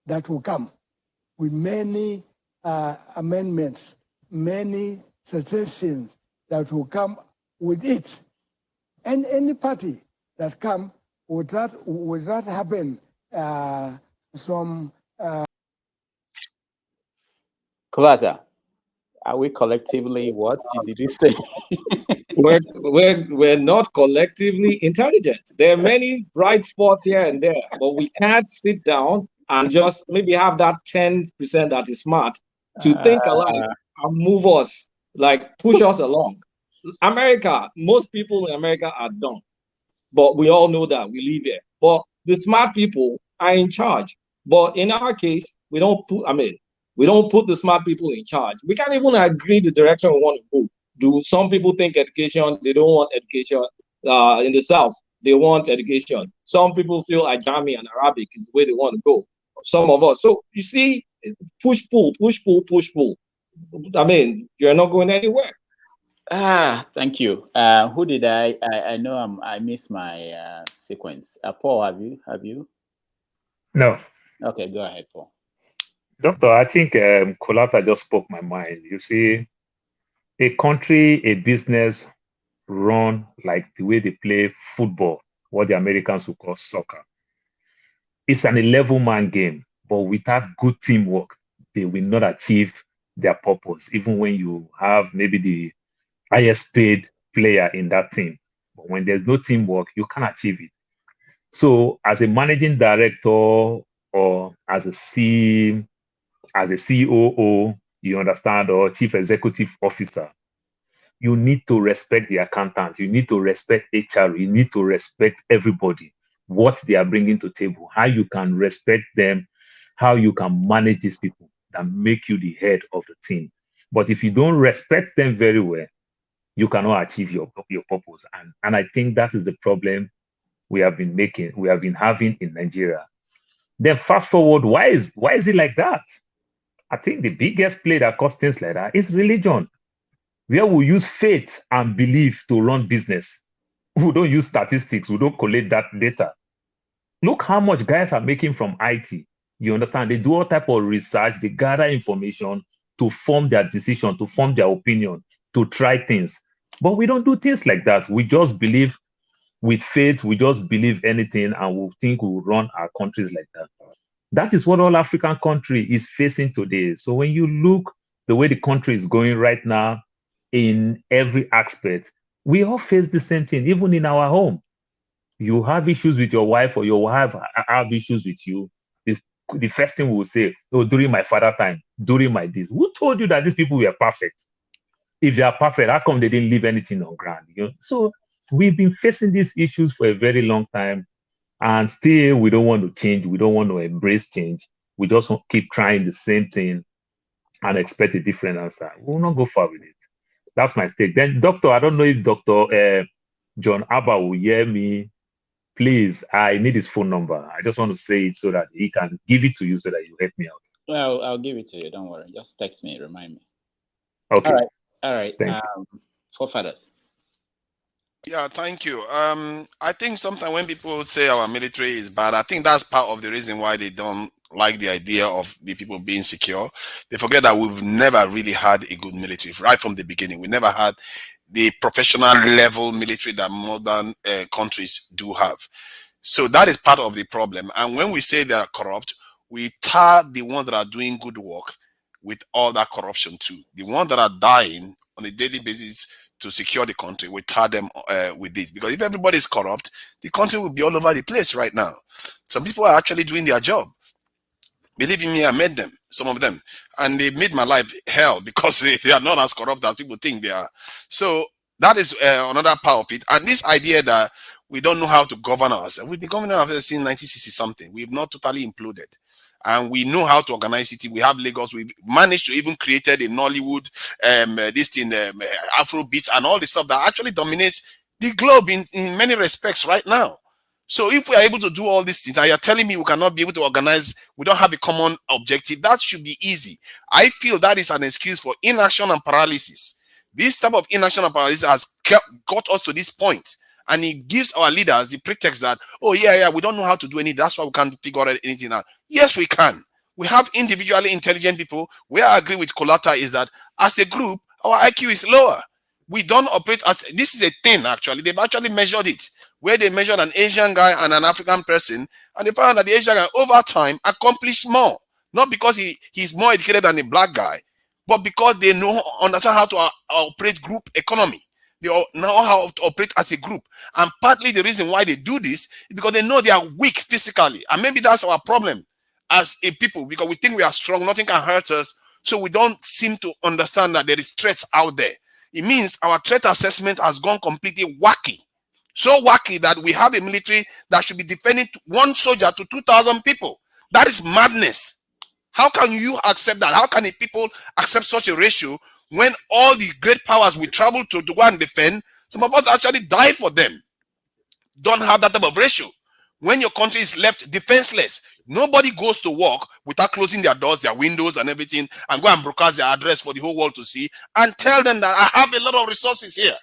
Speaker 21: that will come with many amendments, many suggestions that will come with it. And any party that come would that happen
Speaker 13: Kulata, are we collectively what did you say?
Speaker 4: We're not collectively intelligent. There are many bright spots here and there, but we can't sit down and just maybe have that 10% that is smart to think alike and move us, like push us along. America, most people in America are dumb, but we all know that we live here. But the smart people are in charge. But in our case, we don't put the smart people in charge. We can't even agree the direction we want to go. Do some people think education, they don't want education in the South, they want education. Some people feel Ajami and Arabic is the way they want to go. Some of us. So you see, push, pull. I mean, you're not going anywhere.
Speaker 13: Thank you. Who did I know I missed my sequence. Paul, have you?
Speaker 16: No.
Speaker 13: Okay, go ahead, Paul.
Speaker 16: Doctor, I think Kolata just spoke my mind. You see, a country, a business run like the way they play football, what the Americans would call soccer. It's an 11-man game, but without good teamwork, they will not achieve their purpose, even when you have maybe the highest paid player in that team. But when there's no teamwork, you can't achieve it. So as a managing director or as a COO, you understand, or chief executive officer, you need to respect the accountant, you need to respect HR, you need to respect everybody, what they are bringing to the table, how you can respect them, how you can manage these people that make you the head of the team. But if you don't respect them very well, you cannot achieve your purpose. And I think that is the problem we have been having in Nigeria. Then fast forward, why is it like that? I think the biggest play that causes things like that is religion, where we use faith and belief to run business. We don't use statistics. We don't collect that data. Look how much guys are making from IT. You understand? They do all type of research. They gather information to form their decision, to form their opinion, to try things. But we don't do things like that. We just believe with faith, we just believe anything, and we think we will run our countries like that. That is what all African country is facing today. So when you look the way the country is going right now in every aspect, we all face the same thing, even in our home. You have issues with your wife, or your wife have issues with you. The first thing we will say, oh, during my father time, during my this. Who told you that these people were perfect? If they are perfect, how come they didn't leave anything on ground? You know? So we've been facing these issues for a very long time, and still we don't want to change. We don't want to embrace change. We just want to keep trying the same thing and expect a different answer. We will not go far with it. That's my take. Then, Doctor, I don't know if Dr. John Abba will hear me. Please, I need his phone number. I just want to say it so that he can give it to you so that you help me out.
Speaker 13: Well, I'll give it to you. Don't worry. Just text me. Remind me.
Speaker 16: Okay.
Speaker 13: All right. All right.
Speaker 16: Thank
Speaker 13: Forefathers.
Speaker 2: Yeah, thank you. I think sometimes when people say our military is bad, I think that's part of the reason why they don't like the idea of the people being secure. They forget that we've never really had a good military right from the beginning. We never had the professional level military that modern countries do have. So that is part of the problem. And when we say they are corrupt, we tar the ones that are doing good work with all that corruption too. The ones that are dying on a daily basis to secure the country, we tar them with this. Because if everybody is corrupt, the country will be all over the place right now. Some people are actually doing their job. Believe in me, I met them, some of them, and they made my life hell because they are not as corrupt as people think they are. So that is another part of it. And this idea that we don't know how to govern ourselves. We've been governing ourselves since 1960 something. We've not totally imploded. And we know how to organize it. We have Lagos. We've managed to even created a Nollywood, this thing, Afrobeats, and all the stuff that actually dominates the globe in many respects right now. So if we are able to do all these things, and you're telling me we cannot be able to organize, we don't have a common objective, that should be easy. I feel that is an excuse for inaction and paralysis. This type of inaction and paralysis has got us to this point. And it gives our leaders the pretext that, oh, yeah, we don't know how to do anything. That's why we can't figure out anything out. Yes, we can. We have individually intelligent people. Where I agree with Kolata is that as a group, our IQ is lower. We don't operate as, this is a thing actually. They've actually measured it, where they measured an Asian guy and an African person, and they found that the Asian guy over time accomplished more. Not because he's more educated than the black guy, but because they understand how to operate group economy. They know how to operate as a group. And partly the reason why they do this is because they know they are weak physically. And maybe that's our problem as a people, because we think we are strong, nothing can hurt us. So we don't seem to understand that there is threats out there. It means our threat assessment has gone completely wacky. So wacky that we have a military that should be defending one soldier to 2,000 people. That is madness. How can you accept that? How can the people accept such a ratio when all the great powers we travel to go and defend, some of us actually die for them? Don't have that type of ratio. When your country is left defenseless, nobody goes to work without closing their doors, their windows and everything, and go and broadcast their address for the whole world to see and tell them that I have a lot of resources here.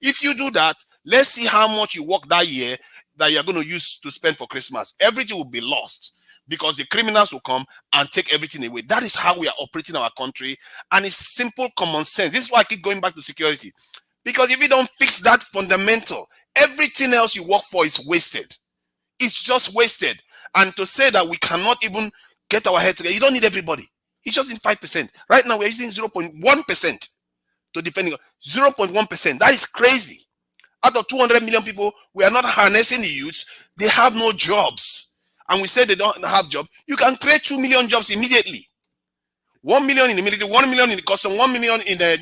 Speaker 2: If you do that, let's see how much you work that year that you're going to use to spend for Christmas. Everything will be lost because the criminals will come and take everything away. That is how we are operating our country. And it's simple common sense. This is why I keep going back to security. Because if you don't fix that fundamental, everything else you work for is wasted. It's just wasted. And to say that we cannot even get our head together, you don't need everybody. It's just in 5%. Right now, we're using 0.1% to defend 0.1%. That is crazy. Out of 200 million people, we are not harnessing the youths. They have no jobs. And we say they don't have jobs. You can create 2 million jobs immediately. 1 million in the military, 1 million in the custom, 1 million in the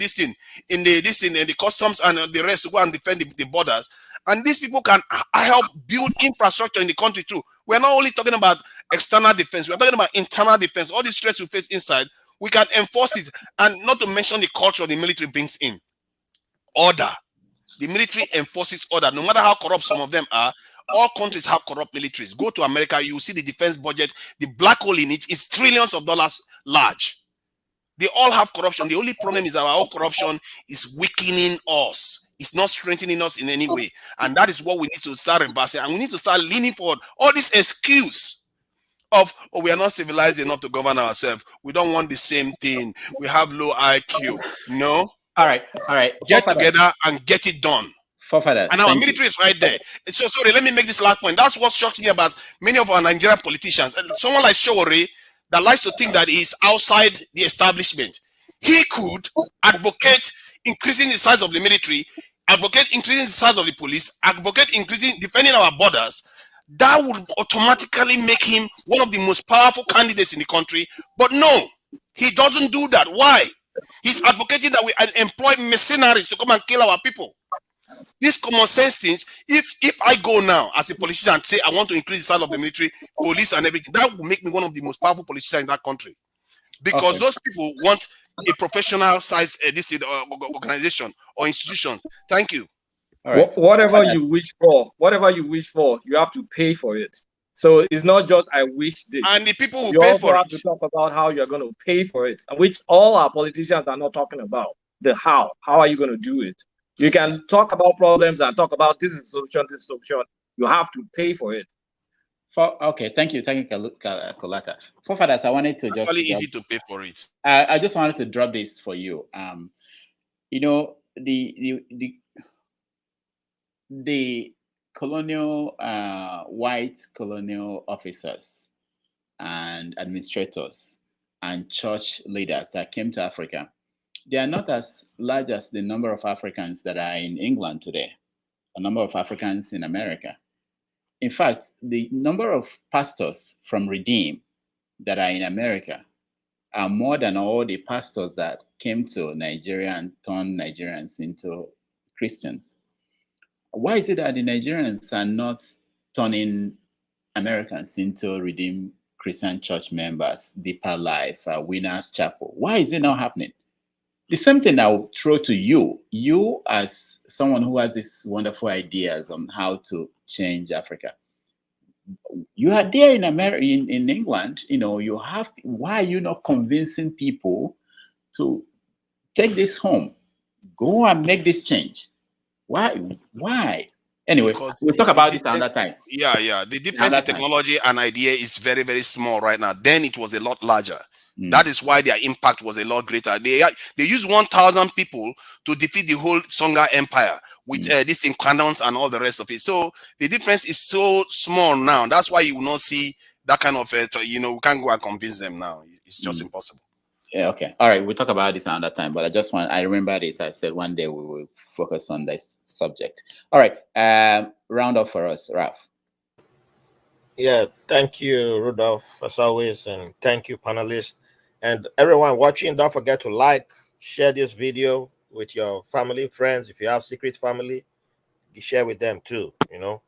Speaker 2: the customs and the rest to go and defend the borders. And these people can help build infrastructure in the country too. We're not only talking about external defense, we're talking about internal defense. All these threats we face inside, we can enforce it. And not to mention the culture the military brings in. Order. The military enforces order. No matter how corrupt some of them are, all countries have corrupt militaries. Go to America, you see the defense budget. The black hole in it is trillions of dollars large. They all have corruption. The only problem is our corruption is weakening us. It's not strengthening us in any way. And that is what we need to start reversing. And we need to start leaning forward. All this excuse of, oh, we are not civilized enough to govern ourselves. We don't want the same thing. We have low IQ. No.
Speaker 13: All right.
Speaker 2: Get together and get it done. And our military is right there. So sorry, let me make this last point. That's what shocks me about many of our Nigerian politicians. Someone like Showore that likes to think that he's outside the establishment. He could advocate increasing the size of the military, advocate increasing the size of the police, advocate increasing defending our borders. That would automatically make him one of the most powerful candidates in the country. But no, he doesn't do that. Why? He's advocating that we employ mercenaries to come and kill our people. These common sense things, if I go now as a politician and say I want to increase the size of the military, police and everything, that will make me one of the most powerful politicians in that country. Because those people want a professional size organization or institutions. Thank you.
Speaker 4: Right. Whatever you wish for, you have to pay for it. So it's not just I wish this.
Speaker 2: And the people will
Speaker 4: you
Speaker 2: pay
Speaker 4: also
Speaker 2: for
Speaker 4: have
Speaker 2: it.
Speaker 4: to talk about how you're going to pay for it, which all our politicians are not talking about. The how. How are you going to do it? You can talk about problems and talk about this is the solution, this is the solution. You have to pay for it.
Speaker 13: Okay, thank you, Kolata. Forefathers, I wanted to
Speaker 2: it's really easy to pay for it.
Speaker 13: I just wanted to drop this for you. You know, the colonial white colonial officers and administrators and church leaders that came to Africa, they are not as large as the number of Africans that are in England today, a number of Africans in America. In fact, the number of pastors from Redeem that are in America are more than all the pastors that came to Nigeria and turned Nigerians into Christians. Why is it that the Nigerians are not turning Americans into Redeemed Christian Church members, Deeper Life, Winners Chapel? Why is it not happening? The same thing I will throw to you. You as someone who has these wonderful ideas on how to change Africa. You are there in America, in England, you know, you have, why are you not convincing people to take this home? Go and make this change. Why? Anyway, we'll talk about this another time.
Speaker 2: Yeah. The difference in technology and idea is very, very small right now. Then it was a lot larger. That is why their impact was a lot greater. They used 1,000 people to defeat the whole Songa Empire with this in cannons and all the rest of it. So the difference is so small now. That's why you will not see that kind of, we can't go and convince them now. It's just impossible.
Speaker 13: Yeah, okay. All right, we'll talk about this another time, but I remembered it. I said one day we will focus on this subject. All right, round up for us, Ralph.
Speaker 9: Yeah, thank you, Rudolph, as always, and thank you, panelists. And everyone watching, don't forget to like, share this video with your family, friends. If you have secret family, you share with them too, you know.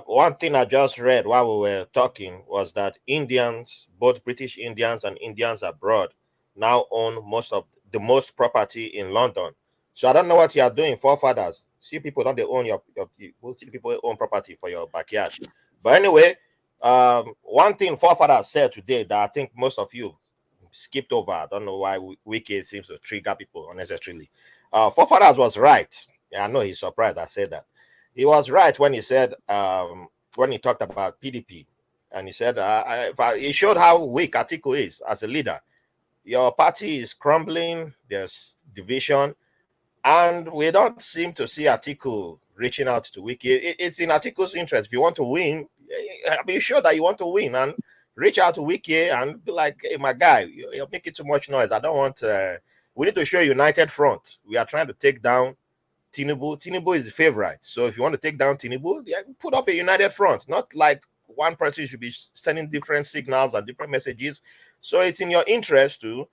Speaker 9: One thing I just read while we were talking was that Indians, both British Indians and Indians abroad, now own the most property in London. So I don't know what you are doing, forefathers. See people don't they own see people own property for your backyard. But anyway, one thing forefathers said today that I think most of you skipped over. I don't know why Wiki seems to trigger people unnecessarily. Forefathers was right. Yeah, I know he's surprised I said that. He was right when he said, when he talked about PDP, and he said, he showed how weak Atiku is as a leader. Your party is crumbling, there's division, and we don't seem to see Atiku reaching out to Wiki. It's in Atiku's interest. If you want to win, be sure that you want to win and reach out to Wiki and be like, hey, my guy, you're making too much noise. I don't want, we need to show a united front. We are trying to take down Tinubu. Tinubu is the favorite. So if you want to take down Tinubu, yeah, put up a united front, not like one person should be sending different signals and different messages. So it's in your interest to,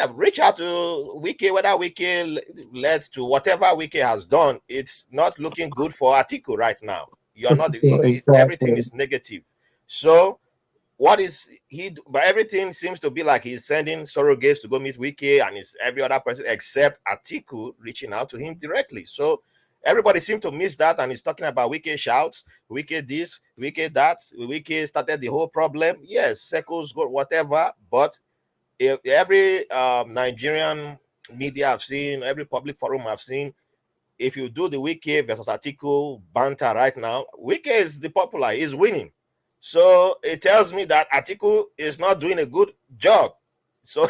Speaker 9: reach out to Wiki, whether Wiki led to whatever Wiki has done. It's not looking good for Atiku right now. You're not, exactly. Everything is negative. So what is he? But everything seems to be like he's sending surrogates to go meet Wiki, and it's every other person except Atiku reaching out to him directly. So everybody seems to miss that, and he's talking about Wiki shouts, Wiki this, Wiki that. Wiki started the whole problem. Yes, circles go whatever, but every Nigerian media I've seen, every public forum I've seen, if you do the Wiki versus Atiku banter right now, Wiki is the popular, he's winning.
Speaker 3: So it tells me that Atiku is not doing a good job. So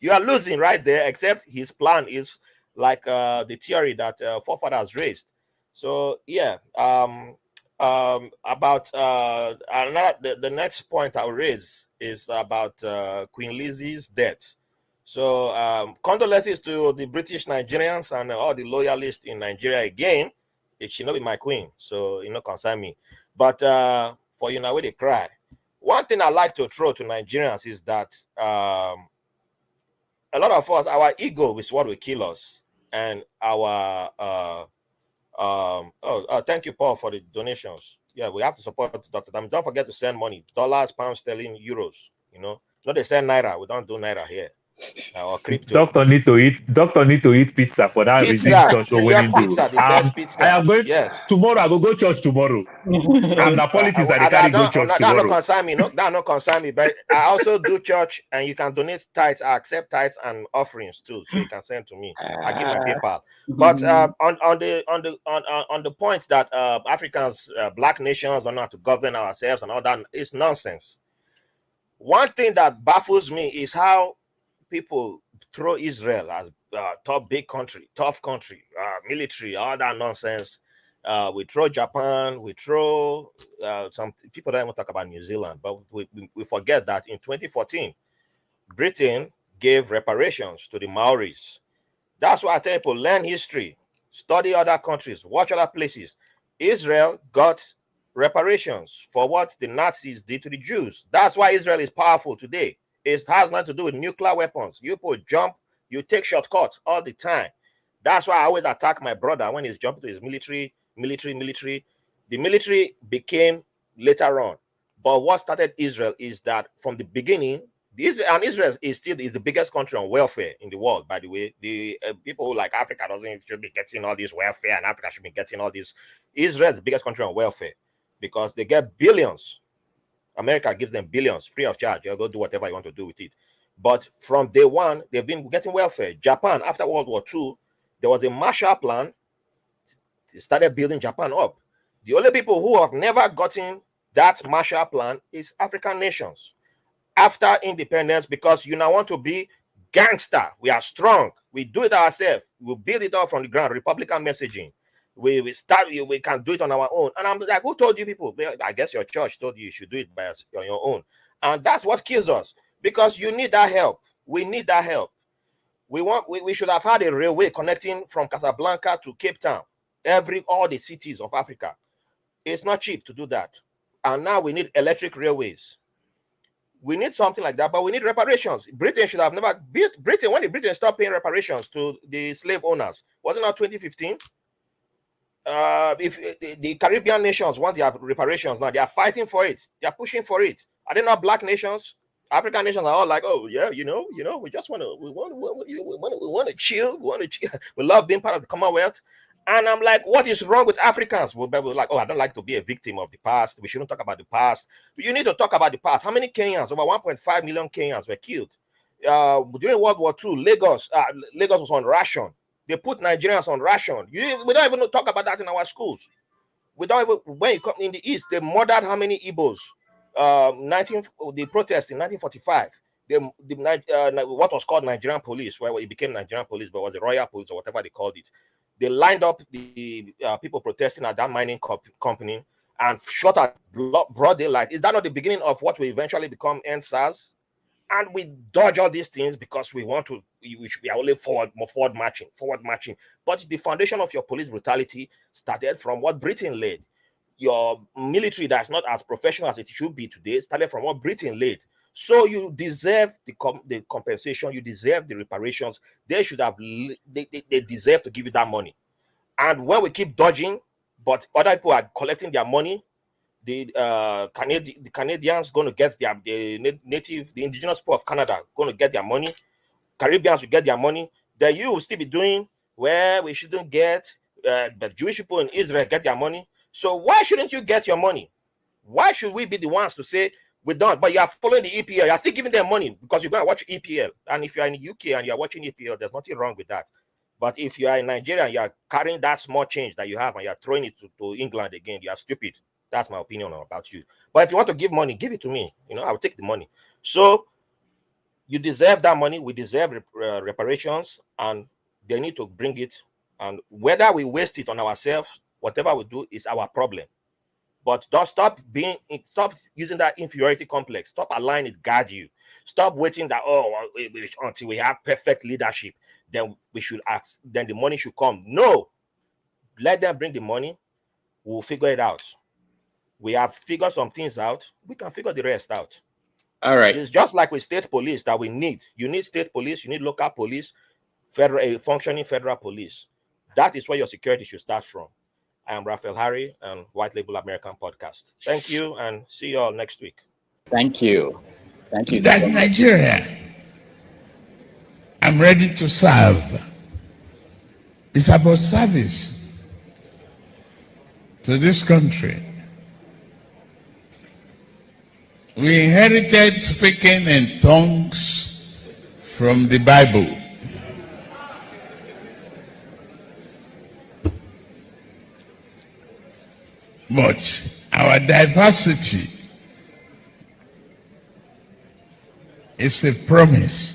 Speaker 3: you are losing right there, except his plan is like the theory that forefathers raised. So yeah, about the next point I'll raise is about Queen Lizzie's death. So condolences to the British Nigerians and all the loyalists in Nigeria again. It should not be my queen, so you know, concern me. But for you now, where they cry. One thing I like to throw to Nigerians is that a lot of us, our ego is what will kill us, and our thank you, Paul, for the donations. Yeah, we have to support Dr. Tam. Don't forget to send money, dollars, pounds, sterling, euros. You know, not they send naira. We don't do naira here. Or crypto.
Speaker 16: Doctor need to eat pizza for that redeem church
Speaker 3: New York pizza, the best pizza.
Speaker 16: I am going
Speaker 3: yes.
Speaker 16: Tomorrow. I go church tomorrow. And the politics that they carry go church
Speaker 3: that
Speaker 16: tomorrow.
Speaker 3: Not concern me. No, that not concern me. But I also do church, and you can donate tithes. I accept tithes and offerings too, so you can send to me. I give my PayPal. But on the point that Africans, black nations, are not to govern ourselves and all that, it's nonsense. One thing that baffles me is how people throw Israel as top big country, tough country, military, all that nonsense. We throw Japan, we throw some people don't even talk about New Zealand, but we forget that in 2014, Britain gave reparations to the Maoris. That's why I tell people, learn history, study other countries, watch other places. Israel got reparations for what the Nazis did to the Jews. That's why Israel is powerful today. It has nothing to do with nuclear weapons. You put jump, you take shortcuts all the time. That's why I always attack my brother when he's jumping to his military. The military became later on. But what started Israel is that from the beginning, Israel is still the biggest country on welfare in the world, by the way. The people like Africa should be getting all this welfare, and Africa should be getting all this. Israel is the biggest country on welfare because they get billions. America gives them billions free of charge. You'll go do whatever you want to do with it. But from day one, they've been getting welfare. Japan, after World War II, there was a Marshall Plan. They started building Japan up. The only people who have never gotten that Marshall Plan is African nations. After independence, because you now want to be gangster. We are strong. We do it ourselves. We build it up from the ground. Republican messaging. We can do it on our own. And I'm like, who told you people? I guess your church told you should do it on your own. And that's what kills us, because you need that help. We need that help. We should have had a railway connecting from Casablanca to Cape Town, all the cities of Africa. It's not cheap to do that. And now we need electric railways. We need something like that, but we need reparations. Britain should have never Britain. When did Britain stop paying reparations to the slave owners? Wasn't that 2015? If the Caribbean nations want their reparations now, they are fighting for it. They are pushing for it. Are they not black nations? African nations are all like, oh yeah, we just want to chill. We love being part of the Commonwealth. And I'm like, what is wrong with Africans? We're like, oh, I don't like to be a victim of the past. We shouldn't talk about the past. You need to talk about the past. How many Kenyans, over 1.5 million Kenyans were killed? During World War II, Lagos was on ration. They put Nigerians on ration. We don't even talk about that in our schools. We don't even, when you come in the East, they murdered how many Igbos? The protest in 1945. What was called Nigerian police, where it became Nigerian police, but was the royal police or whatever they called it. They lined up the people protesting at that mining company and shot at broad daylight. Is that not the beginning of what will eventually become NSAS? And we dodge all these things because we want to. We are only forward marching. But the foundation of your police brutality started from what Britain laid. Your military that's not as professional as it should be today started from what Britain laid. So you deserve the compensation. You deserve the reparations. They should have. They deserve to give you that money. And when we keep dodging, but other people are collecting their money, the Canadians going to get the indigenous people of Canada going to get their money. Caribbeans will get their money. Then you will still be doing where we shouldn't get. The Jewish people in Israel get their money. So why shouldn't you get your money? Why should we be the ones to say we don't? But you are following the EPL. You are still giving them money because you're going to watch EPL. And if you are in the UK and you are watching EPL, there's nothing wrong with that. But if you are in Nigeria and you are carrying that small change that you have and you are throwing it to England again, you are stupid. That's my opinion about you. But if you want to give money, give it to me. You know, I'll take the money. So you deserve that money. We deserve reparations, and they need to bring it. And whether we waste it on ourselves, whatever we do is our problem. But don't stop using that inferiority complex. Stop allowing it guard you. Stop waiting that until we have perfect leadership, then we should ask. Then the money should come. No, let them bring the money. We'll figure it out. We have figured some things out. We can figure the rest out.
Speaker 13: All right.
Speaker 3: It's just like with state police that we need. You need state police. You need local police. Federal, functioning federal police. That is where your security should start from. I am Raphael Harry and White Label American Podcast. Thank you, and see you all next week.
Speaker 13: Thank you. Thank you.
Speaker 6: That Nigeria, I'm ready to serve. It's about service to this country. We inherited speaking in tongues from the Bible. But our diversity is a promise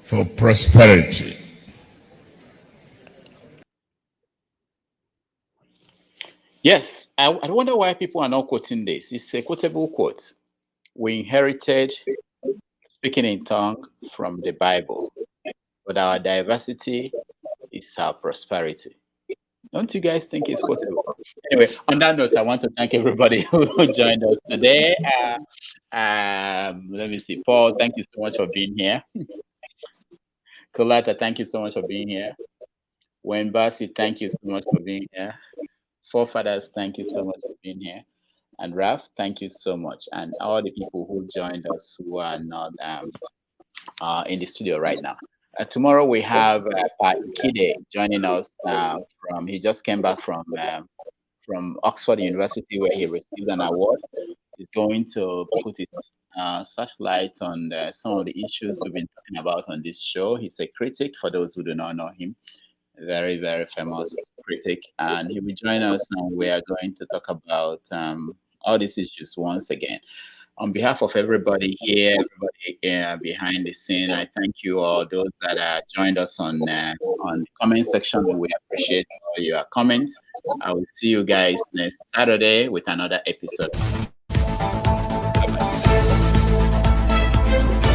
Speaker 6: for prosperity.
Speaker 13: Yes, I wonder why people are not quoting this. It's a quotable quote. We inherited speaking in tongue from the Bible, but our diversity is our prosperity. Don't you guys think it's quotable? Anyway, on that note, I want to thank everybody who joined us today. Let me see. Paul, thank you so much for being here. Kolata, thank you so much for being here. Wayne Bassi, thank you so much for being here. Forefathers, thank you so much for being here. And Raf, thank you so much. And all the people who joined us who are not in the studio right now. Tomorrow we have Pat Kide joining us he just came back from Oxford University, where he received an award. He's going to put his searchlight on some of the issues we've been talking about on this show. He's a critic, for those who do not know him. A very, very famous critic. And he will join us, and we are going to talk about all these issues once again. On behalf of everybody here, everybody behind the scene, I thank you all, those that joined us on the comment section. We appreciate all your comments. I will see you guys next Saturday with another episode.